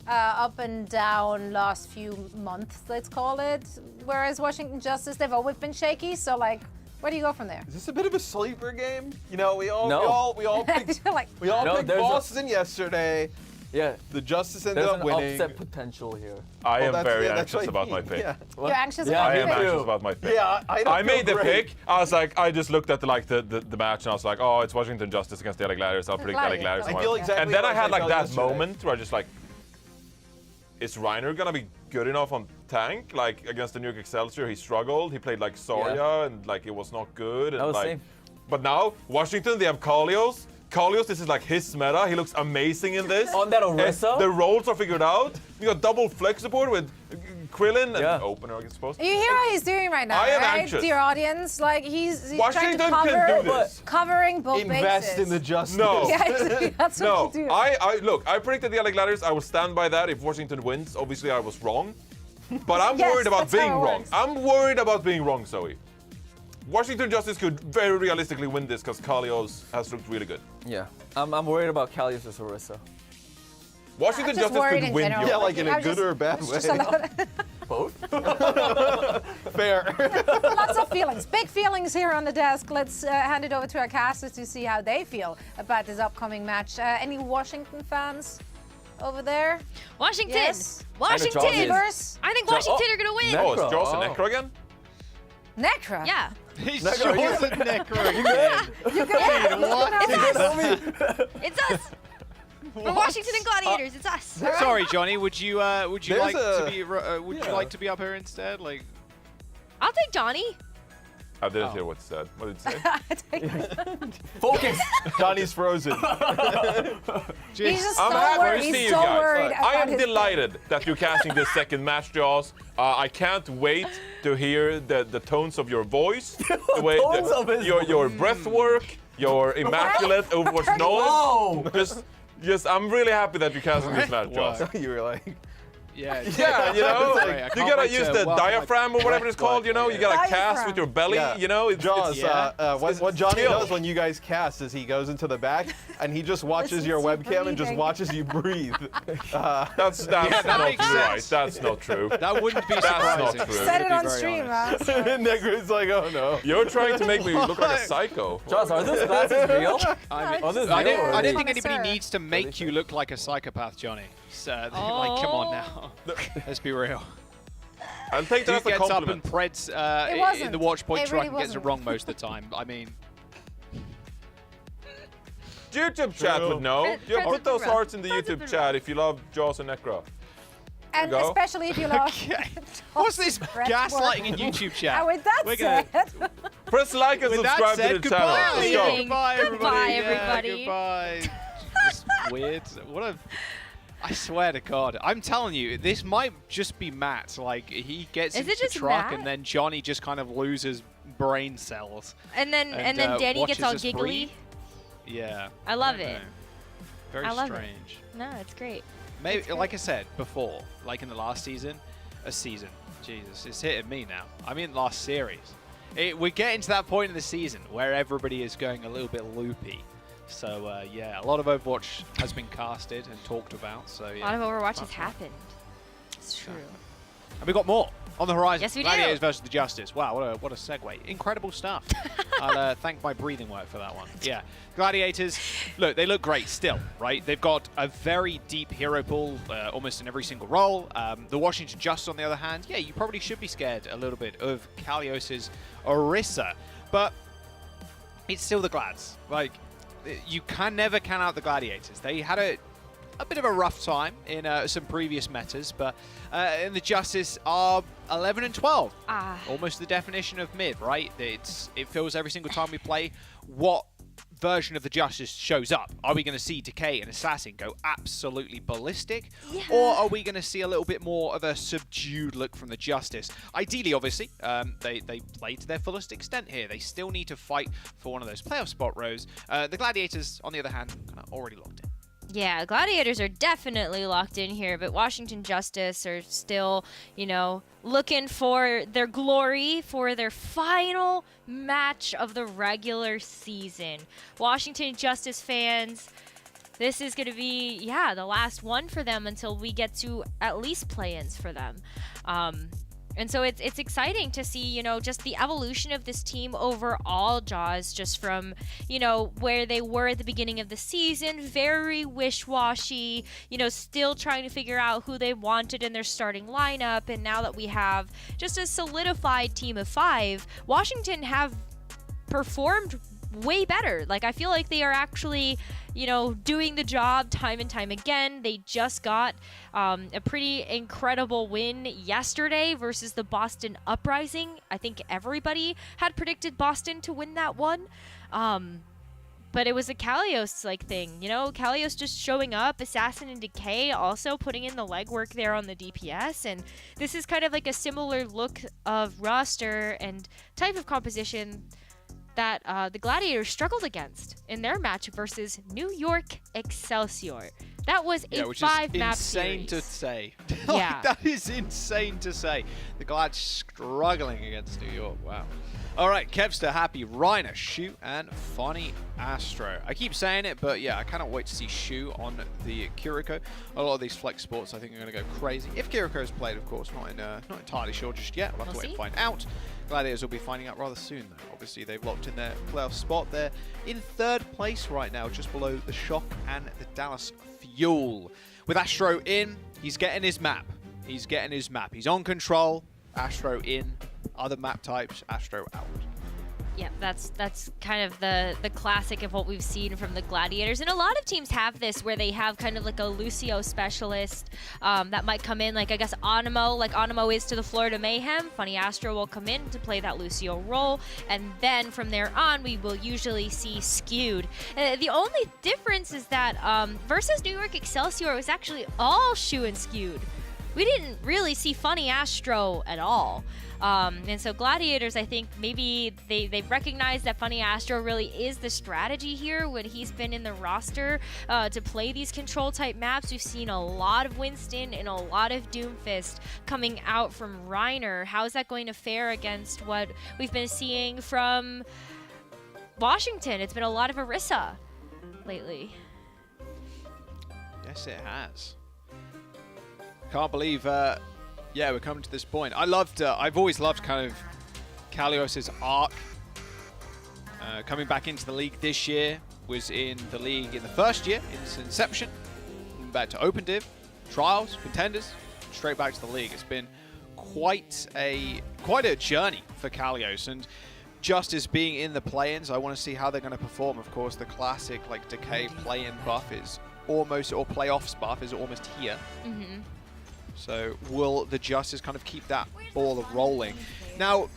up and down last few months, let's call it, whereas Washington Justice, they've always been shaky, so where do you go from there? Is this a bit of a sleeper game? We all picked Like, picked Boston yesterday. Yeah. The Justice ended There's up an winning. upset potential here. I am that's- very yeah, that's anxious what I about my mean, pick. yeah. you're anxious Yeah, about I it? am anxious about my pick. Yeah, I made the pick. I was like, I just looked at the match and I was like, oh, it's Washington Justice against the LA Gladiators. I'll predict LA Gladiators. I feel exactly And then I how had like felt that yesterday. moment where I just like, is Reiner gonna be good enough on tank? Like against the New York Excelsior, he struggled. He played like Soria and like it was not good. And That was like, same. But now Washington, they have Kalios. Kalios, this is like his meta. He looks amazing in this. On that Orisa? The roles are figured out. You got double flex support with Krillin and Yeah. opener, I suppose. You hear what he's doing right now, I am right? anxious. Dear audience, like he's trying to Washington cover, can do this. covering both Invest bases. in the Justice. No. Yeah, exactly. That's No, what you do. I predicted the LA Gladiators. I will stand by that. If Washington wins, obviously I was wrong. But I'm Yes, worried about that's how being it wrong. works. I'm worried about being wrong, Zoe. Washington Justice could very realistically win this because Kalios has looked really good. Yeah. I'm worried about Kalius Orisa. Washington I'm just Justice worried could in win. general. Yeah, like in a I'm good just- or a bad it's way. just a lot- Both? Fair. Lots of feelings, big feelings here on the desk. Let's hand it over to our casters to see how they feel about this upcoming match. Any Washington fans over there? Washington. Yes. Washington. Chargers. Neighbors? I think Washington are gonna win. Oh, it's Jaws and Oh. Necro again? Necra? Yeah. He's Necro, chosen Necro again. It's us. For Washington and Gladiators, it's us. Sorry, Johnny. Would you There's like a- to be would you like to be up here instead? Like, I'll take Johnny. I didn't hear what it said. What did it say? Focus! Johnny's frozen. He's just I'm so happy worried. to see He's you so guys. worried I about am his delighted that you're casting this second match, Jaws. I can't wait to hear the tones of your voice, the way Tones of his your breath work, your immaculate Overwatch knowledge. Whoa! Just, I'm really happy that you're casting this match, Jaws. You were like, Yeah, Yeah, you know, Great. I you can't gotta wait use to the welcome my diaphragm or whatever it's called. You know, you gotta cast with your belly. Yeah. You know, Jaws, it's what Johnny skill. does when you guys cast is he goes into the back and he just watches your webcam and just watches you breathe. That's that not makes right. sense. That's not true. That wouldn't be That's surprising. not true. Said it To be on very stream, honest. Negrid's like, oh no. You're trying to make me look like a psycho. Jaws, are those glasses real? I mean, Are those I real? don't, or I are don't they- think anybody Sir. needs to make you look like a psychopath, Johnny. So, like, come on now. Let's be real. I'll take that Dude as a gets up compliment. and preds in wasn't. the Watchpoint It truck really and gets it wasn't. wrong most of the time. I mean, YouTube chat would know. Fred- You Fred's put those been rough. hearts in the Fred's YouTube been chat if you love Jaws and Necro. And go. especially if you love. okay. What's this gaslighting in YouTube chat? And with that We're gonna- said, Press like and With that subscribe said, to the channel. goodbye. Let's go. Goodbye, everybody. Goodbye, Yeah, everybody. goodbye. Just weird. What a. I swear to God, I'm telling you, this might just be Matt. Like he gets Is into it the just truck, Matt? and then Johnny just kind of loses brain cells. And then Danny watches gets all us giggly. breathe. Yeah. I love don't it. know. Very I love it. strange. No, it's great. Maybe, It's great. like I said before, like in the last season, Jesus, it's hitting me now. I mean, last series. We're getting to that point in the season where everybody is going a little bit loopy. So, yeah, a lot of Overwatch has been casted and talked about. So, yeah. A lot of Overwatch fun has stuff. happened. It's true. And we got more on the horizon. Yes, we do. Gladiators versus the Justice. Wow, what a segue. Incredible stuff. I'll thank my breathing work for that one. Yeah. Gladiators, look, they look great still, right? They've got a very deep hero pool almost in every single role. The Washington Justice, on the other hand, yeah, you probably should be scared a little bit of Kalios's Orisa. But it's still the Glads. Like, you can never count out the Gladiators. They had a bit of a rough time in some previous metas, but in the Justice are 11 and 12. Almost the definition of mid, right? It feels every single time we play what version of the Justice shows up. Are we going to see Decay and Assassin go absolutely ballistic? Yeah. Or are we going to see a little bit more of a subdued look from the Justice? Ideally, obviously, they play to their fullest extent here. They still need to fight for one of those playoff spot rows. The Gladiators, on the other hand, kind of already locked in. Yeah, Gladiators are definitely locked in here, but Washington Justice are still, looking for their glory for their final match of the regular season. Washington Justice fans, this is going to be, the last one for them until we get to at least play-ins for them. And so it's exciting to see, just the evolution of this team overall, Jaws, just from, where they were at the beginning of the season, very wish-washy, still trying to figure out who they wanted in their starting lineup. And now that we have just a solidified team of 5, Washington have performed way better. Like, I feel like they are actually, doing the job time and time again. They just got a pretty incredible win yesterday versus the Boston Uprising. I think everybody had predicted Boston to win that one. But it was a Kalios thing, Kalios just showing up, Assassin and Decay also putting in the legwork there on the DPS, and this is kind of like a similar look of roster and type of composition that the Gladiators struggled against in their match versus New York Excelsior. That was a 5-map insane series. to say. Yeah. That is insane to say. The Glads struggling against New York. Wow. All right, Kevster, Happy, Reiner, Shu, and Funny Astro. I keep saying it, but yeah, I cannot wait to see Shu on the Kiriko. A lot of these flex sports, I think, are going to go crazy. If Kiriko is played, of course, not entirely sure just yet. We'll have to wait and find out. Gladiators will be finding out rather soon, though. Obviously, they've locked in their playoff spot. They're in 3rd place right now, just below the Shock and the Dallas Fuel. With Astro in, he's getting his map. He's on control. Astro in. Other map types, Astro out. Yeah, that's kind of the classic of what we've seen from the Gladiators. And a lot of teams have this where they have kind of like a Lucio specialist that might come in, like I guess Onimo, like Onimo is to the Florida Mayhem. Funny Astro will come in to play that Lucio role. And then from there on, we will usually see Skewed. The only difference is that versus New York Excelsior, it was actually all Shu and Skewed we didn't really see Funny Astro at all. And so Gladiators, I think maybe they recognize that Funny Astro really is the strategy here when he's been in the roster to play these control type maps. We've seen a lot of Winston and a lot of Doomfist coming out from Reiner. How is that going to fare against what we've been seeing from Washington? It's been a lot of Orisa lately. Yes, it has. Can't believe yeah, we're coming to this point. I've always loved kind of Kalios' arc. Coming back into the league this year, was in the league in the first year, in its inception, back to Open Div, Trials, Contenders, straight back to the league. It's been quite a journey for Kalios, and just as being in the play-ins, I want to see how they're going to perform. Of course, the classic like Decay play-in buff is almost, or playoffs buff is almost here. Mm-hmm. So will the Justice kind of keep that ball rolling? Now,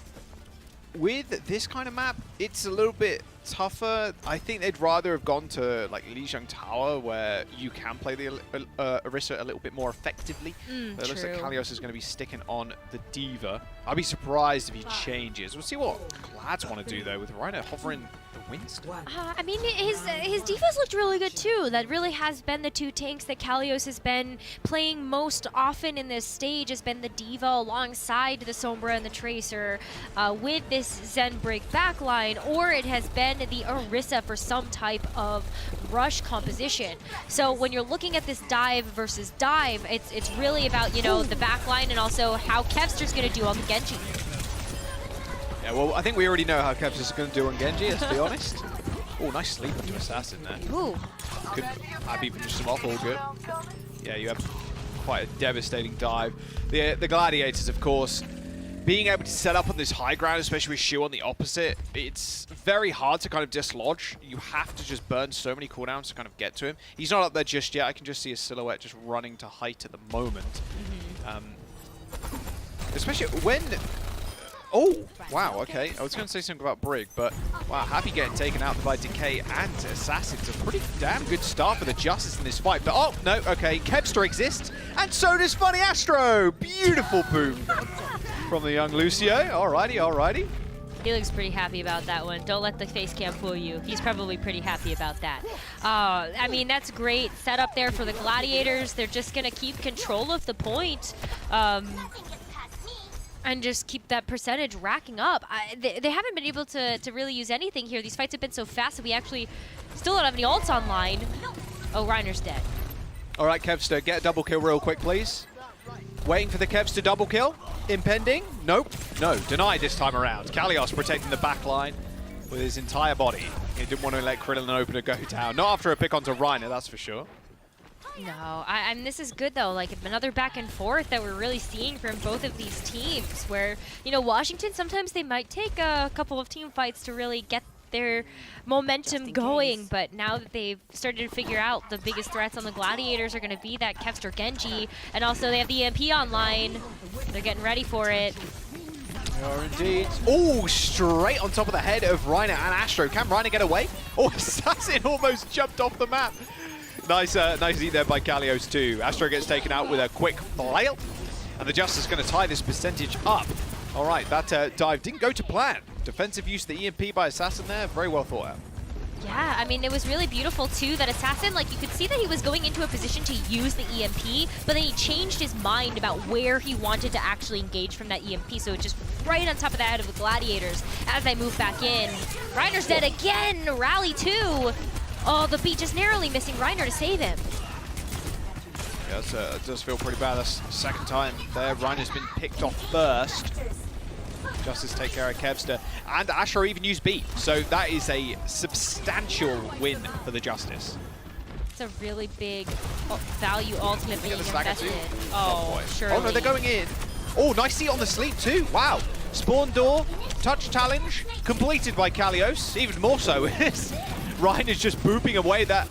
with this kind of map, it's a little bit tougher. I think they'd rather have gone to like Lijiang Tower, where you can play the Orisa a little bit more effectively. But it looks like Kalios is going to be sticking on the Diva. I'd be surprised if he changes. We'll see what Glads want to do though, with Reiner hovering the Winston. I mean, his Divas looked really good too. That really has been the two tanks that Kalios has been playing most often in this stage, has been the Diva alongside the Sombra and the Tracer with this Zen Break backline, or it has been the Orisa for some type of rush composition. So when you're looking at this dive versus dive, it's really about, you know, the backline and also how Kevster's going to do on the Genji. Yeah, well, I think we already know how Kevster's going to do on Genji, let's be honest. Oh, nice sleep into Assassin there. Ooh. Abby finished him off, all good. Yeah, you have quite a devastating dive. The Gladiators, of course, being able to set up on this high ground, especially with Shu on the opposite, it's very hard to kind of dislodge. You have to just burn so many cooldowns to kind of get to him. He's not up there just yet. I can just see his silhouette just running to height at the moment. Especially when... Oh, wow, okay. I was going to say something about Brig, but wow, Happy getting taken out by Decay and Assassin's a pretty damn good start for the Justice in this fight. But oh, no, okay, Kevster exists, and so does Funny Astro. Beautiful boom from the young Lucio. Alrighty, alrighty. He looks pretty happy about that one. Don't let the face cam fool you. He's probably pretty happy about that. I mean, that's great setup there for the Gladiators. They're just going to keep control of the point. And just keep that percentage racking up. They haven't been able to really use anything here. These fights have been so fast that we actually still don't have any ults online. Oh, Reiner's dead. All right, Kevster, get a double kill real quick, please. Waiting for the Kevster double kill. Impending. Nope. No, denied this time around. Kalios protecting the back line with his entire body. He didn't want to let Krillin open a go down. Not after a pick onto Reiner, that's for sure. No, and this is good though, like another back and forth that we're really seeing from both of these teams where, you know, Washington, sometimes they might take a couple of team fights to really get their momentum going, but now that they've started to figure out the biggest threats on the Gladiators are going to be that Kevster Genji, and also they have the EMP online. They're getting ready for it. They are indeed. Oh, straight on top of the head of Reiner and Astro. Can Reiner get away? Oh, Assassin almost jumped off the map. Nice eat there by Kalios too. Astro gets taken out with a quick flail, and the Justice is going to tie this percentage up. All right, that dive didn't go to plan. Defensive use of the EMP by Assassin there, very well thought out. Yeah, I mean, it was really beautiful too that Assassin, like, you could see that he was going into a position to use the EMP, but then he changed his mind about where he wanted to actually engage from that EMP, so it just right on top of the head of the Gladiators as they move back in. Reiner's dead again, rally too. Oh, the beat just narrowly missing Reiner to save him. Yeah, it does feel pretty bad. That's the second time there. Reiner's been picked off first. Justice take care of Kevster. And Astro even used B. So that is a substantial win for the Justice. It's a really big value ultimate being invested. Oh, sure. Oh, no, they're going in. Oh, nice seat on the sleep too. Wow. Spawn door, touch challenge, completed by Kalios. Even more so. Reiner's just booping away that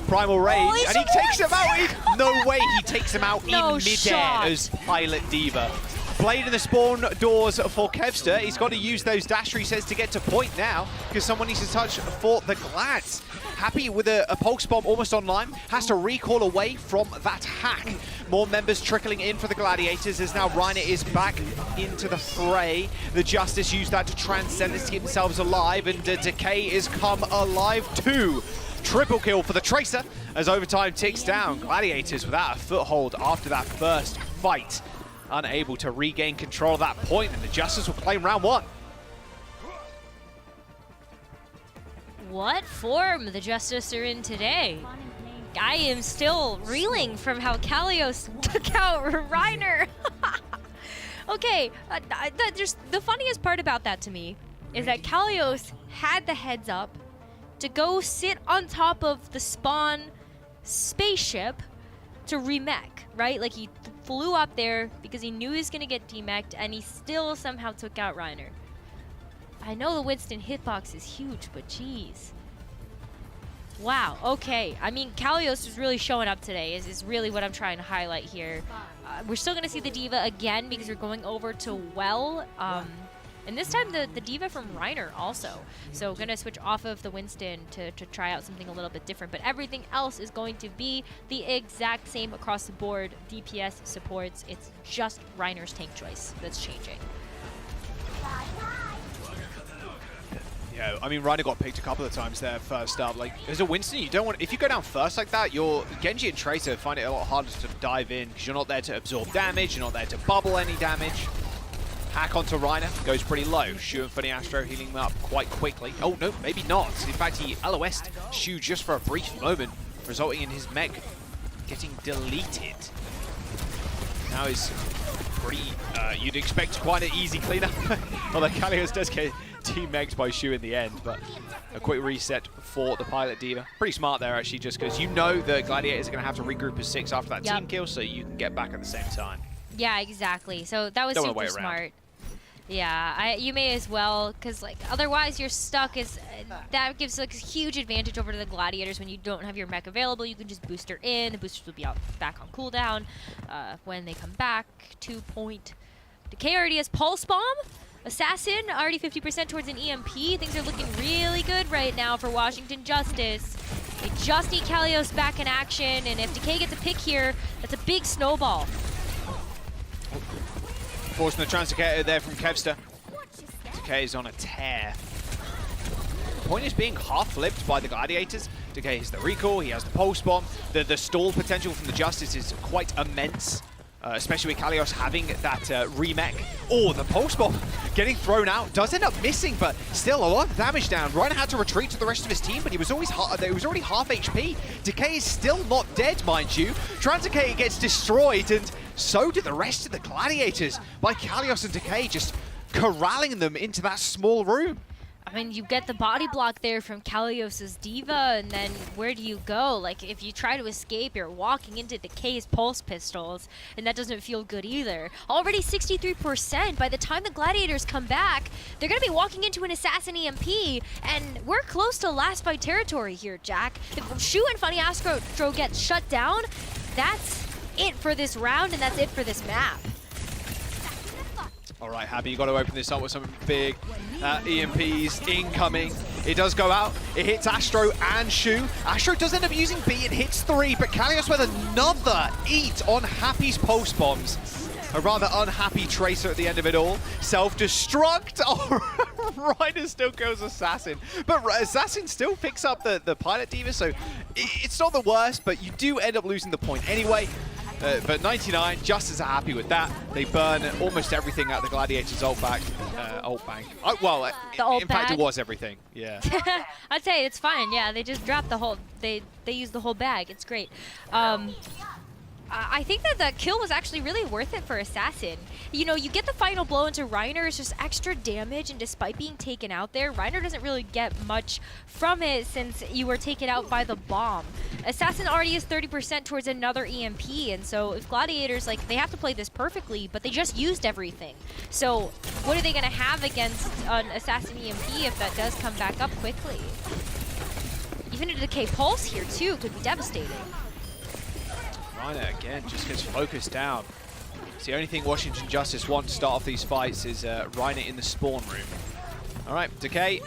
Primal Rage, and he takes him out. No way he takes him out in mid-air as Pilot Diva. Blade in the spawn doors for Kevster. He's got to use those dash resets to get to point now, because someone needs to touch for the Glads. Happy with a pulse bomb almost online, has to recall away from that hack. More members trickling in for the Gladiators as now Reiner is back into the fray. The Justice used that to transcend this to keep themselves alive, and Decay is come alive too. Triple kill for the Tracer as overtime ticks down. Gladiators without a foothold after that first fight, unable to regain control of that point, and the Justice will claim round 1. What form the Justice are in today? I am still reeling from how Kalios took out Reiner. Okay, just the funniest part about that to me is that Kalios had the heads up to go sit on top of the spawn spaceship to remech, right? Like he flew up there because he knew he was gonna get demeched, and he still somehow took out Reiner. I know the Winston hitbox is huge, but geez. Wow, okay. I mean, Kalios is really showing up today, is really what I'm trying to highlight here. We're still going to see the Diva again because we're going over to Well. And this time the Diva from Reiner also. So going to switch off of the Winston to try out something a little bit different. But everything else is going to be the exact same across the board. DPS, supports, it's just Reiner's tank choice that's changing. Yeah, I mean, Reiner got picked a couple of times there first up. Like, as a Winston, you don't want, if you go down first like that, your Genji and Tracer find it a lot harder to dive in because you're not there to absorb damage, you're not there to bubble any damage. Hack onto Reiner, goes pretty low. Shu and Funny Astro healing him up quite quickly. Oh no, maybe not. In fact, he LOS'd Shu just for a brief moment, resulting in his mech getting deleted. Now is pretty, you'd expect quite an easy cleanup. Although Kalios does get team-megged by Shu in the end, but a quick reset for the Pilot Diva. Pretty smart there, actually, just because you know the Gladiators are going to have to regroup as 6 after that team kill, so you can get back at the same time. Yeah, exactly. So that was super smart. Yeah, you may as well, because like otherwise you're stuck. That gives like a huge advantage over to the Gladiators when you don't have your mech available. You can just booster in. The boosters will be back on cooldown when they come back. 2 point. Decay already has Pulse Bomb. Assassin already 50% towards an EMP. Things are looking really good right now for Washington Justice. They just need Kalios back in action, and if Decay gets a pick here, that's a big snowball. Forcing the Translocator there from Kevster. Decay is on a tear. The point is being half flipped by the Gladiators. Decay has the recall, he has the Pulse Bomb. The stall potential from the Justice is quite immense. Especially with Kalios having that remech. Oh, the Pulse Bomb getting thrown out. Does end up missing, but still a lot of damage down. Reiner had to retreat to the rest of his team, but he was always already half HP. Decay is still not dead, mind you. Translocator gets destroyed, and so do the rest of the Gladiators by Kalios and Decay just corralling them into that small room. I mean, you get the body block there from Kalios' Diva, and then where do you go? Like, if you try to escape, you're walking into Decay's pulse pistols, and that doesn't feel good either. Already 63%. By the time the Gladiators come back, they're going to be walking into an Assassin EMP, and we're close to last fight territory here, Jack. If Shu and Funny Astro get shut down, that's it for this round, and that's it for this map. All right, Happy, you got to open this up with some big EMPs incoming. It does go out. It hits Astro and Shu. Astro does end up using B. It hits 3, but Kalios with another eat on Happy's pulse bombs. A rather unhappy Tracer at the end of it all. Self-destruct. Oh, Reiner still goes Assassin. But Assassin still picks up the Pilot Diva, so it's not the worst, but you do end up losing the point anyway. But 99, Justice are happy with that. They burn almost everything at the Gladiators' ult bank. Well, in fact, it was everything. Yeah. I'd say it's fine. Yeah, they just dropped the whole. They used the whole bag. It's great. I think that the kill was actually really worth it for Assassin. You know, you get the final blow into Reiner, it's just extra damage, and despite being taken out there, Reiner doesn't really get much from it since you were taken out by the bomb. Assassin already is 30% towards another EMP, and so if Gladiators, like, they have to play this perfectly, but they just used everything. So what are they going to have against an Assassin EMP if that does come back up quickly? Even a Decay Pulse here, too, could be devastating. Reiner, again, just gets focused down. It's the only thing Washington Justice want to start off these fights is Reiner in the spawn room. All right, Decay,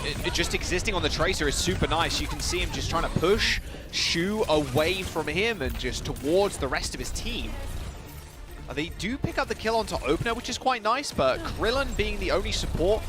it just existing on the Tracer is super nice. You can see him just trying to push Shu away from him and just towards the rest of his team. They do pick up the kill onto Opener, which is quite nice, but Krillin being the only support,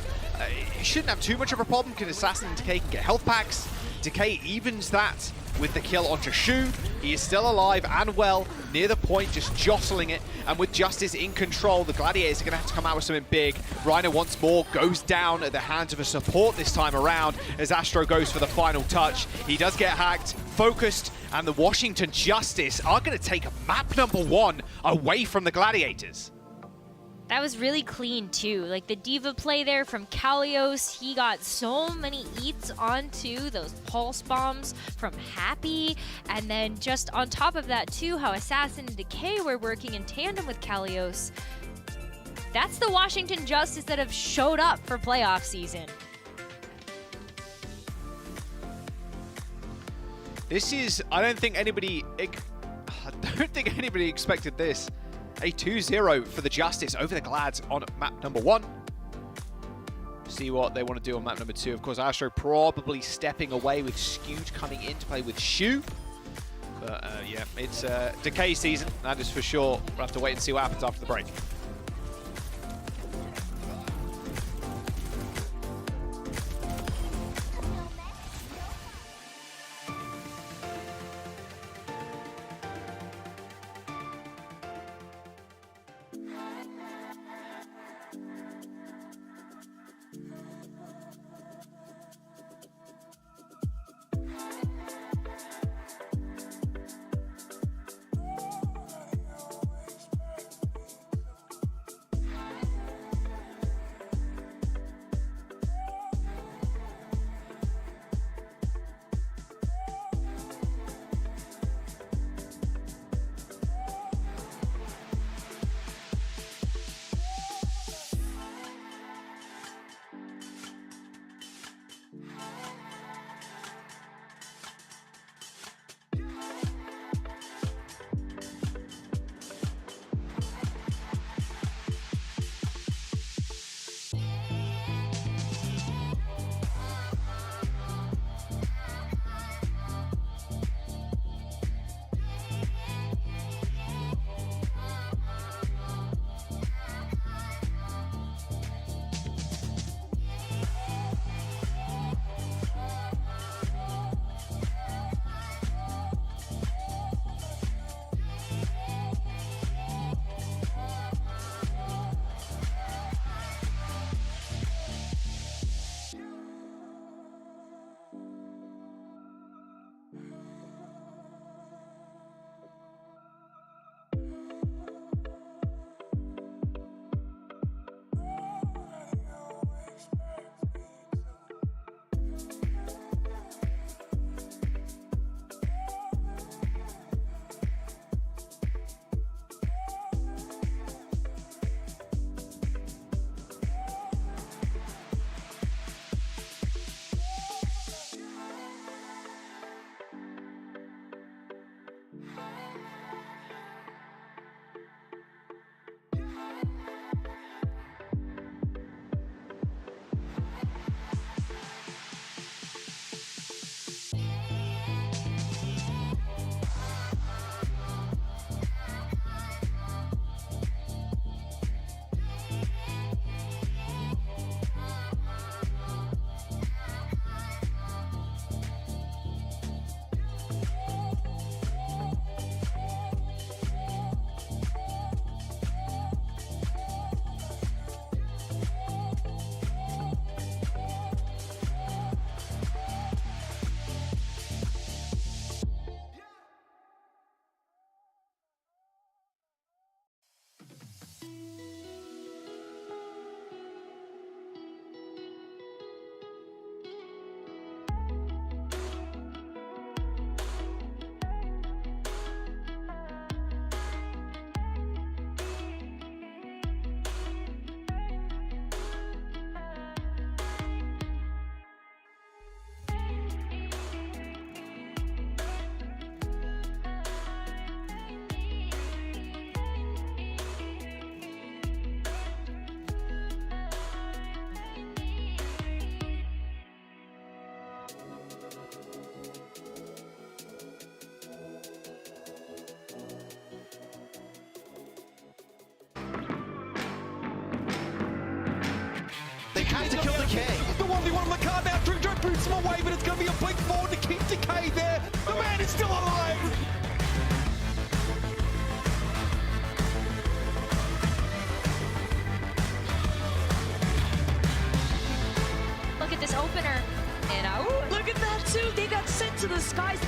he shouldn't have too much of a problem because Assassin and Decay can get health packs. Decay evens that with the kill onto Shu. He is still alive and well, near the point, just jostling it. And with Justice in control, the Gladiators are going to have to come out with something big. Rhino once more goes down at the hands of a support this time around as Astro goes for the final touch. He does get hacked, focused, and the Washington Justice are going to take map number 1 away from the Gladiators. That was really clean too. Like the Diva play there from Kalios, he got so many eats onto those pulse bombs from Happy. And then just on top of that too, how Assassin and Decay were working in tandem with Kalios. That's the Washington Justice that have showed up for playoff season. This is, I don't think anybody expected this. A 2-0 for the Justice over the Glads on map number 1. See what they want to do on map number 2. Of course, Astro probably stepping away with Skewed coming in to play with Shu. But yeah, it's Decay season, that is for sure. We'll have to wait and see what happens after the break. had to kill Decay. The 1v1 on the card now. Drew boots him away, but it's going to be a blink forward to keep Decay there. The man is still alive. Look at this opener. And look at that too. They got sent to the skies.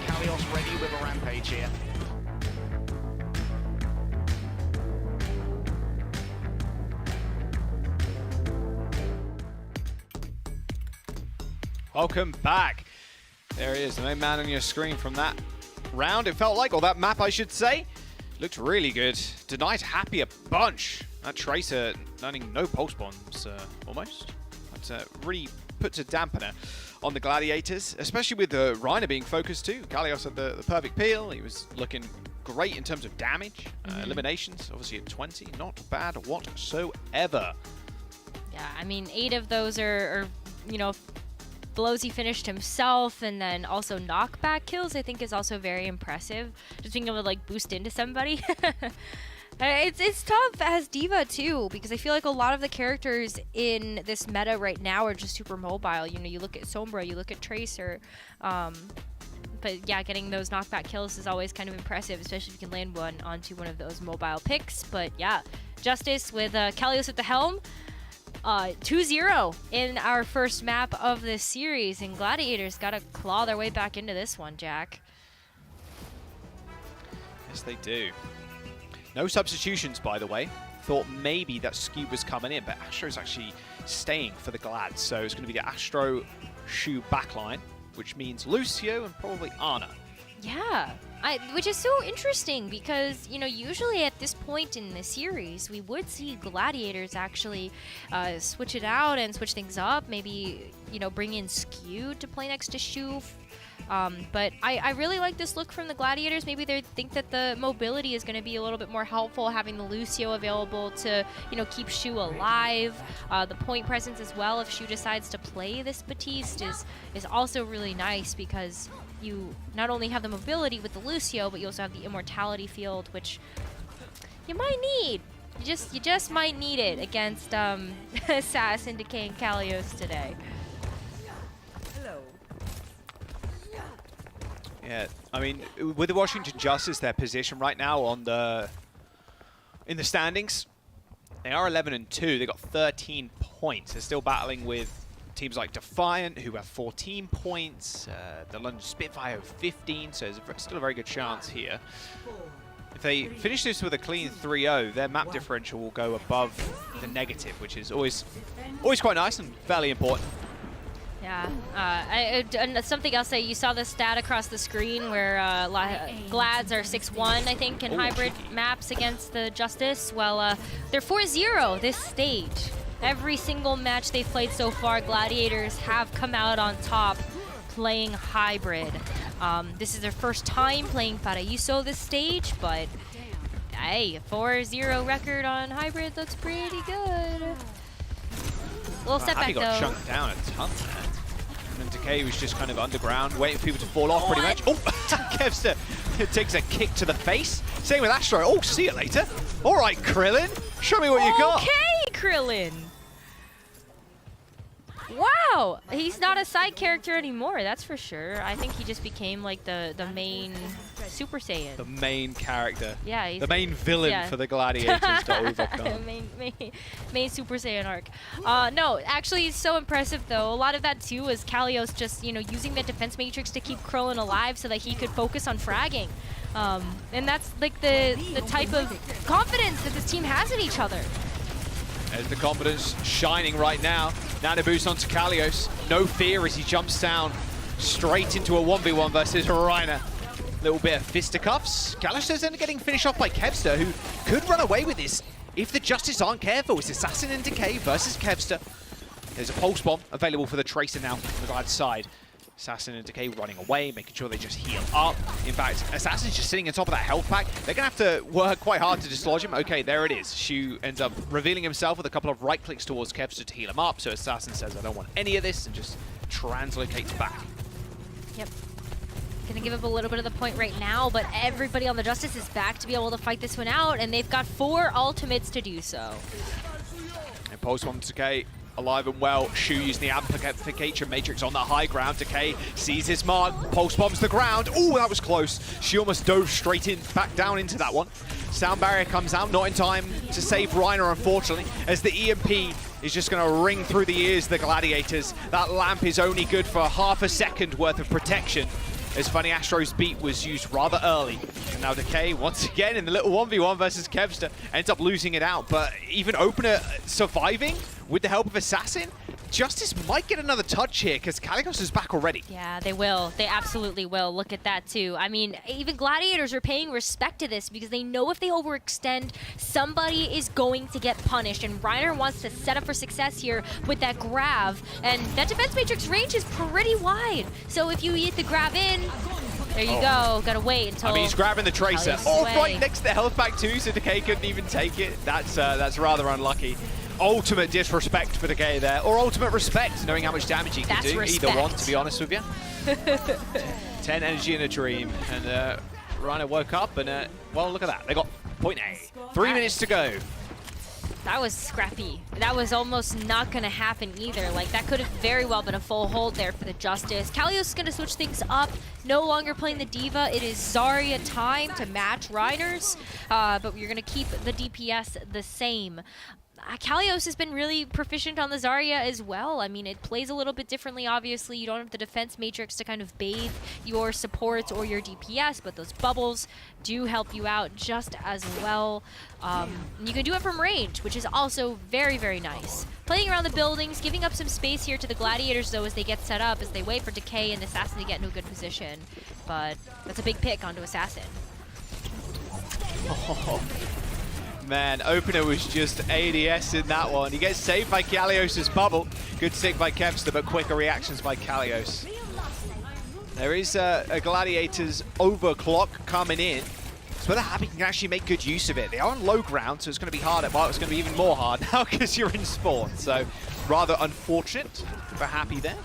Kalios ready with a rampage here. Welcome back. There he is, the main man on your screen from that round, it felt like, or that map I should say. Looked really good. Denied Happy a bunch. That Tracer earning no pulse bombs, almost. That really puts a dampener on the Gladiators, especially with Reiner being focused too. Kalios had the perfect peel. He was looking great in terms of damage. Eliminations, obviously at 20. Not bad whatsoever. Yeah, I mean, 8 of those are you know, blows he finished himself, and then also knockback kills I think is also very impressive. Just being able to like boost into somebody. It's tough as D.Va too, because I feel like a lot of the characters in this meta right now are just super mobile. You know, you look at Sombra, you look at Tracer, but yeah, getting those knockback kills is always kind of impressive, especially if you can land one onto one of those mobile picks. But yeah, Justice with Kalios at the helm. 2-0 in our first map of this series, and Gladiators gotta claw their way back into this one, Jack. Yes, they do. No substitutions, by the way. Thought maybe that Scube was coming in, but Astro's actually staying for the Glad. So it's going to be the Astro Shu backline, which means Lucio and probably Ana. Yeah, which is so interesting because, you know, usually at this point in the series, we would see Gladiators actually switch it out and switch things up. Maybe, you know, bring in Skew to play next to Shu. But I really like this look from the Gladiators. Maybe they think that the mobility is going to be a little bit more helpful, having the Lucio available to, you know, keep Shu alive. The point presence as well, if Shu decides to play this Batiste, is also really nice because you not only have the mobility with the Lucio, but you also have the immortality field, which you might need. You just might need it against Sass and Decay and Kalios today. Yeah, I mean, with the Washington Justice, their position right now on in the standings, they are 11-2. They got 13 points. They're still battling with teams like Defiant, who have 14 points. The London Spitfire have 15, so there's still a very good chance here. If they finish this with a clean 3-0, their map differential will go above the negative, which is always quite nice and fairly important. Yeah, and something else that you saw the stat across the screen where Glads are 6-1, I think, in hybrid maps against the Justice. Well, they're 4-0 this stage. Every single match they've played so far, Gladiators have come out on top playing hybrid. This is their first time playing Paraíso this stage, but hey, 4-0 record on hybrid looks pretty good. Little setback Happy got though. chunked down a ton there. And Decay was just kind of underground, waiting for people to fall off pretty much. Oh, Kevster takes a kick to the face. Same with Astro. Oh, see you later. All right, Krillin, show me what you got. Okay, Krillin. Wow, he's not a side character anymore, that's for sure. I think he just became like the main Super Saiyan. The main character. Yeah, he's the main villain for the Gladiators to overcome. main Super Saiyan arc. No, actually, it's so impressive though. A lot of that too is Kalios just, you know, using the defense matrix to keep Krillin alive so that he could focus on fragging. And that's like the type of confidence that this team has in each other. There's the confidence shining right now. Nano boost onto Kalios. No fear as he jumps down straight into a 1v1 versus Reiner. Little bit of fisticuffs. Kalios is then getting finished off by Kevster, who could run away with this if the Justice aren't careful. It's Assassin and Decay versus Kevster. There's a pulse bomb available for the Tracer now on the Glad side. Assassin and Decay running away, making sure they just heal up. In fact, Assassin's just sitting on top of that health pack. They're going to have to work quite hard to dislodge him. Okay, there it is. Shu ends up revealing himself with a couple of right clicks towards Kevster to heal him up. So Assassin says, I don't want any of this, and just translocates back. Yep. Gonna give up a little bit of the point right now, but everybody on the Justice is back to be able to fight this one out, and they've got 4 ultimates to do so. And Pulse Bomb Decay alive and well. Shu using the amplification matrix on the high ground. Decay sees his mark, pulse bombs the ground. Oh, that was close. She almost dove straight in, back down into that one. Sound barrier comes out, not in time to save Reiner, unfortunately, as the EMP is just going to ring through the ears of the Gladiators. That lamp is only good for half a second worth of protection, as Funny Astro's beat was used rather early. And now Decay, once again, in the little 1v1 versus Kevster, ends up losing it out. But even Opener surviving with the help of Assassin, Justice might get another touch here, because Kalikos is back already. Yeah, they will. They absolutely will. Look at that, too. I mean, even Gladiators are paying respect to this, because they know if they overextend, somebody is going to get punished. And Reiner wants to set up for success here with that grab. And that defense matrix range is pretty wide. So if you get the grab in, there you go. Gotta wait until... I mean, he's grabbing the Tracer. Oh, right next to the health pack too, so Decay couldn't even take it. That's rather unlucky. Ultimate disrespect for Decay there, or ultimate respect, knowing how much damage he can do. Respect. Either one, to be honest with you. 10 energy in a dream, and Reiner woke up, and well, look at that. They got point A. 3 minutes to go. That was scrappy. That was almost not going to happen either. Like, that could have very well been a full hold there for the Justice. Kalios is going to switch things up. No longer playing the Diva. It is Zarya time to match Reiner's, but you're going to keep the DPS the same. Kalios has been really proficient on the Zarya as well. I mean, it plays a little bit differently, obviously. You don't have the defense matrix to kind of bathe your supports or your DPS, but those bubbles do help you out just as well. You can do it from range, which is also very, very nice. Playing around the buildings, giving up some space here to the Gladiators, though, as they get set up, as they wait for Decay and Assassin to get into a good position. But that's a big pick onto Assassin. Oh. Man, Opener was just ADS in that one. He gets saved by Kalios' bubble. Good stick by Kevster, but quicker reactions by Kalios. There is a Gladiators overclock coming in. So whether Happy can actually make good use of it. They are on low ground, so it's going to be harder. Well, it's going to be even more hard now because you're in spawn. So rather unfortunate for Happy there.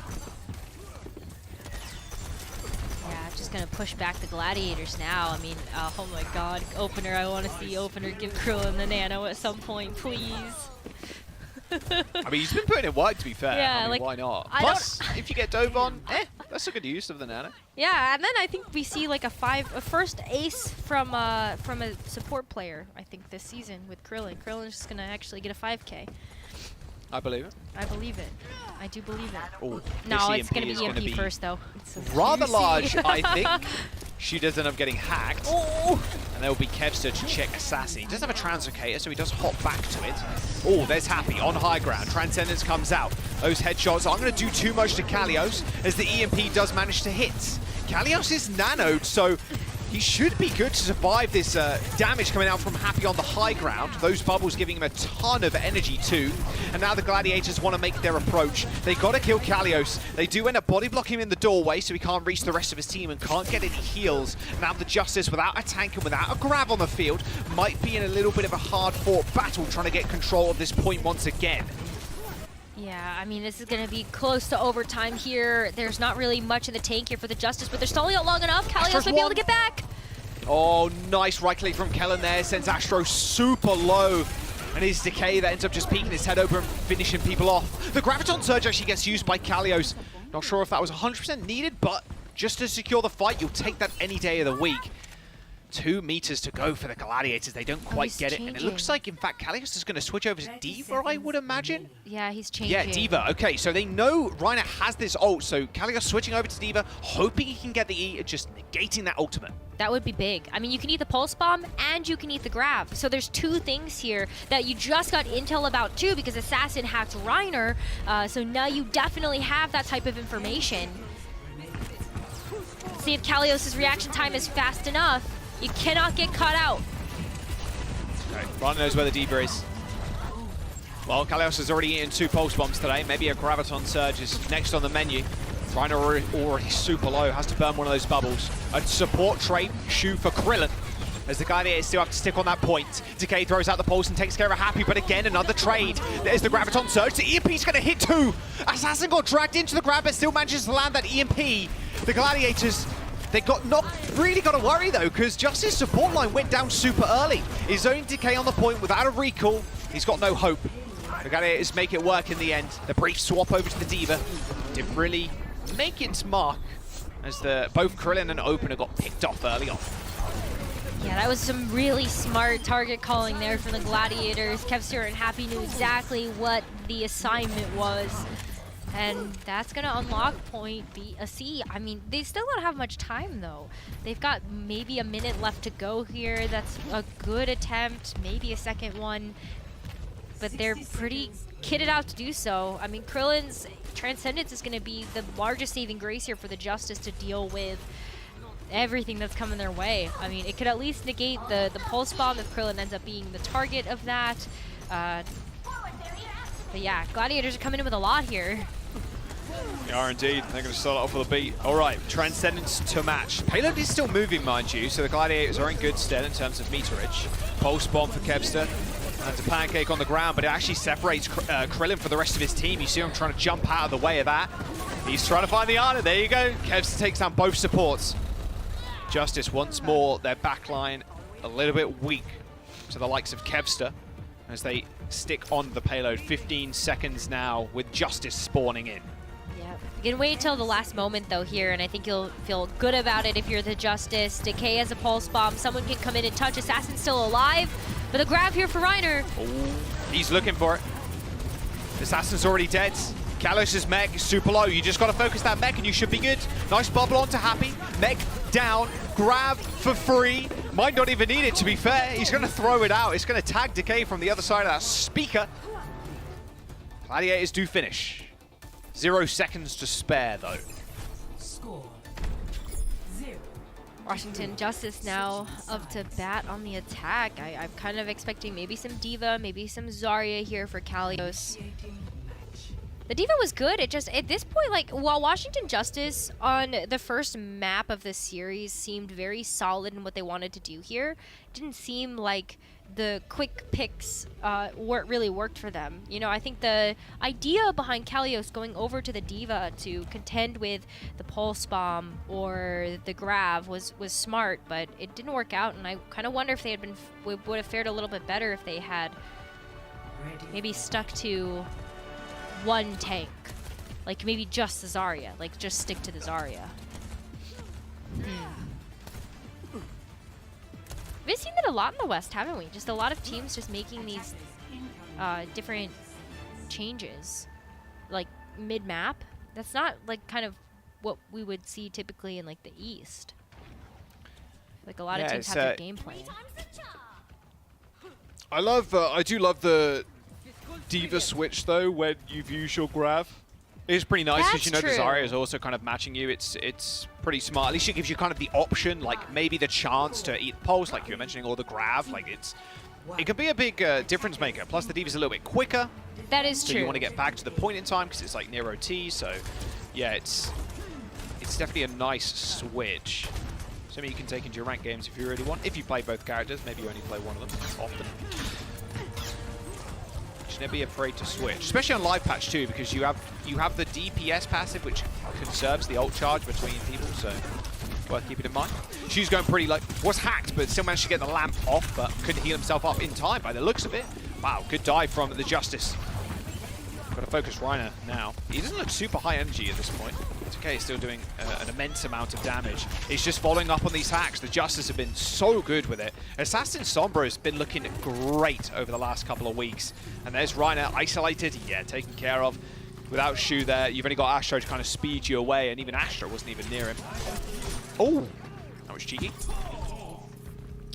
Gonna push back the Gladiators now. I mean, oh my god, Opener, I want to see Opener give Krillin the nano at some point, please. I mean, he's been putting in work, to be fair. Yeah, I mean, like, why not? Plus, if you get dove on, that's a good use of the nano. Yeah, and then I think we see like a first ace from a support player, I think, this season with Krillin. Krillin's just gonna actually get a 5K. I believe it. I believe it. I do believe it. Ooh, no, it's going to be EMP first, though. Rather large, I think. She does end up getting hacked. Oh. And there will be Kevster to check Assassin. He does have a translocator, so he does hop back to it. Oh, there's Happy on high ground. Transcendence comes out. Those headshots aren't going to do too much to Kalios, as the EMP does manage to hit. Kalios is nanoed, so he should be good to survive this damage coming out from Happy on the high ground. Those bubbles giving him a ton of energy too. And now the Gladiators want to make their approach. They got to kill Kalios. They do end up body blocking him in the doorway, so he can't reach the rest of his team and can't get any heals. Now the Justice, without a tank and without a grab on the field, might be in a little bit of a hard-fought battle trying to get control of this point once again. Yeah, I mean, this is going to be close to overtime here. There's not really much in the tank here for the Justice, but they're stalling out long enough. Kalios might be able to get back. Oh, nice right click from Kellen there. Sends Astro super low. And his Decay that ends up just peeking his head over and finishing people off. The Graviton Surge actually gets used by Kalios. Not sure if that was 100% needed, but just to secure the fight, you'll take that any day of the week. 2 meters to go for the Gladiators. They don't quite get it. And it looks like, in fact, Kalios is going to switch over to Diva, I would imagine. Yeah, he's changing. Yeah, Diva. Okay, so they know Reiner has this ult. So Kalios switching over to Diva, hoping he can get the E, just negating that ultimate. That would be big. I mean, you can eat the Pulse Bomb and you can eat the grab. So there's 2 things here that you just got intel about too, because Assassin hacked Reiner. So now you definitely have that type of information. See if Kalios' reaction time is fast enough. You cannot get caught out. Okay, Reiner knows where the Diva is. Well, Kalios has already eaten 2 Pulse Bombs today. Maybe a Graviton Surge is next on the menu. Reiner already super low, has to burn one of those bubbles. A support trade, Shu for Krillin, as the Gladiators still have to stick on that point. Decay throws out the pulse and takes care of Happy, but again, another trade. There's the Graviton Surge. The EMP's going to hit too. Assassin got dragged into the grab, but still manages to land that EMP. The Gladiators They not really got to worry though, because Justice's support line went down super early. His own Decay on the point without a recall. He's got no hope. The Gladiators make it work in the end. The brief swap over to the D.Va didn't really make its mark, as both Krillin and Opener got picked off early on. Yeah, that was some really smart target calling there from the Gladiators. Kevster and Happy knew exactly what the assignment was. And that's going to unlock point B, a C. I mean, they still don't have much time, though. They've got maybe a minute left to go here. That's a good attempt, maybe a second one. But they're pretty kitted out to do so. I mean, Krillin's Transcendence is going to be the largest saving grace here for the Justice to deal with everything that's coming their way. I mean, it could at least negate the Pulse Bomb if Krillin ends up being the target of that. But yeah, Gladiators are coming in with a lot here. They are indeed. They're going to start off with a beat. All right, Transcendence to match. Payload is still moving, mind you, so the Gladiators are in good stead in terms of meterage. Pulse Bomb for Kevster. That's a pancake on the ground, but it actually separates Krillin for the rest of his team. You see him trying to jump out of the way of that. He's trying to find the Ana. There you go. Kevster takes down both supports. Justice once more, their backline a little bit weak to the likes of Kevster as they stick on the payload. 15 seconds now with Justice spawning in. Yeah, you can wait till the last moment though here, and I think you'll feel good about it if you're the Justice. Decay has a Pulse Bomb, someone can come in and touch. Assassin's still alive, but the grab here for Reiner. Oh, he's looking for it. Assassin's already dead. Kalos' mech is super low. You just got to focus that mech and you should be good. Nice bubble onto Happy. Mech down. Grab for free. Might not even need it, to be fair. He's going to throw it out. It's going to tag Decay from the other side of that speaker. Gladiators do finish. 0 seconds to spare, though. Score 0. Washington Justice now up to bat on the attack. I'm kind of expecting maybe some D.Va, maybe some Zarya here for Kalios. The D.Va was good. It just, at this point, like, while Washington Justice on the first map of the series seemed very solid in what they wanted to do here, it didn't seem like the quick picks really worked for them. You know, I think the idea behind Kalios going over to the D.Va to contend with the Pulse Bomb or the Grav was smart, but it didn't work out, and I kind of wonder if they had would have fared a little bit better if they had maybe stuck to one tank, like maybe just the Zarya, like just stick to the Zarya. We've seen that a lot in the West, haven't we? Just a lot of teams just making these different changes, like mid-map. That's not like kind of what we would see typically in like the East. Like a lot of teams have their game plan. I do love the D.Va switch though when you've used your Grav. It's pretty nice because you know the Zarya is also kind of matching you. It's pretty smart. At least it gives you kind of the option, like maybe the chance to eat Pulse, like you were mentioning, or the Grav. Like it could be a big difference maker. Plus the D.Va's a little bit quicker. That is true. So you want to get back to the point in time because it's like near OT. So yeah, it's definitely a nice switch. Something you can take into your ranked games if you really want. If you play both characters, maybe you only play one of them often. Never be afraid to switch, especially on live patch too, because you have the DPS passive which conserves the ult charge between people, so worth keeping in mind. She's going pretty low, was hacked but still managed to get the lamp off, but couldn't heal himself up in time by the looks of it. Wow, good dive from the Justice. Got to focus Reiner now. He doesn't look super high energy at this point. It's okay, he's still doing an immense amount of damage. He's just following up on these hacks. The Justice have been so good with it. Assassin Sombra has been looking great over the last couple of weeks. And there's Reiner isolated, yeah, taken care of. Without Shu there, you've only got Astro to kind of speed you away, and even Astro wasn't even near him. Oh, that was cheeky. All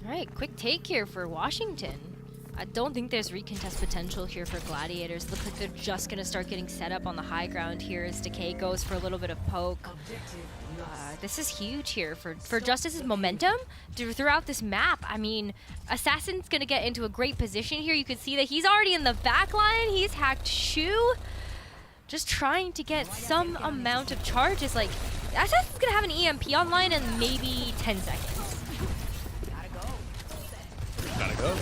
right, quick take here for Washington. I don't think there's recontest potential here for Gladiators. Looks like they're just going to start getting set up on the high ground here as Decay goes for a little bit of poke. This is huge here for Justice's momentum throughout this map. I mean, Assassin's going to get into a great position here. You can see that he's already in the back line. He's hacked Shu. Just trying to get some amount of charges. Like, Assassin's going to have an EMP online in maybe 10 seconds. Gotta go.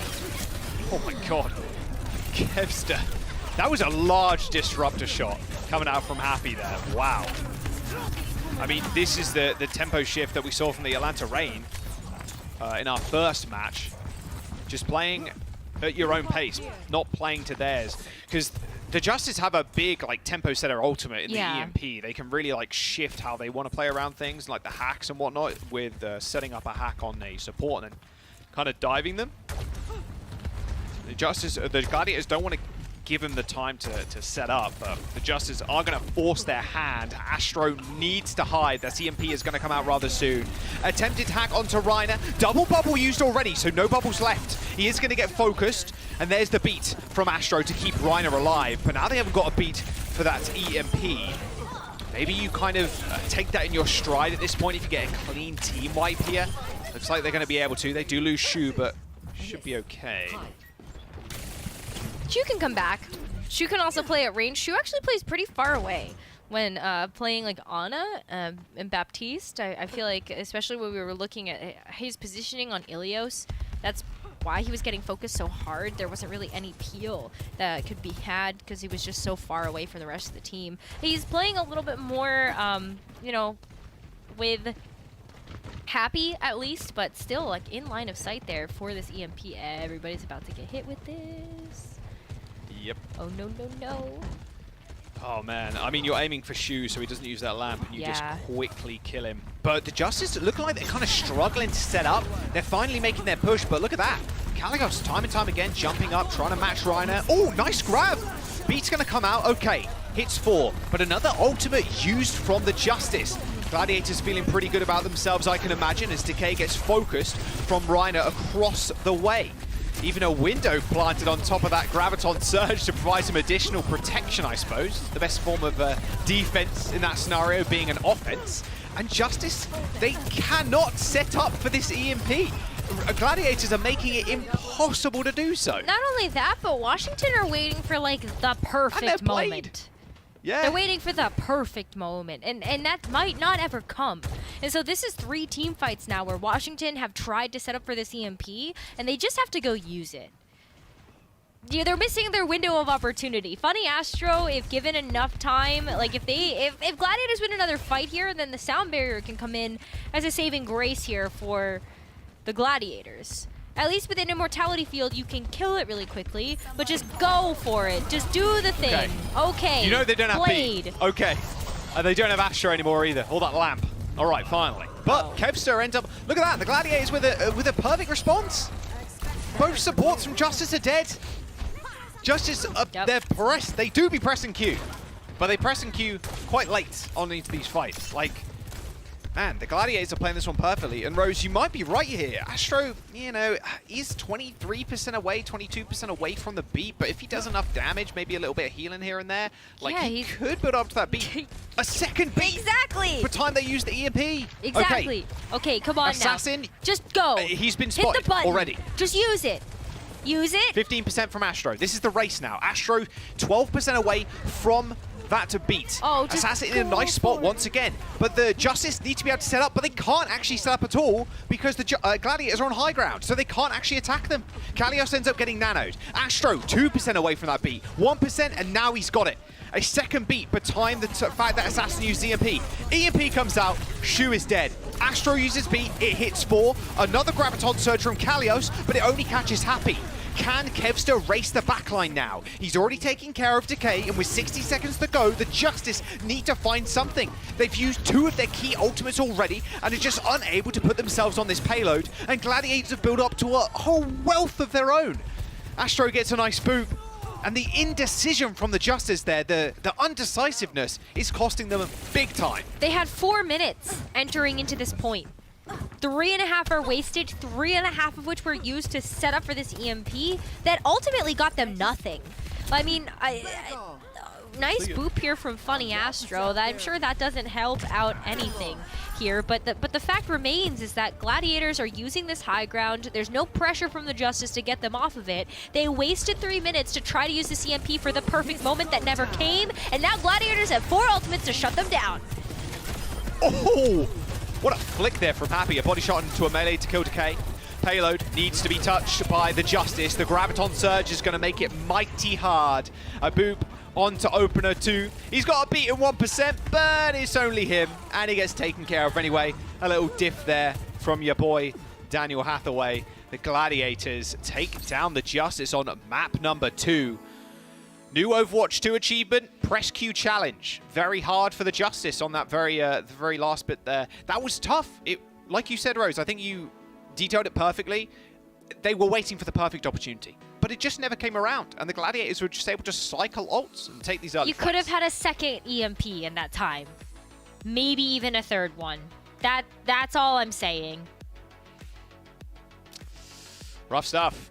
Oh my god. Kevster. That was a large disruptor shot coming out from Happy there. Wow. I mean, this is the tempo shift that we saw from the Atlanta Reign in our first match. Just playing at your own pace, not playing to theirs. Because the Justice have a big like tempo setter ultimate in the EMP. They can really like shift how they want to play around things, like the hacks and whatnot, with setting up a hack on a support and then kind of diving them. The Justice, the Gladiators don't want to give him the time to set up, but the Justice are going to force their hand. Astro needs to hide. That EMP is going to come out rather soon. Attempted hack onto Reiner. Double bubble used already, so no bubbles left. He is going to get focused, and there's the beat from Astro to keep Reiner alive. But now they haven't got a beat for that EMP. Maybe you kind of take that in your stride at this point if you get a clean team wipe here. Looks like they're going to be able to. They do lose Shu, but should be okay. Shu can come back. Shu can also play at range. Shu actually plays pretty far away when playing like Ana and Baptiste. I feel like, especially when we were looking at his positioning on Ilios, that's why he was getting focused so hard. There wasn't really any peel that could be had because he was just so far away from the rest of the team. He's playing a little bit more, you know, with Happy at least, but still like in line of sight there for this EMP. Everybody's about to get hit with this. Yep. Oh, no, no, no. Oh, man. I mean, you're aiming for Shu, so he doesn't use that lamp, and you just quickly kill him. But the Justice look like they're kind of struggling to set up. They're finally making their push, but look at that. Caligos, time and time again, jumping up, trying to match Reiner. Oh, nice grab. Beat's going to come out. Okay, hits 4. But another ultimate used from the Justice. Gladiators feeling pretty good about themselves, I can imagine, as Decay gets focused from Reiner across the way. Even a window planted on top of that Graviton Surge to provide some additional protection, I suppose. The best form of defense in that scenario being an offense. And Justice, they cannot set up for this EMP. Gladiators are making it impossible to do so. Not only that, but Washington are waiting for like the perfect moment. Yeah. They're waiting for the perfect moment, and that might not ever come. And so this is 3 team fights now where Washington have tried to set up for this EMP, and they just have to go use it. Yeah, they're missing their window of opportunity. Funny Astro, if given enough time, like if Gladiators win another fight here, then the sound barrier can come in as a saving grace here for the Gladiators. At least within Immortality Field, you can kill it really quickly, but just go for it. Just do the thing. Okay. You know they don't have Blade. beat. Okay. They don't have Astro anymore either. All that lamp. All right, finally. But Kevster ends up... Look at that. The Gladiators with a perfect response. Both supports from Justice are dead. Justice, they're pressed. They do be pressing Q. But they press and Q quite late on into these fights. Like... Man, the Gladiators are playing this one perfectly. And Rose, you might be right here. Astro, you know, is 23% away, 22% away from the beat. But if he does enough damage, maybe a little bit of healing here and there, like he could build up to that beat. A second beat! Exactly! For time they use the EMP. Exactly. Okay, come on Assassin, now. Just go. He's been Hit spotted the button. already. Just use it. Use it. 15% from Astro. This is the race now. Astro, 12% away from that to beat. Oh, just Assassin in a nice spot once again. But the Justice need to be able to set up, but they can't actually set up at all because the Gladiators are on high ground, so they can't actually attack them. Kalios ends up getting nanoed. Astro, 2% away from that beat. 1%, and now he's got it. A second beat, but time the fact that Assassin used EMP. EMP comes out, Shu is dead. Astro uses beat, it hits 4. Another Graviton Surge from Kalios, but it only catches Happy. Can Kevster race the backline now? He's already taken care of Decay, and with 60 seconds to go, the Justice need to find something. They've used 2 of their key ultimates already, and are just unable to put themselves on this payload, and Gladiators have built up to a whole wealth of their own. Astro gets a nice boop, and the indecision from the Justice there, the undecisiveness, is costing them big time. They had 4 minutes entering into this point. 3.5 are wasted, 3.5 of which were used to set up for this EMP that ultimately got them nothing. I mean, nice boop here from Funny Astro. I'm sure that doesn't help out anything here, but the fact remains is that Gladiators are using this high ground. There's no pressure from the Justice to get them off of it. They wasted 3 minutes to try to use this EMP for the perfect moment that never came, and now Gladiators have 4 ultimates to shut them down. Oh! What a flick there from Happy. A body shot into a melee to kill Decay. Payload needs to be touched by the Justice. The Graviton Surge is going to make it mighty hard. A boop On to opener 2. He's got a beaten 1%, but it's only him, and he gets taken care of anyway. A little diff there from your boy, Daniel Hathaway. The Gladiators take down the Justice on map number 2. New Overwatch 2 achievement, press Q challenge. Very hard for the Justice on that the very last bit there. That was tough. Like you said, Rose, I think you detailed it perfectly. They were waiting for the perfect opportunity, but it just never came around, and the Gladiators were just able to cycle ults and take these early You could have had a second EMP in that time. Maybe even a third one. That's all I'm saying. Rough stuff.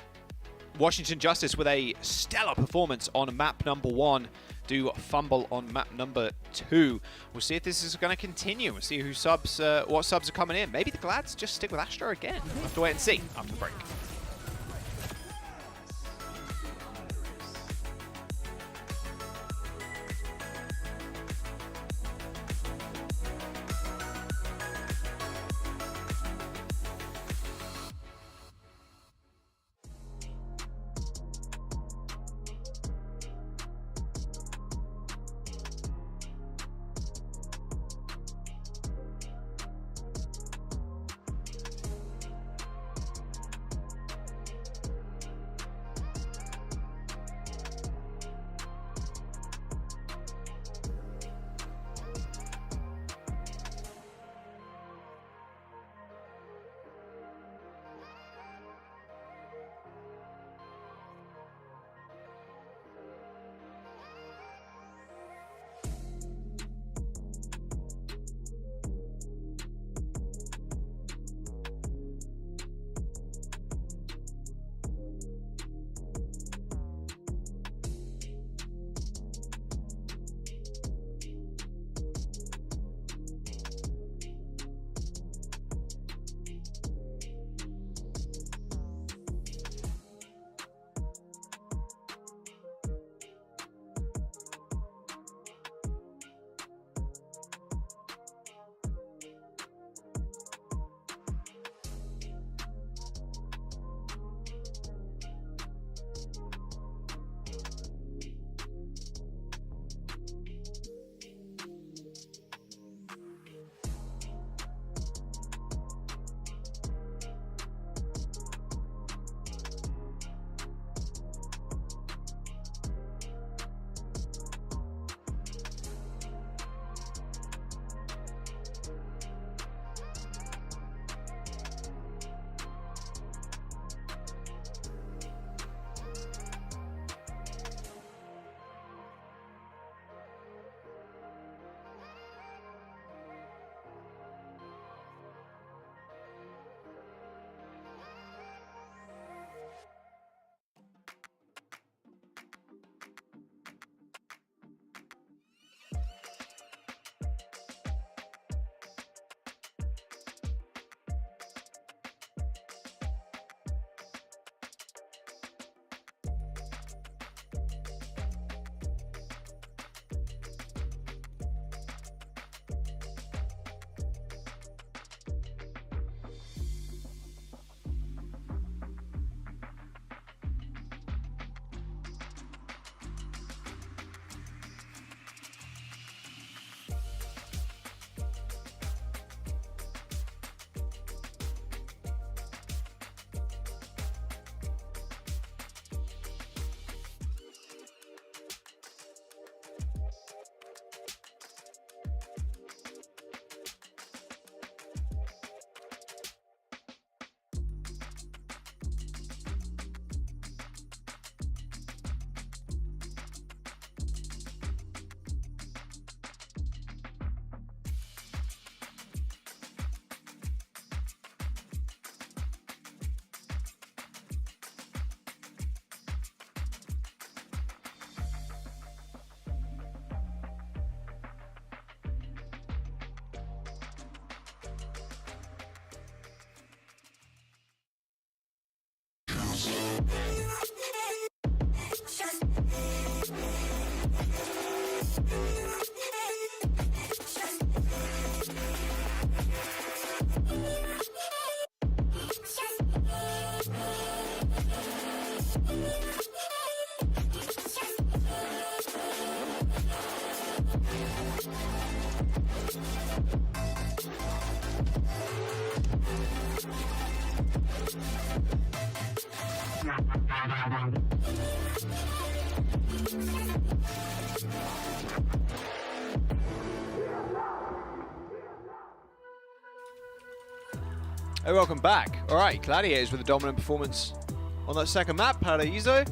Washington Justice with a stellar performance on map number 1. Do fumble on map number 2. We'll see if this is going to continue. We'll see who subs, what subs are coming in. Maybe the Glads just stick with Astra again. We'll have to wait and see after the break. Hey, welcome back. All right, Gladiators with a dominant performance on that second map. Paraíso,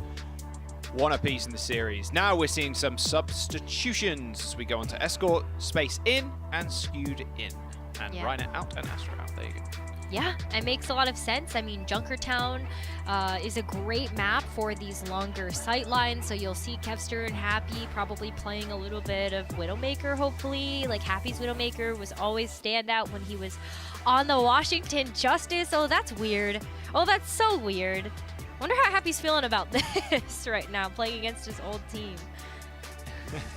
one apiece in the series. Now we're seeing some substitutions as we go on to Escort, Space in, and Skewed in. And Reiner out and Astra out. There you go. Yeah, it makes a lot of sense. I mean, Junkertown is a great map for these longer sight lines. So you'll see Kevster and Happy probably playing a little bit of Widowmaker, hopefully. Like, Happy's Widowmaker was always standout when he was on the Washington Justice. Oh, that's weird. Oh, that's so weird. Wonder how Happy's feeling about this right now, playing against his old team.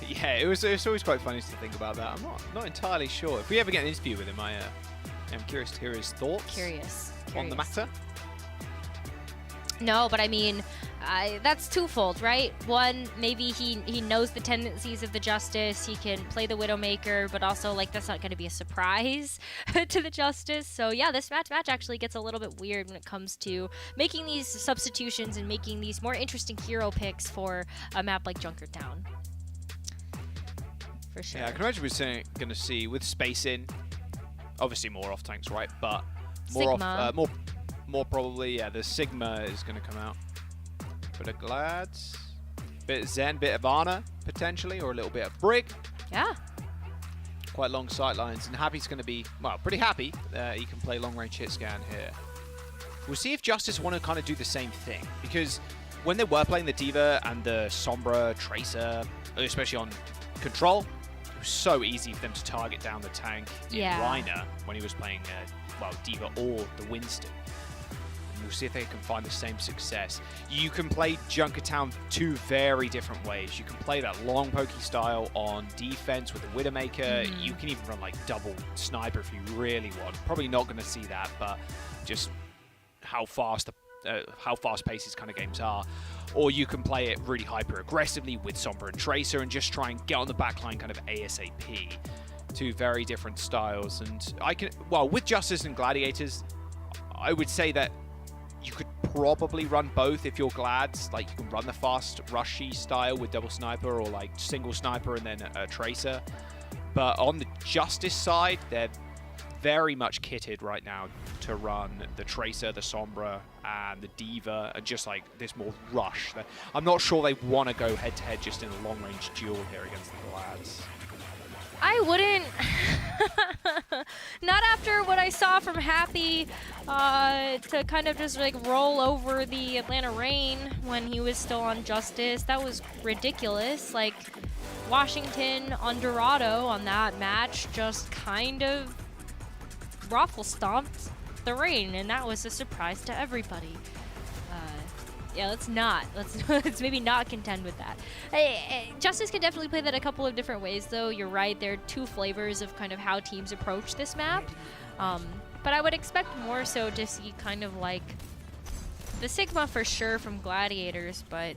Yeah, it's always quite funny to think about that. I'm not entirely sure. If we ever get an interview with him, I'm curious to hear his thoughts on the matter. No, but I mean, that's twofold, right? One, maybe he knows the tendencies of the Justice. He can play the Widowmaker, but also, like, that's not going to be a surprise to the Justice. So, yeah, this match actually gets a little bit weird when it comes to making these substitutions and making these more interesting hero picks for a map like Junkertown. For sure. Yeah, I can imagine we're going to see, with Space in, obviously more off tanks, right? But more Sigma. more probably, yeah, the Sigma is going to come out. Bit of Glads, bit of Zen, bit of Ana, potentially, or a little bit of Brig. Yeah. Quite long sight lines, and Happy's going to be, well, pretty happy. He can play long-range hit scan here. We'll see if Justice want to kind of do the same thing, because when they were playing the D.Va and the Sombra Tracer, especially on Control, it was so easy for them to target down the tank in Reiner when he was playing, well, D.Va or the Winston. And we'll see if they can find the same success. You can play Junkertown two very different ways. You can play that long pokey style on defense with a Widowmaker. You can even run like double sniper if you really want. Probably not going to see that, but just how fast paced these kind of games are. Or you can play it really hyper aggressively with Sombra and Tracer and just try and get on the backline kind of ASAP. Two very different styles. And with Justice and Gladiators, I would say that you could probably run both if you're Glads. Like, you can run the fast rushy style with double sniper, or like single sniper and then a Tracer. But on the Justice side, they're very much kitted right now to run the Tracer, the Sombra, and the D.Va, and just like this more rush. I'm not sure they want to go head-to-head just in a long-range duel here against the Glads. I wouldn't. Not after what I saw from Happy to kind of just like roll over the Atlanta Reign when he was still on Justice. That was ridiculous. Like, Washington on Dorado on that match just kind of raffle stomped the Reign, and that was a surprise to everybody. Yeah, let's maybe not contend with that. Justice can definitely play that a couple of different ways, though. You're right, there are two flavors of kind of how teams approach this map. But I would expect more so to see kind of like the Sigma for sure from Gladiators, but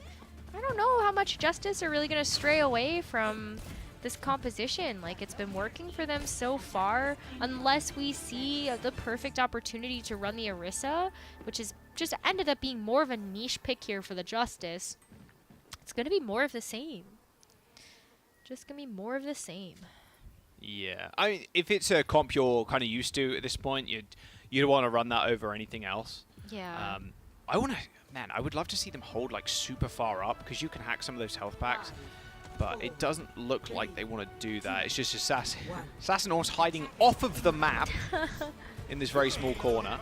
I don't know how much Justice are really going to stray away from this composition. Like, it's been working for them so far, unless we see the perfect opportunity to run the Orisa, which is just ended up being more of a niche pick here for the Justice. It's going to be more of the same. Just going to be more of the same. Yeah, I mean, if it's a comp you're kind of used to at this point, you'd want to run that over anything else. Yeah. I would love to see them hold like super far up, because you can hack some of those health packs. But it doesn't look like they want to do that. It's just Assassin almost hiding off of the map in this very small corner.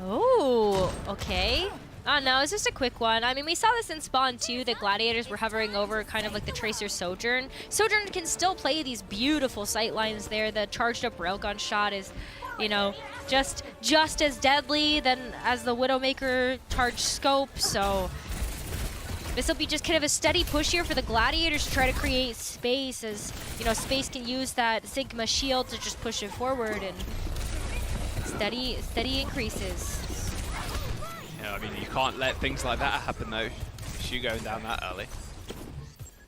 Oh, okay. Oh, no, it's just a quick one. I mean, we saw this in Spawn, too. The Gladiators were hovering over kind of like the Tracer Sojourn. Sojourn can still play these beautiful sight lines there. The charged up railgun shot is, you know, just as deadly as the Widowmaker charged scope. So this will be just kind of a steady push here for the Gladiators to try to create space, as, you know, Space can use that Sigma shield to just push it forward, and steady increases. Yeah, I mean, you can't let things like that happen, though. You going down that early.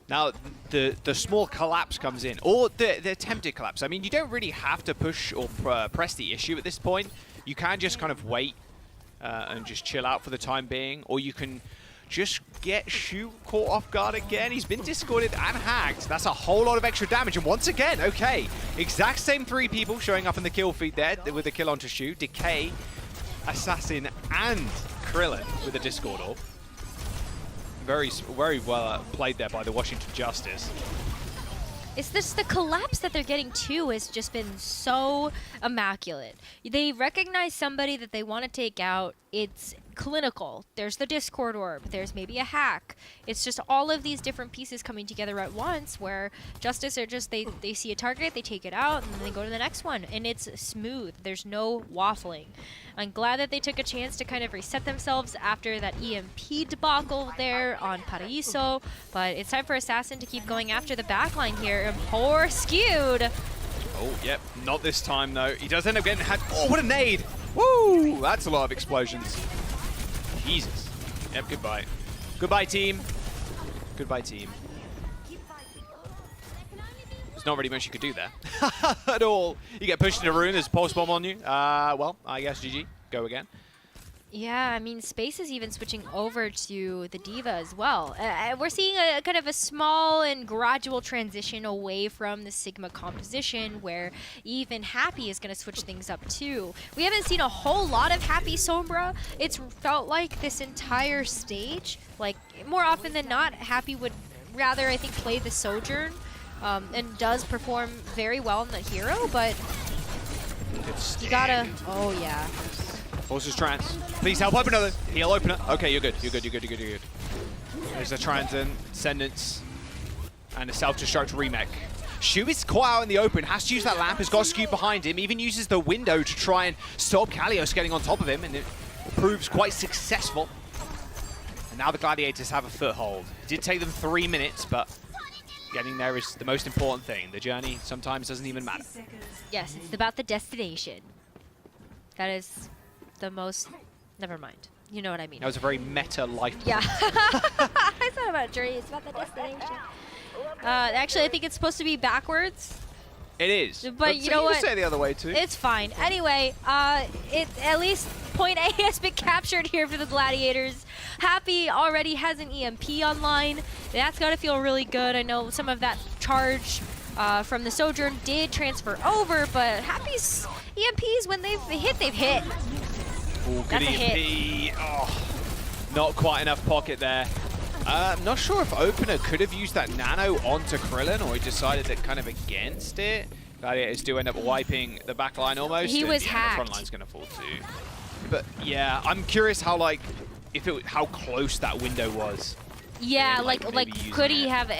Now, the small collapse comes in, or the attempted collapse. I mean, you don't really have to push or press the issue at this point. You can just kind of wait and just chill out for the time being, or you can just get Shu caught off guard again. He's been discorded and hacked. That's a whole lot of extra damage. And once again, okay, exact same 3 people showing up in the kill feed there with a kill onto Shu. Decay, Assassin, and Krillin with a Discord orb. Very well played there by the Washington Justice. It's just the collapse that they're getting too has just been so immaculate. They recognize somebody that they want to take out. It's clinical. There's the Discord orb. There's maybe a hack. It's just all of these different pieces coming together at once where Justice are just, they see a target, they take it out, and then they go to the next one. And it's smooth. There's no waffling. I'm glad that they took a chance to kind of reset themselves after that EMP debacle there on Paraíso. But it's time for Assassin to keep going after the backline here. And poor Skewed. Oh, yep. Not this time, though. He does end up getting hacked. Oh, what a nade! Woo! That's a lot of explosions. Jesus. Yep, goodbye. Goodbye, team. Goodbye, team. There's not really much you could do there at all. You get pushed in a room, there's a pulse bomb on you. Well, I guess GG. Go again. Yeah, I mean, Space is even switching over to the D.Va as well. We're seeing a kind of a small and gradual transition away from the Sigma composition where even Happy is going to switch things up too. We haven't seen a whole lot of Happy Sombra. It's felt like this entire stage, like more often than not, Happy would rather, I think, play the Sojourn and does perform very well in the hero, but you gotta, oh yeah. Forces trans. Please help open another. Heal opener. Okay, you're good. You're good. You're good. You're good. You're good. There's a Transcendence and a self-destruct remake. Shu is caught out in the open. Has to use that lamp. Has got Scoot behind him. Even uses the window to try and stop Kalios getting on top of him, and it proves quite successful. And now the Gladiators have a foothold. It did take them 3 minutes, but getting there is the most important thing. The journey sometimes doesn't even matter. Yes, it's about the destination. That is the most, never mind. You know what I mean. That was a very meta life. Yeah. It's not about journey, it's about the destination. Actually, I think it's supposed to be backwards. It is. But you know what? Say the other way too. It's fine. Anyway, at least point A has been captured here for the Gladiators. Happy already has an EMP online. That's got to feel really good. I know some of that charge from the Sojourn did transfer over, but Happy's EMPs, when they've hit, they've hit. Ooh, good That's a EMP. hit. Oh, not quite enough pocket there. I'm not sure if Opener could have used that nano onto Krillin, or he decided that kind of against it. Gladiators do end up wiping the back line almost. He was The hacked. front line's going to fall too. But yeah, I'm curious how how close that window was. Yeah, And, like could he it. have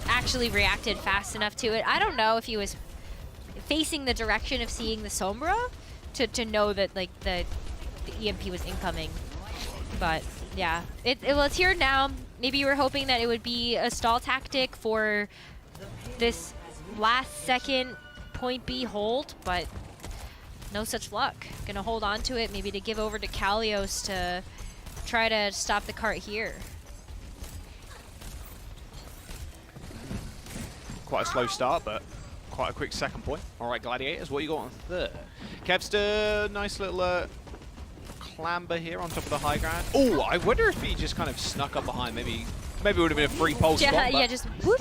actually reacted fast enough to it? I don't know if he was facing the direction of seeing the Sombra to know that like the EMP was incoming. But yeah, well, it's here now. Maybe you were hoping that it would be a stall tactic for this last second point B hold, but no such luck. Gonna hold on to it, maybe to give over to Kalios to try to stop the cart here. Quite a slow start, but quite a quick second point. All right, Gladiators, what you got on third? Kevster, nice little clamber here on top of the high ground. Oh, I wonder if he just kind of snuck up behind. Maybe it would have been a free pulse Yeah, spot, yeah, just whoop.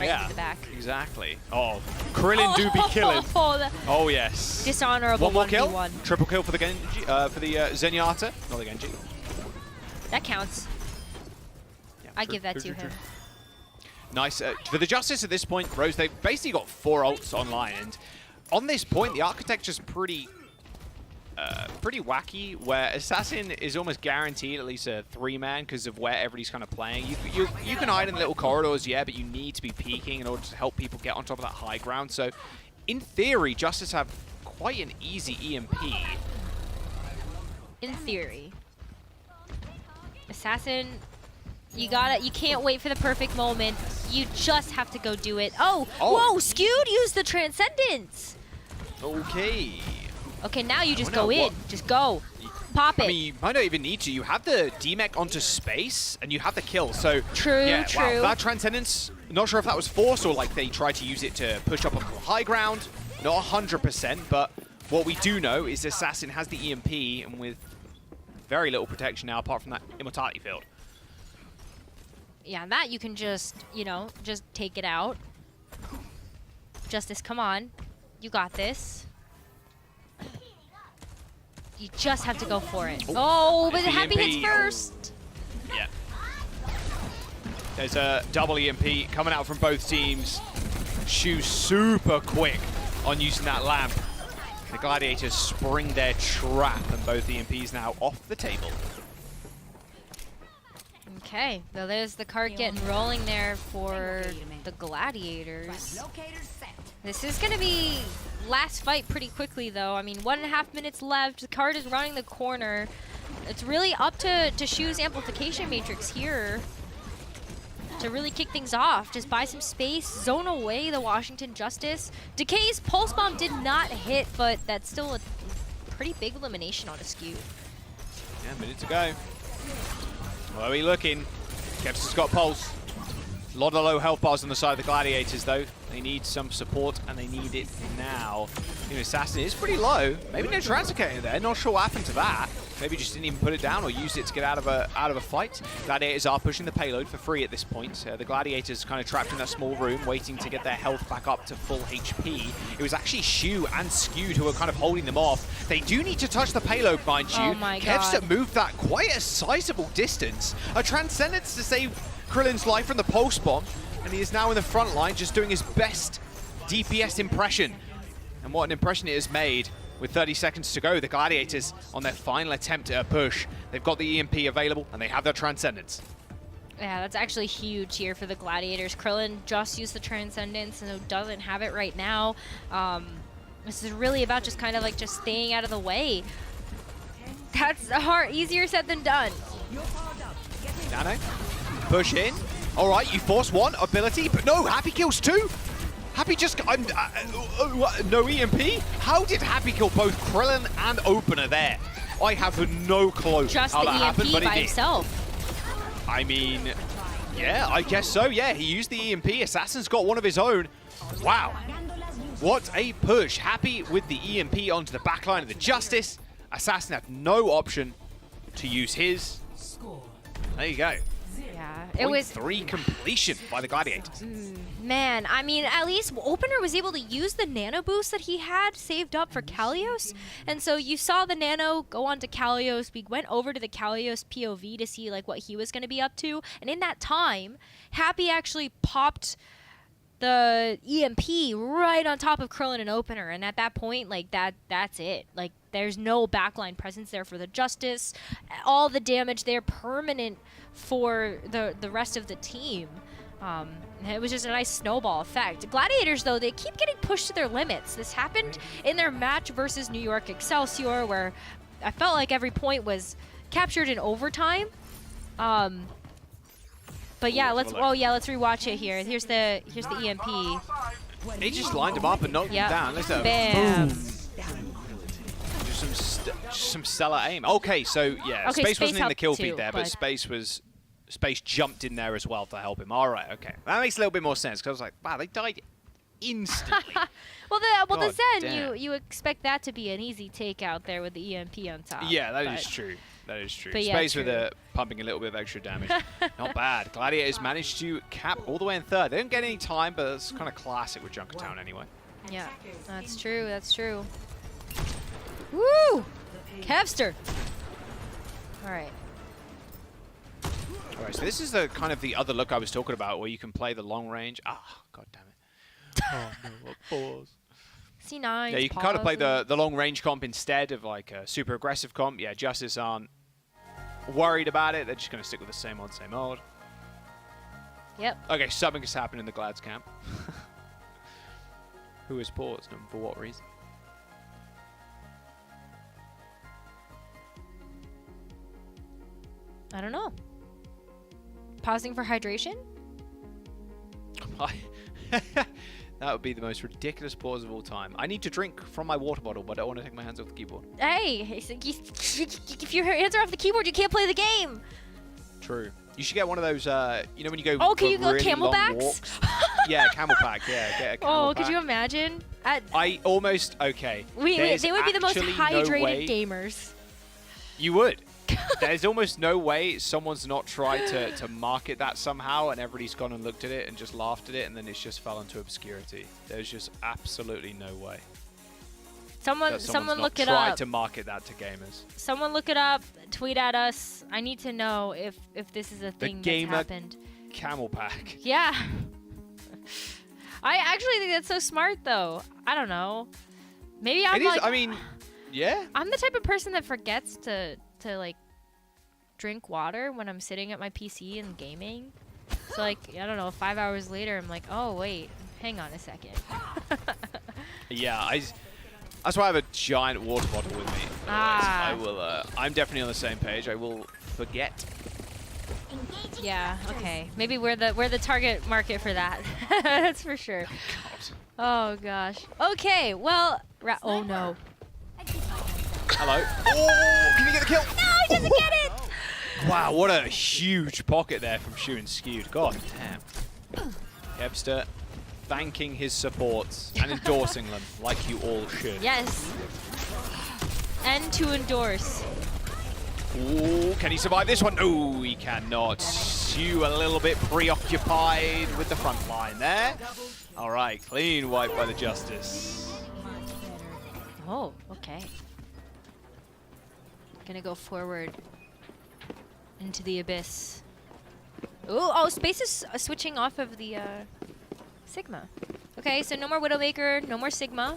Right yeah, to the back. Exactly. Oh, Krillin do be killing. Oh yes. Dishonorable. One more kill. 1v1. Triple kill for the Genji, for the Zenyatta. Not the Genji. That counts. Yeah, I true, give that true, to true, him. true. Nice. For the Justice at this point, Rose, they've basically got 4 ults online, and on this point, the architecture's pretty wacky, where Assassin is almost guaranteed at least a 3-man because of where everybody's kind of playing. You can hide in little corridors, yeah, but you need to be peeking in order to help people get on top of that high ground. So, in theory, Justice have quite an easy EMP. In theory. Assassin, you can't wait for the perfect moment. You just have to go do it. Oh. Whoa, Skewed used the Transcendence. Okay. Okay, now you just go in. Just go. Pop it. I mean, you might not even need to. You have the D-Mech onto space, and you have the kill. So True, yeah, true. Wow, that Transcendence, not sure if that was forced or like they tried to use it to push up onto the high ground. Not 100%, but what we do know is Assassin has the EMP, and with very little protection now apart from that immortality field. Yeah, that you can just, you know, just take it out. Justice, come on. You got this. You just have to go for it. Oh, but the Happy hits first. Yeah. There's a double EMP coming out from both teams. Shu super quick on using that lamp. The Gladiators spring their trap, and both EMPs now off the table. Okay, so there's the cart getting rolling there for the Gladiators. This is going to be last fight pretty quickly, though. I mean, 1.5 minutes left. The cart is running the corner. It's really up to Shu's amplification matrix here to really kick things off. Just buy some space, zone away the Washington Justice. Decay's Pulse Bomb did not hit, but that's still a pretty big elimination on a skew. Yeah, a minute to go. Where are we looking? Kev's has got Pulse. A lot of low health bars on the side of the Gladiators, though. They need some support, and they need it now. You know, Assassin is pretty low. Maybe no Translocator there. Not sure what happened to that. Maybe just didn't even put it down or used it to get out of a fight. Gladiators are pushing the payload for free at this point. The Gladiators kind of trapped in that small room, waiting to get their health back up to full HP. It was actually Shu and Skewed who were kind of holding them off. They do need to touch the payload, mind you. Oh my God. Kev's moved that quite a sizable distance. A Transcendence to save Krillin's life from the Pulse Bomb, and he is now in the front line just doing his best DPS impression. And what an impression it has made. With 30 seconds to go, the Gladiators on their final attempt at a push. They've got the EMP available, and they have their Transcendence. Yeah, that's actually huge here for the Gladiators. Krillin just used the Transcendence and doesn't have it right now. This is really about just kind of like just staying out of the way. That's easier said than done. Nano, push in. All right, you force one ability, but no, Happy kills two. Happy just, no EMP? How did Happy kill both Krillin and Opener there? I have no clue just how the that EMP happened, but by it himself. I mean, yeah, I guess so. Yeah, he used the EMP. Assassin's got one of his own. Wow. What a push. Happy with the EMP onto the backline of the Justice. Assassin had no option to use his. There you go. Yeah, it was 3 completion by the Gladiators. Man, I mean, at least Opener was able to use the nano boost that he had saved up for Kalios. And so you saw the nano go on to Kalios. We went over to the Kalios POV to see like what he was going to be up to. And in that time, Happy actually popped the EMP right on top of Krillin and Opener. And at that point, like that's it. Like there's no backline presence there for the Justice. All the damage there permanent for the rest of the team. It was just a nice snowball effect. Gladiators, though, they keep getting pushed to their limits. This happened in their match versus New York Excelsior, where I felt like every point was captured in overtime. But yeah, let's rewatch it here. Here's the EMP. He just lined him up and knocked him down. Listen, bam. Boom. Just some stellar aim. Okay, so yeah, okay, Space wasn't in the kill too, feed there, but Space jumped in there as well to help him. All right, okay. That makes a little bit more sense, because I was like, wow, they died instantly. Well, the Zen, damn. you expect that to be an easy take out there with the EMP on top. Yeah, that is true. That is true. But yeah, Space true. with pumping a little bit of extra damage. Not bad. Gladiators managed to cap all the way in third. They don't get any time, but it's kind of classic with Junkertown anyway. Yeah, that's true. That's true. Woo! Kevster. All right. All right, so this is the kind of the other look I was talking about, where you can play the long range. Ah, god damn it. Oh no, what pause. C9. Yeah, you can kind of play the long range comp instead of like a super aggressive comp. Yeah, Justice aren't worried about it. They're just going to stick with the same old, same old. Yep. Okay, something has happened in the Glads camp. Who has paused and for what reason? I don't know. Pausing for hydration? That would be the most ridiculous pause of all time. I need to drink from my water bottle, but I don't want to take my hands off the keyboard. Hey, if your hands are off the keyboard, you can't play the game. True. You should get one of those, you know when you go Oh, can you go really camelbacks? walks? Yeah, camelback, yeah. Get a camelback. Oh, could you imagine? I almost, okay. They would be the most actually hydrated no way. gamers. You would. there's almost no way someone's not tried to market that somehow, and everybody's gone and looked at it and just laughed at it, and then it's just fell into obscurity. There's just absolutely no way. Someone look it up. Tried to market that to gamers. Someone look it up. Tweet at us. I need to know if this is a thing that's happened. Camel pack. Yeah. I actually think that's so smart, though. I don't know. Maybe I'm like. I mean, yeah. I'm the type of person that forgets to like drink water when I'm sitting at my PC and gaming. So like, I don't know, 5 hours later, I'm like, oh wait, hang on a second. Yeah, that's why I have a giant water bottle with me. Ah. I will. I'm definitely on the same page. I will forget. Yeah. Okay. Maybe we're the target market for that. That's for sure. Oh gosh. Okay. Well. Oh no. Hello. Oh, can you get the kill? No, he doesn't get it. Wow, what a huge pocket there from Shu and Skewed. God damn. Kevster thanking his supports and endorsing them like you all should. Yes. And to endorse. Ooh, can he survive this one? No, he cannot. Shu a little bit preoccupied with the front line there. All right, clean wipe by the Justice. Oh, okay. Gonna go forward into the abyss. Ooh, oh, Space is switching off of the Sigma. Okay, so no more Widowmaker, no more Sigma.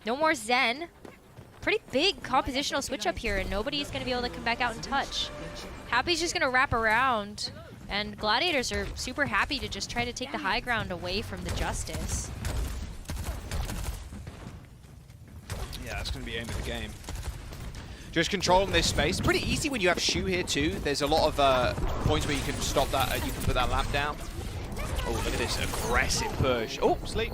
No more Zen. Pretty big compositional switch up here, and nobody's gonna be able to come back out and touch. Happy's just gonna wrap around, and Gladiators are super happy to just try to take the high ground away from the Justice. Yeah, that's gonna be aim of the game. Just controlling this space. Pretty easy when you have Shu here too. There's a lot of points where you can stop that, you can put that lamp down. Oh, look at this aggressive push. Oh, sleep.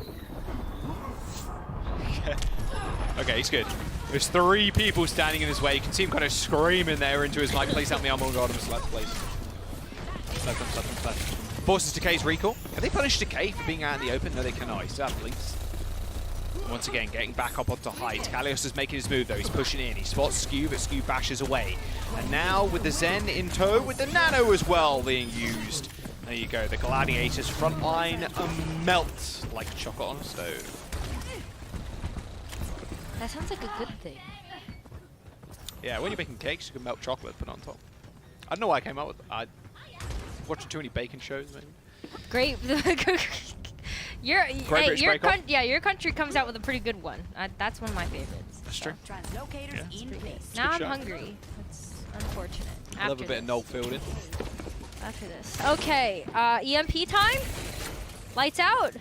Okay, he's good. There's 3 people standing in his way. You can see him kind of screaming there into his mic. Please help me, I'm on God, I'm slapped, please. Slap them, slap them, slap them. Forces Decay's recall. Can they punish Decay for being out in the open? No, they cannot. He's out, please. Once again, getting back up onto height. Kalios is making his move, though. He's pushing in. He spots Skew, but Skew bashes away. And now, with the Zen in tow, with the Nano as well being used. There you go. The Gladiators front line melt like chocolate on a stove. That sounds like a good thing. Yeah, when you're making cakes, you can melt chocolate, put it on top. I don't know why I came up with it. I watched too many baking shows, maybe. Great. Your country comes out with a pretty good one. That's one of my favorites. That's true. Yeah. Now I'm hungry. That's unfortunate. I love a bit of null fielding. After this. Okay, EMP time? Lights out.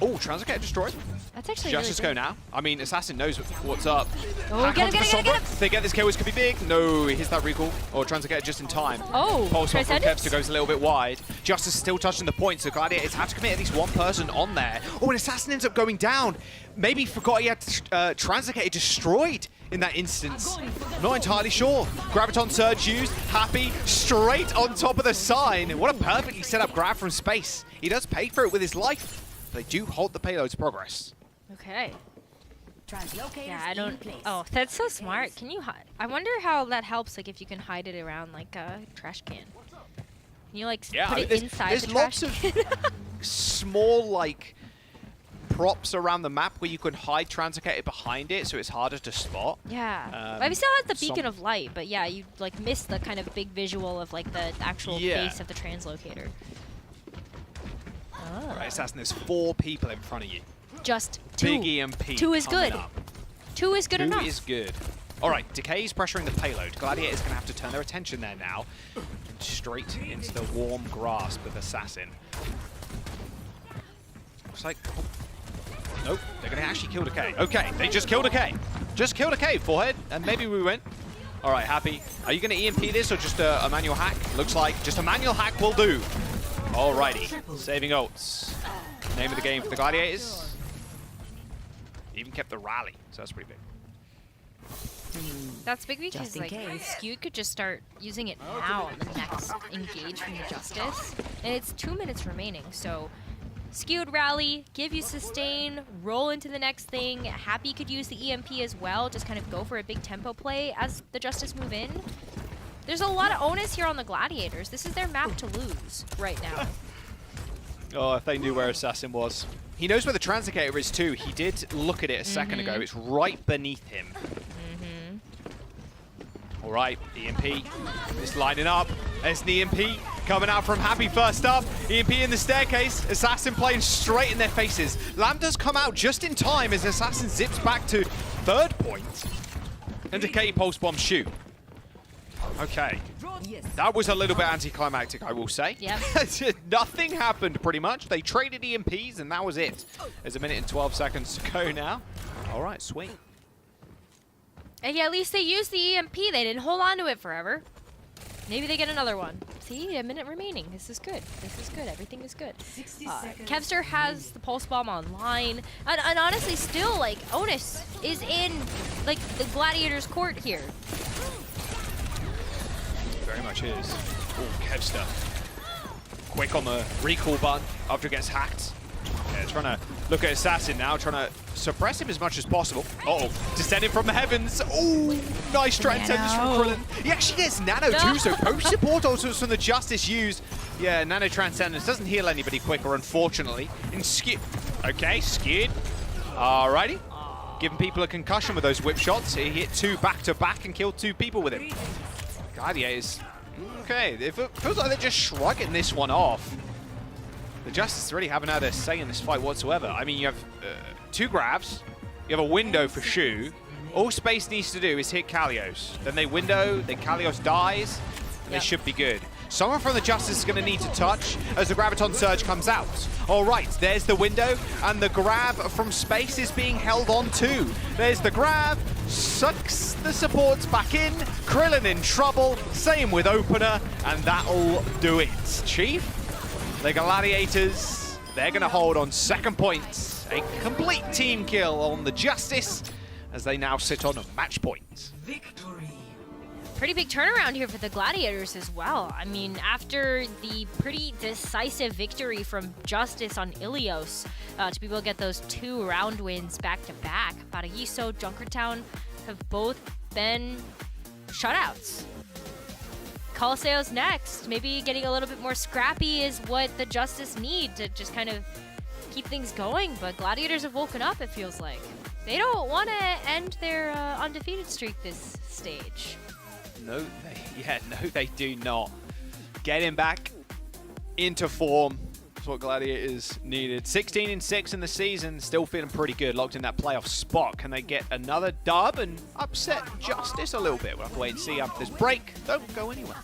Oh, Translocator destroyed. That's actually Justice really go now. I mean, Assassin knows what's up. Oh, get him. If they get this kill, this could be big. No, he hits that recall. Or Translocator just in time. Oh, Pulse off from Kevster goes a little bit wide. Justice still touching the point, so Gladiators have to commit at least one person on there. Oh, and Assassin ends up going down. Maybe forgot he had Translocator destroyed in that instance. Not entirely sure. Graviton Surge used. Happy straight on top of the sign. What a perfectly set up grab from Space. He does pay for it with his life. They do halt the payload's progress. Okay. Yeah, I don't. Oh, that's so smart. Can you hide? I wonder how that helps. Like, if you can hide it around like a trash can. Can you like put it inside the trash can? There's lots of small like props around the map where you can hide Translocator behind it, so it's harder to spot. Yeah. But we still have the beacon of light, but yeah, you like miss the kind of big visual of like the actual base of the translocator. Oh. Right, Assassin, there's 4 people in front of you. Just 2. Big EMP. 2 is good. Up. 2 is good enough. 2 is good. All right, Decay's pressuring the payload. Gladiator's going to have to turn their attention there now. Straight into the warm grasp of Assassin. Looks like... Oh. Nope, they're going to actually kill Decay. Okay, they just killed Decay. Just killed Decay, forehead, and maybe we win. All right, Happy. Are you going to EMP this or just a manual hack? Looks like just a manual hack will do. Alrighty, saving ults. Name of the game for the Gladiators. Even kept the rally, so that's pretty big. That's big because like Skewed could just start using it now on the next engage from the Justice, and it's 2 minutes remaining. So skewed rally, give you sustain, roll into the next thing. Happy could use the EMP as well, just kind of go for a big tempo play as the Justice move in. There's a lot of onus here on the Gladiators. This is their map to lose right now. Oh, if they knew where Assassin was. He knows where the Translocator is too. He did look at it a second ago. It's right beneath him. All right, EMP is lining up. There's an EMP coming out from Happy first up. EMP in the staircase. Assassin playing straight in their faces. Lamb does come out just in time as Assassin zips back to third point. Indicating pulse bomb shoot. Okay. That was a little bit anticlimactic, I will say. Yep. Nothing happened, pretty much. They traded EMPs, and that was it. There's a minute and 12 seconds to go now. All right, sweet. And yeah, at least they used the EMP. They didn't hold on to it forever. Maybe they get another one. See, a minute remaining. This is good. This is good. Everything is good. Kevster has the pulse bomb online, and honestly, still like onus is in like the Gladiators' court here. Very much is. Oh, Kevster. Quick on the recall button after it gets hacked. Yeah, trying to look at Assassin now, trying to suppress him as much as possible. Uh-oh, descending from the heavens. Oh, nice transcendence from Krillin. He actually gets Nano too, so post support also from the Justice used. Yeah, Nano Transcendence doesn't heal anybody quicker, unfortunately. And Skid. Okay, Skid. Alrighty. Giving people a concussion with those whip shots. He hit 2 back-to-back and killed 2 people with it. Gladiators. Okay, it feels like they're just shrugging this one off. The Justice really haven't had a say in this fight whatsoever. I mean, you have 2 grabs, you have a window for Shu. All Space needs to do is hit Kalios. Then they window, then Kalios dies, and they should be good. Someone from the Justice is going to need to touch as the Graviton Surge comes out. All right, there's the window, and the grab from Space is being held on too. There's the grab, sucks the supports back in, Krillin in trouble, same with Opener, and that'll do it. Chief, the Gladiators, they're going to hold on second point. A complete team kill on the Justice as they now sit on a match point. Victory. Pretty big turnaround here for the Gladiators as well. I mean, after the pretty decisive victory from Justice on Ilios, to be able to get those 2 round wins back-to-back, Paraíso, Junkertown have both been shutouts. Coliseo's next. Maybe getting a little bit more scrappy is what the Justice need to just kind of keep things going, but Gladiators have woken up, it feels like. They don't want to end their undefeated streak this stage. No, they do not. Getting back into form is what Gladiators needed. 16-6 in the season, still feeling pretty good, locked in that playoff spot. Can they get another dub and upset Justice a little bit? We'll have to wait and see after this break. Don't go anywhere.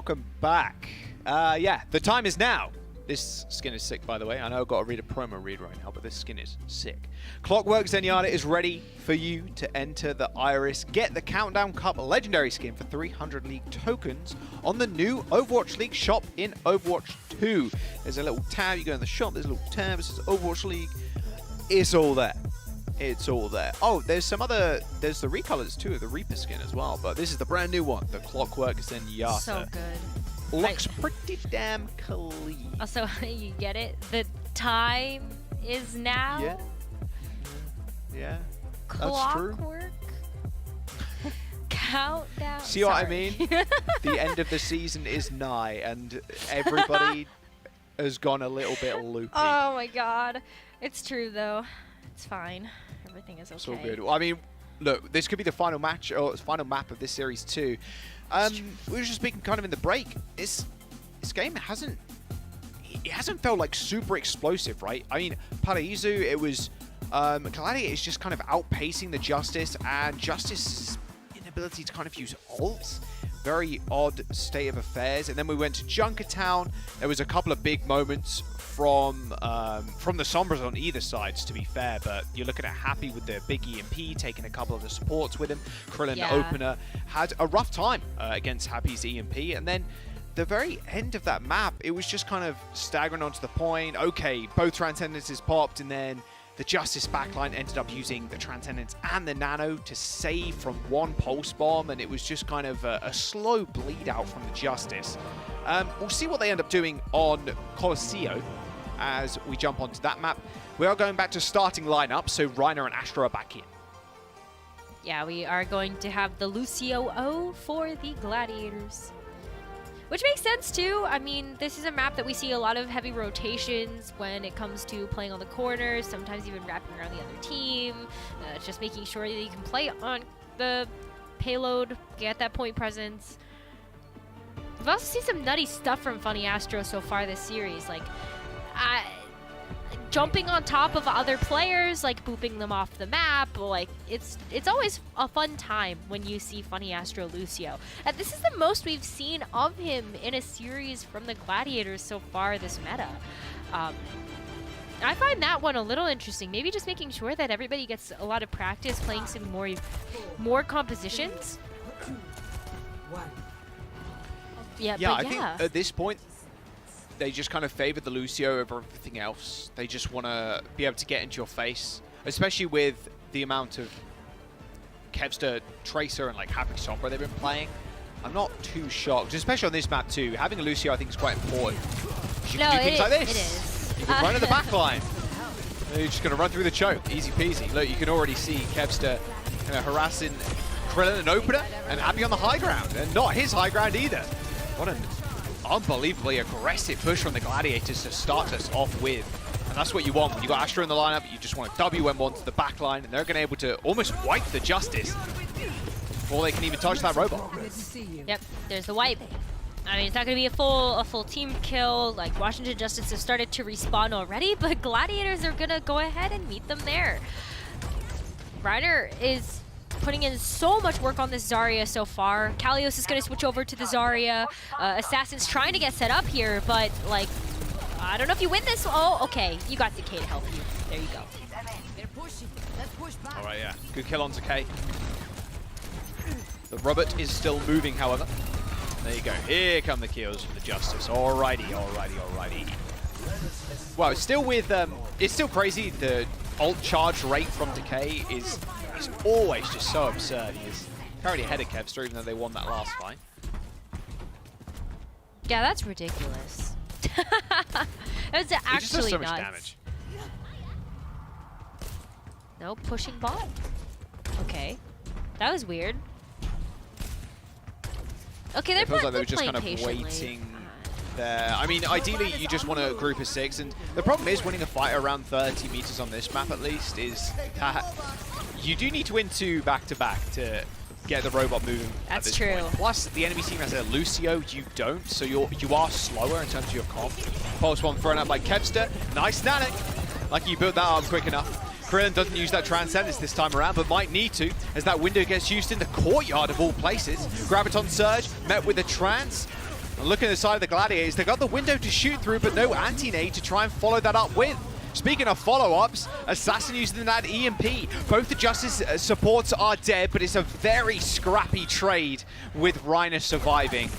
welcome back. Yeah, the time is now. This skin is sick, by the way. I know I've got to read a promo read right now, but this skin is sick. Clockwork Zenyatta is ready for you to enter the Iris. Get the Countdown Cup Legendary skin for 300 League tokens on the new Overwatch League shop in Overwatch 2. There's a little tab. You go in the shop. There's a little tab. It says Overwatch League. It's all there. It's all there. Oh, there's some other... There's the recolors, too, of the Reaper skin as well. But this is the brand new one. The Clockwork Zenyatta. So good. Looks pretty damn clean. Also, you get it? The time is now? Yeah. Yeah. That's true. Clockwork. Countdown. See what I mean? The end of the season is nigh, and everybody has gone a little bit loopy. Oh my god. It's true, though. It's fine. Everything is okay. It's all good. I mean, look, this could be the final match, or final map of this series too. We were just speaking kind of in the break. This game hasn't felt like super explosive, right? I mean, Paraiso, it was Gladiator is just kind of outpacing the Justice, and Justice's inability to kind of use ults. Very odd state of affairs. And then we went to Junkertown. There was a couple of big moments from the Sombras on either sides, to be fair, but you're looking at Happy with the big EMP, taking a couple of the supports with him. Krillin Opener had a rough time against Happy's EMP, and then the very end of that map, it was just kind of staggering onto the point. Okay, both Transcendences popped, and then the Justice backline ended up using the Transcendence and the Nano to save from one Pulse Bomb, and it was just kind of a slow bleed out from the Justice. We'll see what they end up doing on Colosseo as we jump onto that map. We are going back to starting lineup, so Reiner and Astra are back in. Yeah, we are going to have the Lucio O for the Gladiators. Which makes sense too. I mean, this is a map that we see a lot of heavy rotations when it comes to playing on the corners, sometimes even wrapping around the other team, just making sure that you can play on the payload, get that point presence. We've also seen some nutty stuff from Funny Astro so far this series, like jumping on top of other players, like booping them off the map. Like it's always a fun time when you see Funny Astro Lucio. And this is the most we've seen of him in a series from the Gladiators so far this meta. I find that one a little interesting. Maybe just making sure that everybody gets a lot of practice playing some more compositions. Yeah, I think at this point, they just kind of favored the Lucio over everything else. They just want to be able to get into your face, especially with the amount of Kevster, Tracer, and like Happy Sombra they've been playing. I'm not too shocked, especially on this map too. Having a Lucio, I think, is quite important. You can do things like this. It is. You can run at the back line. You're just going to run through the choke, easy peasy. Look, you can already see Kevster kind of harassing Krillin and Opener, and Happy on the high ground, and not his high ground either. What an unbelievably aggressive push from the Gladiators to start us off with. And that's what you want. When you got Astra in the lineup, you just want to WM1 to the back line, and they're going to be able to almost wipe the Justice before they can even touch that robot. Yep, there's the wipe. I mean, it's not going to be a full team kill. Like, Washington Justice have started to respawn already, but Gladiators are going to go ahead and meet them there. Reiner is putting in so much work on this Zarya so far. Kalios is going to switch over to the Zarya. Assassin's trying to get set up here, but, like, I don't know if you win this. Oh, okay. You got Decay to help you. There you go. All right, yeah. Good kill on Decay. The robot is still moving, however. There you go. Here come the kills for the Justice. Alrighty, alrighty, alrighty. Well, it's still with, it's still crazy. The ult charge rate from Decay is always just so absurd. He is currently ahead of Kevster, even though they won that last fight. Yeah, that's ridiculous. That's actually just does so nuts. much damage. No, pushing bot. Okay. That was weird. Okay, they're it feels like they were playing just kind of patiently. waiting there. I mean, ideally, you just want a group of 6, and the problem is winning a fight around 30 meters on this map, at least, is that you do need to win 2 back-to-back to get the robot moving. That's at this true. point. Plus, the enemy team has a Lucio, you don't, so you are slower in terms of your comp. Pulse bomb thrown out by Kevster. Nice Nanik. Like you built that arm quick enough. Krillin doesn't use that Transcendence this time around, but might need to, as that window gets used in the courtyard of all places. Graviton Surge met with a Trance. And looking at the side of the Gladiators, they got the window to shoot through, but no anti-nade to try and follow that up with. Speaking of follow-ups, Assassin using that EMP. Both the Justice supports are dead, but it's a very scrappy trade with Reiner surviving.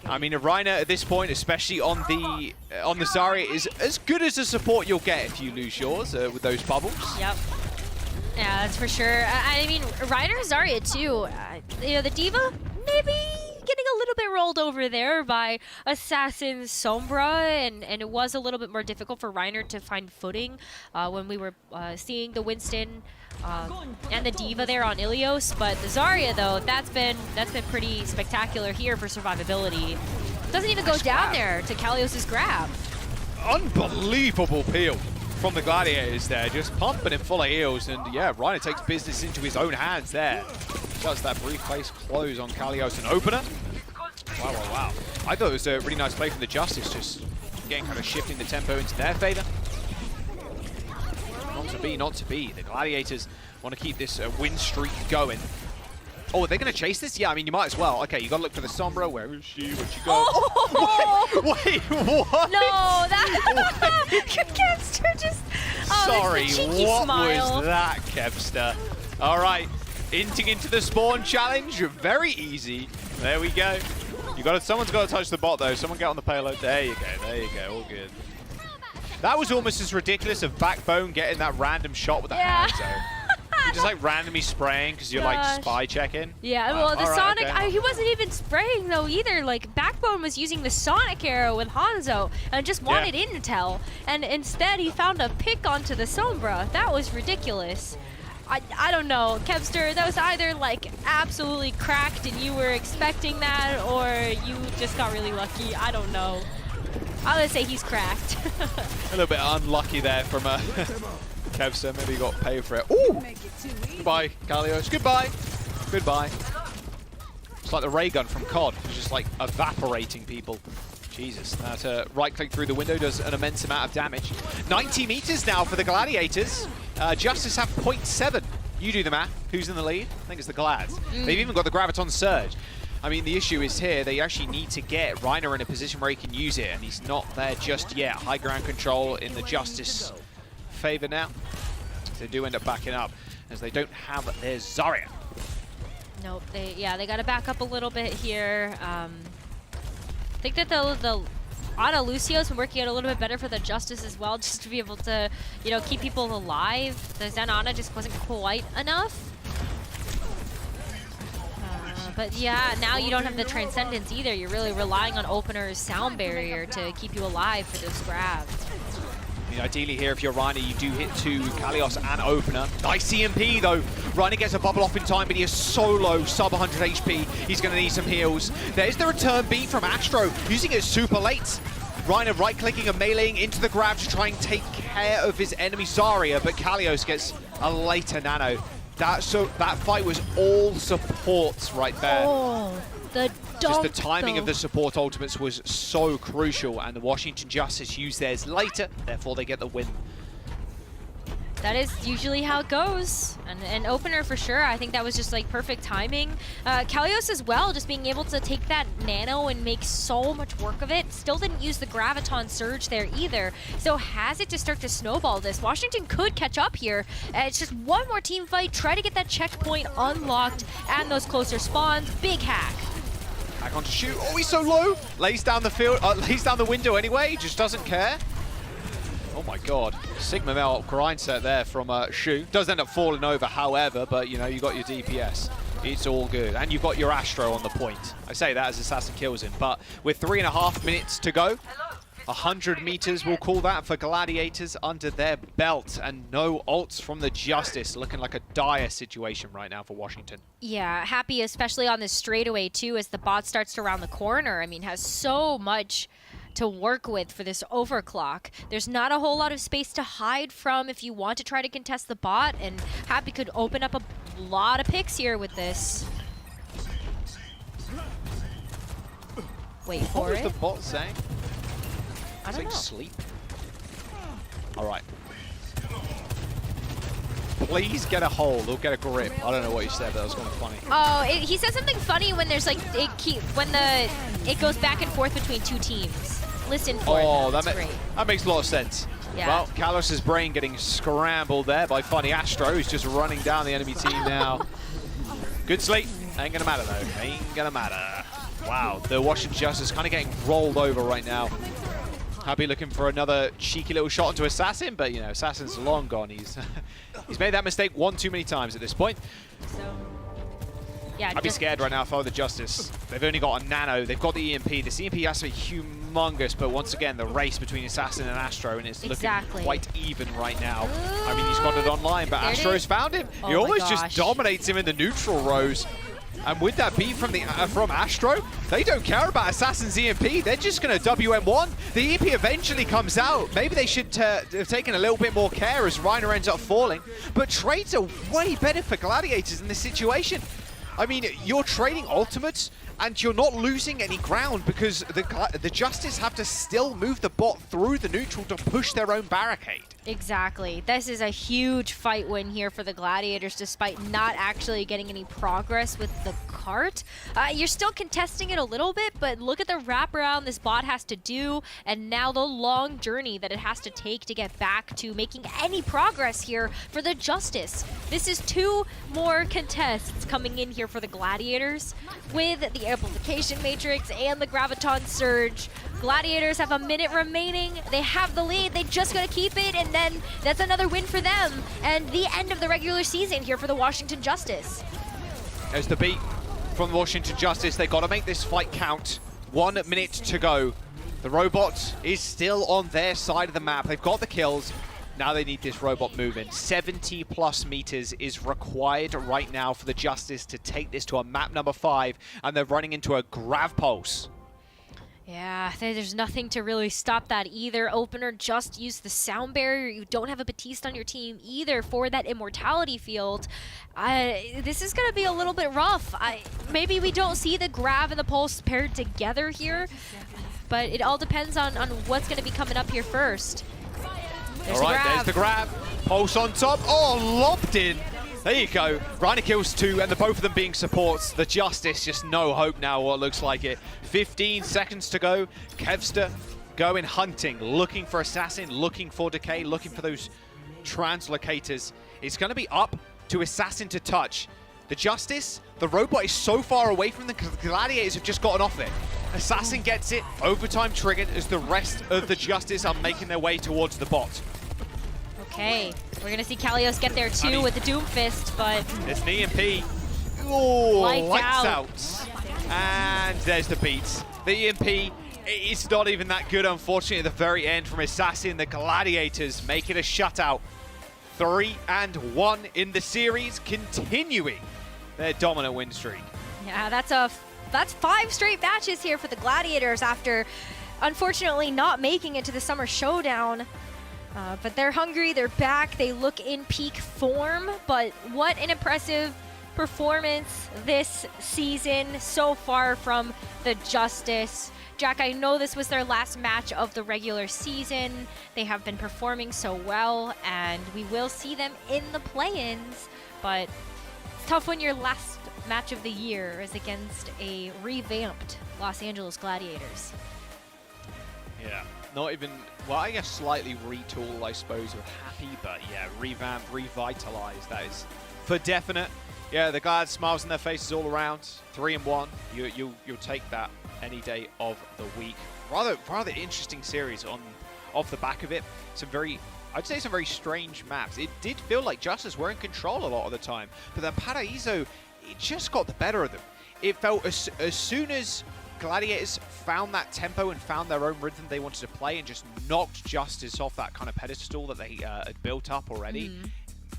I mean, a Reiner at this point, especially on the Zarya, is as good as a support you'll get if you lose yours with those bubbles. Yep. Yeah, that's for sure. I mean, Reiner Zarya too. You know, the D.Va, maybe getting a little bit rolled over there by Assassin Sombra, and it was a little bit more difficult for Reiner to find footing when we were seeing the Winston and the D.Va there on Ilios. But the Zarya, though, that's been pretty spectacular here for survivability. Doesn't even go down there to Kalios' grab. Unbelievable peel from the Gladiators there, just pumping him full of heals, and yeah, Reiner takes business into his own hands there. Does that briefcase close on Kalios and opener? Wow, wow, wow. I thought it was a really nice play from the Justice, just again kind of shifting the tempo into their favor. Not to be. The Gladiators want to keep this win streak going. Oh, are they going to chase this? Yeah, I mean, you might as well. Okay, you got to look for the Sombra. Where is she? Where'd she go? Oh! Wait, what? No, that Kevster just. Oh, sorry, what smile. Was that, Kevster? All right, inting into the spawn challenge. Very easy. There we go. Someone's got to touch the bot though. Someone get on the payload. There you go. There you go. All good. That was almost as ridiculous of Backbone getting that random shot with the hands though. You're just like randomly spraying because you're like spy checking. Yeah, well, the Sonic, okay. He wasn't even spraying though either. Like, Backbone was using the Sonic arrow with Hanzo and just wanted intel. And instead, he found a pick onto the Sombra. That was ridiculous. I don't know, Kevster, that was either like absolutely cracked and you were expecting that, or you just got really lucky. I don't know. I would say he's cracked. A little bit unlucky there from Kevster. Maybe he got paid for it. Ooh! Goodbye, Kalios. Goodbye. Goodbye. It's like the ray gun from COD. It's just like evaporating people. Jesus. That right-click through the window does an immense amount of damage. 90 meters now for the Gladiators. Justice have 0.7. You do the math. Who's in the lead? I think it's the Glads. They've even got the Graviton Surge. I mean, the issue is here, they actually need to get Reiner in a position where he can use it, and he's not there just yet. High ground control in the Justice favor now. They do end up backing up, as they don't have their Zarya. Nope, they got to back up a little bit here. I think that the Ana Lucio's been working out a little bit better for the Justice as well, just to be able to, you know, keep people alive. The Zen Ana just wasn't quite enough. But yeah, now you don't have the Transcendence either. You're really relying on Opener's sound barrier to keep you alive for those grabs. I mean, ideally here, if you're Reiner, you do hit two Kalios and Opener. Nice CMP though. Reiner gets a bubble off in time, but he is so low, sub 100 HP. He's going to need some heals. There's the return beat from Astro, using it super late. Reiner right-clicking and meleeing into the grab to try and take care of his enemy Zarya, but Kalios gets a later nano. That fight was all supports right there. Oh, the just the timing of the support ultimates was so crucial, and the Washington Justice used theirs later, therefore they get the win. That is usually how it goes. And Opener for sure, I think that was just like perfect timing. Kalios as well, just being able to take that nano and make so much work of it. Still didn't use the Graviton Surge there either. So has it to start to snowball this. Washington could catch up here. It's just one more team fight, try to get that checkpoint unlocked and those closer spawns. Big hack. Back on to shoot. Oh, he's so low. Lays down the field, lays down the window anyway. Just doesn't care. Oh my God, Sigma Mel grind set there from Shu. Does end up falling over, however, but you know, you got your DPS. It's all good. And you've got your Astro on the point. I say that as Assassin kills him, but with 3.5 minutes to go, 100 meters, we'll call that, for Gladiators under their belt, and no ults from the Justice. Looking like a dire situation right now for Washington. Yeah, happy especially on this straightaway too, as the bot starts to round the corner. I mean, has so much to work with for this overclock. There's not a whole lot of space to hide from if you want to try to contest the bot, and Happy could open up a lot of picks here with this. Wait for it. What was the bot saying? I don't know. Sleep. All right. please get a hold or get a grip. I don't know what you said, but that was kind of funny. Oh, he said something funny when there's like it goes back and forth between two teams. Listen for it. That's great. That makes a lot of sense. Yeah. Well, Kalos' brain getting scrambled there by Funny Astro, who's just running down the enemy team now. Good sleep. Ain't gonna matter though. Ain't gonna matter. Wow, the Washington Justice kind of getting rolled over right now. Happy looking for another cheeky little shot into Assassin, but you know, Assassin's long gone. He's made that mistake one too many times at this point. So, yeah, I'd be scared right now if I were the Justice. They've only got a nano, they've got the EMP. This EMP has to be humongous, but once again, the race between Assassin and Astro, and it's looking quite even right now. I mean, he's got it online, but Astro's found him. He almost just dominates him in the neutral rows. And with that beat from Astro, they don't care about Assassin's EMP. They're just going to WM1. The EMP eventually comes out. Maybe they should have taken a little bit more care as Reiner ends up falling. But trades are way better for Gladiators in this situation. I mean, you're trading ultimates, and you're not losing any ground because the Justice have to still move the bot through the neutral to push their own barricade. Exactly. This is a huge fight win here for the Gladiators, despite not actually getting any progress with the cart. You're still contesting it a little bit, but look at the wraparound this bot has to do, and now the long journey that it has to take to get back to making any progress here for the Justice. This is 2 more contests coming in here for the Gladiators with the Amplification Matrix and the Graviton Surge. Gladiators have a minute remaining. They have the lead. They just gotta keep it, and then that's another win for them. And the end of the regular season here for the Washington Justice. There's the beat from the Washington Justice. They gotta make this fight count. 1 minute to go. The robot is still on their side of the map. They've got the kills. Now they need this robot moving. 70+ meters is required right now for the Justice to take this to a map number 5, and they're running into a grav pulse. Yeah, there's nothing to really stop that either. Opener just used the sound barrier. You don't have a Batiste on your team either for that immortality field. This is going to be a little bit rough. Maybe we don't see the Grav and the Pulse paired together here, but it all depends on what's going to be coming up here first. There's all right, there's the grab. Pulse on top. Oh, lobbed in. There you go. Reiner kills 2, and both of them being supports. The Justice, just no hope now, what looks like it. 15 seconds to go. Kevster going hunting, looking for Assassin, looking for Decay, looking for those translocators. It's going to be up to Assassin to touch. The Justice, the robot is so far away from the Gladiators have just gotten off it. Assassin gets it, overtime triggered as the rest of the Justice are making their way towards the bot. Okay, we're gonna see Kalios get there too with the Doom Fist, but it's an EMP. Oh, lights out. And there's the beats. The EMP, it's not even that good, unfortunately, at the very end from Assassin. The Gladiators make it a shutout. 3-1 in the series, continuing their dominant win streak. Yeah, that's 5 straight matches here for the Gladiators after, unfortunately, not making it to the Summer Showdown. But they're hungry, they're back, they look in peak form, but what an impressive performance this season so far from the Justice. Jack, I know this was their last match of the regular season. They have been performing so well, and we will see them in the play-ins, but it's tough when your last match of the year is against a revamped Los Angeles Gladiators. Yeah. Not even, well, I guess slightly retooled, I suppose, with Happy, but yeah, revamped, revitalized, that is for definite. Yeah, the Glad smiles on their faces all around. 3-1, you'll take that any day of the week. Rather interesting series off the back of it. I'd say some very strange maps. It did feel like Justice were in control a lot of the time, but then Paraíso, it just got the better of them. It felt as soon as Gladiators found that tempo and found their own rhythm they wanted to play and just knocked Justice off that kind of pedestal that they had built up already.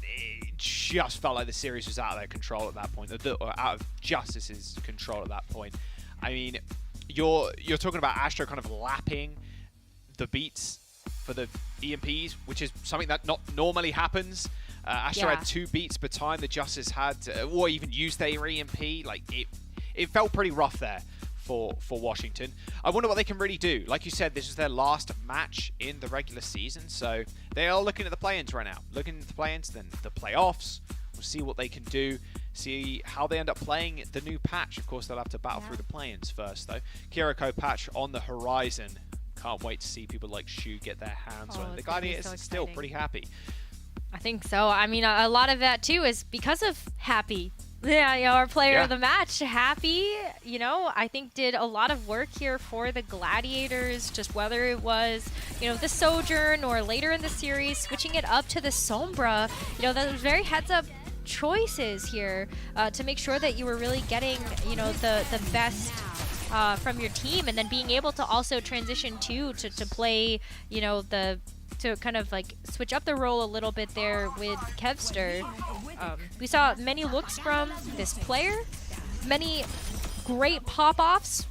It just felt like the series was out of their control at that point, or out of Justice's control at that point. I mean, you're talking about Astro kind of lapping the beats for the EMPs, which is something that not normally happens. Astro had 2 beats per time the Justice had, or even used their EMP. Like it felt pretty rough there for Washington. I wonder what they can really do. Like you said, this is their last match in the regular season, so they are looking at the play-ins right now. Looking at the play-ins, then the playoffs. We'll see what they can do, see how they end up playing the new patch. Of course, they'll have to battle through the play-ins first, though. Kiriko patch on the horizon. Can't wait to see people like Shu get their hands on it. The Gladiators are still pretty happy. I think so. I mean, a lot of that, too, is because of Happy. Yeah, our player of the match, Happy, I think did a lot of work here for the Gladiators, just whether it was, the Sojourn or later in the series, switching it up to the Sombra. That was very heads-up choices here to make sure that you were really getting, the best from your team, and then being able to also transition to play, to kind of like switch up the role a little bit there with Kevster. We saw many looks from this player, many great pop-offs.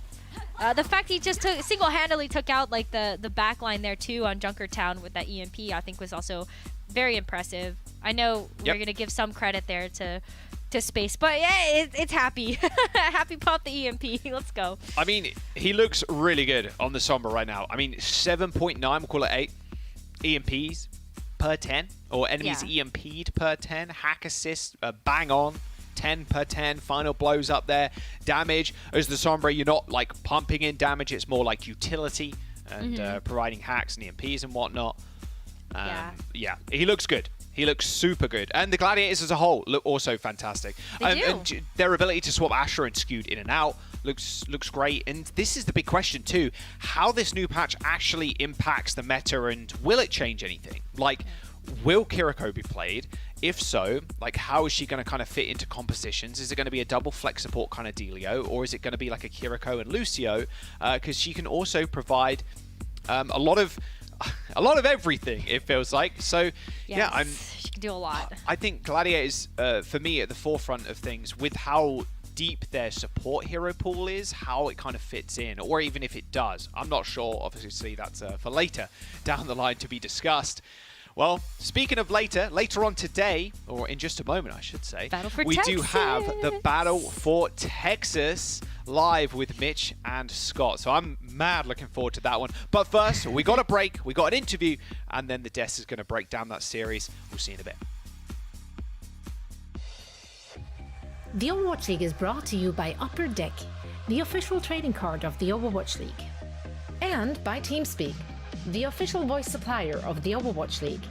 The fact he just single-handedly took out like the back line there too on Junkertown with that EMP, I think was also very impressive. I know we're gonna give some credit there to Space, but yeah, it's Happy. Happy pop the EMP. Let's go. I mean, he looks really good on the Sombra right now. I mean, 7.9, we'll call it 8 EMPs per 10, or enemies EMP'd per 10. Hack assist, bang on. 10 per 10, final blows up there. Damage, as the Sombra, you're not like pumping in damage, it's more like utility and providing hacks and EMPs and whatnot. Yeah, he looks good. He looks super good. And the Gladiators as a whole look also fantastic. And their ability to swap Asher and Skewed in and out looks great. And this is the big question too, how this new patch actually impacts the meta, and will it change anything? Like, will Kiriko be played? If so, like, how is she going to kind of fit into compositions? Is it going to be a double flex support kind of dealio, or is it going to be like a Kiriko and Lucio? Because she can also provide a lot of everything, it feels like. So she can do a lot. I think Gladiators, for me, at the forefront of things with how deep their support hero pool is, how it kind of fits in, or even if it does. I'm not sure. Obviously, that's for later down the line to be discussed. Well, speaking of later on today, or in just a moment, I should say, we do have the Battle for Texas live with Mitch and Scott. So I'm mad looking forward to that one. But first, we got a break, we got an interview, and then the Des is going to break down that series. We'll see you in a bit. The Overwatch League is brought to you by Upper Deck, the official trading card of the Overwatch League. And by TeamSpeak, the official voice supplier of the Overwatch League.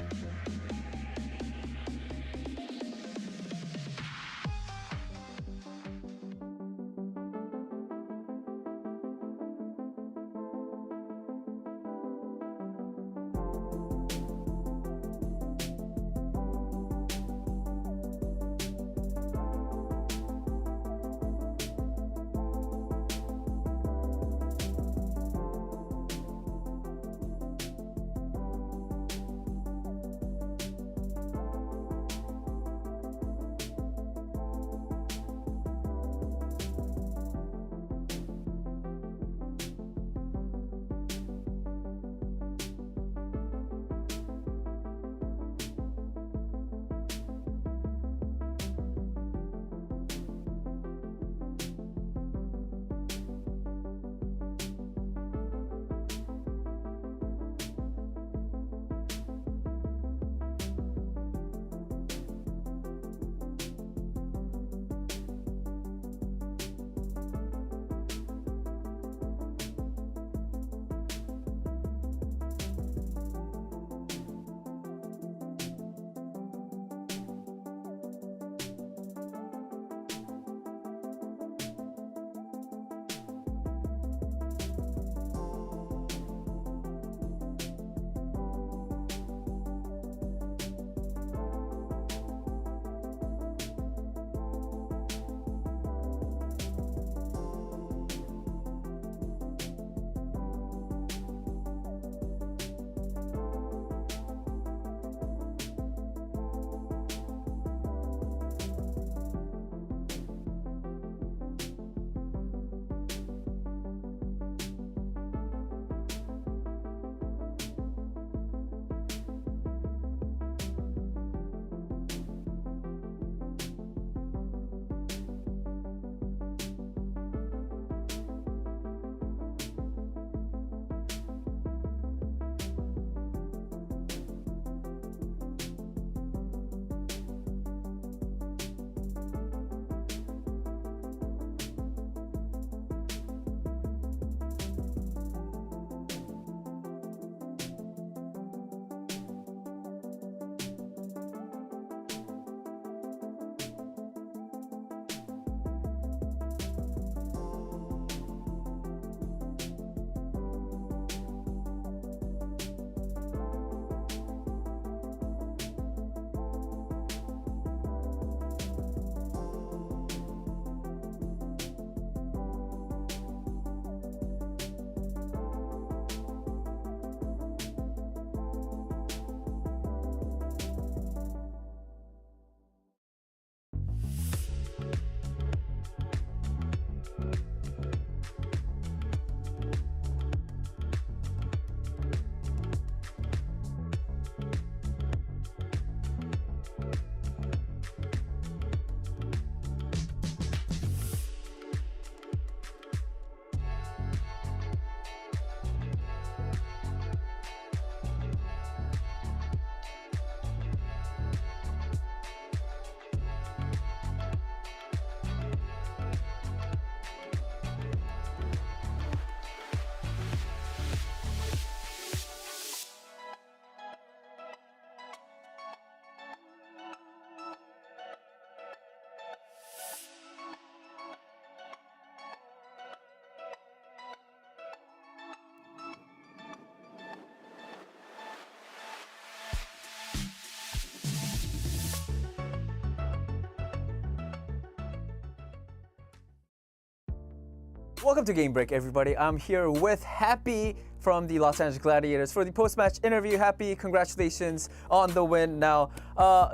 Welcome to Game Break, everybody. I'm here with Happy from the Los Angeles Gladiators for the post-match interview. Happy, congratulations on the win. Now,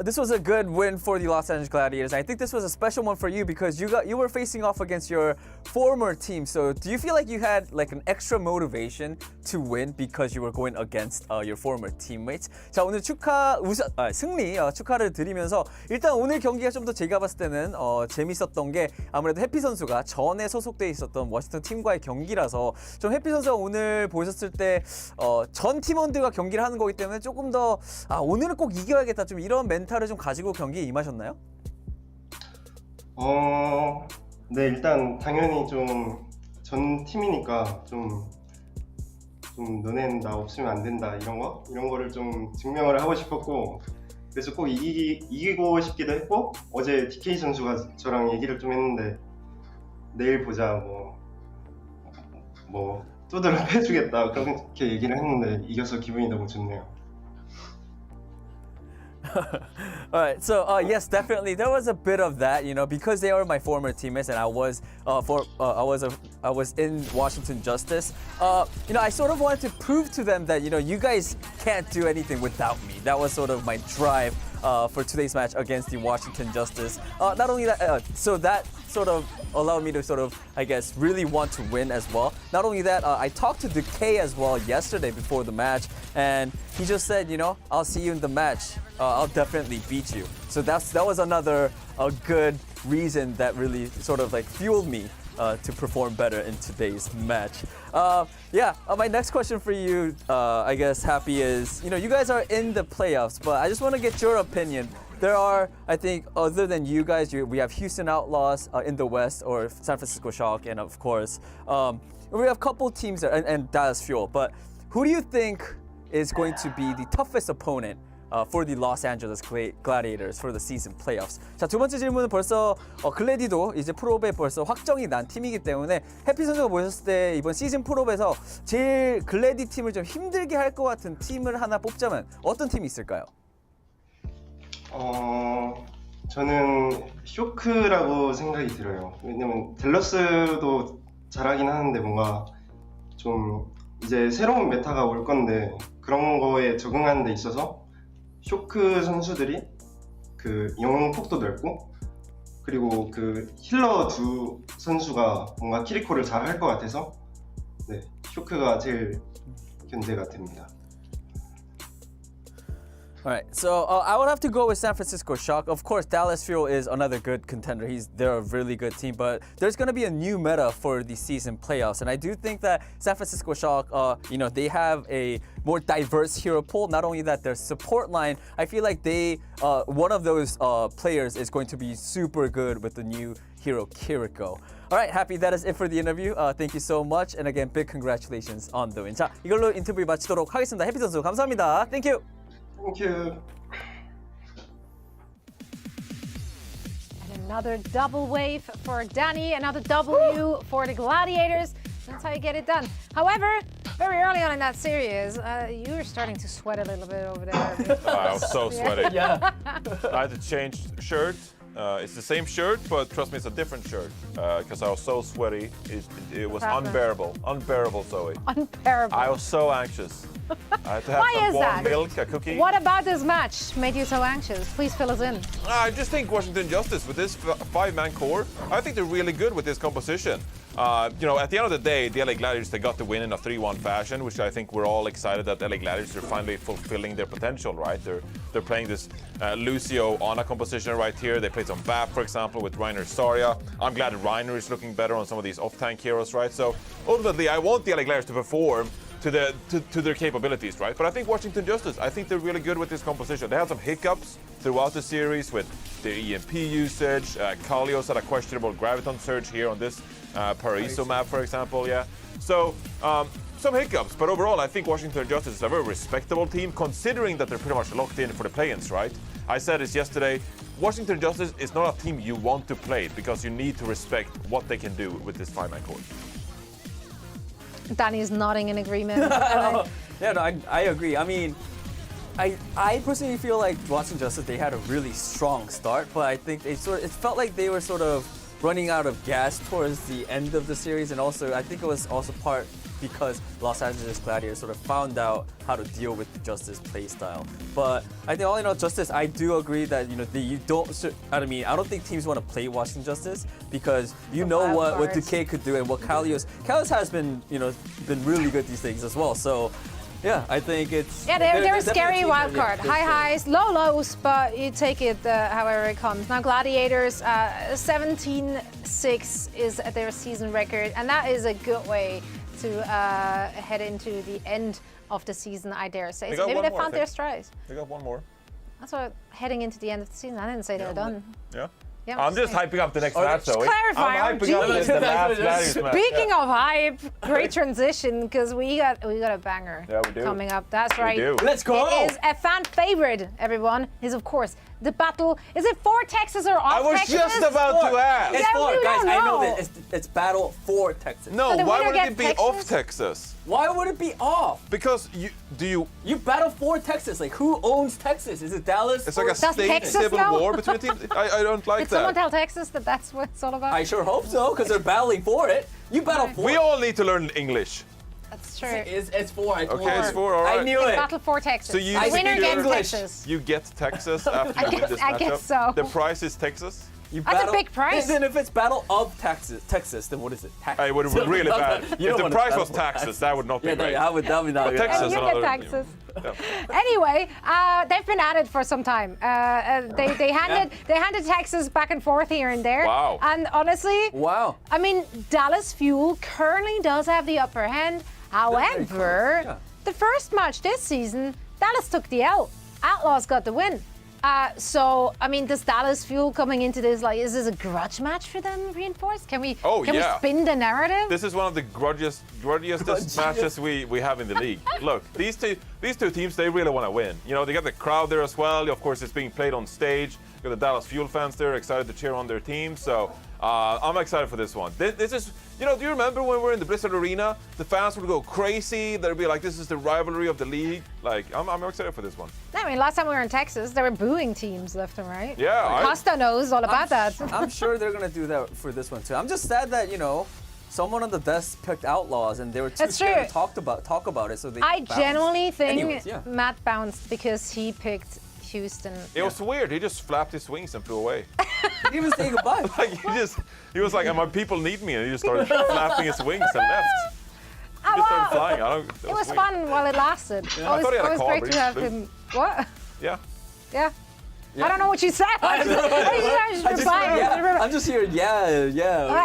this was a good win for the Los Angeles Gladiators. I think this was a special one for you because you were facing off against your former team. So, do you feel like you had like an extra motivation to win because you were going against your former teammates? 자, 오늘 승리 축하를 드리면서 일단 오늘 경기가 좀 더 제가 봤을 때는 재밌었던 게 아무래도 해피 선수가 전에 소속돼 있었던 워싱턴 팀과의 경기라서 좀 해피 선수가 오늘 보셨을 때 전 팀원들과 경기를 하는 거기 때문에 조금 더 오늘은 꼭 이겨야겠다 좀 이런 멘탈을 좀 가지고 경기에 임하셨나요? 네, 일단 당연히 좀 전 팀이니까 좀 너네는 나 없으면 안 된다 이런 거를 좀 증명을 하고 싶었고 그래서 꼭 이기고 싶기도 했고 어제 DK 선수가 저랑 얘기를 좀 했는데 내일 보자 뭐 두드러 패주겠다 그렇게 얘기를 했는데 이겨서 기분이 너무 좋네요. All right, so yes, definitely there was a bit of that, you know, because they are my former teammates, and I was in Washington Justice. You know, I sort of wanted to prove to them that you guys can't do anything without me. That was sort of my drive for today's match against the Washington Justice. Not only that, so that sort of allowed me to sort of, I guess, really want to win as well. Not only that, I talked to Decay as well yesterday before the match, and he just said, I'll see you in the match. I'll definitely beat you. So that was another good reason that really sort of like fueled me to perform better in today's match. My next question for you, I guess, Happy, is you guys are in the playoffs, but I just want to get your opinion. There are, I think, other than you guys, we have Houston Outlaws in the West, or San Francisco Shock, and of course, we have a couple teams there, and Dallas Fuel. But who do you think is going to be the toughest opponent for the Los Angeles Gladiators for the season playoffs? 자, 두 번째 질문은 벌써 글래디도 이제 프로배 벌써 확정이 난 팀이기 때문에 해피 선수가 보셨을 때 이번 시즌 프로배에서 제일 글래디 팀을 좀 힘들게 할 것 같은 팀을 하나 뽑자면 어떤 팀이 있을까요? 저는 쇼크라고 생각이 들어요. 왜냐면 댈러스도 잘하긴 하는데 뭔가 좀 이제 새로운 메타가 올 건데 그런 거에 적응하는 데 있어서 쇼크 선수들이 그 영웅 폭도 넓고 그리고 그 힐러 두 선수가 뭔가 키리코를 잘 할 것 같아서 네, 쇼크가 제일 견제가 됩니다. All right, so I would have to go with San Francisco Shock. Of course, Dallas Fuel is another good contender. They're a really good team, but there's going to be a new meta for the season playoffs, and I do think that San Francisco Shock, they have a more diverse hero pool. Not only that, their support line, I feel like one of those players is going to be super good with the new hero Kiriko. All right, Happy, that is it for the interview. Thank you so much, and again, big congratulations on the win. 자, 이걸로 인터뷰 마치도록 하겠습니다. 해피 선수 감사합니다. Thank you. Thank you. And another double wave for Danny, another W for the Gladiators. That's how you get it done. However, very early on in that series, you were starting to sweat a little bit over there. I was so sweaty. Yeah. I had to change shirt. It's the same shirt, but trust me, it's a different shirt because I was so sweaty. It was unbearable. Unbearable, Zoe. Unbearable. I was so anxious. I had to have some warm milk, a cookie. What about this match made you so anxious? Please fill us in. I just think Washington Justice, with this five-man core, I think they're really good with this composition. At the end of the day, the LA Gladiators, they got the win in a 3-1 fashion, which I think we're all excited that LA Gladiators are finally fulfilling their potential, right? They're playing this Lucio Ana composition right here. They played some VAP, for example, with Reiner Soria. I'm glad that Reiner is looking better on some of these off-tank heroes, right? So ultimately, I want the LA Gladiators to perform to their capabilities, right? But I think Washington Justice, I think they're really good with this composition. They had some hiccups throughout the series with the EMP usage. Kalios had a questionable Graviton surge here on this Paraiso map, for example, yeah. So, some hiccups, but overall, I think Washington Justice is a very respectable team, considering that they're pretty much locked in for the play-ins, right? I said this yesterday, Washington Justice is not a team you want to play because you need to respect what they can do with this five-man core. Danny's nodding in agreement. Yeah, no, I agree. I mean, I personally feel like Washington Justice, they had a really strong start, but I think it felt like they were sort of running out of gas towards the end of the series, and also I think it was also part because Los Angeles Gladiators sort of found out how to deal with the Justice playstyle. But I think all in all, Justice, I do agree that you don't. I mean, I don't think teams want to play Washington Justice because you know what Decay could do and what Kalios has been been really good these days as well. So. Yeah, I think it's... Yeah, they're a scary wild card. High highs, low lows, but you take it however it comes. Now, Gladiators, 17-6 is their season record, and that is a good way to head into the end of the season, I dare say. So maybe they found their stride. They got one more. That's what heading into the end of the season. I didn't say they're done. Yeah. Yeah, I'm just hyping up the next match, though. Clarify, I'm hyping up the last Gladiators match. Speaking of hype, great transition because we got a banger coming up. That's right. We do. Let's go. It is a fan favorite, everyone. Is of course the battle. Is it for Texas or off Texas? I was just about to ask. It's for, guys. I know that it's battle for Texas. No, why would it be off Texas? Why would it be off? Because you battle for Texas. Like who owns Texas? Is it Dallas? It's like a state civil war between teams. I don't like that. Did someone tell Texas that that's what it's all about? I sure hope so, because they're battling for it. You battle for. We all need to learn English. That's true. It's for. Okay, it's for. All right. I knew it. Battle for Texas. So you winner gets Texas. You get Texas after you win this matchup. I guess so. The prize is Texas. That's a big prize. Then if it's battle of Texas, then what is it? It would be really bad. If the prize was Texas, that would not be great. That would not but good. Texas, you get Texas. Anyway, they've been at it for some time. They handed Texas back and forth here and there. Wow. And honestly, I mean, Dallas Fuel currently does have the upper hand. However, the first match this season, Dallas took the L. Outlaws got the win. So, I mean, does Dallas Fuel coming into this, like, is this a grudge match for them reinforced? Can we spin the narrative? This is one of the grudgiest matches we have in the league. Look, these two teams, they really want to win. You know, they got the crowd there as well. Of course, it's being played on stage. You got the Dallas Fuel fans there, excited to cheer on their team. So, I'm excited for this one. This is, do you remember when we were in the Blizzard Arena? The fans would go crazy. They'd be like, this is the rivalry of the league. Like, I'm excited for this one. I mean, last time we were in Texas, they were booing teams left and right. Yeah. Costa knows all about that. I'm sure they're going to do that for this one, too. I'm just sad that, someone on the desk picked Outlaws and they were too scared to talk about it. So they I genuinely think Anyways, Matt bounced because he picked Houston. It was weird. He just flapped his wings and flew away. He didn't even say goodbye. He was like, my people need me, and he just started flapping his wings and left. He just started flying. It was fun while it lasted. Yeah. I thought he had a car, great to have him. What? Yeah. Yeah. I don't know what you said. I'm just here. Yeah.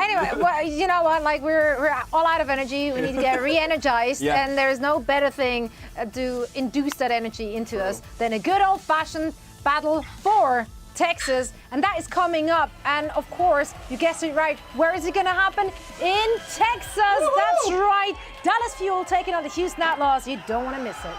Anyway, well, you know what? Like we're all out of energy. We need to get re-energized, and there's no better thing to induce that energy into us than a good old-fashioned battle for Texas, and that is coming up. And of course, you guessed it right. Where is it going to happen? In Texas. Woo-hoo! That's right. Dallas Fuel taking on the Houston Outlaws. You don't want to miss it.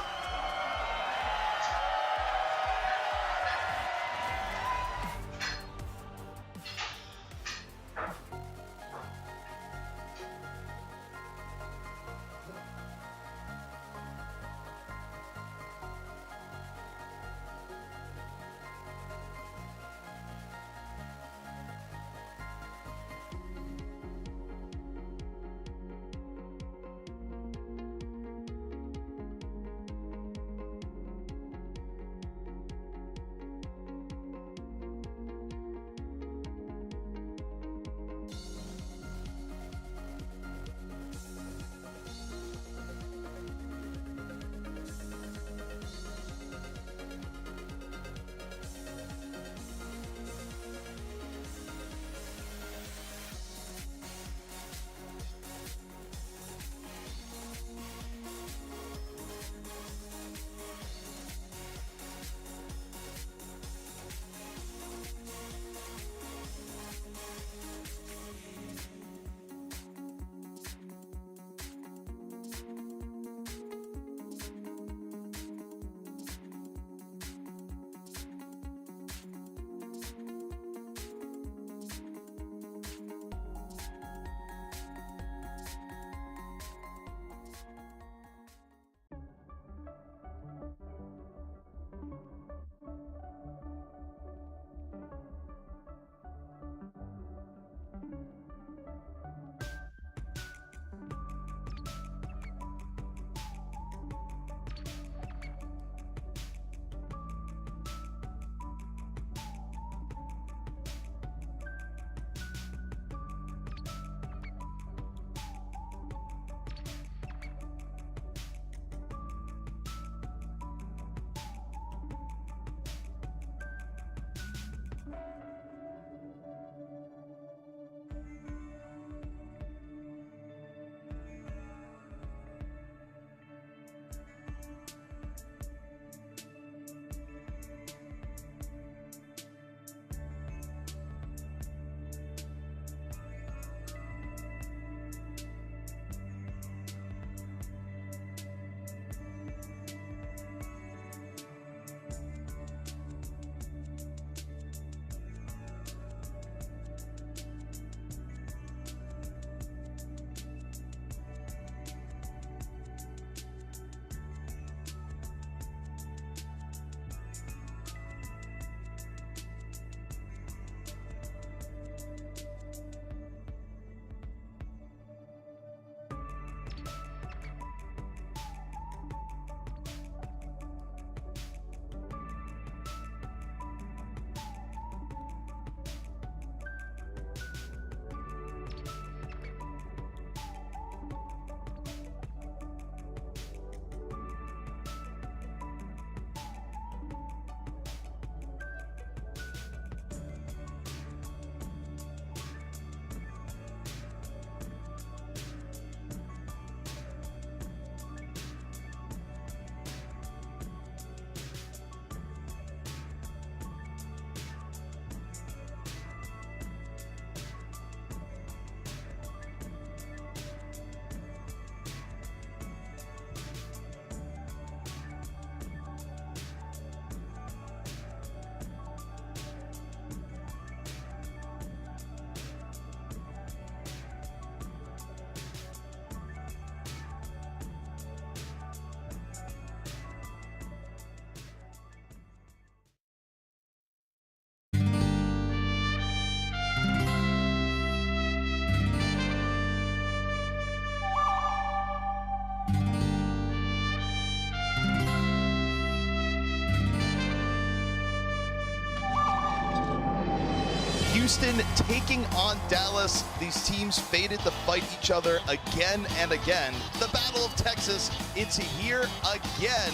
Houston taking on Dallas. These teams faded to fight each other again and again. The Battle of Texas, it's here again.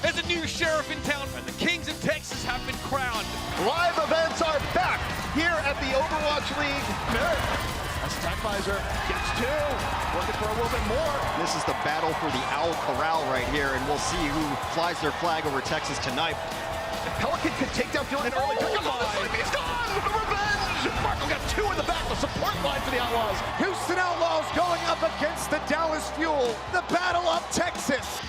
There's a new sheriff in town, and the Kings of Texas have been crowned. Live events are back here at the Overwatch League. As Techvisor gets two, looking for a little bit more. This is the battle for the Owl Corral right here, and we'll see who flies their flag over Texas tonight. And Pelican could take down Field and early pickup on the side. He's gone with the revenge. Marco got two in the back, the support line for the Outlaws. Houston Outlaws going up against the Dallas Fuel, the Battle of Texas.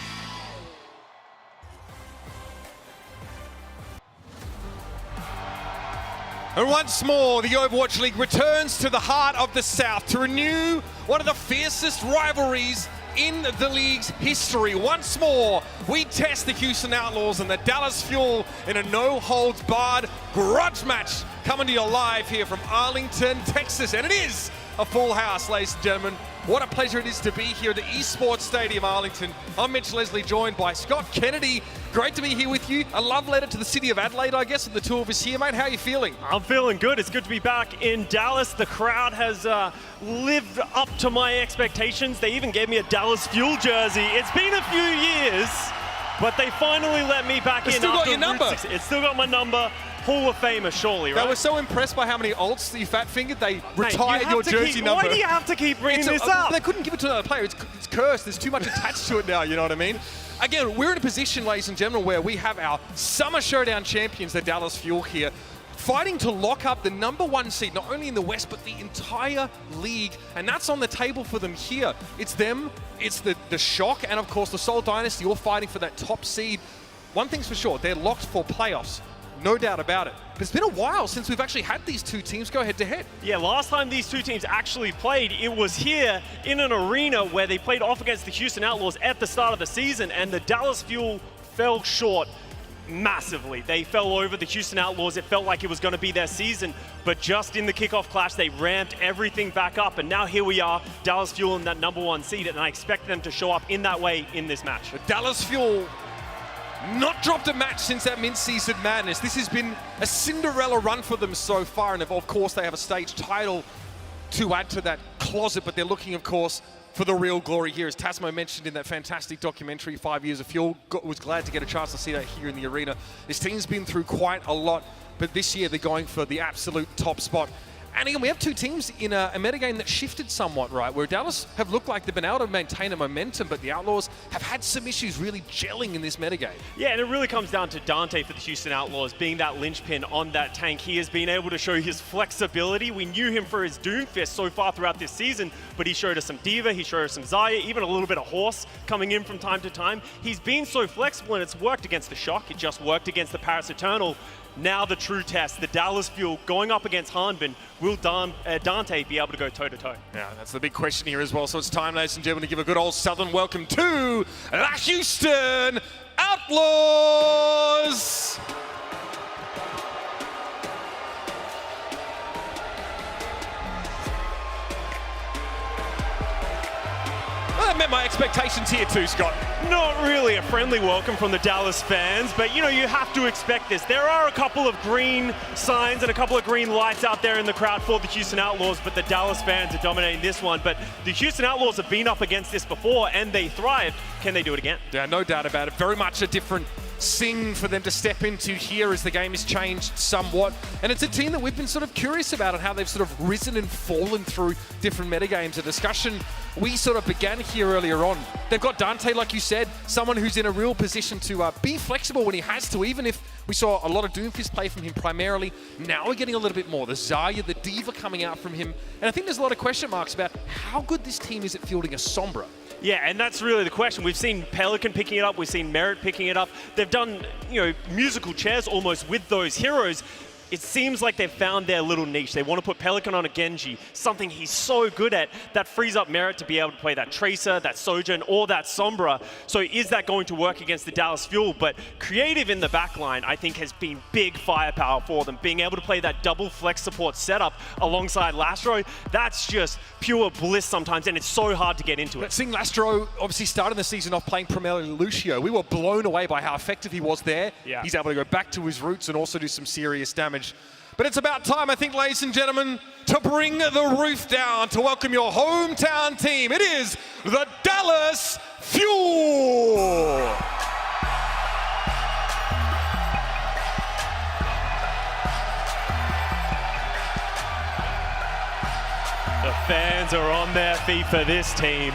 And once more, the Overwatch League returns to the heart of the South to renew one of the fiercest rivalries in the league's history. Once more, we test the Houston Outlaws and the Dallas Fuel in a no-holds-barred grudge match coming to you live here from Arlington, Texas. And it is a full house, ladies and gentlemen. What a pleasure it is to be here at the Esports Stadium, Arlington. I'm Mitch Leslie, joined by Scott Kennedy. Great to be here with you. A love letter to the city of Adelaide, I guess, and the two of us here, mate. How are you feeling? I'm feeling good. It's good to be back in Dallas. The crowd has lived up to my expectations. They even gave me a Dallas Fuel jersey. It's been a few years, but they finally let me back in. It's still got your number. It's still got my number. Hall of Famer, surely, right? They were so impressed by how many ults that you fat-fingered, they retired your jersey number. Why do you have to keep bringing this up? They couldn't give it to another player. It's cursed. There's too much attached to it now, you know what I mean? Again, we're in a position, ladies and gentlemen, where we have our Summer Showdown champions, the Dallas Fuel here, fighting to lock up the #1 seed, not only in the West, but the entire league. And that's on the table for them here. It's them, it's the Shock, and of course the Seoul Dynasty, all fighting for that top seed. One thing's for sure, they're locked for playoffs. No doubt about it. But it's been a while since we've actually had these two teams go head-to-head. Yeah, last time these two teams actually played, it was here in an arena where they played off against the Houston Outlaws at the start of the season, and the Dallas Fuel fell short massively. They fell over the Houston Outlaws. It felt like it was going to be their season, but just in the kickoff clash, they ramped everything back up, and now here we are, Dallas Fuel in that #1 seed, and I expect them to show up in that way in this match. The Dallas Fuel not dropped a match since that mid-season madness. This has been a Cinderella run for them so far, and of course they have a stage title to add to that closet, but they're looking, of course, for the real glory here. As Tasmo mentioned in that fantastic documentary, 5 Years of Fuel, was glad to get a chance to see that here in the arena. This team's been through quite a lot, but this year they're going for the absolute top spot. And again, we have two teams in a metagame that shifted somewhat, right? Where Dallas have looked like they've been able to maintain a momentum, but the Outlaws have had some issues really gelling in this metagame. Yeah, and it really comes down to Dante for the Houston Outlaws being that linchpin on that tank. He has been able to show his flexibility. We knew him for his Doomfist so far throughout this season, but he showed us some Diva, he showed us some Zarya, even a little bit of Horse coming in from time to time. He's been so flexible, and it's worked against the Shock. It just worked against the Paris Eternal. Now the true test, the Dallas Fuel going up against Hanbin. Will Dante be able to go toe-to-toe? Yeah, that's the big question here as well. So it's time, ladies and gentlemen, to give a good old Southern welcome to the Houston Outlaws! Well, that met my expectations here too, Scott. Not really a friendly welcome from the Dallas fans, but you know, you have to expect this. There are a couple of green signs and a couple of green lights out there in the crowd for the Houston Outlaws, but the Dallas fans are dominating this one. But the Houston Outlaws have been up against this before and they thrived. Can they do it again? Yeah, no doubt about it. Very much a different scene for them to step into here as the game has changed somewhat. And it's a team that we've been sort of curious about and how they've sort of risen and fallen through different metagames. A discussion we sort of began here earlier on. They've got Dante, like you said, someone who's in a real position to be flexible when he has to, even if we saw a lot of Doomfist play from him primarily. Now we're getting a little bit more. The Zarya, the Diva coming out from him. And I think there's a lot of question marks about how good this team is at fielding a Sombra. Yeah, and that's really the question. We've seen Pelican picking it up. We've seen Merit picking it up. They've done, you know, musical chairs almost with those heroes. It seems like they've found their little niche. They want to put Pelican on a Genji, something he's so good at, that frees up Merit to be able to play that Tracer, that Sojourn, or that Sombra. So is that going to work against the Dallas Fuel? But Creative in the backline, I think, has been big firepower for them. Being able to play that double flex support setup alongside Lastro, that's just pure bliss sometimes, and it's so hard to get into it. Seeing Lastro obviously starting the season off playing primarily Lucio, we were blown away by how effective he was there. Yeah. He's able to go back to his roots and also do some serious damage. But it's about time, I think, ladies and gentlemen, to bring the roof down to welcome your hometown team. It is the Dallas Fuel! The fans are on their feet for this team.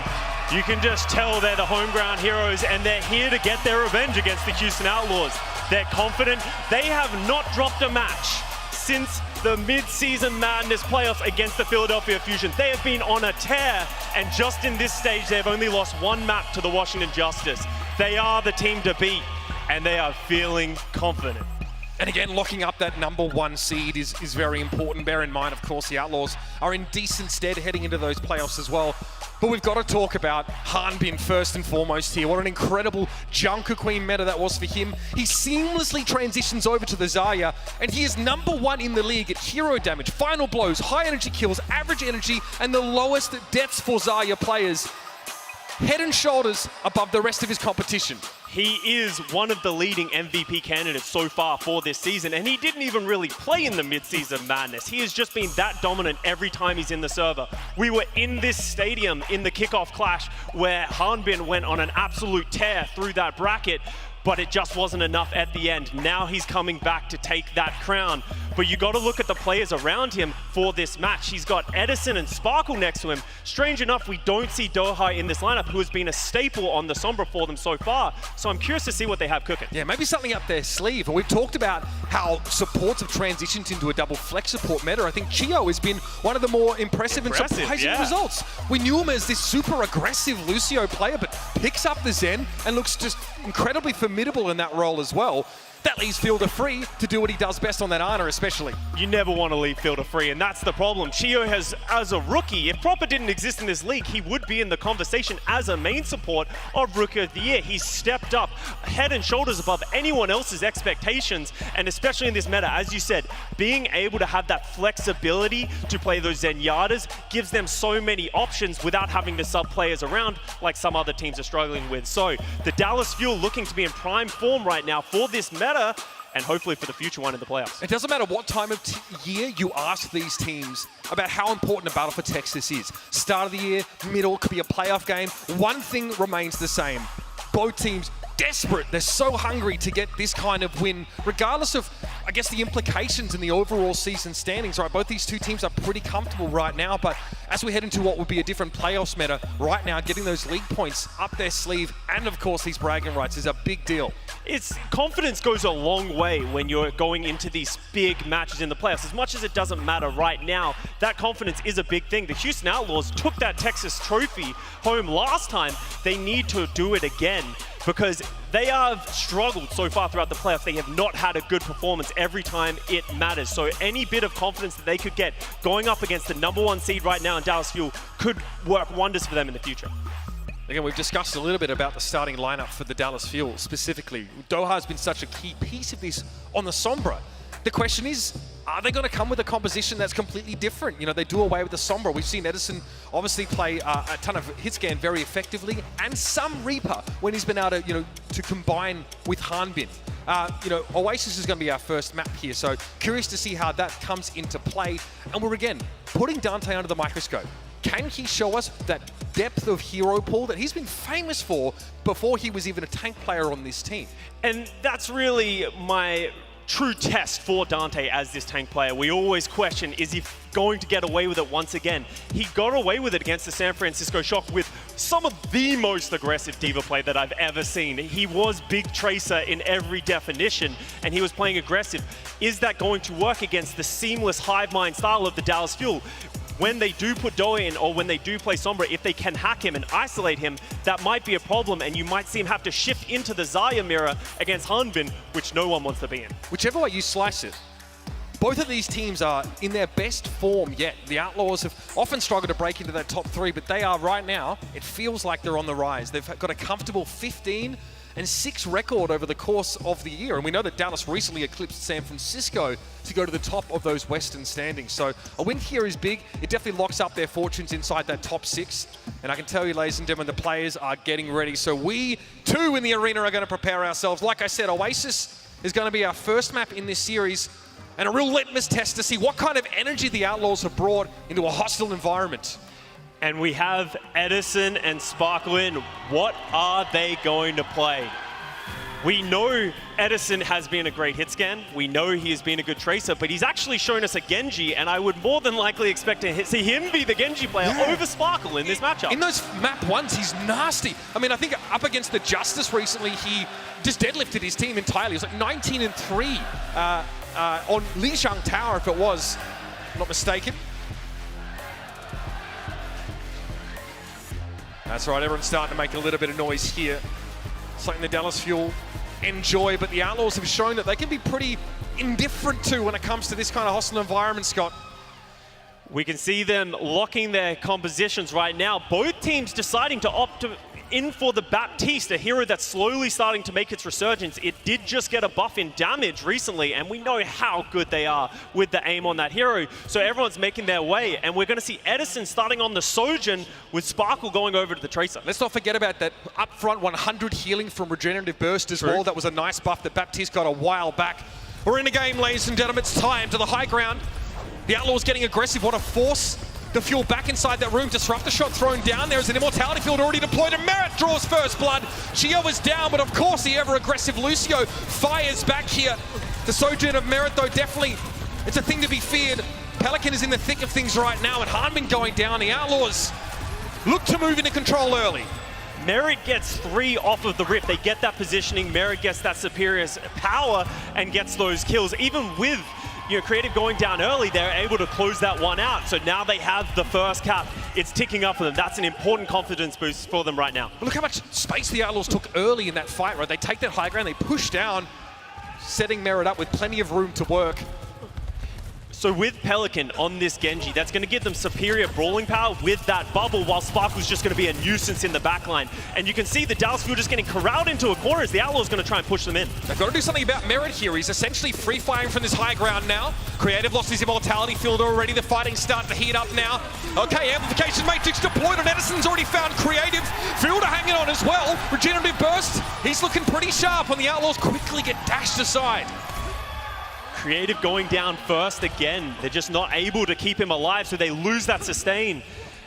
You can just tell they're the home ground heroes and they're here to get their revenge against the Houston Outlaws. They're confident. They have not dropped a match since the mid-season madness playoffs against the Philadelphia Fusion. They have been on a tear, and just in this stage, they've only lost one map to the Washington Justice. They are the team to beat, and they are feeling confident. And again, locking up that #1 seed is very important. Bear in mind, of course, the Outlaws are in decent stead heading into those playoffs as well. But we've got to talk about Hanbin first and foremost here. What an incredible Junker Queen meta that was for him. He seamlessly transitions over to the Zarya, and he is #1 in the league at hero damage, final blows, high energy kills, average energy, and the lowest deaths for Zarya players. Head and shoulders above the rest of his competition. He is one of the leading MVP candidates so far for this season, and he didn't even really play in the mid-season madness. He has just been that dominant every time he's in the server. We were in this stadium in the kickoff clash where Hanbin went on an absolute tear through that bracket, but it just wasn't enough at the end. Now he's coming back to take that crown. But you got to look at the players around him for this match. He's got Edison and Sparkle next to him. Strange enough, we don't see Dohai in this lineup, who has been a staple on the Sombra for them so far. So I'm curious to see what they have cooking. Yeah, maybe something up their sleeve. And we've talked about how supports have transitioned into a double flex support meta. I think Chio has been one of the more impressive and surprising results. We knew him as this super aggressive Lucio player, but picks up the Zen and looks just incredibly formidable in that role as well. That leaves Fielder free to do what he does best on that Ana especially. You never want to leave Fielder free, and that's the problem. Chio has, as a rookie, if Proper didn't exist in this league, he would be in the conversation as a main support of Rookie of the Year. He's stepped up head and shoulders above anyone else's expectations, and especially in this meta, as you said, being able to have that flexibility to play those Zenyatas gives them so many options without having to sub players around like some other teams are struggling with. So the Dallas Fuel looking to be in prime form right now for this meta, and hopefully for the future one in the playoffs. It doesn't matter what time of year you ask these teams about how important a battle for Texas is. Start of the year, middle, could be a playoff game. One thing remains the same. Both teams desperate. They're so hungry to get this kind of win, regardless of, I guess, the implications in the overall season standings, right? Both these two teams are pretty comfortable right now, but as we head into what would be a different playoffs meta, right now, getting those league points up their sleeve, and of course, these bragging rights is a big deal. Confidence goes a long way when you're going into these big matches in the playoffs. As much as it doesn't matter right now, that confidence is a big thing. The Houston Outlaws took that Texas trophy home last time. They need to do it again, because they have struggled so far throughout the playoffs. They have not had a good performance every time it matters. So any bit of confidence that they could get going up against the #1 seed right now in Dallas Fuel could work wonders for them in the future. Again, we've discussed a little bit about the starting lineup for the Dallas Fuel specifically. Doha has been such a key piece of this on the Sombra. The question is, are they going to come with a composition that's completely different? You know, they do away with the Sombra. We've seen Edison obviously play a ton of hit scan very effectively, and some Reaper when he's been able to, to combine with Hanbin. Oasis is going to be our first map here, so curious to see how that comes into play. And we're again putting Dante under the microscope. Can he show us that depth of hero pool that he's been famous for before he was even a tank player on this team? And that's really my true test for Dante as this tank player. We always question, is he going to get away with it once again? He got away with it against the San Francisco Shock with some of the most aggressive D.Va play that I've ever seen. He was Big Tracer in every definition, and he was playing aggressive. Is that going to work against the seamless hive mind style of the Dallas Fuel? When they do put Doe in, or when they do play Sombra, if they can hack him and isolate him, that might be a problem, and you might see him have to shift into the Zarya mirror against Hanbin, which no one wants to be in. Whichever way you slice it, both of these teams are in their best form yet. The Outlaws have often struggled to break into that top 3, but they are right now, it feels like they're on the rise. They've got a comfortable 15 and 6 record over the course of the year. And we know that Dallas recently eclipsed San Francisco to go to the top of those Western standings. So a win here is big. It definitely locks up their fortunes inside that top 6. And I can tell you, ladies and gentlemen, the players are getting ready. So we, too, in the arena are going to prepare ourselves. Like I said, Oasis is going to be our first map in this series. and a real litmus test to see what kind of energy the Outlaws have brought into a hostile environment. And we have Edison and Sparkle in. What are they going to play? We know Edison has been a great hit scan. We know he has been a good tracer, but he's actually shown us a Genji, and I would more than likely expect to see him be the Genji player over Sparkle in this matchup. In those map ones, he's nasty. I mean, I think up against the Justice recently, he just deadlifted his team entirely. It was like 19-3 on Lijiang Tower, if it was, I'm not mistaken. That's right, everyone's starting to make a little bit of noise here. Something the Dallas Fuel enjoy, but the Outlaws have shown that they can be pretty indifferent to when it comes to this kind of hostile environment, Scott. We can see them locking their compositions right now. Both teams deciding to opt in for the Baptiste, a hero that's slowly starting to make its resurgence. It did just get a buff in damage recently, and we know how good they are with the aim on that hero. So everyone's making their way, and we're going to see Edison starting on the Sojourn with Sparkle going over to the Tracer. Let's not forget about that upfront 100 healing from Regenerative Burst as well. That was a nice buff that Baptiste got a while back. We're in the game, ladies and gentlemen. It's time to the high ground. The Outlaws getting aggressive. Want to force the Fuel back inside that room. Disruptor shot thrown down. There's an Immortality Field already deployed, and Merit draws first blood. Chio is down, but of course the ever-aggressive Lucio fires back here. The Sojourn of Merit, though, definitely, it's a thing to be feared. Pelican is in the thick of things right now, and Hanbin going down. The Outlaws look to move into control early. Merit gets 3 off of the Rift. They get that positioning. Merit gets that superior power and gets those kills. Even with Creative going down early, they're able to close that one out. So now they have the first cap. It's ticking up for them. That's an important confidence boost for them right now. But look how much space the Outlaws took early in that fight, right? They take that high ground, they push down, setting Merit up with plenty of room to work. So with Pelican on this Genji, that's going to give them superior brawling power with that bubble, while Sparkle's just going to be a nuisance in the backline. And you can see the Dallas Fuel just getting corralled into a corner as the Outlaws going to try and push them in. They've got to do something about Merit here. He's essentially free-firing from this high ground now. Creative lost his Immortality Field already. The fighting's starting to heat up now. Okay, Amplification Matrix deployed, and Edison's already found Creative. Fielder hanging on as well. Regenerative Burst. He's looking pretty sharp, and the Outlaws quickly get dashed aside. Creative going down first again. They're just not able to keep him alive, so they lose that sustain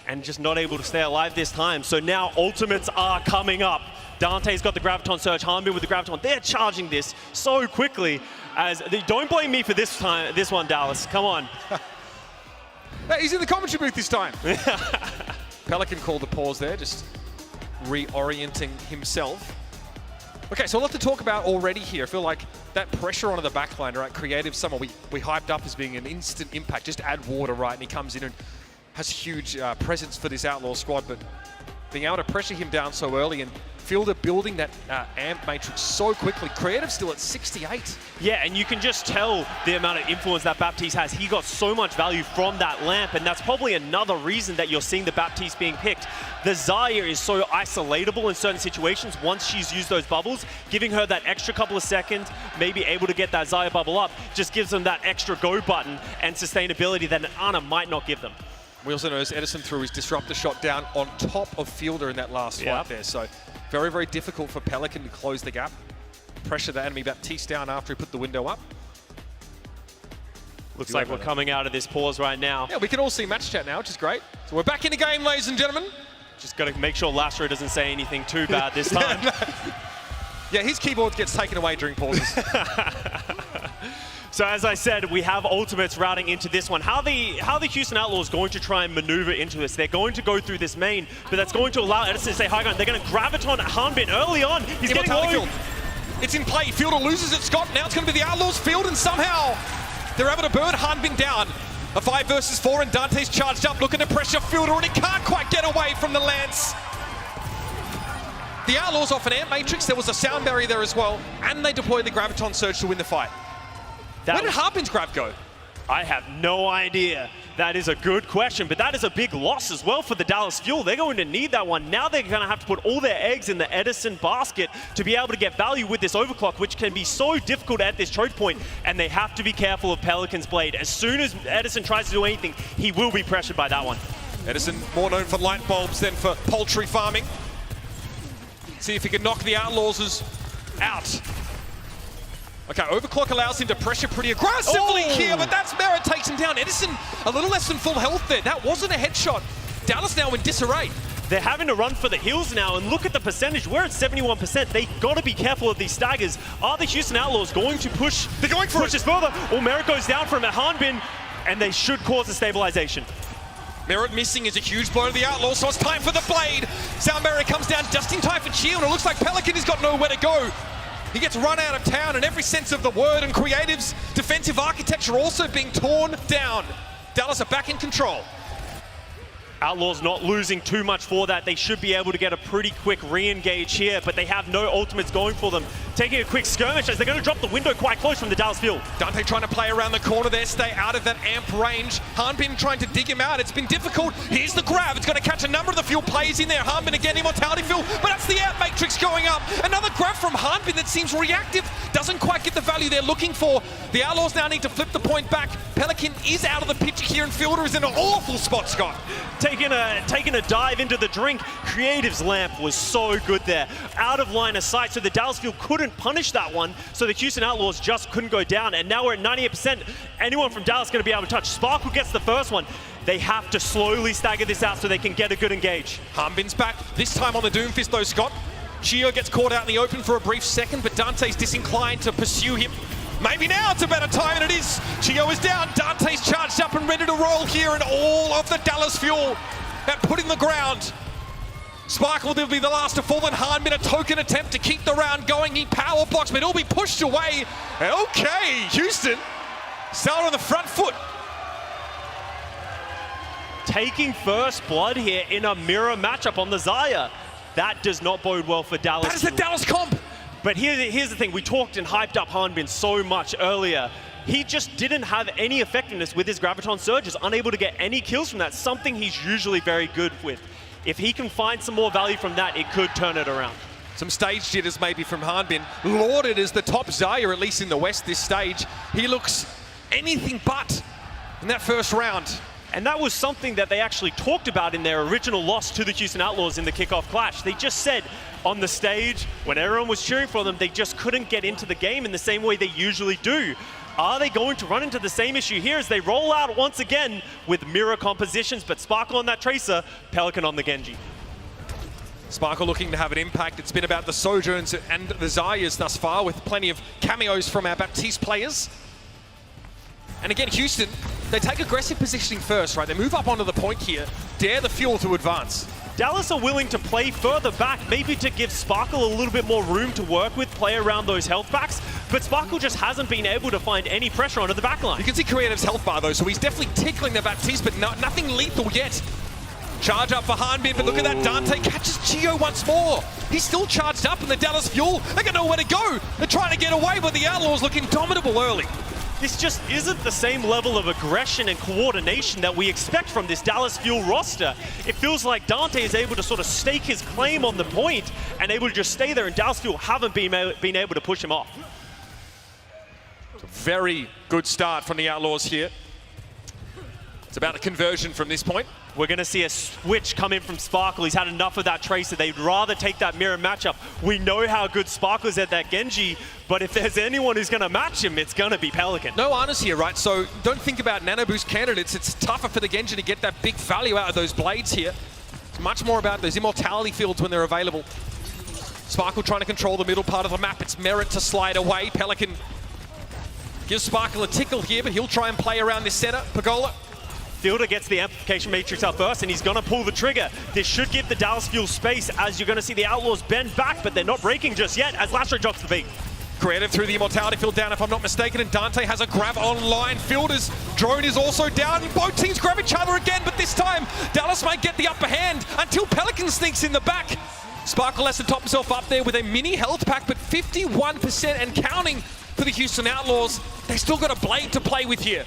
and just not able to stay alive this time. So now ultimates are coming up. Dante's got the Graviton Surge, Hanbin with the Graviton. They're charging this so quickly. Don't blame me for this one, Dallas. Come on. Hey, he's in the commentary booth this time. Pelican called the pause there, just reorienting himself. Okay, so a lot to talk about already here. I feel like that pressure onto the backline, right? Creative, someone we hyped up as being an instant impact. Just add water, right? And he comes in and has huge presence for this Outlaw squad. But being able to pressure him down so early and Fielder building that amp matrix so quickly. Creative still at 68. Yeah, and you can just tell the amount of influence that Baptiste has. He got so much value from that lamp, and that's probably another reason that you're seeing the Baptiste being picked. The Zarya is so isolatable in certain situations once she's used those bubbles. Giving her that extra couple of seconds, maybe able to get that Zarya bubble up, just gives them that extra go button and sustainability that an Ana might not give them. We also noticed Edison threw his Disruptor shot down on top of Fielder in that last fight there. So very, very difficult for Pelican to close the gap. Pressure the enemy Baptiste down after he put the window up. Looks like we're coming out of this pause right now. Yeah, we can all see match chat now, which is great. So we're back in the game, ladies and gentlemen. Just got to make sure Lastro doesn't say anything too bad this time. Yeah, his keyboard gets taken away during pauses. So as I said, we have ultimates routing into this one. How the Houston Outlaws going to try and maneuver into this? They're going to go through this main, but that's going to allow Edison to stay high ground. They're going to Graviton Hanbin early on. He's getting low. Field. It's in play. Fielder loses it, Scott. Now it's going to be the Outlaws' field, and somehow they're able to burn Hanbin down. A 5 versus 4, and Dante's charged up, looking to pressure Fielder, and he can't quite get away from the Lance. The Outlaws off an Amp Matrix. There was a sound barrier there as well, and they deployed the Graviton Surge to win the fight. Where did Hanbin's grab go? I have no idea. That is a good question, but that is a big loss as well for the Dallas Fuel. They're going to need that one. Now they're going to have to put all their eggs in the Edison basket to be able to get value with this overclock, which can be so difficult at this choke point, and they have to be careful of Pelican's Blade. As soon as Edison tries to do anything, he will be pressured by that one. Edison more known for light bulbs than for poultry farming. See if he can knock the Outlaws out. Okay, Overclock allows him to pressure pretty aggressively here, but that's Merit takes him down. Edison, a little less than full health there. That wasn't a headshot. Dallas now in disarray. They're having to run for the heals now, and look at the percentage. We're at 71%. They got to be careful of these staggers. Are the Houston Outlaws going to push? They're going for push this further. Well, Merit goes down from a Hanbin, and they should cause a stabilization. Merit missing is a huge blow to the Outlaws, so it's time for the Blade. Sound Barrier comes down just in time for Shield, and it looks like Pelican has got nowhere to go. He gets run out of town in every sense of the word, and Creative's defensive architecture also being torn down. Dallas are back in control. Outlaws not losing too much for that. They should be able to get a pretty quick re-engage here, but they have no ultimates going for them. Taking a quick skirmish as they're going to drop the window quite close from the Dallas field. Dante trying to play around the corner there, stay out of that amp range. Hanbin trying to dig him out. It's been difficult. Here's the grab. It's going to catch a number of the fuel players in there. Hanbin again, Immortality Fuel, but that's the amp matrix going up. Another grab from Hanbin that seems reactive. Doesn't quite get the value they're looking for. The Outlaws now need to flip the point back. Pelican is out of the picture here, and Fielder is in an awful spot, Scott. Taking a dive into the drink. Creative's lamp was so good there. Out of line of sight, so the Dallas field couldn't punish that one, so the Houston Outlaws just couldn't go down, and now we're at 98%. Anyone from Dallas going to be able to touch. Sparkle gets the first one. They have to slowly stagger this out so they can get a good engage. Hanbin's back, this time on the Doomfist though, Scott. Chio gets caught out in the open for a brief second, but Dante's disinclined to pursue him. Maybe now it's a better time, and it is. Chio is down, Dante's charged up and ready to roll here, and all of the Dallas fuel at putting the ground. Sparkle will be the last to fall, and Hanbin a token attempt to keep the round going. He power blocks, but he'll be pushed away. Okay, Houston started on the front foot. Taking first blood here in a mirror matchup on the Xayah. That does not bode well for Dallas. That is the Dallas comp. But here's the thing, we talked and hyped up Hanbin so much earlier. He just didn't have any effectiveness with his Graviton Surges, unable to get any kills from that, something he's usually very good with. If he can find some more value from that, it could turn it around. Some stage jitters maybe from Hanbin. Lauded as the top Xayah, at least in the West this stage. He looks anything but in that first round. And that was something that they actually talked about in their original loss to the Houston Outlaws in the kickoff clash. They just said on the stage, when everyone was cheering for them, they just couldn't get into the game in the same way they usually do. Are they going to run into the same issue here as they roll out once again with mirror compositions, but Sparkle on that Tracer, Pelican on the Genji. Sparkle looking to have an impact. It's been about the Sojourns and the Xayahs thus far, with plenty of cameos from our Baptiste players. And again, Houston, they take aggressive positioning first, right? They move up onto the point here, dare the fuel to advance. Dallas are willing to play further back, maybe to give Sparkle a little bit more room to work with, play around those health packs, but Sparkle just hasn't been able to find any pressure onto the backline. You can see Creative's health bar though, so he's definitely tickling the Baptiste, but nothing lethal yet. Charge up for Hanbin, but look at that, Dante catches Chio once more. He's still charged up in the Dallas fuel. They got nowhere to go. They're trying to get away, but the Outlaws look indomitable early. This just isn't the same level of aggression and coordination that we expect from this Dallas Fuel roster. It feels like Dante is able to sort of stake his claim on the point and able to just stay there, and Dallas Fuel haven't been able to push him off. It's a very good start from the Outlaws here. It's about the conversion from this point. We're going to see a switch come in from Sparkle. He's had enough of that Tracer. They'd rather take that mirror matchup. We know how good Sparkle is at that Genji, but if there's anyone who's going to match him, it's going to be Pelican. No honors here, right? So don't think about nano boost candidates. It's tougher for the Genji to get that big value out of those blades here. It's much more about those immortality fields when they're available. Sparkle trying to control the middle part of the map. It's Merit to slide away. Pelican gives Sparkle a tickle here, but he'll try and play around this center. Pagola. Fielder gets the amplification matrix out first, and he's going to pull the trigger. This should give the Dallas Fuel space, as you're going to see the Outlaws bend back, but they're not breaking just yet as Lastro drops the beat. Creative through the immortality field down, if I'm not mistaken, and Dante has a grab online. Fielder's drone is also down. Both teams grab each other again, but this time Dallas might get the upper hand until Pelican sneaks in the back. Sparkle has to top himself up there with a mini health pack, but 51% and counting for the Houston Outlaws. They still got a blade to play with here.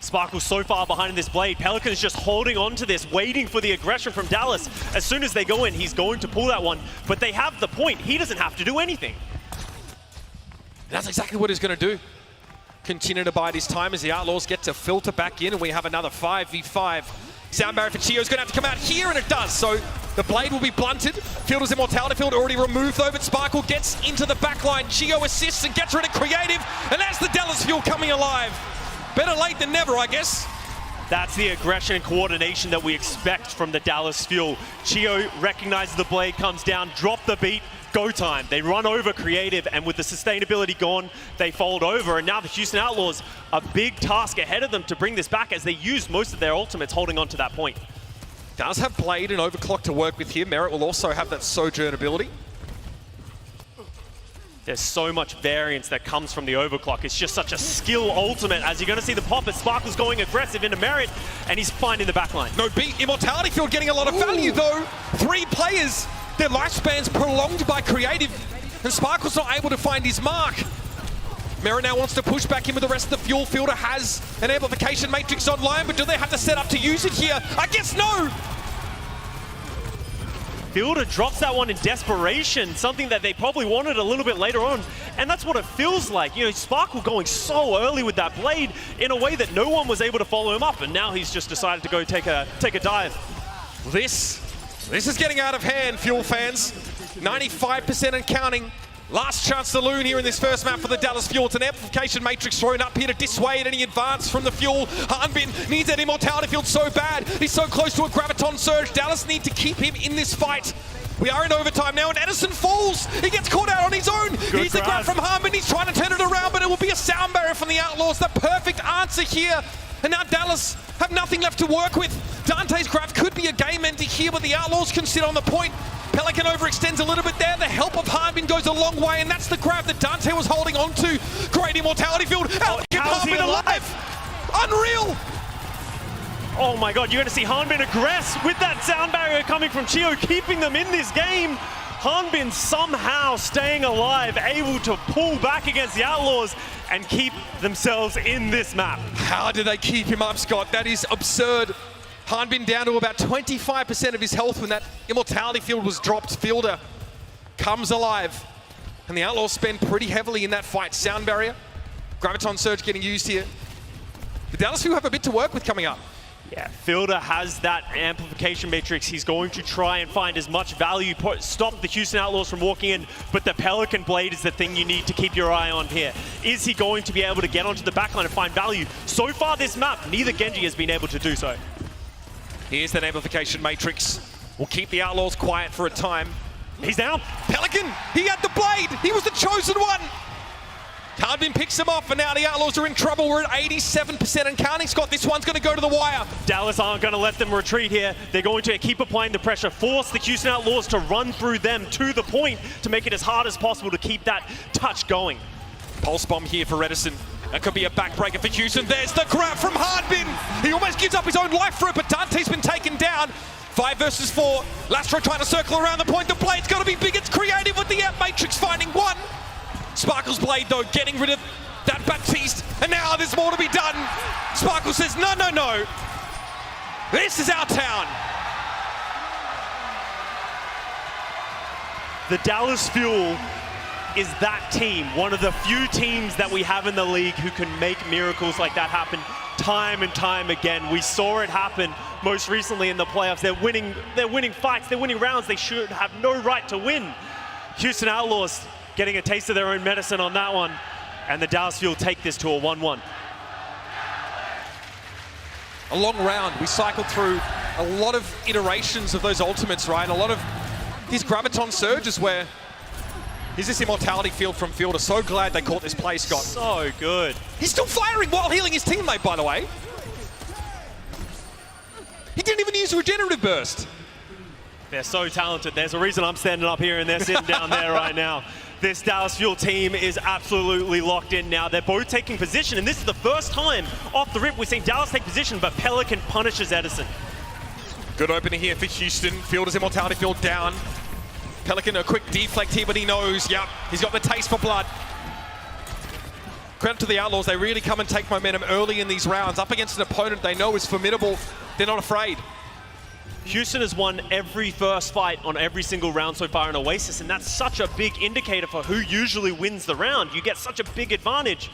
Sparkle's so far behind in this blade. Pelican's just holding on to this, waiting for the aggression from Dallas. As soon as they go in, he's going to pull that one, but they have the point. He doesn't have to do anything. That's exactly what he's going to do. Continue to bide his time as the Outlaws get to filter back in, and we have another 5v5. Sound barrier for Chio's going to have to come out here, and it does. So The blade will be blunted. Fielder's Immortality Field already removed though, but Sparkle gets into the backline. Geo assists and gets rid of Creative, and that's the Dallas Fuel coming alive. Better late than never, I guess. That's the aggression and coordination that we expect from the Dallas Fuel. Geo recognizes the blade, comes down, drop the beat, go time. They run over Creative, and with the sustainability gone, they fold over. And now the Houston Outlaws, a big task ahead of them to bring this back as they use most of their ultimates holding on to that point. Does have Blade and Overclock to work with here. Merit will also have that Sojourn ability. There's so much variance that comes from the Overclock. It's just such a skill ultimate, as you're going to see the pop as Sparkle's going aggressive into Merit, and he's finding the backline. No beat. Immortality Field getting a lot of value though. 3 players, their lifespan's prolonged by Creative, and Sparkle's not able to find his mark. Merit now wants to push back in with the rest of the Fuel. Fielder has an amplification matrix online, but do they have to set up to use it here? I guess no! Fielder drops that one in desperation, something that they probably wanted a little bit later on, and that's what it feels like. You know, Sparkle going so early with that blade in a way that no one was able to follow him up, and now he's just decided to go take a dive. This is getting out of hand, Fuel fans. 95% and counting. Last chance to loon here in this first map for the Dallas Fuel. It's an amplification matrix thrown up here to dissuade any advance from the Fuel. Hanbin needs that Immortality Field so bad. He's so close to a Graviton Surge. Dallas need to keep him in this fight. We are in overtime now, and Edison falls. He gets caught out on his own. He's the grab from Hanbin. He's trying to turn it around, but it will be a sound barrier from the Outlaws. The perfect answer here. And now Dallas have nothing left to work with. Dante's grab could be a game ender here, but the Outlaws can sit on the point. Pelican overextends a little bit there. The help of Hanbin goes a long way, and that's the grab that Dante was holding on to. Great Immortality Field. Hanbin alive. Unreal. Oh my god, you're going to see Hanbin aggress with that sound barrier coming from Chio, keeping them in this game. Hanbin somehow staying alive, able to pull back against the Outlaws and keep themselves in this map. How did they keep him up, Scott? That is absurd. Hanbin down to about 25% of his health when that Immortality Field was dropped. Fielder comes alive, and the Outlaws spend pretty heavily in that fight. Sound barrier, Graviton Surge getting used here. The Dallas Fuel have a bit to work with coming up. Yeah, Fielder has that amplification matrix. He's going to try and find as much value, stop the Houston Outlaws from walking in, but the Pelican Blade is the thing you need to keep your eye on here. Is he going to be able to get onto the backline and find value? So far this map, neither Genji has been able to do so. Here's that amplification matrix. We'll keep the Outlaws quiet for a time. He's down. Pelican, he had the blade. He was the chosen one. Hanbin picks him off, and now the Outlaws are in trouble. We're at 87% and counting. Scott, this one's going to go to the wire. Dallas aren't going to let them retreat here. They're going to keep applying the pressure, force the Houston Outlaws to run through them to the point to make it as hard as possible to keep that touch going. Pulse bomb here for Edison. That could be a backbreaker for Houston. There's the grab from Hanbin. He almost gives up his own life for it, but Dante's been taken down. 5 versus 4. Lastro trying to circle around the point. The blade's got to be big. It's Creative with the Amp Matrix finding one. Sparkle's blade, though, getting rid of that Baptiste. And now there's more to be done. Sparkle says, no, no, no. This is our town. The Dallas Fuel is that team, one of the few teams that we have in the league who can make miracles like that happen time and time again. We saw it happen most recently in the playoffs. They're winning fights, they're winning rounds they should have no right to win. Houston Outlaws getting a taste of their own medicine on that one, and the Dallas Fuel take this to a 1-1. A long round. We cycled through a lot of iterations of those ultimates, right? A lot of these Graviton Surges where is this Immortality Field from Fielder. So glad they caught this play, Scott. So good. He's still firing while healing his teammate, by the way. He didn't even use a regenerative burst. They're so talented. There's a reason I'm standing up here and they're sitting down there right now. This Dallas Fuel team is absolutely locked in now. They're both taking position, and this is the first time off the rip we've seen Dallas take position, but Pelican punishes Edison. Good opener here for Houston. Fielder's Immortality Field down. Pelican a quick deflect here, but he knows, yep, he's got the taste for blood. Credit to the Outlaws, they really come and take momentum early in these rounds. Up against an opponent they know is formidable, they're not afraid. Houston has won every first fight on every single round so far in Oasis, and that's such a big indicator for who usually wins the round. You get such a big advantage.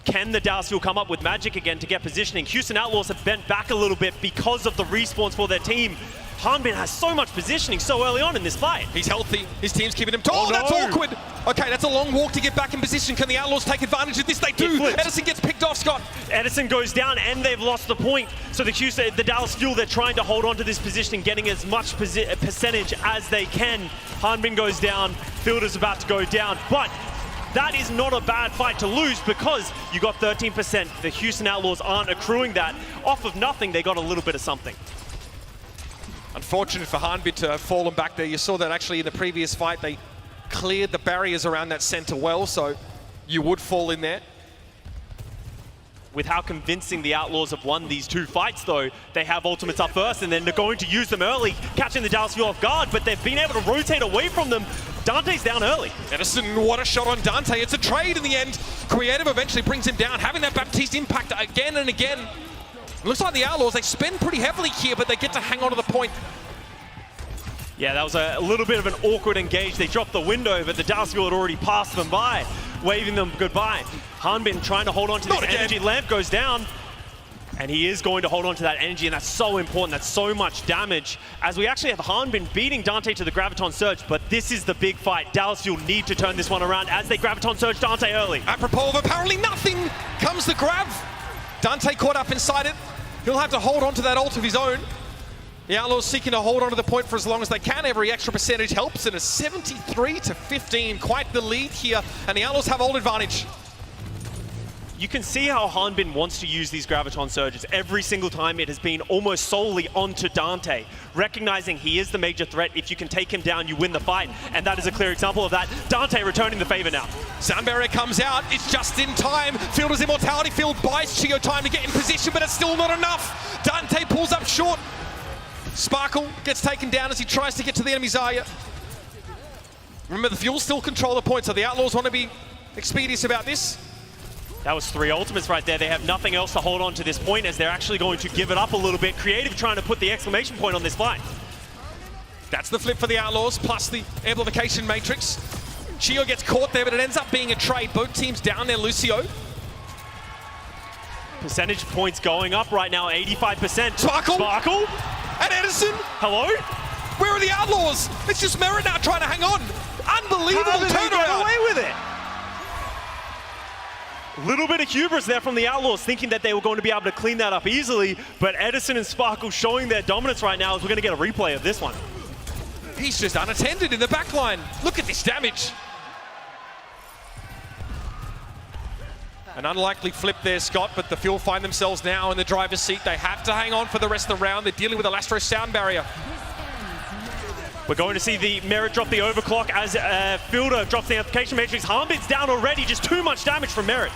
Can the Dallas Fuel come up with magic again to get positioning? Houston Outlaws have bent back a little bit because of the respawns for their team. Hanbin has so much positioning so early on in this fight. He's healthy. His team's keeping him tall. Oh, That's no. awkward. Okay, that's a long walk to get back in position. Can the Outlaws take advantage of this? They do. Edison gets picked off, Scott. Edison goes down and they've lost the point. So the Dallas Fuel, they're trying to hold on to this position, getting as much percentage as they can. Hanbin goes down. Fielder's about to go down. But that is not a bad fight to lose because you got 13%. The Houston Outlaws aren't accruing that. Off of nothing, they got a little bit of something. Unfortunate for Hanbin to have fallen back there. You saw that actually in the previous fight. They cleared the barriers around that center well, so you would fall in there. With how convincing the Outlaws have won these two fights, though, they have ultimates up first, and then they're going to use them early, catching the Dallas Fuel off guard, but they've been able to rotate away from them. Dante's down early. Edison, what a shot on Dante. It's a trade in the end. Creative eventually brings him down, having that Baptiste impact again and again. It looks like the Outlaws, they spend pretty heavily here, but they get to hang on to the point. Yeah, that was a little bit of an awkward engage. They dropped the window, but the Dallas Fuel had already passed them by, waving them goodbye. Hanbin trying to hold on to this energy. Lamp goes down, and he is going to hold on to that energy, and that's so important. That's so much damage. As we actually have Hanbin beating Dante to the Graviton Surge, but this is the big fight. Dallas Fuel need to turn this one around as they Graviton Surge Dante early. Apropos of apparently nothing, comes the grab. Dante caught up inside it. He'll have to hold on to that ult of his own. The Outlaws seeking to hold on to the point for as long as they can. Every extra percentage helps, and a 73-15, quite the lead here, and the Outlaws have ult advantage. You can see how Hanbin wants to use these Graviton Surges. Every single time it has been almost solely onto Dante, recognizing he is the major threat. If you can take him down, you win the fight, and that is a clear example of that. Dante returning the favor now. Sound barrier comes out, it's just in time. Fielder's immortality field buys Chio time to get in position, but it's still not enough. Dante pulls up short. Sparkle gets taken down as he tries to get to the enemy Zarya. Remember, the Fuel still control the point, so the Outlaws want to be expeditious about this. That was 3 ultimates right there. They have nothing else to hold on to this point as they're actually going to give it up a little bit. Creative trying to put the exclamation point on this fight. That's the flip for the Outlaws, plus the amplification matrix. Chio gets caught there, but it ends up being a trade. Both teams down there, Lucio. Percentage points going up right now, 85%. Sparkle! Sparkle! And Edison! Hello? Where are the Outlaws? It's just Merit now trying to hang on. Unbelievable How did they turnaround! get away with it? Little bit of hubris there from the Outlaws, thinking that they were going to be able to clean that up easily, but Edison and Sparkle showing their dominance right now as we're going to get a replay of this one. He's just unattended in the backline. Look at this damage. An unlikely flip there, Scott, but the Fuel find themselves now in the driver's seat. They have to hang on for the rest of the round. They're dealing with a Lastro sound barrier. We're going to see the Merit drop the overclock as Fielder drops the application matrix. Hanbin's down already, just too much damage from Merit.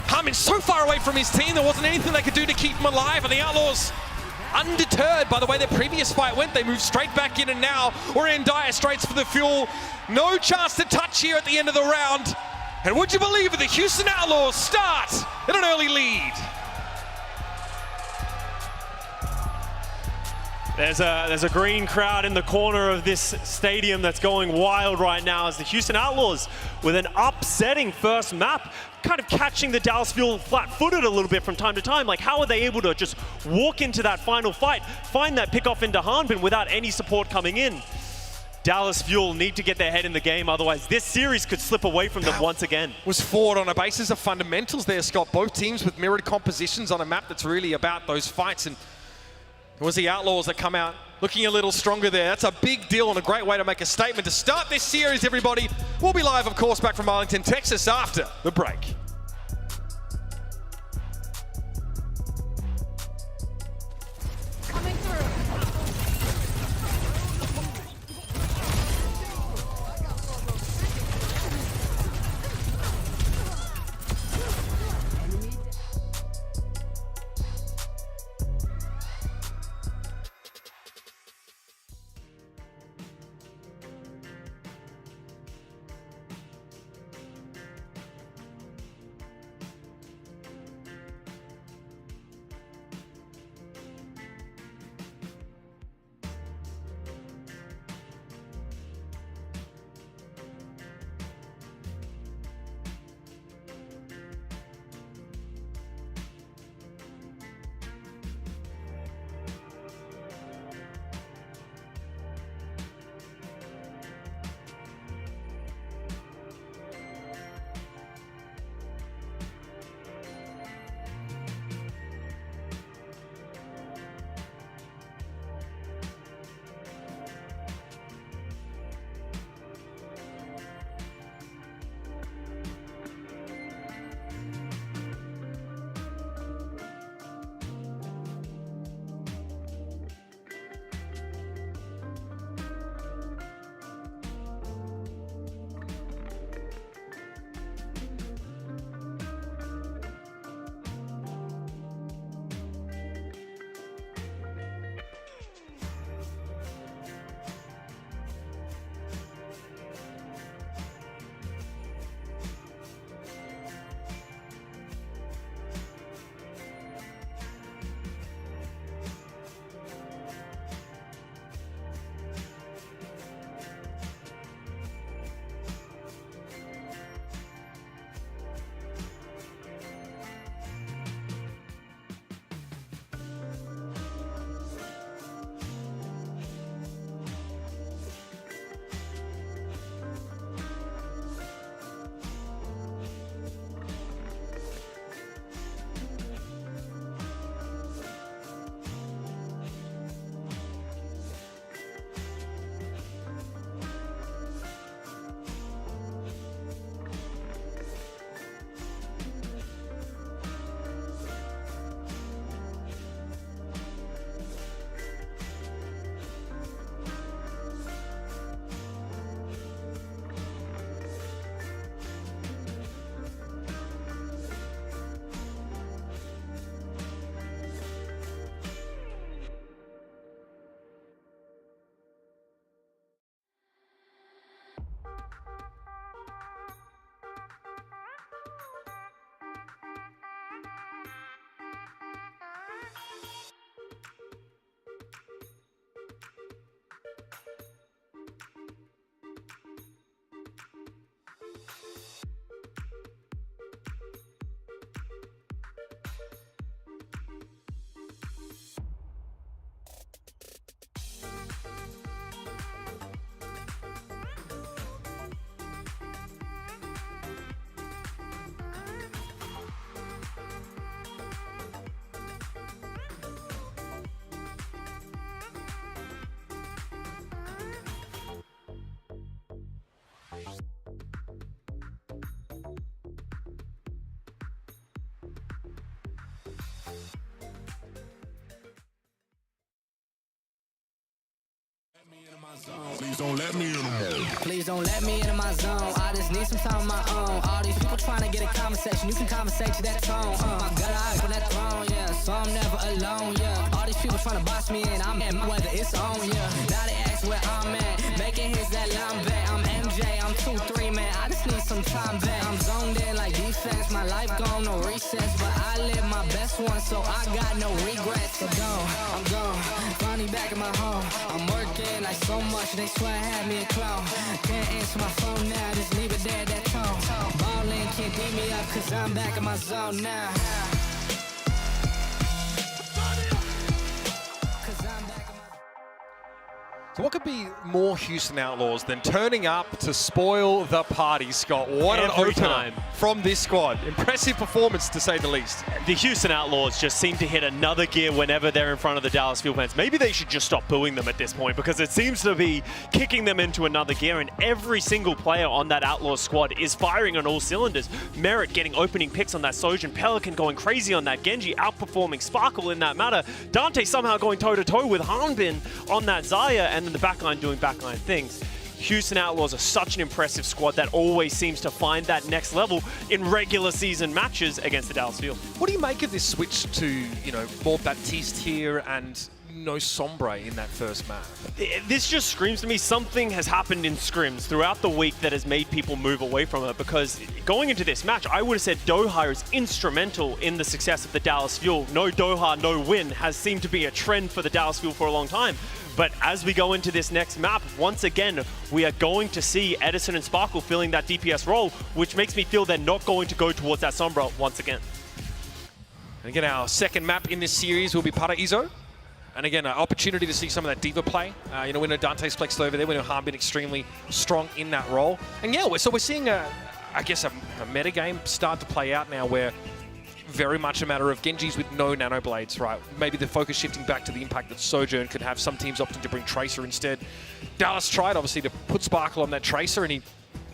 Hanbin's so far away from his team, there wasn't anything they could do to keep him alive, and the Outlaws, undeterred by the way their previous fight went, they move straight back in, and now we're in dire straits for the Fuel. No chance to touch here at the end of the round. And would you believe it, the Houston Outlaws start in an early lead. There's a green crowd in the corner of this stadium that's going wild right now as the Houston Outlaws, with an upsetting first map, kind of catching the Dallas Fuel flat-footed a little bit from time to time. Like, how are they able to just walk into that final fight, find that pick-off into Hanbin without any support coming in? Dallas Fuel need to get their head in the game, otherwise this series could slip away from them once again. Was fought on a basis of fundamentals there, Scott. Both teams with mirrored compositions on a map that's really about those fights, and it was the Outlaws that come out looking a little stronger there. That's a big deal and a great way to make a statement to start this series, everybody. We'll be live, of course, back from Arlington, Texas after the break. Coming through. Please don't let me in the Please don't let me into my zone. I just need some time on my own. All these people trying to get a conversation. You can conversate to that tone. My gut eyes on that throne, yeah. So I'm never alone, yeah. All these people trying to box me in. I'm at whether it's on, yeah. Now they ask where I'm at. Making hits that line back. I'm MJ, I'm 2-3, man. I just need some time back. I'm zoned in like defense. My life gone, no recess. But I live my best one, so I got no regrets. So gone, I'm gone. Finally back in my home. I'm working like so much. They swear I had me a clown. Can't answer my phone now, just leave it there at that tone. Ballin' can't beat me up, cause I'm back in my zone now. So what could be more Houston Outlaws than turning up to spoil the party, Scott? What an Every opener time. from this squad. Impressive performance, to say the least. The Houston Outlaws just seem to hit another gear whenever they're in front of the Dallas Fuel fans. Maybe they should just stop booing them at this point, because it seems to be kicking them into another gear, and every single player on that Outlaws squad is firing on all cylinders. Merritt getting opening picks on that Sojourn, Pelican going crazy on that Genji, outperforming Sparkle in that matter, Dante somehow going toe-to-toe with Hanbin on that Xayah, and then the backline doing backline things. Houston Outlaws are such an impressive squad that always seems to find that next level in regular season matches against the Dallas Fuel. What do you make of this switch to, more Baptiste here and no Sombre in that first map? This just screams to me something has happened in scrims throughout the week that has made people move away from it, because going into this match, I would have said Doha is instrumental in the success of the Dallas Fuel. No Doha, no win has seemed to be a trend for the Dallas Fuel for a long time. But as we go into this next map, once again, we are going to see Edison and Sparkle filling that DPS role, which makes me feel they're not going to go towards that Sombra once again. And again, our second map in this series will be Paraíso. And again, an opportunity to see some of that diva play. We know Dante's flexed over there. We know Hanbin extremely strong in that role. And yeah, so we're seeing, a meta game start to play out now where very much a matter of Genjis with no nano blades, right? Maybe the focus shifting back to the impact that Sojourn could have. Some teams opting to bring Tracer instead. Dallas tried, obviously, to put Sparkle on that Tracer, and he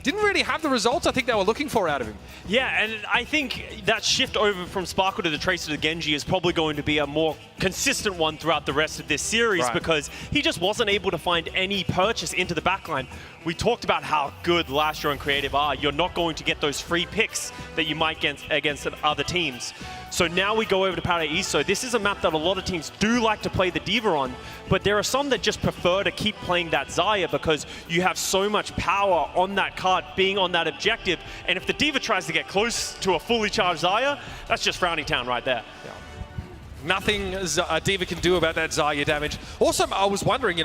didn't really have the results I think they were looking for out of him. Yeah, and I think that shift over from Sparkle to the Tracer to the Genji is probably going to be a more consistent one throughout the rest of this series, Right. because he just wasn't able to find any purchase into the backline. We talked about how good Lastro and Creative are. You're not going to get those free picks that you might get against other teams. So now we go over to Paraíso. This is a map that a lot of teams do like to play the Diva on, but there are some that just prefer to keep playing that Xayah because you have so much power on that card being on that objective, and if the Diva tries to get close to a fully charged Xayah, that's just Frowny Town right there. Yeah. Nothing a Diva can do about that Xayah damage. Also, I was wondering,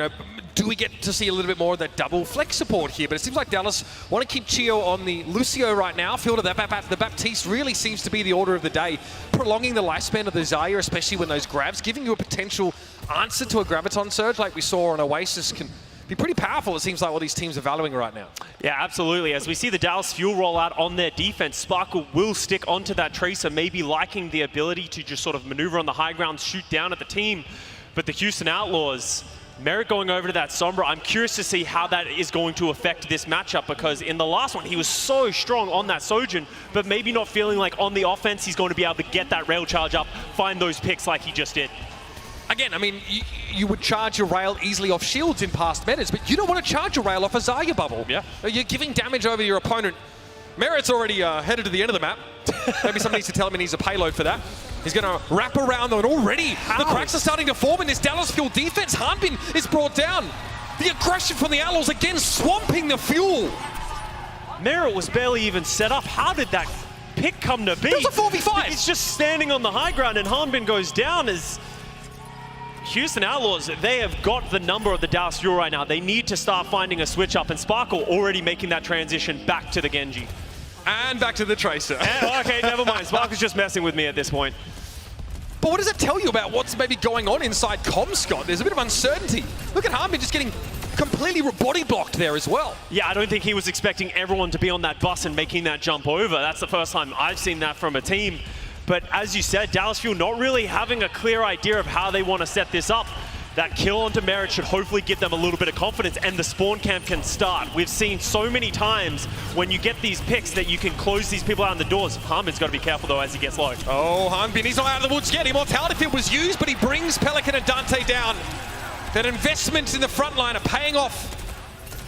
do we get to see a little bit more of that double flex support here? But it seems like Dallas want to keep Chio on the Lucio right now. Feel that the Baptiste really seems to be the order of the day, prolonging the lifespan of the Xayah, especially when those grabs, giving you a potential answer to a Graviton Surge like we saw on Oasis can be pretty powerful, it seems like, what these teams are valuing right now. Yeah, absolutely. As we see the Dallas Fuel roll out on their defense, Sparkle will stick onto that Tracer, maybe liking the ability to just sort of maneuver on the high ground, shoot down at the team. But the Houston Outlaws, Merritt going over to that Sombra, I'm curious to see how that is going to affect this matchup, because in the last one, he was so strong on that Sojourn, but maybe not feeling like on the offense he's going to be able to get that rail charge up, find those picks like he just did. Again, I mean, you would charge your rail easily off shields in past metas, but you don't want to charge your rail off a Xayah bubble. Yeah. You're giving damage over your opponent. Merritt's already headed to the end of the map. Maybe somebody needs to tell him he needs a payload for that. He's going to wrap around though, and already the cracks are starting to form in this Dallas Fuel defense. Hanbin is brought down. The aggression from the Outlaws again swamping the Fuel. Merritt was barely even set up. How did that pick come to be? It was a 4v5. He's just standing on the high ground, and Hanbin goes down as Houston Outlaws, they have got the number of the Dallas Fuel right now. They need to start finding a switch up, and Sparkle already making that transition back to the Genji. And back to the Tracer. Okay, never mind. Sparkle's just messing with me at this point. But what does that tell you about what's maybe going on inside comms, Scott? There's a bit of uncertainty. Look at Hanbin just getting completely body blocked there as well. Yeah, I don't think he was expecting everyone to be on that bus and making that jump over. That's the first time I've seen that from a team. But as you said, Dallas Fuel not really having a clear idea of how they want to set this up. That kill onto Merit should hopefully give them a little bit of confidence, and the spawn camp can start. We've seen so many times when you get these picks that you can close these people out on the doors. Hanbin's got to be careful though as he gets low. Oh, Hanbin, he's not out of the woods yet. Immortality Field was used, but he brings Pelican and Dante down. That investment in the front line are paying off.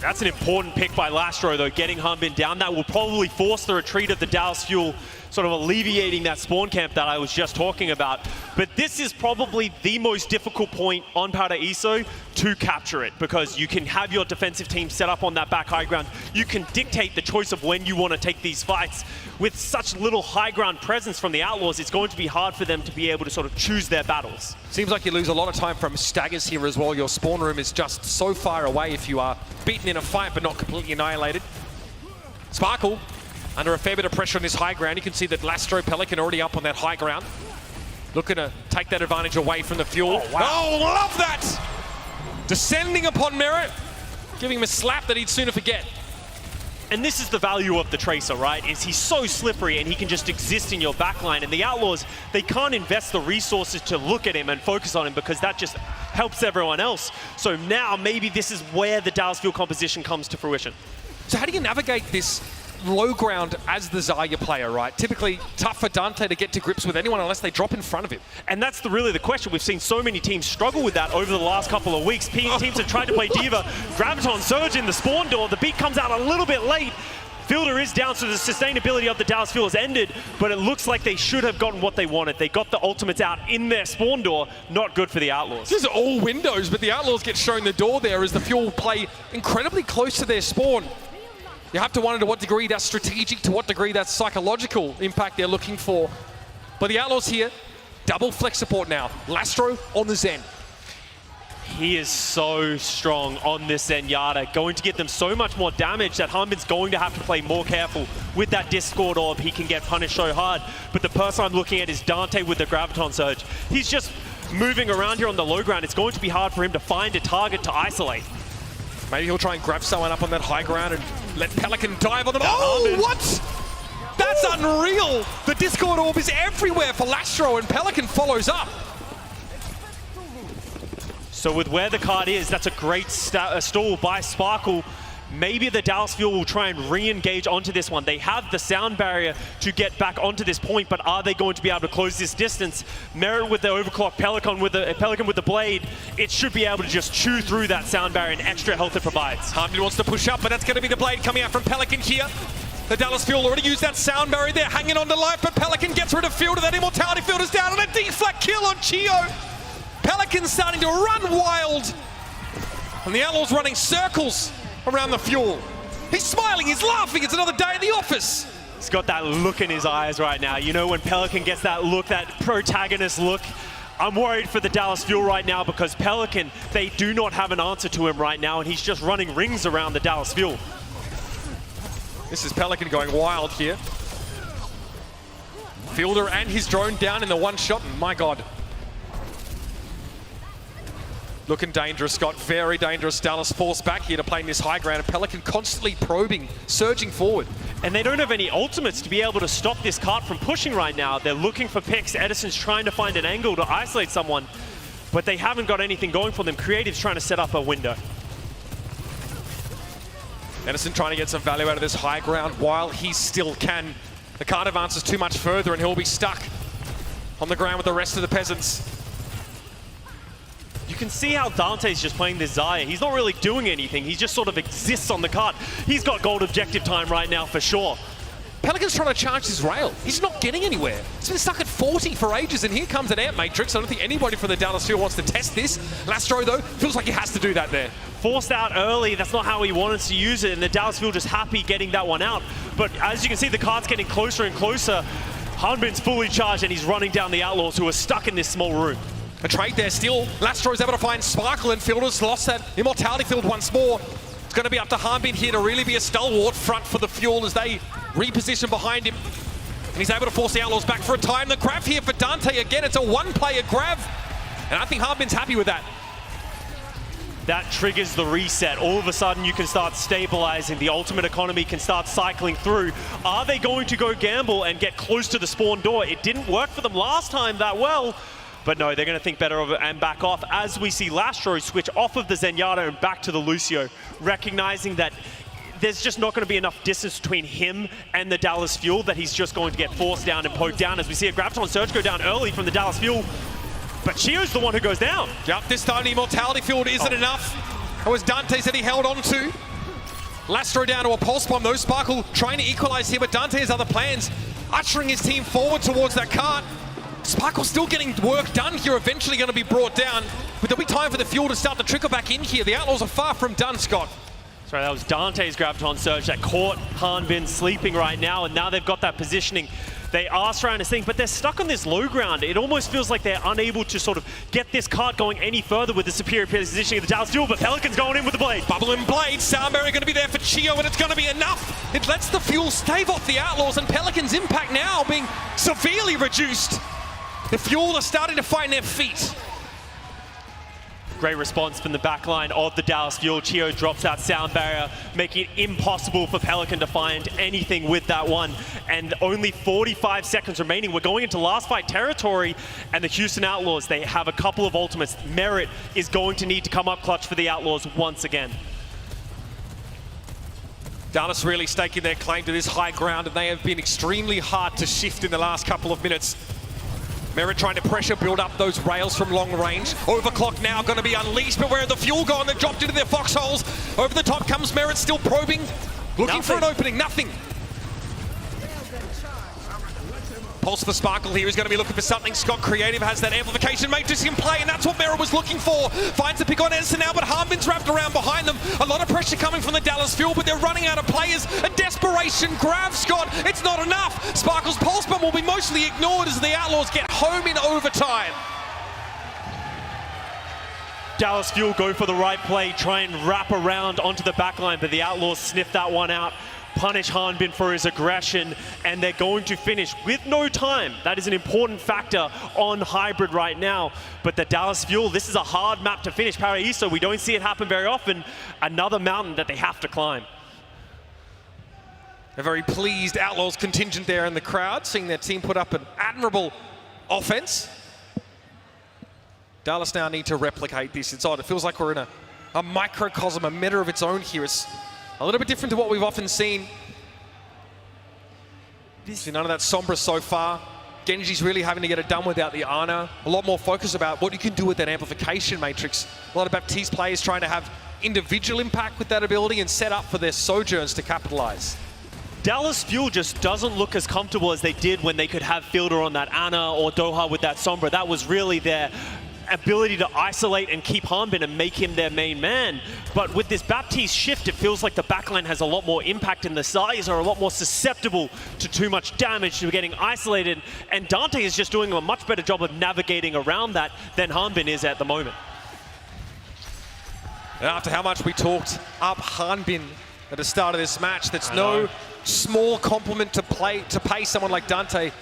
That's an important pick by Lastro though, getting Hanbin down. That will probably force the retreat of the Dallas Fuel, sort of alleviating that spawn camp that I was just talking about. But this is probably the most difficult point on Paraiso to capture it, because you can have your defensive team set up on that back high ground. You can dictate the choice of when you want to take these fights. With such little high ground presence from the Outlaws, it's going to be hard for them to be able to sort of choose their battles. Seems like you lose a lot of time from staggers here as well. Your spawn room is just so far away if you are beaten in a fight but not completely annihilated. Sparkle under a fair bit of pressure on this high ground. You can see that Lastro, Pelican already up on that high ground. Looking to take that advantage away from the Fuel. Oh, wow. Oh, love that! Descending upon Merit, giving him a slap that he'd sooner forget. And this is the value of the Tracer, right? Is he's so slippery and he can just exist in your backline. And the Outlaws, they can't invest the resources to look at him and focus on him because that just helps everyone else. So now maybe this is where the Dallas Fuel composition comes to fruition. So how do you navigate this low ground as the Zarya player, right? Typically tough for Dante to get to grips with anyone unless they drop in front of him. And that's really the question. We've seen so many teams struggle with that over the last couple of weeks. Teams have tried to play Diva, Graviton Surge in the spawn door. The beat comes out a little bit late. Fielder is down, so the sustainability of the Dallas Fuel has ended, but it looks like they should have gotten what they wanted. They got the ultimates out in their spawn door. Not good for the Outlaws. This is all windows, but the Outlaws get shown the door there as the Fuel play incredibly close to their spawn. You have to wonder to what degree that's strategic, to what degree that's psychological impact they're looking for. But the Outlaws here, double flex support now. Lastro on the Zen. He is so strong on this Zenyatta, going to get them so much more damage that Hanbin's going to have to play more careful. With that Discord Orb, he can get punished so hard. But the person I'm looking at is Dante with the Graviton Surge. He's just moving around here on the low ground. It's going to be hard for him to find a target to isolate. Maybe he'll try and grab someone up on that high ground and let Pelican dive on them. Oh, what? That's unreal! The Discord Orb is everywhere for Lastro, and Pelican follows up. So with where the card is, that's a great stall by Sparkle. Maybe the Dallas Fuel will try and re-engage onto this one. They have the sound barrier to get back onto this point, but are they going to be able to close this distance? Merit with the overclock, Pelican with the blade, it should be able to just chew through that sound barrier and extra health it provides. Hanbin wants to push up, but that's going to be the blade coming out from Pelican here. The Dallas Fuel already used that sound barrier there, hanging on to life, but Pelican gets rid of Fielder. That Immortality Field is down, and a deflect kill on Chio. Pelican's starting to run wild, and the Outlaws running circles around the Fuel. He's smiling, he's laughing, it's another day in the office. He's got that look in his eyes right now. You know when Pelican gets that look, that protagonist look? I'm worried for the Dallas Fuel right now because Pelican, they do not have an answer to him right now, and he's just running rings around the Dallas Fuel. This is Pelican going wild here. Fielder and his drone down in the one shot, and my God. Looking dangerous, Scott. Very dangerous. Dallas forced back here to play in this high ground, and Pelican constantly probing, surging forward. And they don't have any ultimates to be able to stop this cart from pushing right now. They're looking for picks. Edison's trying to find an angle to isolate someone, but they haven't got anything going for them. Creative's trying to set up a window. Edison trying to get some value out of this high ground while he still can. The cart advances too much further, and he'll be stuck on the ground with the rest of the peasants. You can see how Dante's just playing this Zarya. He's not really doing anything. He just sort of exists on the cart. He's got gold objective time right now for sure. Pelican's trying to charge his rail. He's not getting anywhere. He's been stuck at 40 for ages, and here comes an Ant Matrix. I don't think anybody from the Dallas Fuel wants to test this. Lastro, though, feels like he has to do that there. Forced out early. That's not how he wanted to use it, and the Dallas Fuel just happy getting that one out. But as you can see, the cart's getting closer and closer. Hanbin's fully charged, and he's running down the Outlaws, who are stuck in this small room. A trade there still. Lastro's able to find Sparkle, and Fielder's lost that Immortality Field once more. It's going to be up to Hanbin here to really be a stalwart front for the Fuel as they reposition behind him. And he's able to force the Outlaws back for a time. The grab here for Dante again. It's a one-player grab. And I think Hanbin's happy with that. That triggers the reset. All of a sudden, you can start stabilizing. The ultimate economy can start cycling through. Are they going to go gamble and get close to the spawn door? It didn't work for them last time that well. But no, they're going to think better of it and back off as we see Lastro switch off of the Zenyatta and back to the Lucio, recognizing that there's just not going to be enough distance between him and the Dallas Fuel that he's just going to get forced down and poked down as we see a Graviton Surge go down early from the Dallas Fuel. But Chio's the one who goes down. Yep, this time the Immortality Field isn't enough. It was Dante's that he held on to. Lastro down to a Pulse Bomb though. Sparkle trying to equalize here, but Dante has other plans. Ushering his team forward towards that cart. Sparkle still getting work done here, eventually going to be brought down. But there'll be time for the fuel to start to trickle back in here. The Outlaws are far from done, Scott. Sorry, that was Dante's Graviton Surge that caught Hanbin sleeping right now, and now they've got that positioning. They are surrounding this thing, but they're stuck on this low ground. It almost feels like they're unable to sort of get this cart going any further with the superior positioning of the Dallas Fuel, but Pelican's going in with the blade. Bubble and blade, Soundbarrier going to be there for Chio, and it's going to be enough. It lets the fuel stave off the Outlaws, and Pelican's impact now being severely reduced. The fuel are starting to find their feet. Great response from the backline of the Dallas Fuel. Chio drops out Sound Barrier, making it impossible for Pelican to find anything with that one. And only 45 seconds remaining. We're going into last fight territory, and the Houston Outlaws, they have a couple of ultimates. Merit is going to need to come up clutch for the Outlaws once again. Dallas really staking their claim to this high ground, and they have been extremely hard to shift in the last couple of minutes. Merit trying to pressure build up those rails from long range. Overclock now going to be unleashed, but where are the fuel gone? They're dropped into their foxholes. Over the top comes Merit, still probing. Looking for an opening, nothing. Pulse for Sparkle here. He's going to be looking for something. Scott Creative has that amplification matrix in play, and that's what Merit was looking for. Finds the pick on Edison now, but Harbin's wrapped around behind them. A lot of pressure coming from the Dallas Fuel, but they're running out of players. A desperation grab, Scott. It's not enough. Sparkle's Pulse Bomb will be mostly ignored as the Outlaws get home in overtime. Dallas Fuel go for the right play, try and wrap around onto the backline, but the Outlaws sniff that one out. Punish Hanbin for his aggression, and they're going to finish with no time. That is an important factor on Hybrid right now. But the Dallas Fuel, this is a hard map to finish. Paraíso, we don't see it happen very often. Another mountain that they have to climb. A very pleased Outlaws contingent there in the crowd, seeing their team put up an admirable offense. Dallas now need to replicate this. It's odd. It feels like we're in a microcosm, a meta of its own here. It's a little bit different to what we've often seen. See none of that Sombra so far. Genji's really having to get it done without the Ana. A lot more focus about what you can do with that amplification matrix. A lot of Baptiste players trying to have individual impact with that ability and set up for their Sojourns to capitalize. Dallas Fuel just doesn't look as comfortable as they did when they could have Fielder on that Ana or Doha with that Sombra. That was really their ability to isolate and keep Hanbin and make him their main man. But with this Baptiste shift, it feels like the backline has a lot more impact and the sides are a lot more susceptible to too much damage, to getting isolated. And Dante is just doing a much better job of navigating around that than Hanbin is at the moment. And after how much we talked up Hanbin at the start of this match, that's no small compliment to pay someone like Dante.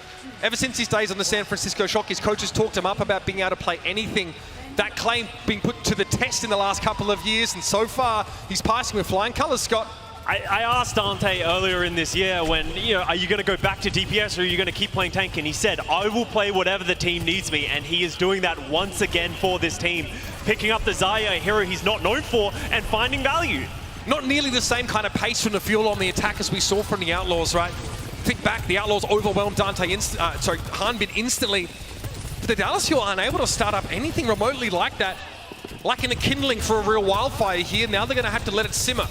Ever since his days on the San Francisco Shock, his coaches talked him up about being able to play anything. That claim being put to the test in the last couple of years, and so far he's passing with flying colours, Scott. I asked Dante earlier in this year when, are you going to go back to DPS or are you going to keep playing tank? And he said, I will play whatever the team needs me, and he is doing that once again for this team. Picking up the Zarya, a hero he's not known for, and finding value. Not nearly the same kind of pace from the Fuel on the attack as we saw from the Outlaws, right? Think back, the Outlaws overwhelmed Hanbin instantly. But the Dallas Fuel aren't able to start up anything remotely like that. Like in a kindling for a real wildfire here, now they're going to have to let it simmer.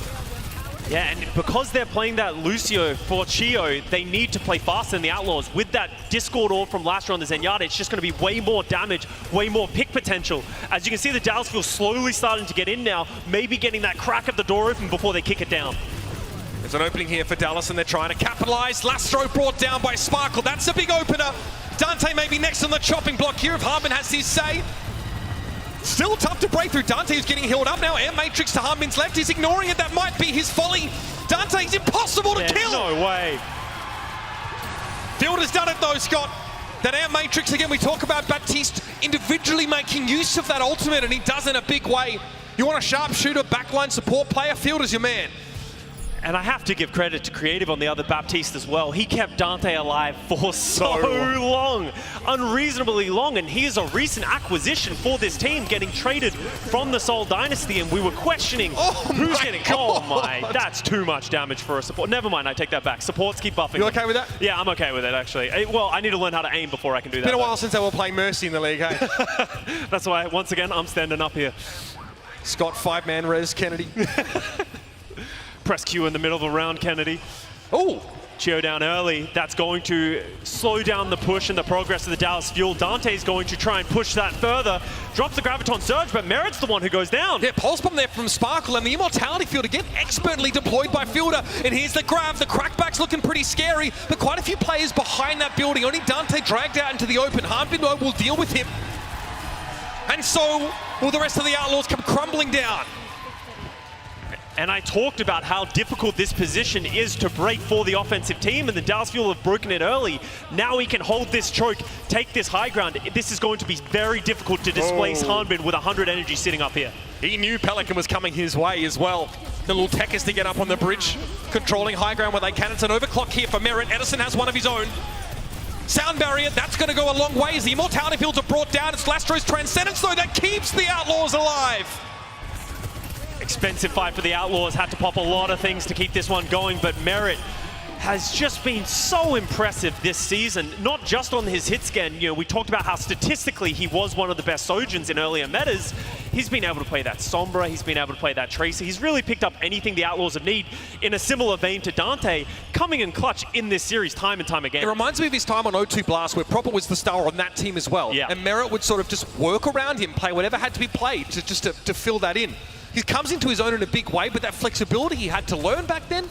Yeah, and because they're playing that Lucio for Chio, they need to play faster than the Outlaws. With that Discord Orb from last round on the Zenyatta, it's just going to be way more damage, way more pick potential. As you can see, the Dallas Fuel slowly starting to get in now, maybe getting that crack of the door open before they kick it down. There's an opening here for Dallas, and they're trying to capitalize. Lastro brought down by Sparkle. That's a big opener. Dante may be next on the chopping block here if Hanbin has his say. Still tough to break through. Dante is getting healed up now. Air Matrix to Hanbin's left. He's ignoring it. That might be his folly. Dante's impossible to kill. No way. Fielder's done it though, Scott. That Air Matrix, again, we talk about Baptiste individually making use of that ultimate, and he does in a big way. You want a sharpshooter, backline support player, Fielder's your man. And I have to give credit to Creative on the other Baptiste as well. He kept Dante alive for so long, unreasonably long, and he is a recent acquisition for this team, getting traded from the Seoul Dynasty, and we were questioning who's getting... Oh my, that's too much damage for a support. Never mind, I take that back. Supports keep buffing. You okay with that? Yeah, I'm okay with it, actually. Well, I need to learn how to aim before I can do that. It's been a while since they were playing Mercy in the league, hey? That's why, once again, I'm standing up here. Scott, 5-man res, Kennedy. Press Q in the middle of the round, Kennedy. Oh! Chio down early. That's going to slow down the push and the progress of the Dallas Fuel. Dante's going to try and push that further. Drops the Graviton Surge, but Merit's the one who goes down. Yeah, Pulse Bomb there from Sparkle, and the Immortality Field again expertly deployed by Fielder. And here's the grab. The crackback's looking pretty scary, but quite a few players behind that building. Only Dante dragged out into the open. Harmbin will deal with him. And so will the rest of the Outlaws come crumbling down. And I talked about how difficult this position is to break for the offensive team, and the Dallas Fuel have broken it early. Now he can hold this choke, take this high ground. This is going to be very difficult to displace Hanbin with 100 energy sitting up here. He knew Pelican was coming his way as well. The little tech is to get up on the bridge, controlling high ground where they can. It's an overclock here for Merit. Edison has one of his own. Sound barrier, that's going to go a long way as the Immortality Fields are brought down. It's Lastro's Transcendence, though, that keeps the Outlaws alive. Expensive fight for the Outlaws. Had to pop a lot of things to keep this one going, but Merit has just been so impressive this season, not just on his hit scan. You know, we talked about how statistically he was one of the best Sojins in earlier metas. He's been able to play that Sombra, he's been able to play that Tracer. He's really picked up anything the Outlaws have need in a similar vein to Dante, coming in clutch in this series time and time again. It reminds me of his time on O2 Blast, where Proper was the star on that team as well. Yeah. And Merit would sort of just work around him, play whatever had to be played to fill that in. He comes into his own in a big way, but that flexibility he had to learn back then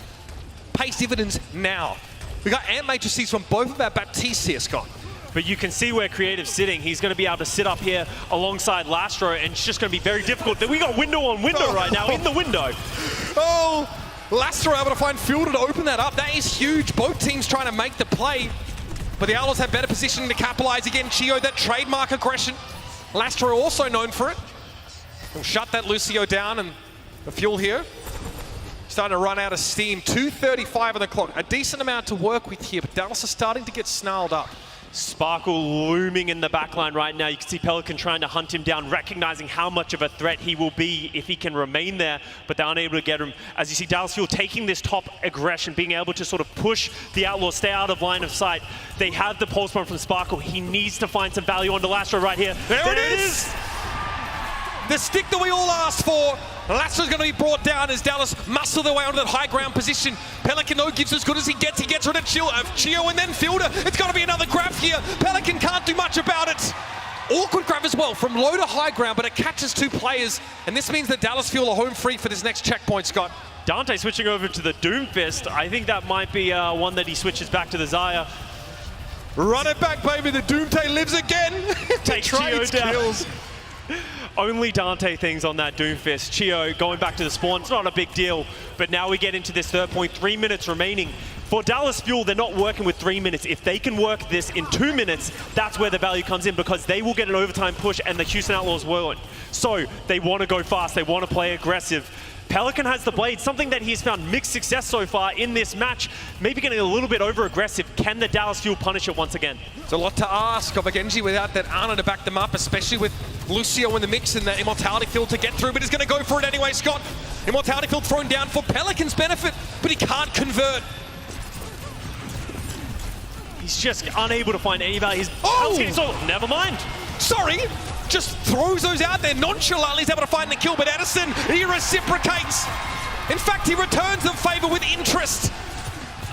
pays dividends now. We got Ant Matrices from both of our Baptistes here, Scott. But you can see where Creative's sitting. He's going to be able to sit up here alongside Lastro, and it's just going to be very difficult. We got window on window right now, in the window. Oh, Lastro able to find Fielder to open that up. That is huge. Both teams trying to make the play, but the Outlaws have better positioning to capitalize. Again, Chio, that trademark aggression. Lastro also known for it. He'll shut that Lucio down, and the Fuel here starting to run out of steam. 2:35 on the clock. A decent amount to work with here, but Dallas is starting to get snarled up. Sparkle looming in the backline right now. You can see Pelican trying to hunt him down, recognizing how much of a threat he will be if he can remain there, but they're unable to get him. As you see Dallas Fuel taking this top aggression, being able to sort of push the Outlaws, stay out of line of sight. They have the pulse bomb from Sparkle. He needs to find some value onto Lastro right here. There it is! The stick that we all asked for. Lastro's going to be brought down as Dallas muscle their way onto that high ground position. Pelican, though, gives as good as he gets. He gets rid of Chio and then Fielder. It's got to be another grab here. Pelican can't do much about it. Awkward grab as well from low to high ground, but it catches two players. And this means that Dallas Fuel are home free for this next checkpoint, Scott. Dante switching over to the Doomfist. I think that might be one that he switches back to the Xayah. Run it back, baby. The Doomtay lives again. Take Chio down. Only Dante things on that Doomfist. Chio going back to the spawn, it's not a big deal. But now we get into this third point, 3 minutes remaining. For Dallas Fuel, they're not working with 3 minutes. If they can work this in 2 minutes, that's where the value comes in, because they will get an overtime push and the Houston Outlaws won't. So they want to go fast, they want to play aggressive. Pelican has the blade, something that he's found mixed success so far in this match. Maybe getting a little bit over-aggressive. Can the Dallas Fuel punish it once again? It's a lot to ask of a Genji without that Ana to back them up, especially with Lucio in the mix and the Immortality Field to get through, but he's going to go for it anyway, Scott. Immortality Field thrown down for Pelican's benefit, but he can't convert. He's just unable to find any value. Never mind. Sorry. Just throws those out there nonchalantly. He's able to find the kill, but Edison, he reciprocates. In fact, he returns the favor with interest.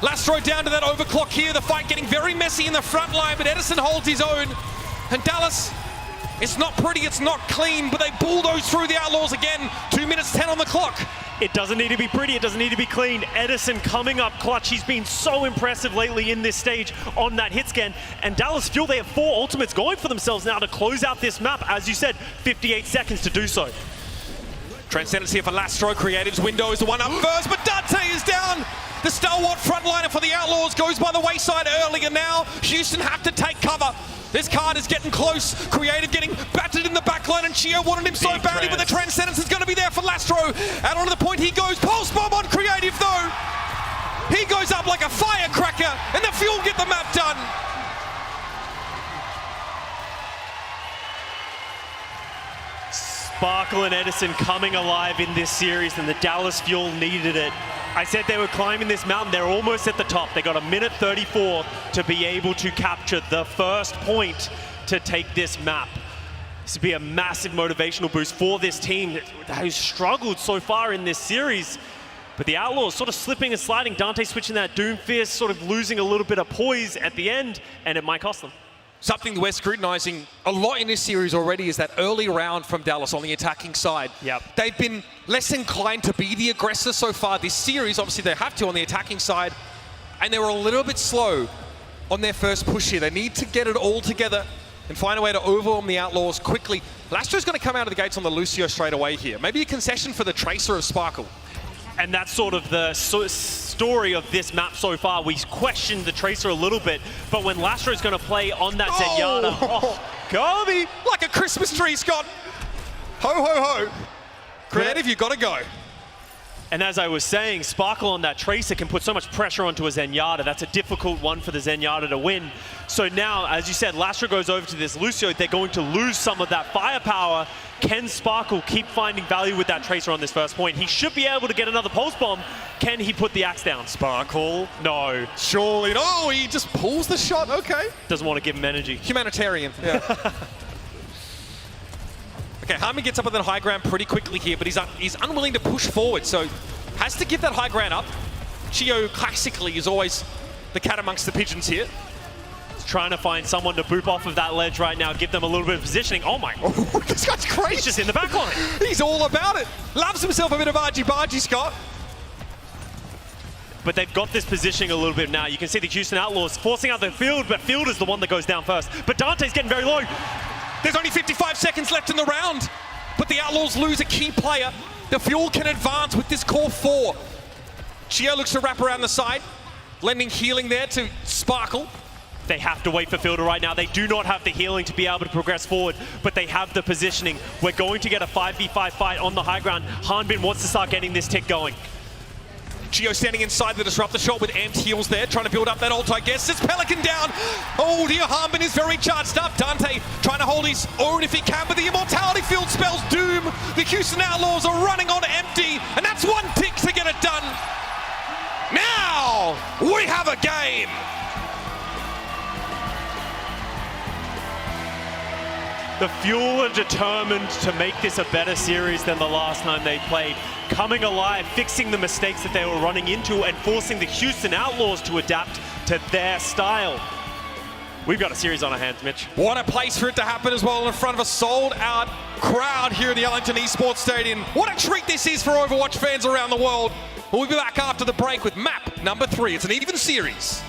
Lastro down to that overclock here. The fight getting very messy in the front line, but Edison holds his own. And Dallas, it's not pretty, it's not clean, but they bulldoze through the Outlaws again. 2 minutes 10 on the clock. It doesn't need to be pretty, it doesn't need to be clean. Edison coming up clutch. He's been so impressive lately in this stage on that hit scan. And Dallas Fuel, they have 4 ultimates going for themselves now to close out this map. As you said, 58 seconds to do so. Transcendence here for Lastro. Creative's window is the one up first, but Dante is down. The stalwart frontliner for the Outlaws goes by the wayside early, and now Houston have to take cover. This card is getting close. Creative getting battered in the backline, and Chio wanted him so badly, but the Transcendence is going to be there for Lastro. Out onto the point he goes. Pulse Bomb on Creative, though. He goes up like a firecracker, and the Fuel get the map done. Sparkle and Edison coming alive in this series, and the Dallas Fuel needed it. I said they were climbing this mountain. They're almost at the top. They got a minute 34 to be able to capture the first point to take this map. This would be a massive motivational boost for this team who's struggled so far in this series. But the Outlaws sort of slipping and sliding. Dante switching that Doom Fist, sort of losing a little bit of poise at the end, and it might cost them. Something we're scrutinizing a lot in this series already is that early round from Dallas on the attacking side. Yep. They've been less inclined to be the aggressor so far this series. Obviously, they have to on the attacking side. And they were a little bit slow on their first push here. They need to get it all together and find a way to overwhelm the Outlaws quickly. Lastro's going to come out of the gates on the Lucio straight away here. Maybe a concession for the Tracer of Sparkle. And that's sort of the story of this map so far. We questioned the Tracer a little bit, but when Lastro's going to play on that Zenyatta, Garby, like a Christmas tree, Scott. Ho, ho, ho. Creative, you got to go. And as I was saying, Sparkle on that Tracer can put so much pressure onto a Zenyatta. That's a difficult one for the Zenyatta to win. So now, as you said, Lastro goes over to this Lucio. They're going to lose some of that firepower. Can Sparkle keep finding value with that Tracer on this first point? He should be able to get another Pulse Bomb. Can he put the axe down? Sparkle? No. Surely. Oh, he just pulls the shot. Okay. Doesn't want to give him energy. Humanitarian. Yeah. Okay, Harmon gets up on the high ground pretty quickly here, but he's unwilling to push forward, so has to give that high ground up. Chio classically is always the cat amongst the pigeons here. He's trying to find someone to boop off of that ledge right now, give them a little bit of positioning. Oh my. This guy's crazy. He's just in the back line. He's all about it. Loves himself a bit of argy-bargy, Scott. But they've got this positioning a little bit now. You can see the Houston Outlaws forcing out the Field, but Field is the one that goes down first. But Dante's getting very low. There's only 55 seconds left in the round, but the Outlaws lose a key player. The Fuel can advance with this core 4. Chio looks to wrap around the side, lending healing there to Sparkle. They have to wait for Fielder right now. They do not have the healing to be able to progress forward, but they have the positioning. We're going to get a 5v5 fight on the high ground. Hanbin wants to start getting this tick going. Chio standing inside the disruptor shot with amped heals there, trying to build up that ult, I guess. It's Pelican down. Oh dear, Hanbin is very charged up. Dante trying to hold his own if he can, but the Immortality Field spells doom. The Houston Outlaws are running on empty, and that's one tick to get it done. Now, we have a game. The Fuel are determined to make this a better series than the last time they played. Coming alive, fixing the mistakes that they were running into, and forcing the Houston Outlaws to adapt to their style. We've got a series on our hands, Mitch. What a place for it to happen as well in front of a sold-out crowd here in the Ellington Esports Stadium. What a treat this is for Overwatch fans around the world. We'll be back after the break with map number 3. It's an even series.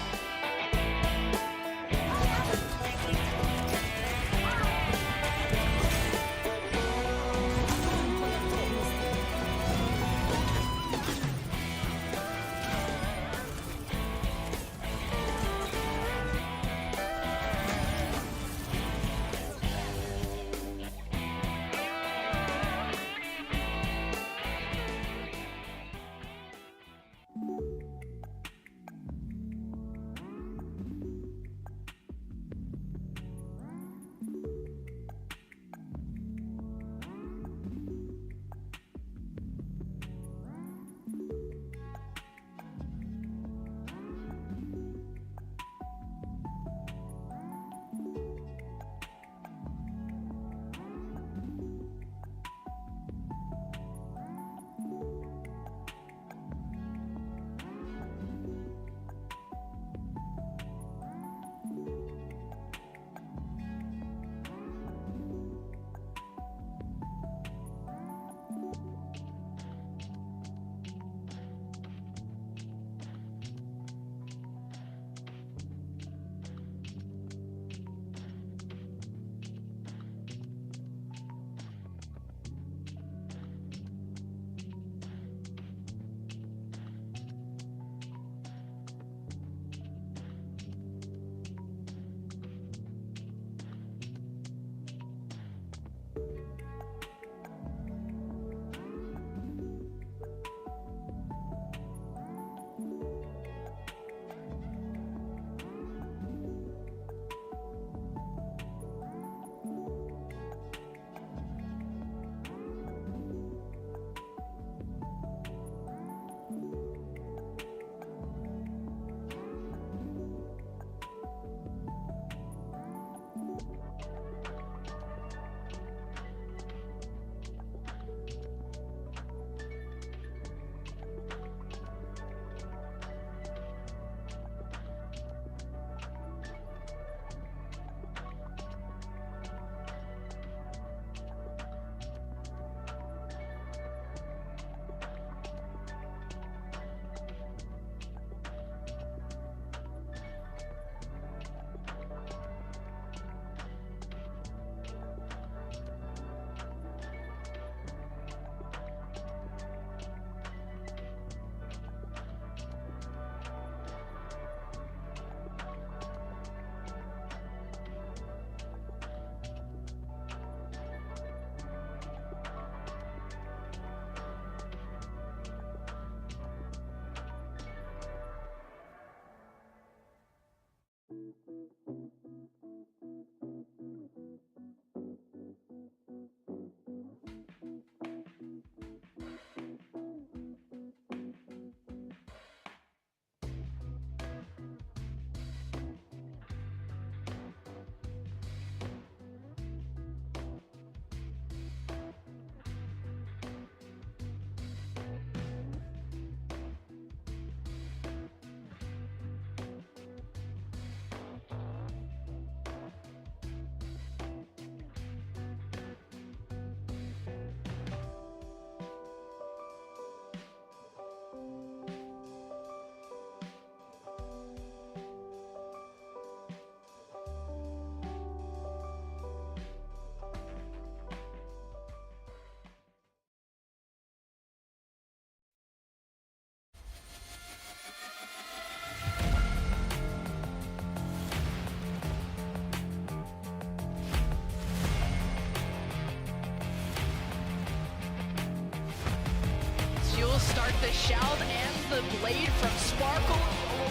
the Shald and the Blade from Sparkle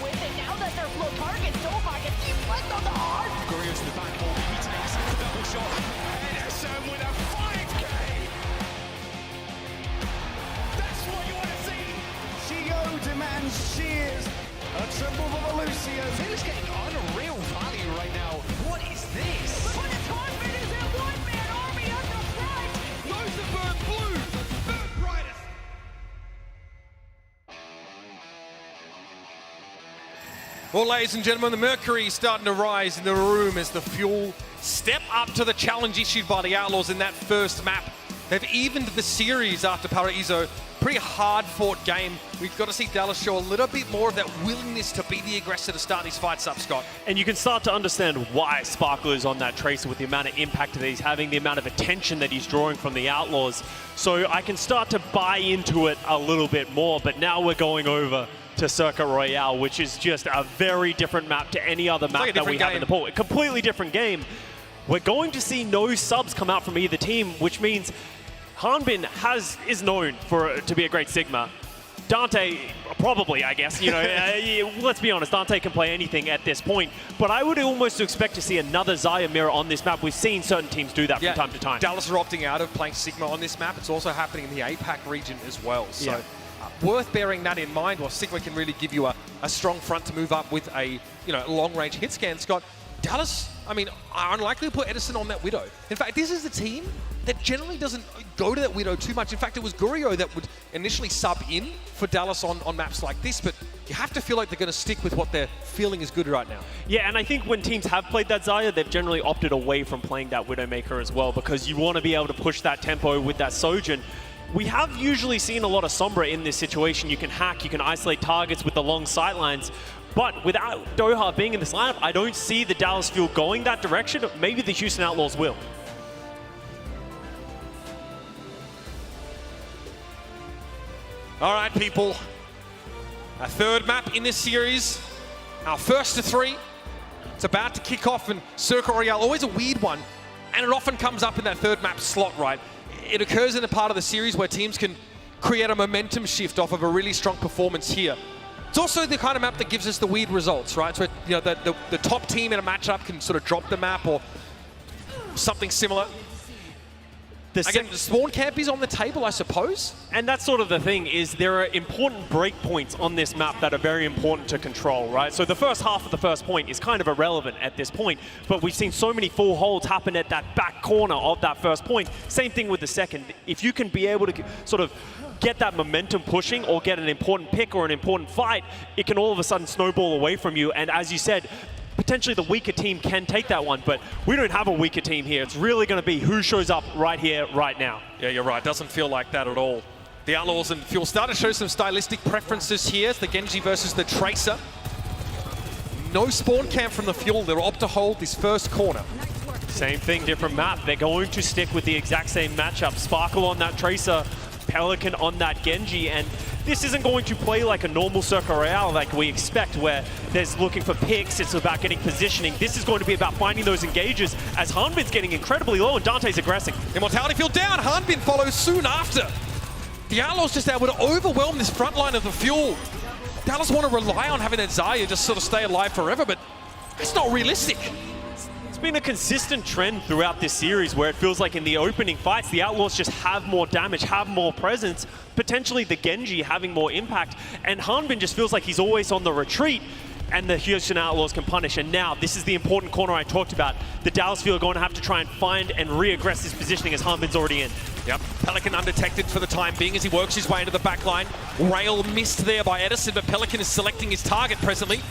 with it. Now that they're flow targets, Doma gets deflect on the arm. Gorio's in the back hole, he takes the double shot. And SM with a 5K! That's what you want to see! CO demands shears. A triple for the Lucians. He's getting unreal value right now. What is this? But it's confidence in one-man army at the front. Lucifer Blue, the brightest. Well, ladies and gentlemen, the mercury is starting to rise in the room as the Fuel step up to the challenge issued by the Outlaws in that first map. They've evened the series after Paraíso. Pretty hard-fought game. We've got to see Dallas show a little bit more of that willingness to be the aggressor to start these fights up, Scott. And you can start to understand why Sparkle is on that Tracer with the amount of impact that he's having, the amount of attention that he's drawing from the Outlaws. So I can start to buy into it a little bit more, but now we're going over to Circuit Royale, which is just a very different map to any other map that we have in the pool. A completely different game. We're going to see no subs come out from either team, which means Hanbin is known to be a great Sigma. Dante, probably, I guess. You know, let's be honest, Dante can play anything at this point. But I would almost expect to see another Xayah mirror on this map. We've seen certain teams do that from time to time. Dallas are opting out of playing Sigma on this map. It's also happening in the APAC region as well. So worth bearing that in mind, while Sigma can really give you a strong front to move up with a long-range hit scan. Scott, Dallas, I mean, are unlikely to put Edison on that Widow. In fact, this is a team that generally doesn't go to that Widow too much. In fact, it was Gurio that would initially sub in for Dallas on maps like this, but you have to feel like they're going to stick with what they're feeling is good right now. Yeah, and I think when teams have played that Xayah, they've generally opted away from playing that Widowmaker as well, because you want to be able to push that tempo with that Sojourn. We have usually seen a lot of Sombra in this situation. You can hack, you can isolate targets with the long sightlines. But without Doha being in this lineup, I don't see the Dallas Fuel going that direction. Maybe the Houston Outlaws will. All right, people. Our third map in this series. Our first to three. It's about to kick off, and Circuit Royale, always a weird one. And it often comes up in that third map slot, right? It occurs in a part of the series where teams can create a momentum shift off of a really strong performance here. It's also the kind of map that gives us the weird results, right? So, the top team in a matchup can sort of drop the map or something similar. Again, the spawn camp is on the table, I suppose. And that's sort of the thing, is there are important breakpoints on this map that are very important to control, right? So the first half of the first point is kind of irrelevant at this point, but we've seen so many full holds happen at that back corner of that first point. Same thing with the second. If you can be able to sort of get that momentum pushing or get an important pick or an important fight, it can all of a sudden snowball away from you. And as you said, potentially the weaker team can take that one, but we don't have a weaker team here. It's really going to be who shows up right here, right now. Yeah, you're right. Doesn't feel like that at all. The Outlaws and Fuel start to show some stylistic preferences here. It's the Genji versus the Tracer. No spawn camp from the Fuel. They'll opt to hold this first corner. Same thing, different map. They're going to stick with the exact same matchup. Sparkle on that Tracer, Pelican on that Genji, and this isn't going to play like a normal Circuit Royale like we expect, where there's looking for picks, it's about getting positioning. This is going to be about finding those engages, as Hanbin's getting incredibly low and Dante's aggressing. Immortality Field down, Hanbin follows soon after. The Outlaws just able to overwhelm this front line of the Fuel. Dallas want to rely on having that Xayah just sort of stay alive forever, but it's not realistic. It's been a consistent trend throughout this series where it feels like in the opening fights, the Outlaws just have more damage, have more presence, potentially the Genji having more impact, and Hanbin just feels like he's always on the retreat, and the Houston Outlaws can punish. And now, this is the important corner I talked about. The Dallas Fuel are going to have to try and find and re-aggress his positioning as Hanbin's already in. Yep, Pelican undetected for the time being as he works his way into the back line. Rail missed there by Edison, but Pelican is selecting his target presently.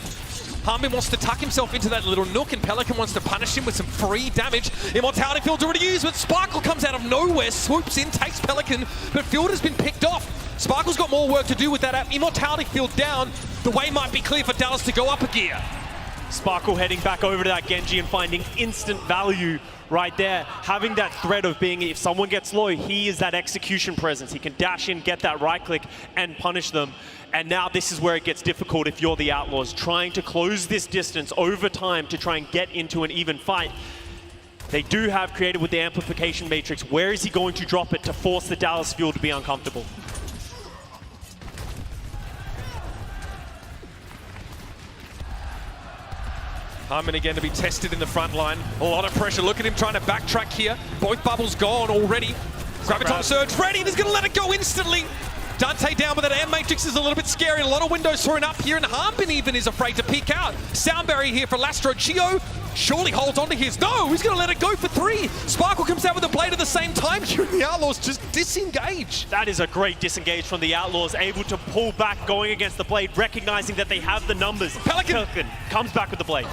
Hanbin wants to tuck himself into that little nook, and Pelican wants to punish him with some free damage. Immortality Field's already used, but Sparkle comes out of nowhere, swoops in, takes Pelican, but Field has been picked off. Sparkle's got more work to do with that. Immortality Field down. The way might be clear for Dallas to go up a gear. Sparkle heading back over to that Genji and finding instant value right there. Having that threat of being, if someone gets low, he is that execution presence. He can dash in, get that right click, and punish them. And now this is where it gets difficult if you're the Outlaws, trying to close this distance over time to try and get into an even fight. They do have created with the amplification matrix. Where is he going to drop it to force the Dallas Fuel to be uncomfortable? Harmon again to be tested in the front line. A lot of pressure. Look at him trying to backtrack here. Both bubbles gone already. Graviton Surge ready, and he's going to let it go instantly. Dante down with it, and Matrix is a little bit scary. A lot of windows thrown up here, and Harmon even is afraid to peek out. Sound barrier here for Lastro. Chio surely holds on to his. No, he's going to let it go for 3. Sparkle comes out with the blade at the same time. The Outlaws just disengage. That is a great disengage from the Outlaws, able to pull back, going against the blade, recognizing that they have the numbers. Pelican comes back with the blade.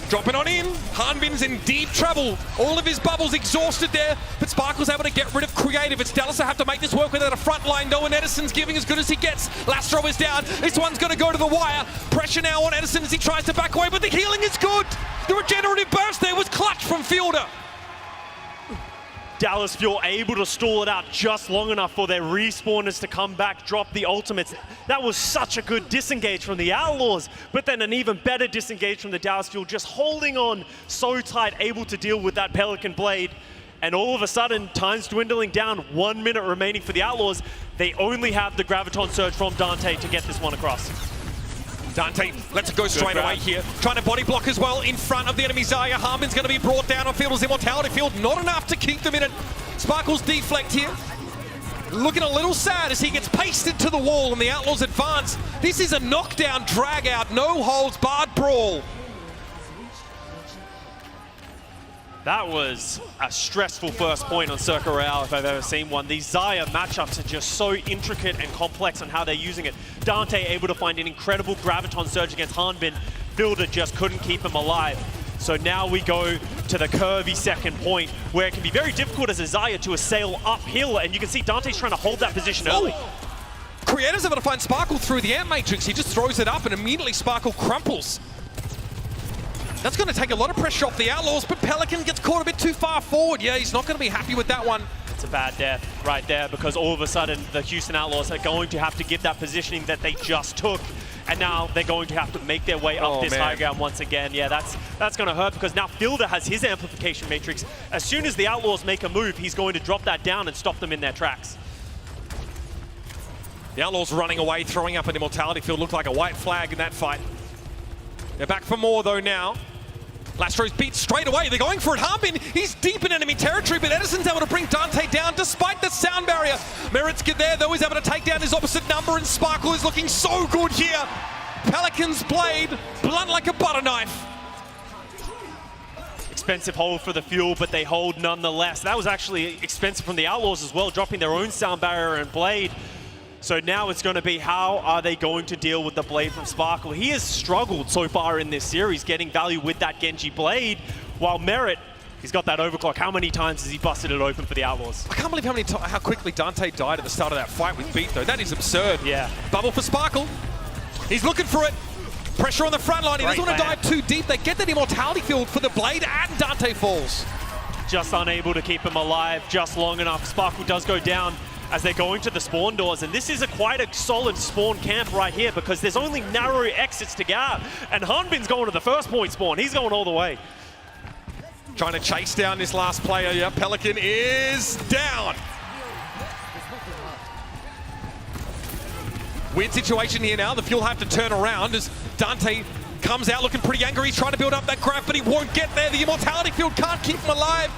Dropping on in. Hanbin's in deep trouble. All of his bubbles exhausted there, but Sparkle's able to get rid of Creative. It's Dallas that have to make this work without a front line, though, and Edison's giving as good as he gets. Lastro is down. This one's going to go to the wire. Pressure now on Edison as he tries to back away, but the healing is good. The regenerative burst there was clutch from Fielder. Dallas Fuel able to stall it out just long enough for their respawners to come back, drop the ultimates. That was such a good disengage from the Outlaws, but then an even better disengage from the Dallas Fuel, just holding on so tight, able to deal with that Pelican blade. And all of a sudden, time's dwindling down, 1 minute remaining for the Outlaws. They only have the Graviton Surge from Dante to get this one across. Dante lets it go straight away here. Trying to body block as well in front of the enemy Zarya. Harmon's going to be brought down on Fielder's Immortality Field. Not enough to keep them in it. Sparkle's deflect here. Looking a little sad as he gets pasted to the wall and the Outlaws advance. This is a knockdown, drag out, no holds barred brawl. That was a stressful first point on Circa Real if I've ever seen one. These Zarya matchups are just so intricate and complex on how they're using it. Dante able to find an incredible Graviton Surge against Hanbin. Fielder just couldn't keep him alive. So now we go to the curvy second point where it can be very difficult as a Zarya to assail uphill, and you can see Dante's trying to hold that position early. Creator's able to find Sparkle through the Ant Matrix. He just throws it up and immediately Sparkle crumples. That's going to take a lot of pressure off the Outlaws, but Pelican gets caught a bit too far forward. Yeah, he's not going to be happy with that one. It's a bad death right there because all of a sudden the Houston Outlaws are going to have to give that positioning that they just took, and now they're going to have to make their way up this high ground once again. Yeah, that's going to hurt because now Fielder has his amplification matrix. As soon as the Outlaws make a move, he's going to drop that down and stop them in their tracks. The Outlaws running away, throwing up an Immortality Field. Looked like a white flag in that fight. They're back for more though now. Lastro's beat straight away. They're going for it. Harmon, he's deep in enemy territory, but Edison's able to bring Dante down despite the sound barrier. Merit's good there, though. He's able to take down his opposite number, and Sparkle is looking so good here. Pelican's blade, blunt like a butter knife. Expensive hold for the Fuel, but they hold nonetheless. That was actually expensive from the Outlaws as well, dropping their own sound barrier and blade. So now it's going to be how are they going to deal with the blade from Sparkle. He has struggled so far in this series getting value with that Genji blade, while Merit, he's got that overclock. How many times has he busted it open for the Outlaws? I can't believe how quickly Dante died at the start of that fight with Beat, though. That is absurd. Yeah. Bubble for Sparkle. He's looking for it. Pressure on the front line. He doesn't want to dive too deep. They get that Immortality Field for the blade, and Dante falls. Just unable to keep him alive just long enough. Sparkle does go down as they're going to the spawn doors, and this is quite a solid spawn camp right here because there's only narrow exits to get out, and Hanbin's going to the first point spawn. He's going all the way. Trying to chase down this last player. Yeah, Pelican is down. Weird situation here now. The Fuel have to turn around as Dante comes out looking pretty angry. He's trying to build up that graph, but he won't get there. The Immortality Field can't keep him alive.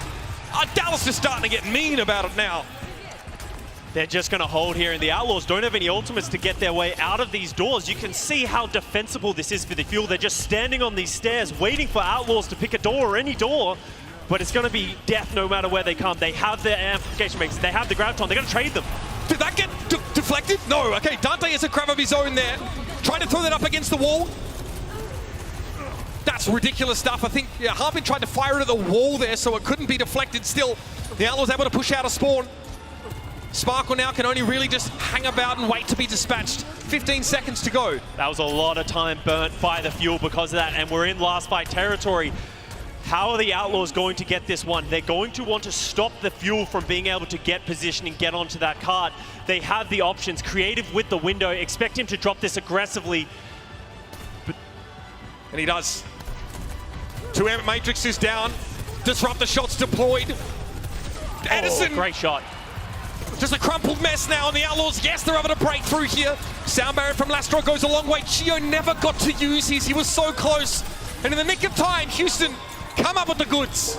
Dallas is starting to get mean about it now. They're just going to hold here, and the Outlaws don't have any ultimates to get their way out of these doors. You can see how defensible this is for the Fuel. They're just standing on these stairs waiting for Outlaws to pick a door or any door, but it's going to be death no matter where they come. They have their amplification makes. They have the Graviton. They're going to trade them. Did that get deflected? No. Okay, Dante has a grab of his own there. Trying to throw that up against the wall. That's ridiculous stuff. I think Harpin tried to fire it at the wall there so it couldn't be deflected. Still, the Outlaws able to push out a spawn. Sparkle now can only really just hang about and wait to be dispatched. 15 seconds to go. That was a lot of time burnt by the Fuel because of that, and we're in last fight territory. How are the Outlaws going to get this one? They're going to want to stop the Fuel from being able to get position and get onto that cart. They have the options. Creative with the window. Expect him to drop this aggressively. And he does. 2 Matrix is down. Disruptor shots deployed. Edison! Oh, great shot. Just a crumpled mess now on the Outlaws. Yes, they're able to break through here. Sound barrier from Lastro goes a long way. Chio never got to use his. He was so close. And in the nick of time, Houston come up with the goods.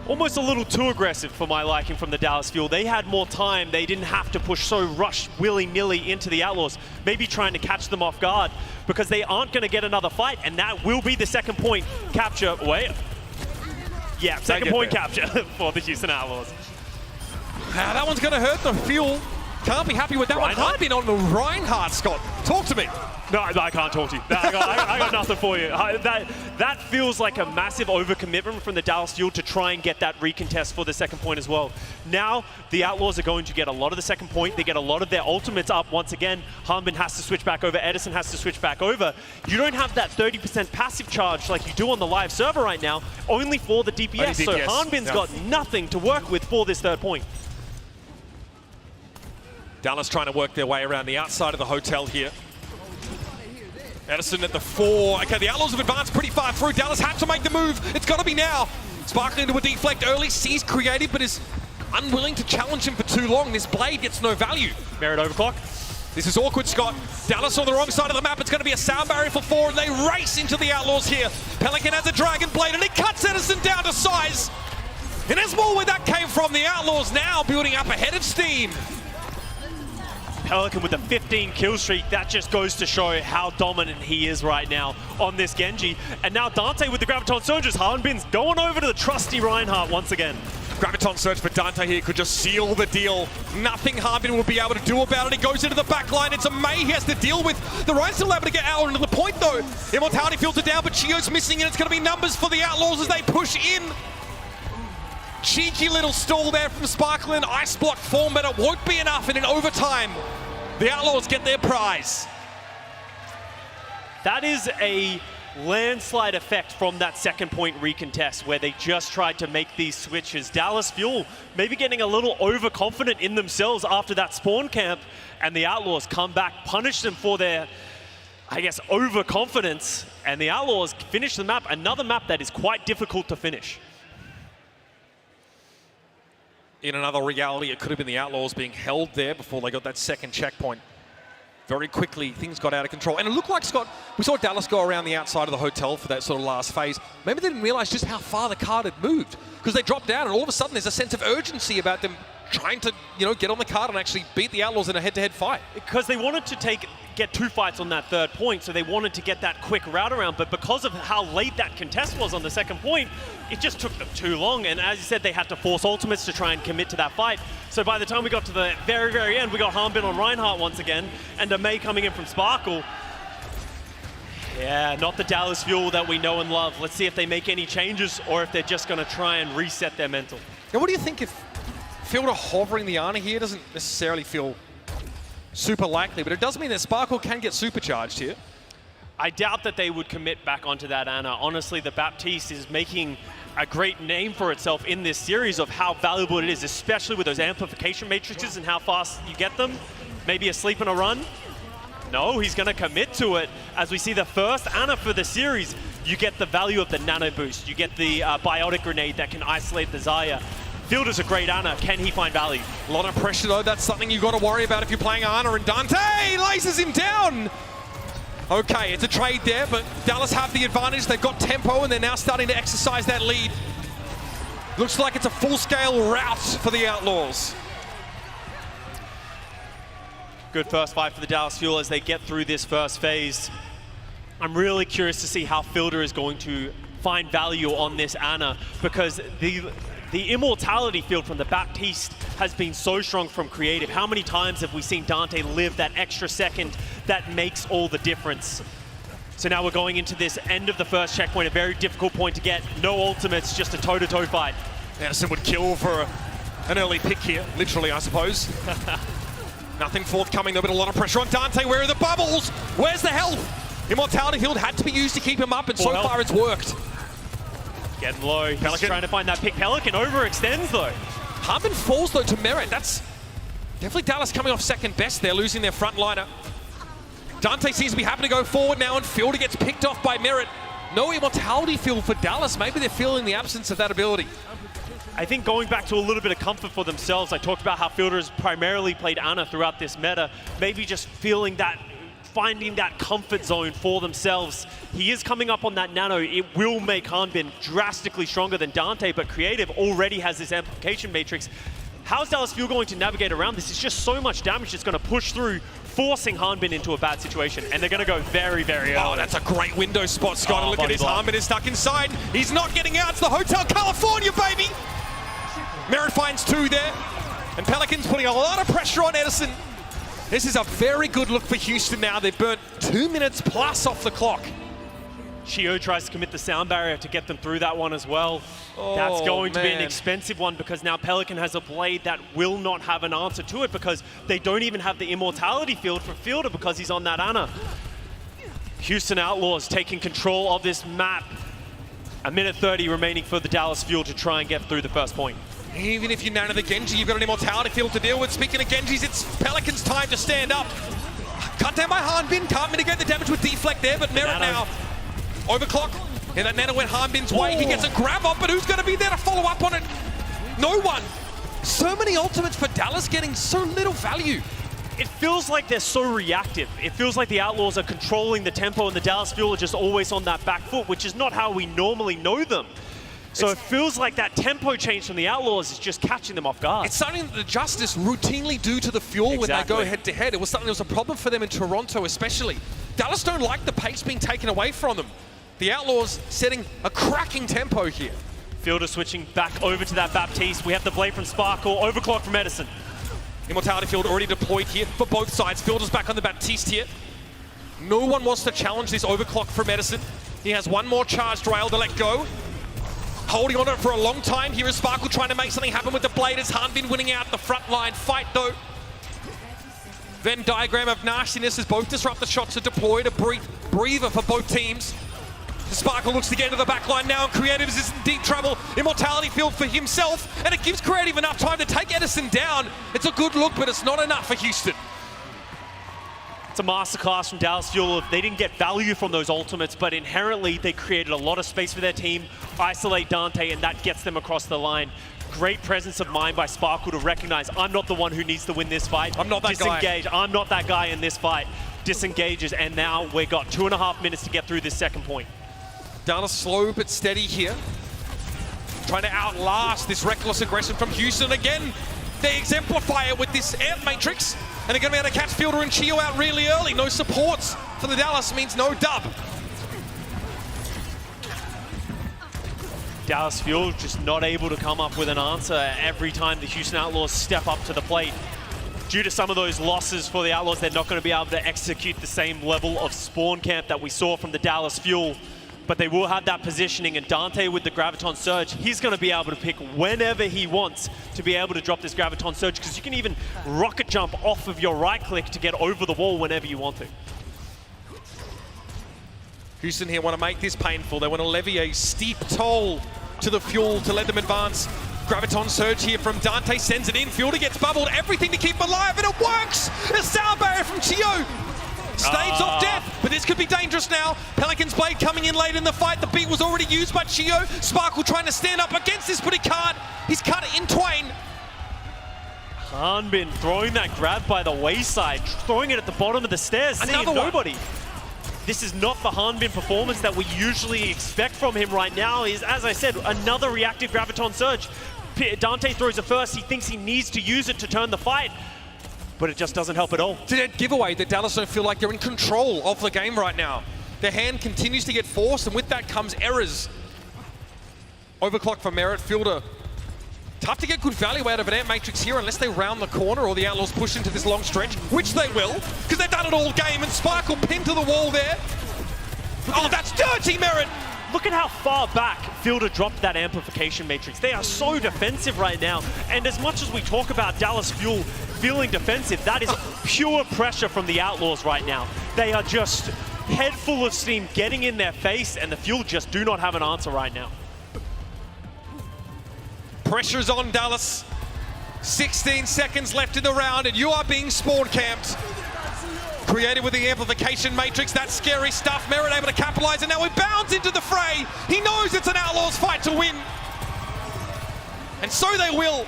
Almost a little too aggressive for my liking from the Dallas Fuel. They had more time. They didn't have to push so rush willy-nilly into the Outlaws, maybe trying to catch them off guard because they aren't going to get another fight, and that will be the second point capture. Wait. Yeah, second point capture for the Houston Outlaws. That one's going to hurt the Fuel. Can't be happy with that one. I've been on the Reinhardt, Scott. Talk to me. No, I can't talk to you. I got nothing for you. That feels like a massive overcommitment from the Dallas Fuel to try and get that recontest for the second point as well. Now, the Outlaws are going to get a lot of the second point. They get a lot of their ultimates up once again. Hanbin has to switch back over. Edison has to switch back over. You don't have that 30% passive charge like you do on the live server right now, only for the DPS. So Hanbin's got nothing to work with for this third point. Dallas trying to work their way around the outside of the hotel here. Edison at the 4. Okay, the Outlaws have advanced pretty far through. Dallas had to make the move. It's got to be now. Sparkling into a deflect early, sees Creative, but is unwilling to challenge him for too long. This blade gets no value. Merit overclock. This is awkward, Scott. Dallas on the wrong side of the map. It's going to be a sound barrier for 4, and they race into the Outlaws here. Pelican has a Dragon Blade, and he cuts Edison down to size. And there's more where that came from. The Outlaws now building up ahead of steam. Pelican with a 15 kill streak, that just goes to show how dominant he is right now on this Genji. And now Dante with the Graviton Surges. Hanbin's going over to the trusty Reinhardt once again. Graviton Surge for Dante here could just seal the deal. Nothing Hanbin will be able to do about it. He goes into the back line. It's a May he has to deal with. The Ryan's still able to get out into the point though. Immortality filtered down, but Chio's missing, and it's going to be numbers for the Outlaws as they push in. Cheeky little stall there from Sparkling. Ice block form, but it won't be enough, and in overtime, the Outlaws get their prize. That is a landslide effect from that second point recontest where they just tried to make these switches. Dallas Fuel maybe getting a little overconfident in themselves after that spawn camp, and the Outlaws come back, punish them for their, I guess, overconfidence, and the Outlaws finish the map, another map that is quite difficult to finish. In another reality, it could have been the Outlaws being held there before they got that second checkpoint. Very quickly, things got out of control. And it looked like, Scott, we saw Dallas go around the outside of the hotel for that sort of last phase. Maybe they didn't realize just how far the card had moved, because they dropped down and all of a sudden there's a sense of urgency about them trying to, get on the card and actually beat the Outlaws in a head-to-head fight. Because they wanted to get 2 fights on that third point, so they wanted to get that quick route around, but because of how late that contest was on the second point, it just took them too long, and as you said, they had to force ultimates to try and commit to that fight. So by the time we got to the very, very end, we got Hanbin on Reinhardt once again, and a May coming in from Sparkle. Yeah, not the Dallas Fuel that we know and love. Let's see if they make any changes, or if they're just going to try and reset their mental. Now, what do you think if Fielder hovering the Ana here doesn't necessarily feel super likely, but it does mean that Sparkle can get supercharged here. I doubt that they would commit back onto that Ana. Honestly, the Baptiste is making a great name for itself in this series of how valuable it is, especially with those amplification matrices and how fast you get them. Maybe a sleep and a run. No, he's going to commit to it. As we see the first Ana for the series, you get the value of the nano boost. You get the biotic grenade that can isolate the Xayah. Fielder's a great Ana. Can he find value? A lot of pressure, though. That's something you've got to worry about if you're playing Ana, and Dante laces him down. Okay, it's a trade there, but Dallas have the advantage. They've got tempo, and they're now starting to exercise that lead. Looks like it's a full-scale rout for the Outlaws. Good first fight for the Dallas Fuel as they get through this first phase. I'm really curious to see how Fielder is going to find value on this Ana, because the immortality field from the Baptiste has been so strong from Creative. How many times have we seen Dante live that extra second that makes all the difference? So now we're going into this end of the first checkpoint, a very difficult point to get. No ultimates, just a toe-to-toe fight. Edison would kill for an early pick here, literally, I suppose. Nothing forthcoming though, but a lot of pressure on Dante. Where are the bubbles? Where's the health? Immortality field had to be used to keep him up, and so far it's worked. Getting low. He's Pelican trying to find that pick. Pelican overextends though. Hanbin falls though to Merit. That's definitely Dallas coming off second best. They're losing their front liner. Dante seems to be happy to go forward now, and Fielder gets picked off by Merit. No immortality field for Dallas. Maybe they're feeling the absence of that ability. I think going back to a little bit of comfort for themselves, I talked about how Fielder has primarily played Ana throughout this meta, maybe just feeling that finding that comfort zone for themselves. He is coming up on that nano. It will make Hanbin drastically stronger than Dante, but Creative already has this amplification matrix. How's Dallas Fuel going to navigate around this? It's just so much damage that's going to push through, forcing Hanbin into a bad situation, and they're going to go very, very early. Oh, that's a great window spot, Scott. Look at this, Hanbin is stuck inside. He's not getting out. It's the Hotel California, baby. Merit finds 2 there, and Pelicans putting a lot of pressure on Edison. This is a very good look for Houston now. They've burnt 2 minutes plus off the clock. Chio tries to commit the sound barrier to get them through that one as well. That's going to be an expensive one because now Pelican has a blade that will not have an answer to it because they don't even have the immortality field for Fielder because he's on that Ana. Houston Outlaws taking control of this map. 1:30 remaining for the Dallas Fuel to try and get through the first point. Even if you nano the Genji, you've got an immortality field to deal with. Speaking of Genjis, it's Pelicans' time to stand up. Cut down by Hanbin, can't mitigate the damage with deflect there, but Merit now. Overclock, and that nano went Hanbin's way. He gets a grab up, but who's going to be there to follow up on it? No one. So many ultimates for Dallas getting so little value. It feels like they're so reactive. It feels like the Outlaws are controlling the tempo and the Dallas Fuel are just always on that back foot, which is not how we normally know them. So it feels like that tempo change from the Outlaws is just catching them off guard. It's something that the Justice routinely do to the Fuel when they go head-to-head. It was something that was a problem for them in Toronto especially. Dallas don't like the pace being taken away from them. The Outlaws setting a cracking tempo here. Fielder switching back over to that Baptiste. We have the blade from Sparkle, overclock from Edison. Immortality field already deployed here for both sides. Fielder's back on the Baptiste here. No one wants to challenge this overclock from Edison. He has one more charged rail to let go. Holding on to it for a long time. Here is Sparkle trying to make something happen with the blade as Hanbin winning out the front line fight though. Venn diagram of nastiness as both disruptor shots are deployed. A breather for both teams. Sparkle looks to get into the back line now, and Creative is in deep trouble. Immortality field for himself, and it gives Creative enough time to take Edison down. It's a good look, but it's not enough for Houston. It's a masterclass from Dallas Fuel. They didn't get value from those ultimates, but inherently they created a lot of space for their team, isolate Dante, and that gets them across the line. Great presence of mind by Sparkle to recognize, I'm not the one who needs to win this fight. I'm not that guy. Disengage. I'm not that guy in this fight. Disengages, and now we've got 2.5 minutes to get through this second point. Dallas slow but steady here. Trying to outlast this reckless aggression from Houston. Again, they exemplify it with this amp matrix. And they're going to be able to catch Fielder and Chio out really early. No supports for the Dallas means no dub. Dallas Fuel just not able to come up with an answer every time the Houston Outlaws step up to the plate. Due to some of those losses for the Outlaws, they're not going to be able to execute the same level of spawn camp that we saw from the Dallas Fuel. But they will have that positioning, and Dante with the Graviton Surge, he's going to be able to pick whenever he wants to be able to drop this Graviton Surge, because you can even rocket jump off of your right click to get over the wall whenever you want to. Houston here want to make this painful. They want to levy a steep toll to the Fuel to let them advance. Graviton Surge here from Dante, sends it in. Fielder gets bubbled, everything to keep alive, and it works! A sound barrier from Chio! Staves off death, but this could be dangerous now. Pelican's blade coming in late in the fight. The beat was already used by Chio. Sparkle trying to stand up against this, but he can't. He's cut it in twain. Hanbin throwing that grab by the wayside, throwing it at the bottom of the stairs, seeing nobody. This is not the Hanbin performance that we usually expect from him right now. Is, as I said, another reactive Graviton Surge. Dante throws it first. He thinks he needs to use it to turn the fight, but it just doesn't help at all. To that giveaway that Dallas don't feel like they're in control of the game right now. Their hand continues to get forced, and with that comes errors. Overclock for Merit. Fielder. Tough to get good value out of an Amp Matrix here unless they round the corner or the Outlaws push into this long stretch, which they will, because they've done it all game, and Sparkle pinned to the wall there. Oh, that's dirty, Merit! Look at how far back Fielder dropped that amplification matrix. They are so defensive right now, and as much as we talk about Dallas Fuel feeling defensive, that is pure pressure from the Outlaws right now. They are just head full of steam getting in their face, and the Fuel just do not have an answer right now. Pressure's on Dallas. 16 seconds left in the round, and you are being spawn camped. Created with the amplification matrix, that's scary stuff. Merit able to capitalize, and now he bounds into the fray. He knows it's an Outlaws fight to win. And so they will.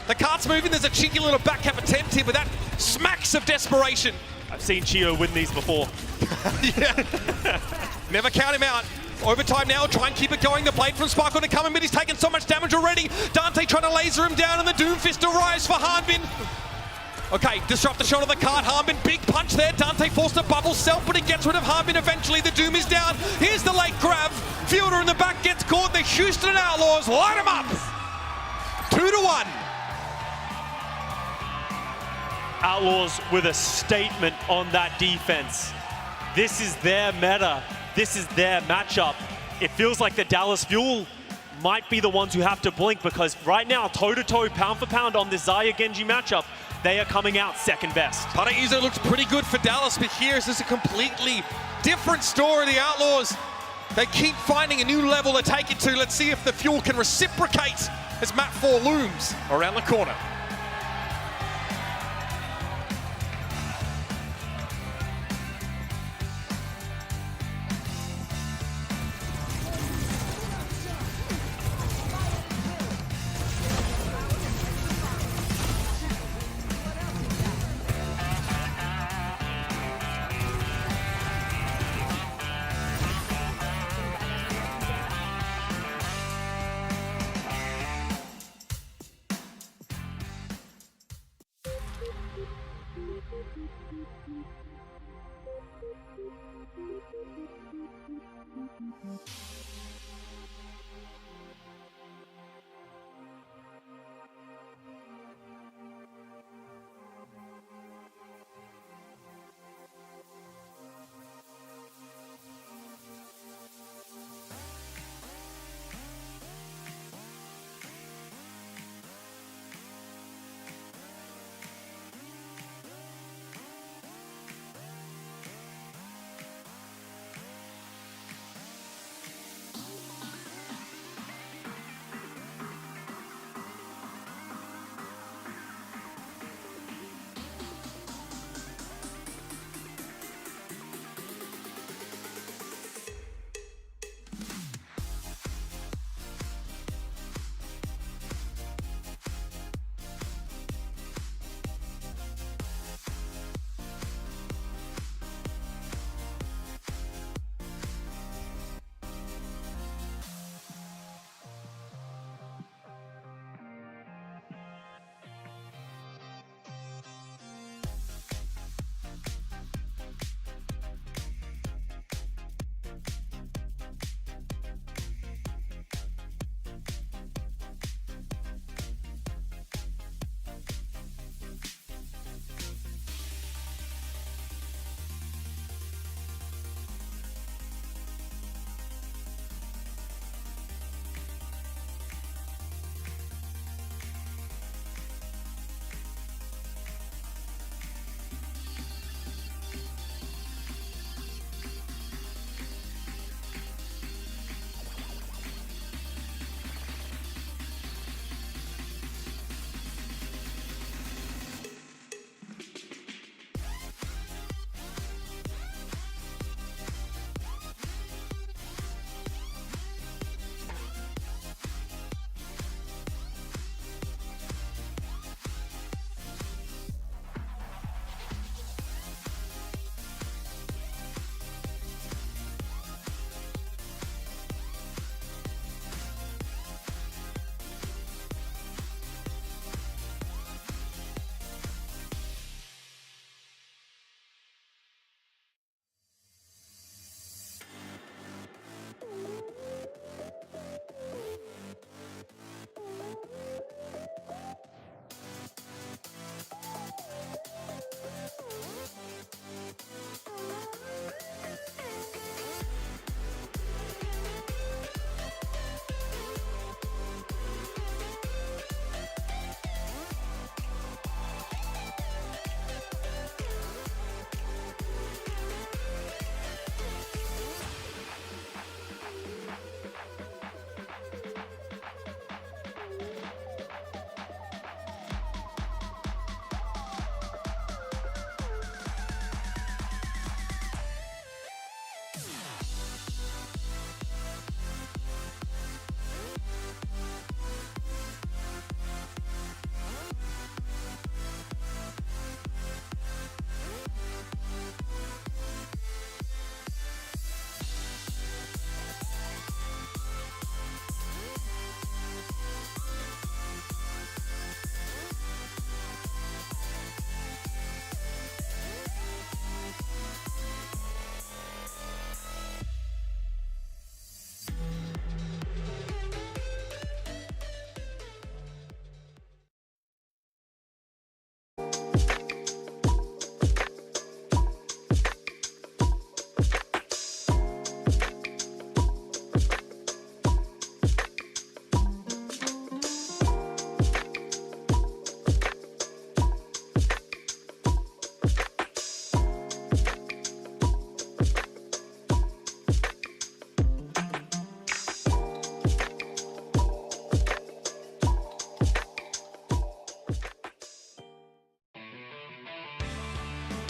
The cart's moving, there's a cheeky little back cap attempt here, but that smacks of desperation. I've seen Chio win these before. Never count him out. Overtime now, try and keep it going. The blade from Sparkle to come in, but he's taken so much damage already. Dante trying to laser him down, and the Doomfist arrives for Hanbin. Okay, disrupt the shot of the card. Hanbin, big punch there. Dante forced to bubble self, but he gets rid of Hanbin eventually. The Doom is down. Here's the late grab. Fielder in the back gets caught. The Houston Outlaws light him up. 2-1. Outlaws with a statement on that defense. This is their meta. This is their matchup. It feels like the Dallas Fuel might be the ones who have to blink, because right now, toe-to-toe, pound for pound on this Xayah Genji matchup, they are coming out second best. Paraiso looks pretty good for Dallas, but here is a completely different story. The Outlaws, they keep finding a new level to take it to. Let's see if the Fuel can reciprocate as map 4 looms around the corner.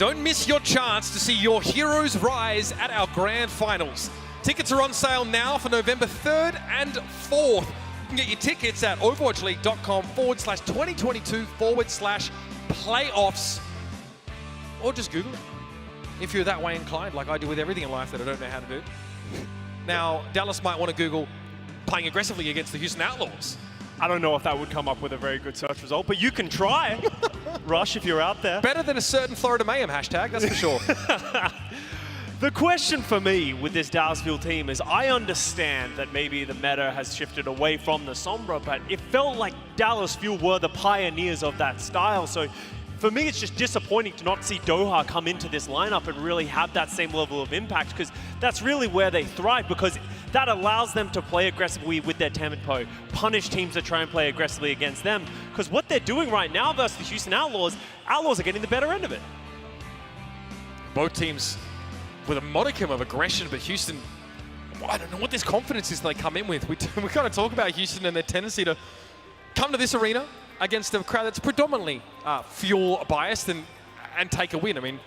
Don't miss your chance to see your heroes rise at our grand finals. Tickets are on sale now for November 3rd and 4th. You can get your tickets at overwatchleague.com/2022/playoffs. Or just Google it if you're that way inclined, like I do with everything in life that I don't know how to do. Now, Dallas might want to Google playing aggressively against the Houston Outlaws. I don't know if that would come up with a very good search result, but you can try. Rush, if you're out there. Better than a certain Florida Mayhem hashtag, that's for sure. The question for me with this Dallas Fuel team is I understand that maybe the meta has shifted away from the Sombra, but it felt like Dallas Fuel were the pioneers of that style. So for me, it's just disappointing to not see Doha come into this lineup and really have that same level of impact, because that's really where they thrive, because that allows them to play aggressively with their tempo, punish teams that try and play aggressively against them, because what they're doing right now versus the Houston Outlaws are getting the better end of it. Both teams with a modicum of aggression, but Houston, I don't know what this confidence is they come in with. We kind of talk about Houston and their tendency to come to this arena against a crowd that's predominantly Fuel biased and take a win. I mean,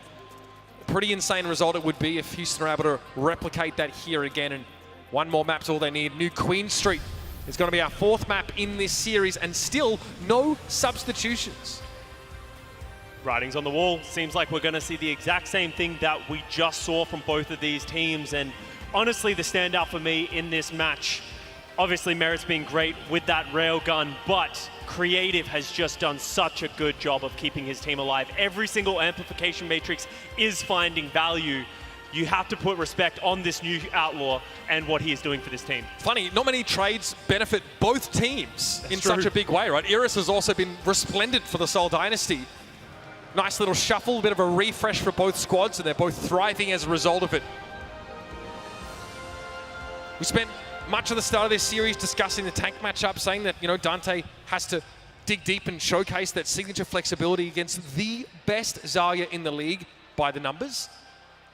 pretty insane result it would be if Houston are able to replicate that here again, and one more map's all they need. New Queen Street is going to be our 4th map in this series, and still no substitutions. Writing's on the wall. Seems like we're going to see the exact same thing that we just saw from both of these teams. And honestly, the standout for me in this match, obviously Merit's been great with that railgun, but Creative has just done such a good job of keeping his team alive. Every single amplification matrix is finding value. You have to put respect on this new Outlaw and what he is doing for this team. Funny, not many trades benefit both teams in such a big way, right? Iris has also been resplendent for the Seoul Dynasty. Nice little shuffle, a bit of a refresh for both squads, and they're both thriving as a result of it. We spent much of the start of this series discussing the tank matchup, saying that, you know, Dante has to dig deep and showcase that signature flexibility against the best Zarya in the league by the numbers.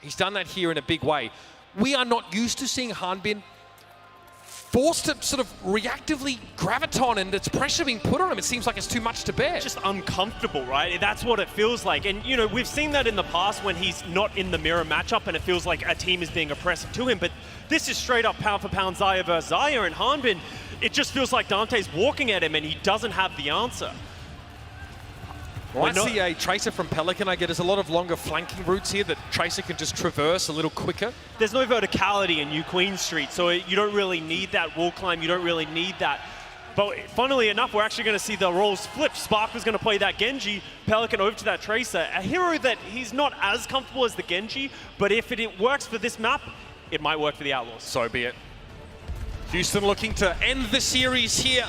He's done that here in a big way. We are not used to seeing Hanbin forced to sort of reactively graviton, and it's pressure being put on him. It seems like it's too much to bear. Just uncomfortable, right? That's what it feels like. And, you know, we've seen that in the past when he's not in the mirror matchup and it feels like a team is being oppressive to him. But this is straight up pound for pound Zarya versus Zarya, and Hanbin, it just feels like Dante's walking at him and he doesn't have the answer. Well, I see a Tracer from Pelican. I get there's a lot of longer flanking routes here that Tracer can just traverse a little quicker. There's no verticality in New Queen Street, so you don't really need that wall climb. You don't really need that. But funnily enough, we're actually going to see the roles flip. Spark was going to play that Genji, Pelican over to that Tracer. A hero that he's not as comfortable as the Genji, but if it works for this map, it might work for the Outlaws. So be it. Houston looking to end the series here.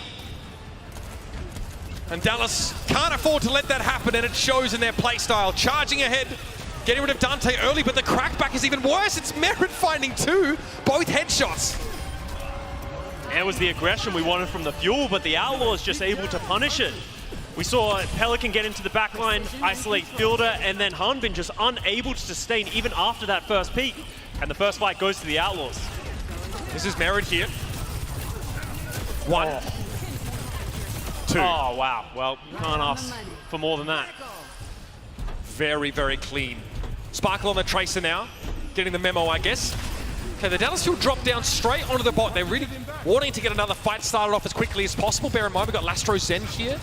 And Dallas can't afford to let that happen, and it shows in their playstyle. Charging ahead, getting rid of Dante early, but the crackback is even worse. It's Merit finding two, both headshots. It was the aggression we wanted from the Fuel, but the Outlaws just able to punish it. We saw Pelican get into the backline, isolate Fielder, and then Hanbin just unable to sustain even after that first peak. And the first fight goes to the Outlaws. This is Merit here. One. Two. Oh, wow. Well, you can't ask for more than that. Very, very clean. Sparkle on the Tracer now, getting the memo, I guess. Okay, the Dallas Fuel drop down straight onto the bot. They're really wanting to get another fight started off as quickly as possible. Bear in mind, we've got Lastro Zen here.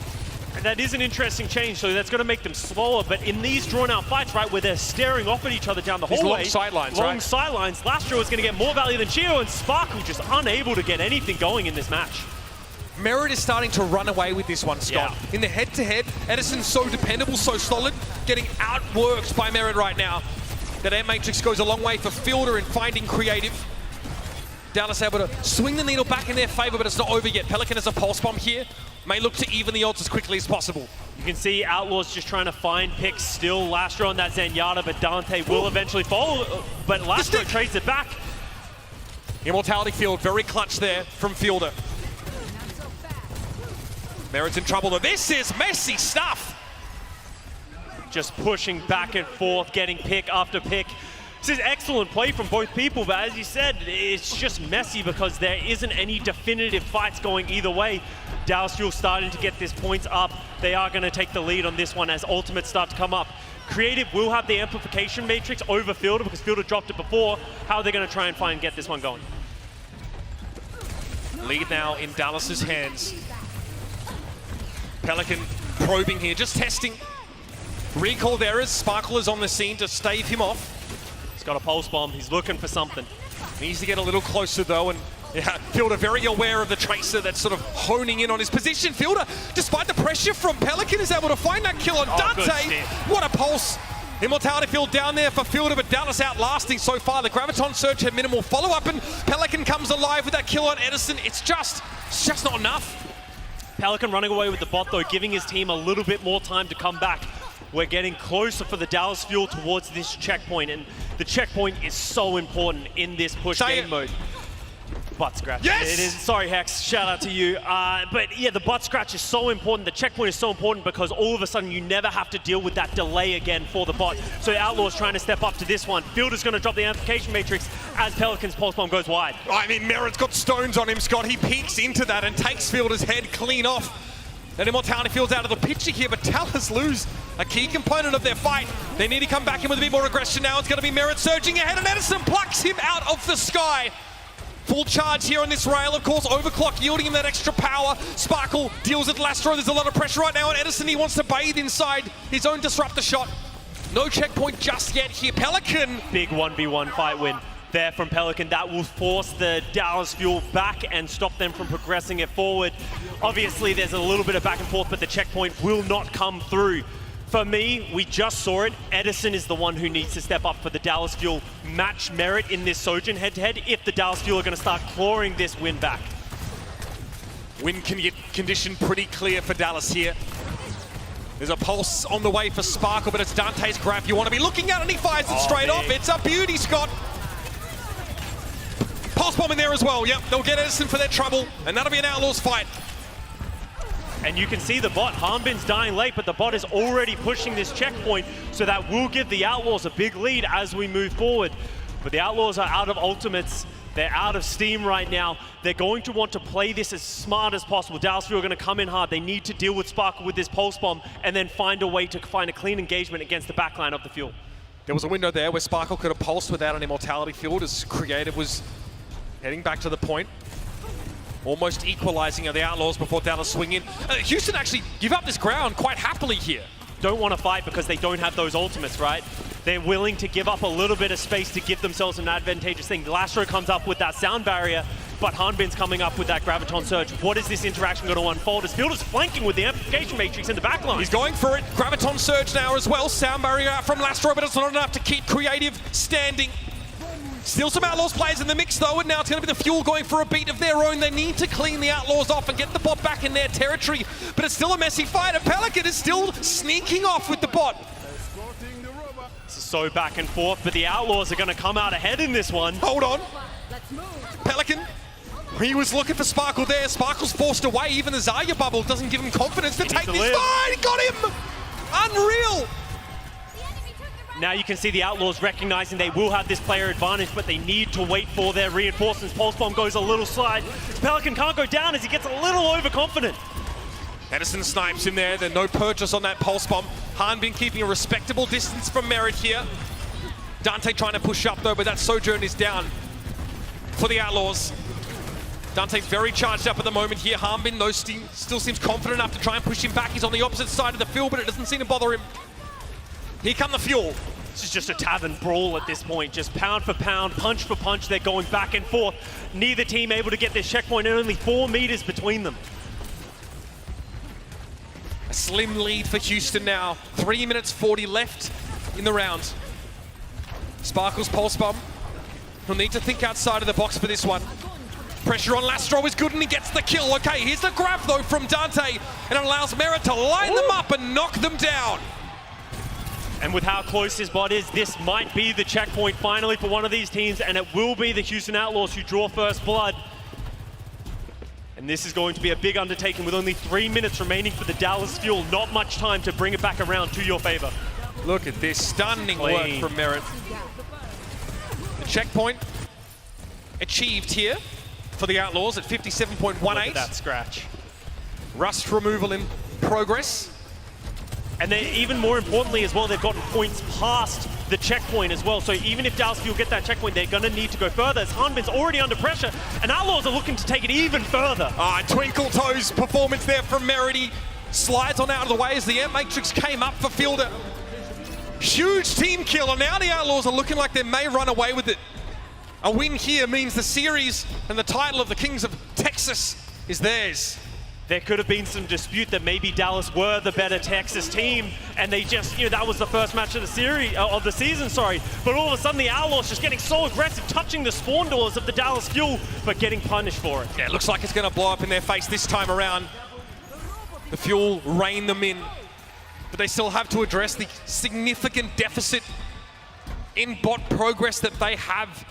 And that is an interesting change, so that's going to make them slower. But in these drawn-out fights, right, where they're staring off at each other down the hallway, long sidelines, long sidelines, Lastro is going to get more value than Chio, and Sparkle just unable to get anything going in this match. Merit is starting to run away with this one, Scott. Yeah. In the head-to-head, Edison's so dependable, so solid, getting outworked by Merit right now. That Air Matrix goes a long way for Fielder in finding creative. Dallas able to swing the needle back in their favor, but it's not over yet. Pelican has a pulse bomb here. May look to even the odds as quickly as possible. You can see Outlaws just trying to find picks still. Lastro on that Zenyatta, but Dante will eventually fall. But Lastro trades it back. Immortality Field, very clutch there from Fielder. Merit's in trouble, though. This is messy stuff. Just pushing back and forth, getting pick after pick. This is excellent play from both people, but as you said, it's just messy because there isn't any definitive fights going either way. Dallas Fuel starting to get this points up. They are going to take the lead on this one as ultimates start to come up. Creative will have the amplification matrix over Fielder because Fielder dropped it before. How are they going to try and find and get this one going? Lead now in Dallas's hands. Pelican probing here, just testing. Recall there is Sparkle is on the scene to stave him off. He's got a pulse bomb. He's looking for something. Needs to get a little closer though, and yeah, Fielder very aware of the Tracer that's sort of honing in on his position. Fielder, despite the pressure from Pelican, is able to find that kill on Dante. What a pulse. Immortality Field down there for Fielder, but Dallas outlasting so far. The Graviton Surge had minimal follow-up, and Pelican comes alive with that kill on Edison. It's just not enough. Pelican running away with the bot though, giving his team a little bit more time to come back. We're getting closer for the Dallas Fuel towards this checkpoint, and the checkpoint is so important in this push game mode. Butt scratch. Yes! It is. Sorry, Hex. Shout out to you. But yeah, the butt scratch is so important. The checkpoint is so important because all of a sudden you never have to deal with that delay again for the bot. So Outlaw's trying to step up to this one. Fielder's going to drop the amplification matrix as Pelican's pulse bomb goes wide. I mean, Merritt's got stones on him, Scott. He peeks into that and takes Fielder's head clean off. And Immortality Field's out of the picture here, but Dallas lose a key component of their fight. They need to come back in with a bit more aggression now. It's going to be Merritt surging ahead, and Edison plucks him out of the sky. Full charge here on this rail, of course. Overclock yielding him that extra power. Sparkle deals with Lastro. There's a lot of pressure right now on Edison. He wants to bathe inside his own disruptor shot. No checkpoint just yet here. Pelican. Big 1v1 fight win there from Pelican. That will force the Dallas Fuel back and stop them from progressing it forward. Obviously, there's a little bit of back and forth, but the checkpoint will not come through. For me, we just saw it. Edison is the one who needs to step up for the Dallas Fuel. Match Merit in this Sojourn head-to-head if the Dallas Fuel are going to start clawing this win back. Win condition pretty clear for Dallas here. There's a pulse on the way for Sparkle, but it's Dante's grab you want to be looking at, and he fires it straight off. It's a beauty, Scott. Pulse bomb in there as well. Yep, they'll get Edison for their trouble, and that'll be an Outlaws fight. And you can see the bot, Harbin's dying late, but the bot is already pushing this checkpoint, so that will give the Outlaws a big lead as we move forward. But the Outlaws are out of ultimates. They're out of steam right now. They're going to want to play this as smart as possible. Dallas Fuel are going to come in hard. They need to deal with Sparkle with this pulse bomb and then find a way to find a clean engagement against the backline of the Fuel. There was a window there where Sparkle could have pulsed without an Immortality Field as Creative was heading back to the point. Almost equalizing of the Outlaws before Dallas swing in. Houston actually give up this ground quite happily here. Don't want to fight because they don't have those ultimates, right? They're willing to give up a little bit of space to give themselves an advantageous thing. Lastro comes up with that sound barrier, but Hanbin's coming up with that Graviton Surge. What is this interaction going to unfold? As Fielder's flanking with the amplification matrix in the backline. He's going for it. Graviton Surge now as well. Sound barrier out from Lastro, but it's not enough to keep Creative standing. Still some Outlaws players in the mix though, and now it's going to be the Fuel going for a beat of their own. They need to clean the Outlaws off and get the bot back in their territory, but it's still a messy fight, and Pelican is still sneaking off with the bot. This is so back and forth, but the Outlaws are going to come out ahead in this one. Hold on. Pelican, he was looking for Sparkle there. Sparkle's forced away. Even the Zarya bubble doesn't give him confidence to take this fight. He got him! Unreal! Now you can see the Outlaws recognizing they will have this player advantage, but they need to wait for their reinforcements. Pulse bomb goes a little slide. Pelican can't go down as he gets a little overconfident. Edison snipes him there. There's no purchase on that pulse bomb. Hanbin keeping a respectable distance from Merit here. Dante trying to push up though, but that Sojourn is down for the Outlaws. Dante's very charged up at the moment here. Hanbin though still seems confident enough to try and push him back. He's on the opposite side of the field, but it doesn't seem to bother him. Here come the Fuel. This is just a tavern brawl at this point. Just pound for pound, punch for punch. They're going back and forth. Neither team able to get this checkpoint, and only 4 meters between them. A slim lead for Houston now. 3 minutes 40 left in the round. Sparkle's pulse bomb. He'll need to think outside of the box for this one. Pressure on Lastro is good and he gets the kill. Okay, here's the grab though from Dante, and it allows Merit to line them up and knock them down. And with how close his bot is, this might be the checkpoint finally for one of these teams, and it will be the Houston Outlaws who draw first blood. And this is going to be a big undertaking with only 3 minutes remaining for the Dallas Fuel. Not much time to bring it back around to your favor. Look at this stunning work from Merit. The checkpoint achieved here for the Outlaws at 57.18. Look at that scratch. Rust removal in progress. And then even more importantly as well, they've gotten points past the checkpoint as well. So even if Dallas Fuel get that checkpoint, they're going to need to go further. As Hanbin's already under pressure, and Outlaws are looking to take it even further. Twinkle Toes performance there from Merity. Slides on out of the way as the Air Matrix came up for Fielder. Huge team kill, and now the Outlaws are looking like they may run away with it. A win here means the series and the title of the Kings of Texas is theirs. There could have been some dispute that maybe Dallas were the better Texas team, and they just, that was the first match of the series, of the season, sorry. But all of a sudden, the Outlaws just getting so aggressive, touching the spawn doors of the Dallas Fuel, but getting punished for it. Yeah, it looks like it's going to blow up in their face this time around. The Fuel rein them in, but they still have to address the significant deficit in bot progress that they have.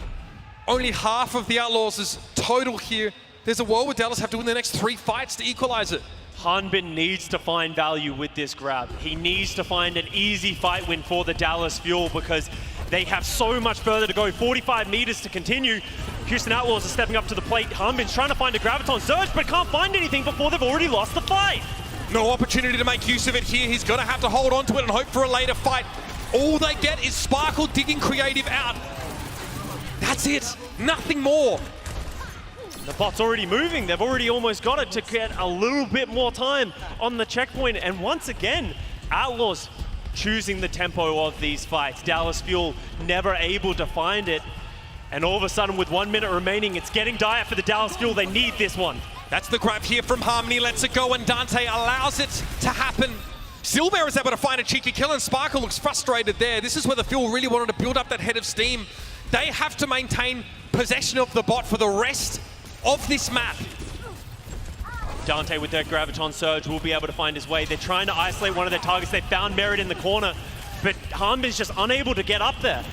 Only half of the Outlaws' total here. There's a world where Dallas have to win the next 3 fights to equalize it. Hanbin needs to find value with this grab. He needs to find an easy fight win for the Dallas Fuel because they have so much further to go. 45 meters to continue. Houston Outlaws are stepping up to the plate. Hanbin's trying to find a Graviton Surge, but can't find anything before they've already lost the fight. No opportunity to make use of it here. He's going to have to hold on to it and hope for a later fight. All they get is Sparkle digging creative out. That's it. Nothing more. The bot's already moving. They've already almost got it to get a little bit more time on the checkpoint. And once again, Outlaws choosing the tempo of these fights. Dallas Fuel never able to find it. And all of a sudden, with 1 minute remaining, it's getting dire for the Dallas Fuel. They need this one. That's the grab here from Harmony. Lets it go, and Dante allows it to happen. Silver is able to find a cheeky kill, and Sparkle looks frustrated there. This is where the Fuel really wanted to build up that head of steam. They have to maintain possession of the bot for the rest of this map. Dante with their Graviton Surge will be able to find his way. They're trying to isolate one of their targets. They found Merit in the corner, but Hanbin's just unable to get up there.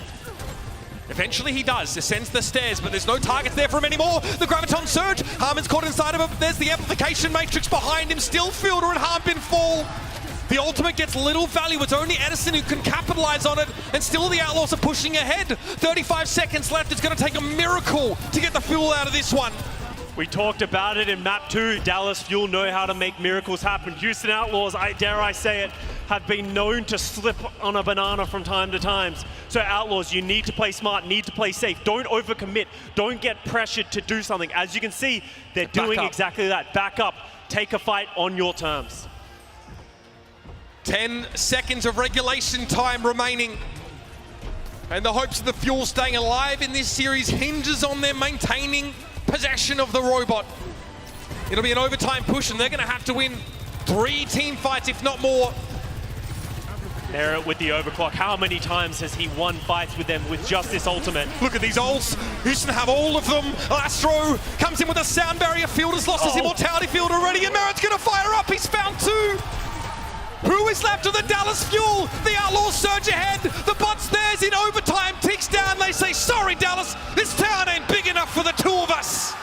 Eventually he does, ascends the stairs, but there's no targets there for him anymore. The Graviton Surge, Harmon's caught inside of him. There's the Amplification Matrix behind him. Still Fielder and Hanbin fall. The ultimate gets little value. It's only Edison who can capitalize on it, and still the Outlaws are pushing ahead. 35 seconds left. It's going to take a miracle to get the Fuel out of this one. We talked about it in map 2. Dallas Fuel know how to make miracles happen. Houston Outlaws, dare I say it, have been known to slip on a banana from time to time. So Outlaws, you need to play smart, need to play safe. Don't overcommit. Don't get pressured to do something. As you can see, they're doing exactly that. Back up. Take a fight on your terms. 10 seconds of regulation time remaining. And the hopes of the Fuel staying alive in this series hinges on them maintaining possession of the robot. It'll be an overtime push, and they're going to have to win 3 team fights, if not more. Merit with the overclock. How many times has he won fights with them with just this ultimate? Look at these ults. Houston have all of them. Astro comes in with a sound barrier. Fielder's lost his immortality field already, and Merit's going to fire up. He's found 2. Who is left of the Dallas Fuel? The Outlaws surge ahead. The bot's theirs in overtime. Ticks down. They say, sorry, Dallas. This town ain't big enough for the 2 of us.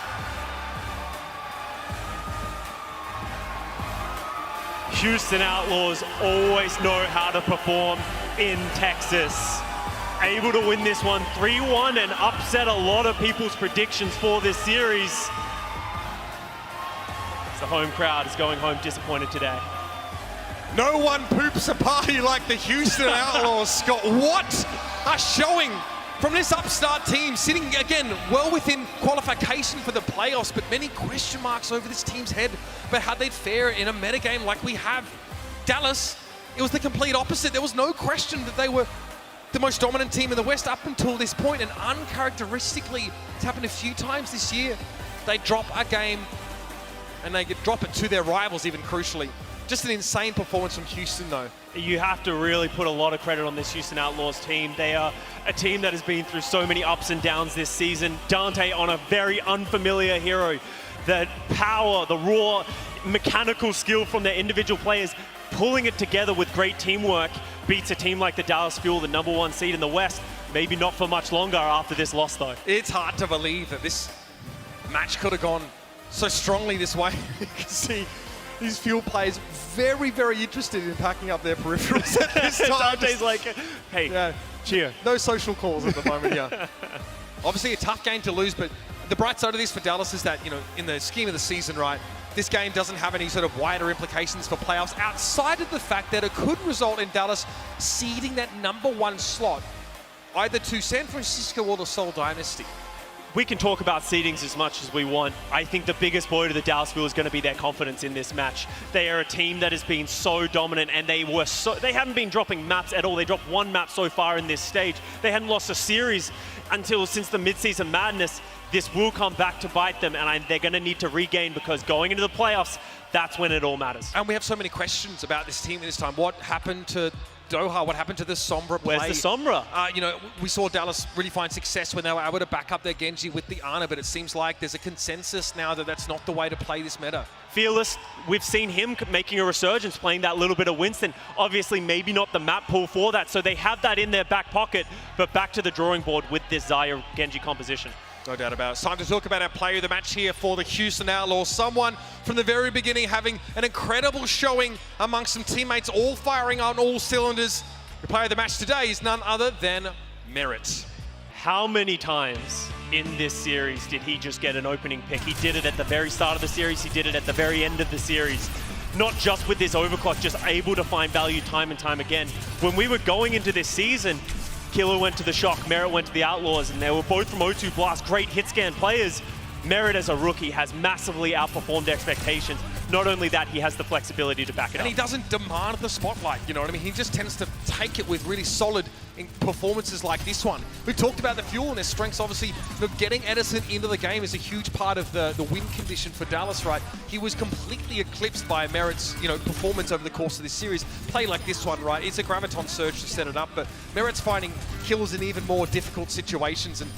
Houston Outlaws always know how to perform in Texas. Able to win this one 3-1 and upset a lot of people's predictions for this series. The home crowd is going home disappointed today. No one poops a party like the Houston Outlaws, Scott. What a showing from this upstart team, sitting again well within qualification for the playoffs, but many question marks over this team's head about how they'd fare in a metagame like we have. Dallas, it was the complete opposite. There was no question that they were the most dominant team in the West up until this point, and uncharacteristically, it's happened a few times this year. They drop a game and they drop it to their rivals, even crucially. Just an insane performance from Houston, though. You have to really put a lot of credit on this Houston Outlaws team. They are a team that has been through so many ups and downs this season. Dante on a very unfamiliar hero. The power, the raw mechanical skill from their individual players, pulling it together with great teamwork, beats a team like the Dallas Fuel, the #1 seed in the West. Maybe not for much longer after this loss, though. It's hard to believe that this match could have gone so strongly this way. You can see these Fuel players very, very interested in packing up their peripherals at this time. Dante's like, hey, cheer. No social calls at the moment, yeah. Obviously a tough game to lose, but the bright side of this for Dallas is that, you know, in the scheme of the season, right, this game doesn't have any sort of wider implications for playoffs outside of the fact that it could result in Dallas seeding that #1 slot either to San Francisco or the Seoul Dynasty. We can talk about seedings as much as we want. I think the biggest blow to the Dallas Fuel is going to be their confidence in this match. They are a team that has been so dominant, and they hadn't been dropping maps at all. They dropped 1 map so far in this stage. They hadn't lost a series since the mid-season madness. This will come back to bite them, and they're going to need to regain, because going into the playoffs, that's when it all matters. And we have so many questions about this team this time. What happened to Doha? What happened to the Sombra play? Where's the Sombra? You know, we saw Dallas really find success when they were able to back up their Genji with the Ana, but it seems like there's a consensus now that that's not the way to play this meta. Fearless, we've seen him making a resurgence, playing that little bit of Winston. Obviously, maybe not the map pool for that, so they have that in their back pocket, but back to the drawing board with this Xayah Genji composition. No doubt about it. It's time to talk about our player of the match here for the Houston Outlaws. Someone from the very beginning having an incredible showing amongst some teammates, all firing on all cylinders. The player of the match today is none other than Merit. How many times in this series did he just get an opening pick? He did it at the very start of the series. He did it at the very end of the series. Not just with this overclock, just able to find value time and time again. When we were going into this season, Killer went to the Shock, Merit went to the Outlaws, and they were both from O2 Blast, great hit scan players. Merit as a rookie has massively outperformed expectations. Not only that, he has the flexibility to back it up. And he doesn't demand the spotlight, you know what I mean? He just tends to take it with really solid performances like this one. We've talked about the Fuel and their strengths, obviously. You know, getting Edison into the game is a huge part of the win condition for Dallas, right? He was completely eclipsed by Merit's, performance over the course of this series. Play like this one, right? It's a Graviton surge to set it up, but Merit's finding kills in even more difficult situations. And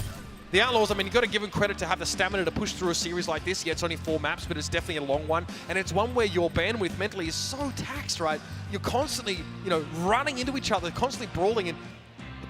the Outlaws, I mean, you've got to give them credit to have the stamina to push through a series like this. Yeah, it's only 4 maps, but it's definitely a long one. And it's one where your bandwidth mentally is so taxed, right? You're constantly, running into each other, constantly brawling. And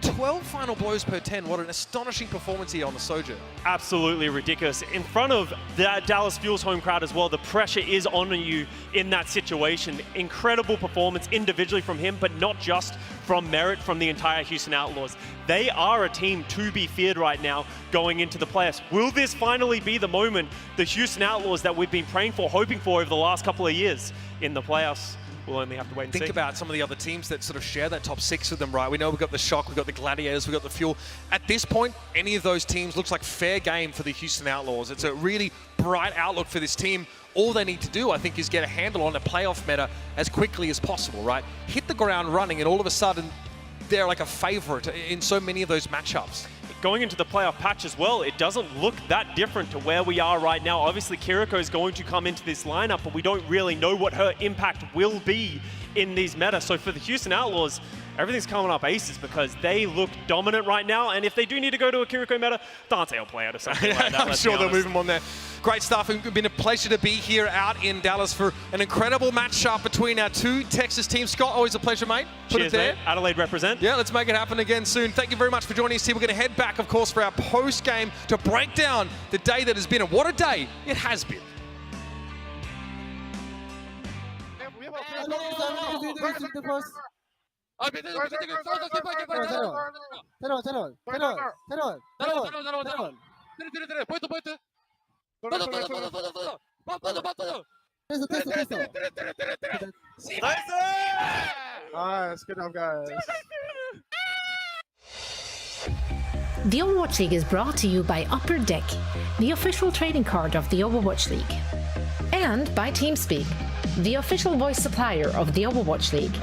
12 final blows per 10. What an astonishing performance here on the Soja. Absolutely ridiculous. In front of the Dallas Fuel's home crowd as well, the pressure is on you in that situation. Incredible performance individually from him, but not just from Merit, from the entire Houston Outlaws. They are a team to be feared right now going into the playoffs. Will this finally be the moment, the Houston Outlaws that we've been praying for, hoping for over the last couple of years in the playoffs? We'll only have to wait and see. Think about some of the other teams that sort of share that top 6 with them, right? We know we've got the Shock, we've got the Gladiators, we've got the Fuel. At this point, any of those teams looks like fair game for the Houston Outlaws. It's a really bright outlook for this team. All they need to do, I think, is get a handle on a playoff meta as quickly as possible, right? Hit the ground running, and all of a sudden, they're like a favorite in so many of those matchups. Going into the playoff patch as well, it doesn't look that different to where we are right now. Obviously, Kiriko is going to come into this lineup, but we don't really know what her impact will be in these meta. So for the Houston Outlaws, everything's coming up aces because they look dominant right now. And if they do need to go to a Kiriko meta, Dante will play out or something like that. I'm sure they'll move him on there. Great stuff. It's been a pleasure to be here out in Dallas for an incredible matchup between our 2 Texas teams. Scott, always a pleasure, mate. Put Cheers, it there. mate. Adelaide represent. Yeah, let's make it happen again soon. Thank you very much for joining us here. We're going to head back, of course, for our post-game to break down the day that has been. And what a day it has been. Nice, good job, guys. The Overwatch League is brought to you by Upper Deck, the official trading card of the Overwatch League. And by TeamSpeak, the official voice supplier of the Overwatch League.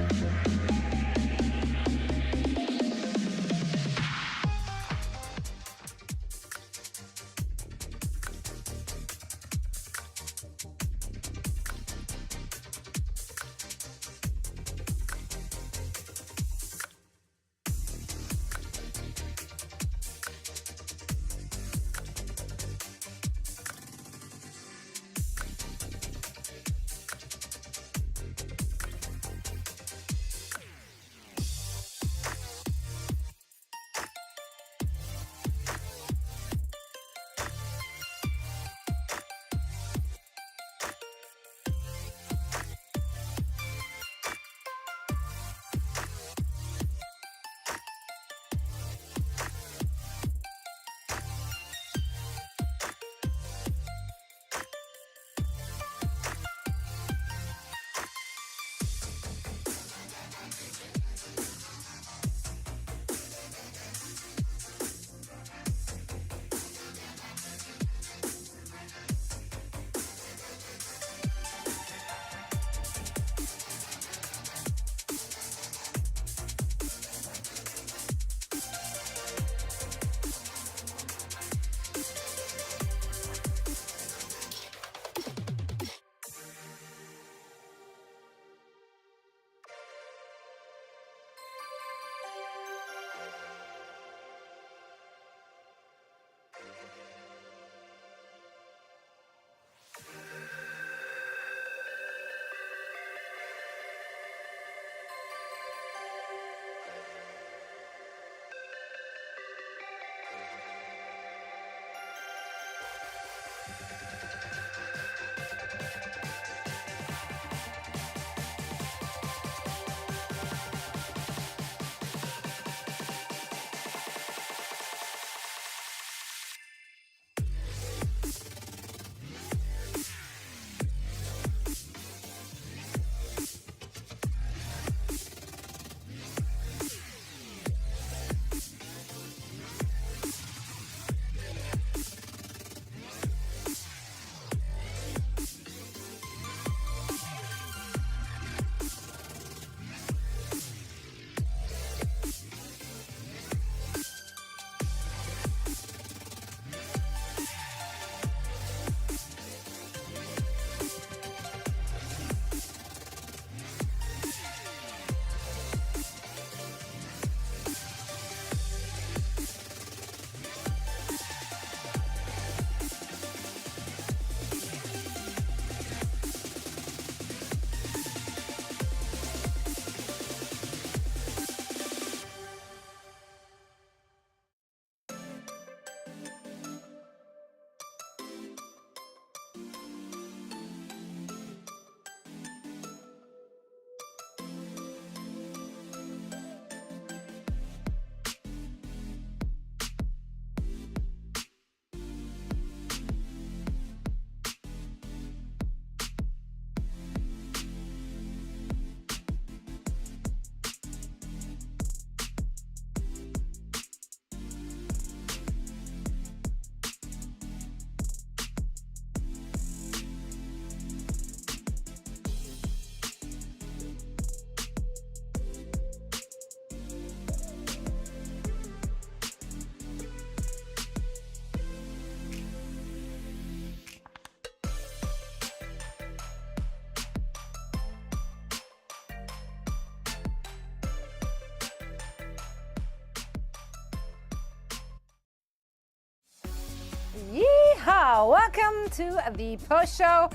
welcome to the post show.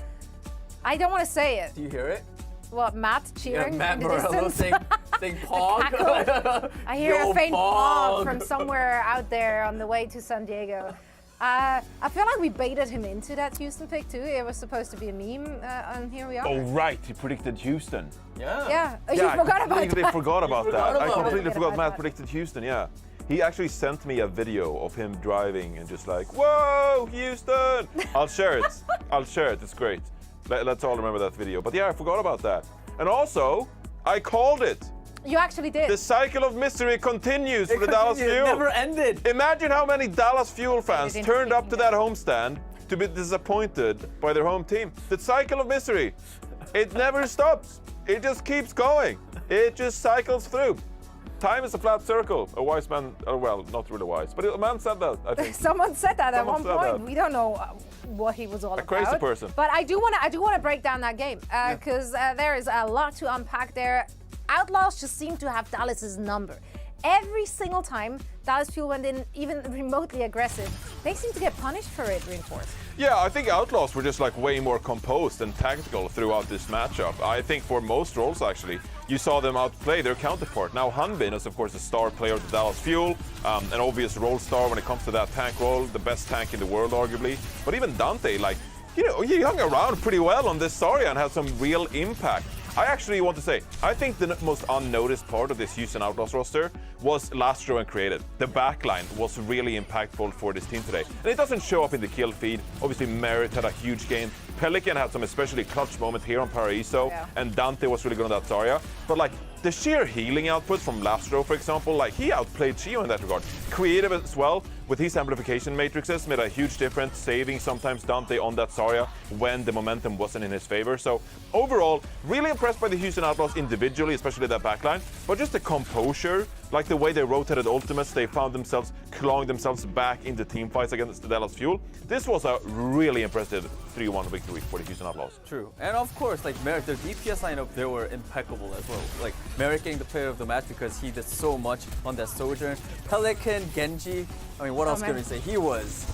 I don't want to say it. Do you hear it? What, Matt cheering Matt in the Morello distance? saying Pog. I hear Yo, a faint Pog. pog from somewhere out there on the way to San Diego. I feel like we baited him into that Houston pick too. It was supposed to be a meme, and here we are. Oh, right. He predicted Houston. Yeah. Oh, you forgot about I completely forgot about that. I completely forgot Matt that. predicted Houston, yeah. He actually sent me a video of him driving and just like, whoa, Houston! I'll share it. I'll share it. It's great. Let's all remember that video. But yeah, I forgot about that. And also, I called it. You actually did. The cycle of misery continues for the Dallas Fuel. It never ended. Imagine how many Dallas Fuel fans turned up to that homestand to be disappointed by their home team. The cycle of misery. It never stops. It just keeps going. It just cycles through. Time is a flat circle. A wise man, well, not really wise, but a man said that, I think. Someone said that at one Someone said point. that. We don't know what he was all about. A crazy person. But I do want to break down that game because there is a lot to unpack there. Outlaws just seem to have Dallas's number. Every single time Dallas Fuel went in even remotely aggressive, they seem to get punished for it, Reinforced. Yeah, I think Outlaws were just like way more composed and tactical throughout this matchup. I think for most roles, actually, you saw them outplay their counterpart. Now, Hanbin is, of course, a star player of the Dallas Fuel, an obvious role star when it comes to that tank role, the best tank in the world, arguably. But even Dante, like, you know, he hung around pretty well on this Zarya and had some real impact. I actually want to say, I think the most unnoticed part of this Houston Outlaws roster was Lastro and Created. The backline was really impactful for this team today. And it doesn't show up in the kill feed. Obviously, Merritt had a huge game. Pelican had some especially clutch moment here on Paraiso. Yeah. And Dante was really good on that Zarya. But like, the sheer healing output from Lastro, for example, like he outplayed Chio in that regard. Creative as well, with his amplification matrices, made a huge difference, saving sometimes Dante on that Zarya when the momentum wasn't in his favor. So overall, really impressed by the Houston Outlaws individually, especially that backline, but just the composure, like the way they rotated ultimates, they found themselves clawing themselves back into team fights against the Dallas Fuel. This was a really impressive 3-1 victory for the Houston Outlaws. True. And of course, like Merrick, their DPS lineup, they were impeccable as well. Like Merrick getting the player of the match because he did so much on that Sojourn. Pelican, Genji, I mean, what else can we say? He was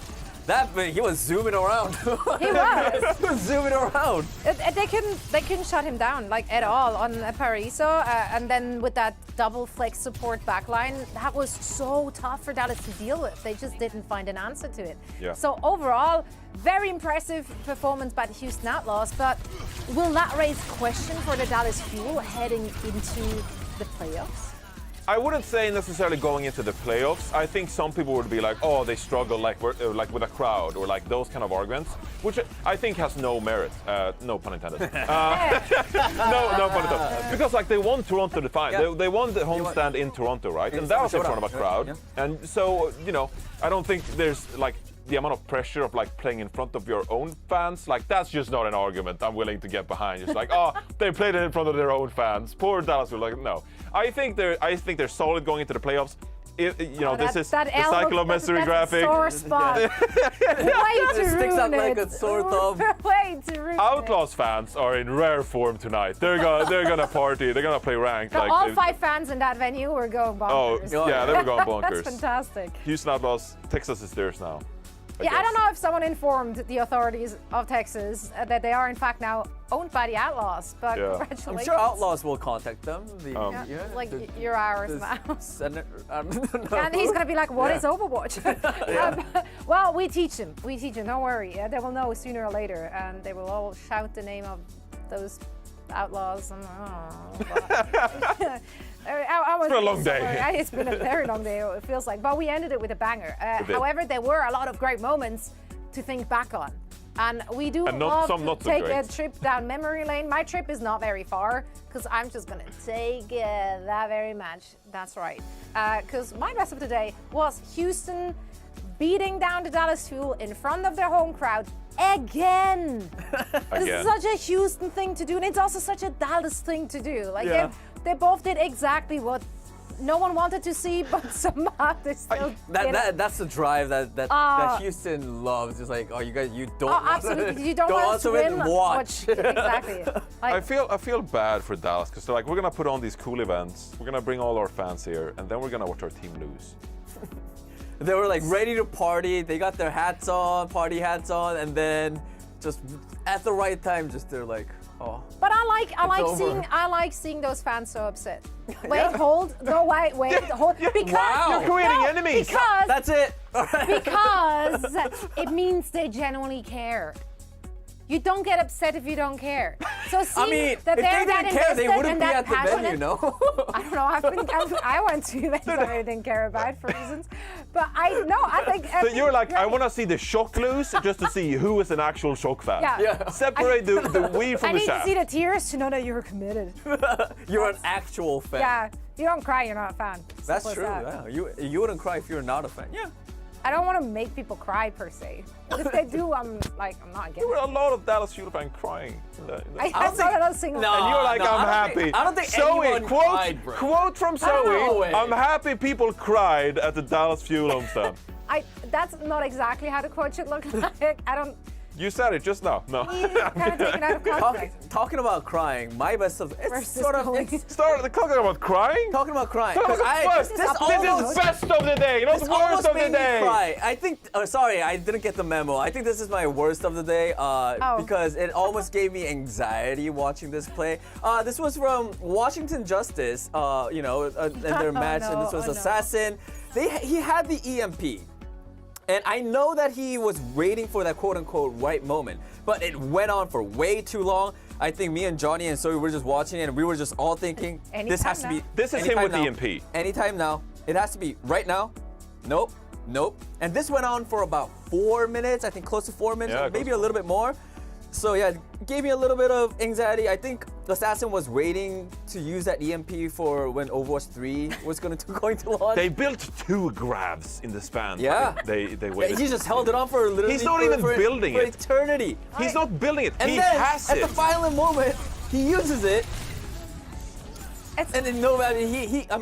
zooming around. He was. He was zooming around. They couldn't shut him down like at all on Paraiso, and then with that double flex support backline, that was so tough for Dallas to deal with. They just didn't find an answer to it. Yeah. So overall, very impressive performance by the Houston Outlaws, but will that raise question for the Dallas Fuel heading into the playoffs? I wouldn't say necessarily going into the playoffs. I think some people would be like, oh, they struggle like with a crowd or like those kind of arguments, which I think has no merit. No pun intended. No pun intended. Because like they won Toronto to find. Yeah. They won the homestand in Toronto, right? And that was in front of a crowd. Yeah. And so, you know, I don't think there's like the amount of pressure of like playing in front of your own fans, like that's just not an argument I'm willing to get behind. Just like, oh, they played it in front of their own fans. Poor Dallas were like, no. I think they're solid going into the playoffs. You know, this is the cycle of misery graphic. Sore spot. Way to sticks out ruin like it. a sore thumb. Way to ruin Outlaws fans are in rare form tonight. They're gonna party. They're gonna play ranked. So like all 5 fans in that venue were going bonkers. Oh yeah, they were going bonkers. That's fantastic. Houston Outlaws, Texas is theirs now. I don't know if someone informed the authorities of Texas that they are in fact now owned by the Outlaws, but congratulations. I'm sure Outlaws will contact them. You're ours now. And he's gonna be like, what is Overwatch? Well, we teach them, don't worry. They will know sooner or later, and they will all shout the name of those Outlaws. It's been a long day. It's been a very long day, it feels like. But we ended it with a banger. However, there were a lot of great moments to think back on. And we do love to take a trip down memory lane. My trip is not very far, because I'm just going to take that very match. That's right. Because my best of the day was Houston beating down the Dallas Fuel in front of their home crowd again. This is such a Houston thing to do, and it's also such a Dallas thing to do. Like they both did exactly what no one wanted to see, but somehow they still that's the drive that Houston loves. Just like, you guys, you don't absolutely, you don't want to win. Watch. Exactly. I feel bad for Dallas because they're like, we're gonna put on these cool events, we're gonna bring all our fans here, and then we're gonna watch our team lose. They were like ready to party. They got their hats on, party hats on, and then just at the right time, just they're like, oh. But I like seeing those fans so upset. Wait, hold, no, wait, hold. Because You're creating enemies. Because that's it. All right. Because it means they genuinely care. You don't get upset if you don't care. So seeing I mean, that if they're they that didn't care, they invested wouldn't and be that at the passionate. venue, no? I don't know. I went to events that I didn't care about for reasons, but I think. So you're like, I want to see the shock loose just to see who is an actual shock fan. Yeah. Separate the we from I the need to shaft. see the tears to know that you're committed. You're an actual fan. Yeah, you don't cry, you're not a fan. That's Simple as true. that. Yeah. You wouldn't cry if you're not a fan. Yeah. I don't want to make people cry per se. But if they do, I'm not There against were it. a lot of Dallas Fuel fans crying. I saw that on single. No. And you're like, no, I'm I don't happy. I don't think Zoe, anyone cried, bro. quote from No Zoe, way. I'm happy people cried at the Dallas Fuel homestand. That's not exactly how the quote should look like. I don't. You said it just now. No. Kind of taken out of context. Talking about crying, my best of Where's it's this sort of going? it's Talking about crying? talking about crying. Talking 'Cause about this this almost is best of the day, not this worst almost of the made me day. cry. I think. Sorry, I didn't get the memo. I think this is my worst of the day because it almost gave me anxiety watching this play. This was from Washington Justice. In their match, and this was Assassin. He had the EMP. And I know that he was waiting for that quote-unquote right moment, but it went on for way too long. I think me and Johnny and Zoe were just watching it, and we were just all thinking, this has to be. This is him with now. EMP. Anytime now. It has to be right now. Nope. And this went on for about 4 minutes, I think close to 4 minutes, Yeah, or maybe a little bit more. So yeah, it gave me a little bit of anxiety. I think Assassin was waiting to use that EMP for when Overwatch 3 was going to launch. They built 2 grabs in the span. Yeah. They waited. He just held it on for literally. He's not even building for it. eternity. He's not building it. And he then has at it. the final moment, he uses it. And then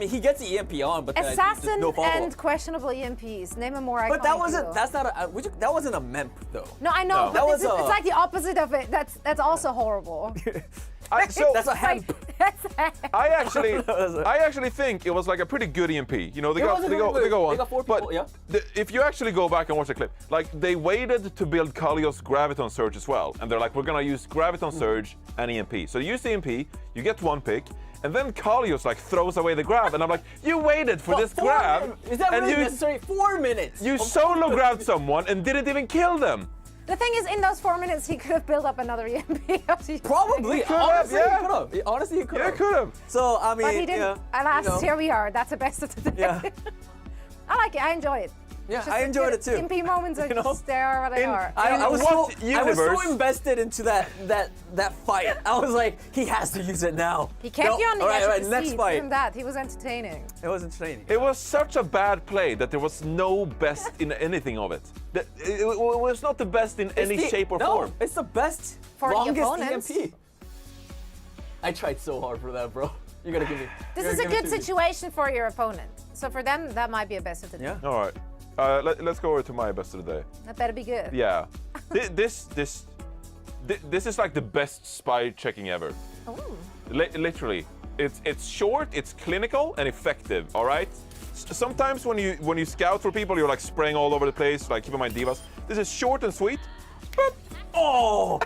he gets the EMP on, but then Assassin no follow-up. and questionable EMPs. Name a more iconic. But that wasn't. duo. That's not a. That wasn't a MEMP though. No, I know, No. but That it's was like the opposite of it. That's also horrible. That's a hemp. I actually think it was like a pretty good EMP. You know, they go on. They got 4 people, yeah. If you actually go back and watch the clip, like they waited to build Kalios Graviton Surge as well, and they're like, we're gonna use Graviton Surge and EMP. So you use the EMP, you get 1 pick, and then Kalios like throws away the grab, and I'm like, you waited for this grab. Is that and really you, necessary? 4 minutes. You solo grabbed someone and didn't even kill them. The thing is, in those 4 minutes, he could have built up another EMP. Probably. Honestly, he could have. Honestly, he could have. Yeah, could have. So I mean, But he didn't. Alas, here we are. That's the best of the day. Yeah. I like it. I enjoy it. Yeah, Just I the enjoyed it too. EMP moments are just there what they are. I was what so universe? invested into that fight. I was like, he has to use it now. He kept you on the edge of the next seat. fight. Even that, he was entertaining. It was entertaining. It was such a bad play that there was no best in anything of it. It was not the best in any shape or form. It's the best, For the longest opponents. EMP. I tried so hard for that, bro. You gotta give me. This is a good situation for your opponent. So for them, that might be a best of the day. Yeah. All right. Let's go over to my best of the day. That better be good. Yeah. This is like the best spy checking ever. Ooh. Literally, it's short, it's clinical and effective. All right. Sometimes when you scout for people, you're like spraying all over the place, like keep in mind divas. This is short and sweet. But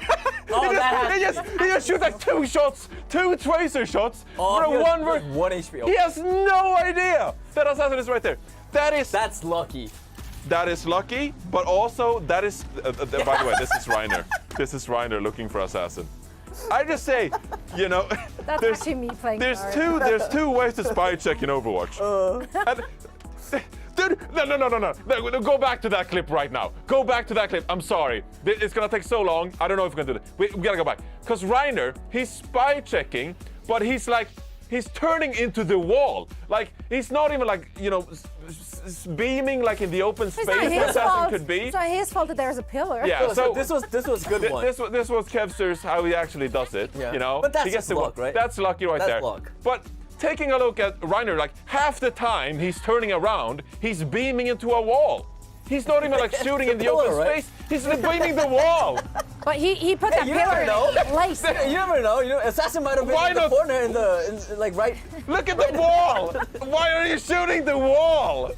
he just shoots like 2 shots, 2 tracer shots for a 1 HP. He has no idea that Assassin is right there. That's lucky. That is lucky, but also that is. By the way, this is Reiner. This is Reiner looking for Assassin. I just say, you know, That's actually me playing. there's two ways to spy check in Overwatch. Dude, no, go back to that clip right now. Go back to that clip. I'm sorry. It's gonna take so long. I don't know if we're gonna do this. We gotta go back. Because Reiner, he's spy checking, but he's turning into the wall. Like, he's not even like, you know, beaming like in the open space that Assassin could be. It's not his fault that there's a pillar. Yeah, so this was a good one. This was Kevster's how he actually does it. Yeah. You know, But that's he gets just the luck, right? That's lucky right That's there. luck. But taking a look at Reiner, like half the time he's turning around, he's beaming into a wall. He's not even like shooting in the pillar, open right? space. He's like beaming the wall. But he put that you pillar never know. in place. You never know. You know, Assassin might have been Why in the not? corner in like right. Look at the wall. Why are you shooting the wall?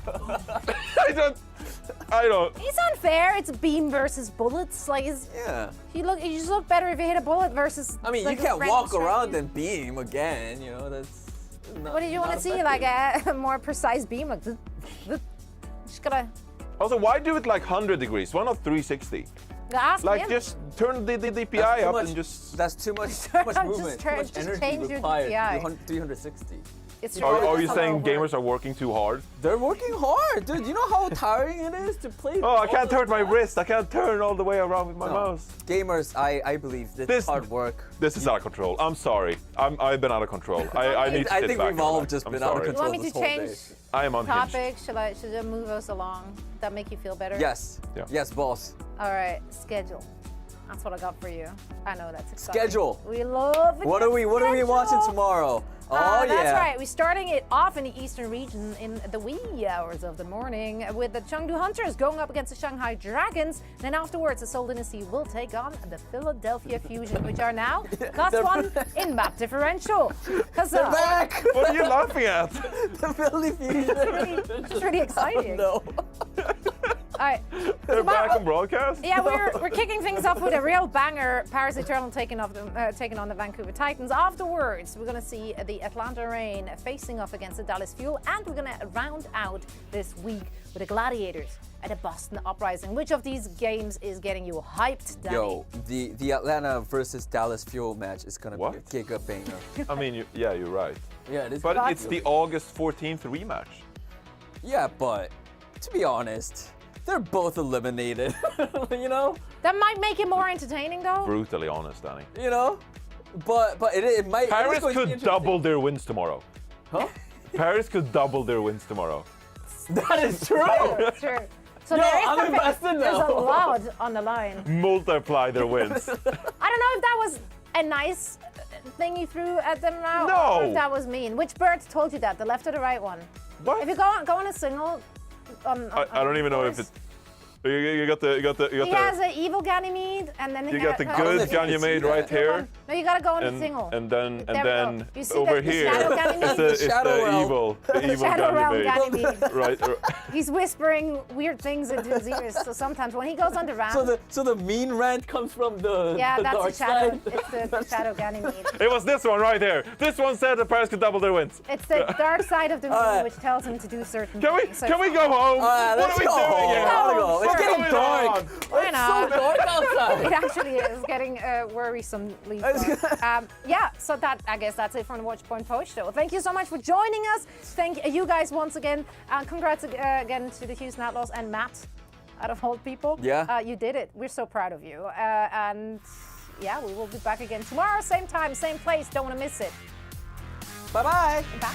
I don't. It's unfair. It's beam versus bullets. Like, Yeah. you just look better if you hit a bullet versus. I mean, like, you can't random walk strike. around and beam again. You know, that's. What did you want to see? Like a more precise beam? Like, just gotta Also, why do it like 100 degrees? Why not 360? ask Like him. just turn the DPI That's too up much- and just. That's too much movement. Too much just energy change your required. DPI. 360. It's Are you true. saying gamers are working too hard? They're working hard, dude. You know how tiring it is to play. Oh, I can't turn my wrist. I can't turn all the way around with my mouse. Gamers, I believe this hard work. This is out of control. I'm sorry. I've been out of control. I need to I sit think back. we've all and relax. just I'm been out of sorry. You control want me this to whole change day. I am unhinged. topic? Should I move us along? That make you feel better? Yes. Yeah. Yes, boss. All right, schedule. That's what I got for you. I know that's exciting. Schedule. We love What are we watching tomorrow? Oh yeah. That's right. We're starting it off in the eastern region in the wee hours of the morning with the Chengdu Hunters going up against the Shanghai Dragons. Then afterwards, the Seoul Dynasty will take on the Philadelphia Fusion, which are now +1 in map differential. They're back. What are you laughing at? The Philly Fusion. It's really exciting. No. All right. They're back on broadcast? Yeah, we're kicking things off with a real banger. Paris Eternal taking on the Vancouver Titans. Afterwards, we're going to see the Atlanta Reign facing off against the Dallas Fuel, and we're going to round out this week with the Gladiators at the Boston Uprising. Which of these games is getting you hyped, Danny? Yo, the Atlanta versus Dallas Fuel match is gonna What? be a giga banger. I mean, yeah, you're right. Yeah, it is. But it's the August 14th rematch. Yeah, but to be honest, they're both eliminated. You know? That might make it more entertaining, though. Brutally honest, Danny. You know? But it might. Paris it is going to be could interesting. double their wins tomorrow. Huh? Paris could double their wins tomorrow. That is true. It's true. So Yo, there is I'm invested there's a now. lot on the line. Multiply their wins. I don't know if that was a nice thing you threw at them now, No. or if that was mean. Which bird told you that? The left or the right one? What? If you go on a single. I don't even know if it's. You got the. He has an evil Ganymede, and then You got the good Ganymede right here. No, you gotta go on the single. And then There we go. You see over the here shadow Ganymede? it's the shadow realm. evil shadow realm Ganymede. Ganymede. Right. He's whispering weird things into his ears. So sometimes when he goes on the ramp, So the mean rant comes from the yeah, that's dark the shadow. side. It's the shadow Ganymede. It was this one right here. This one said that Paris could double their wins. It's the dark side of the moon, Alright. which tells him to do certain Can we things. So can we go home? What let's are we go doing home. here? I wanna go. It's What's getting going dark. on? I know. It's so dark outside. It actually is getting worrisomely dark. Yeah, so I guess that's it from the Watchpoint Post Show. Thank you so much for joining us. Thank you guys once again. Congrats again to the Houston Outlaws and Matt, out of all people. Yeah. You did it. We're so proud of you. And yeah, we will be back again tomorrow, same time, same place. Don't want to miss it. Bye-bye. Bye.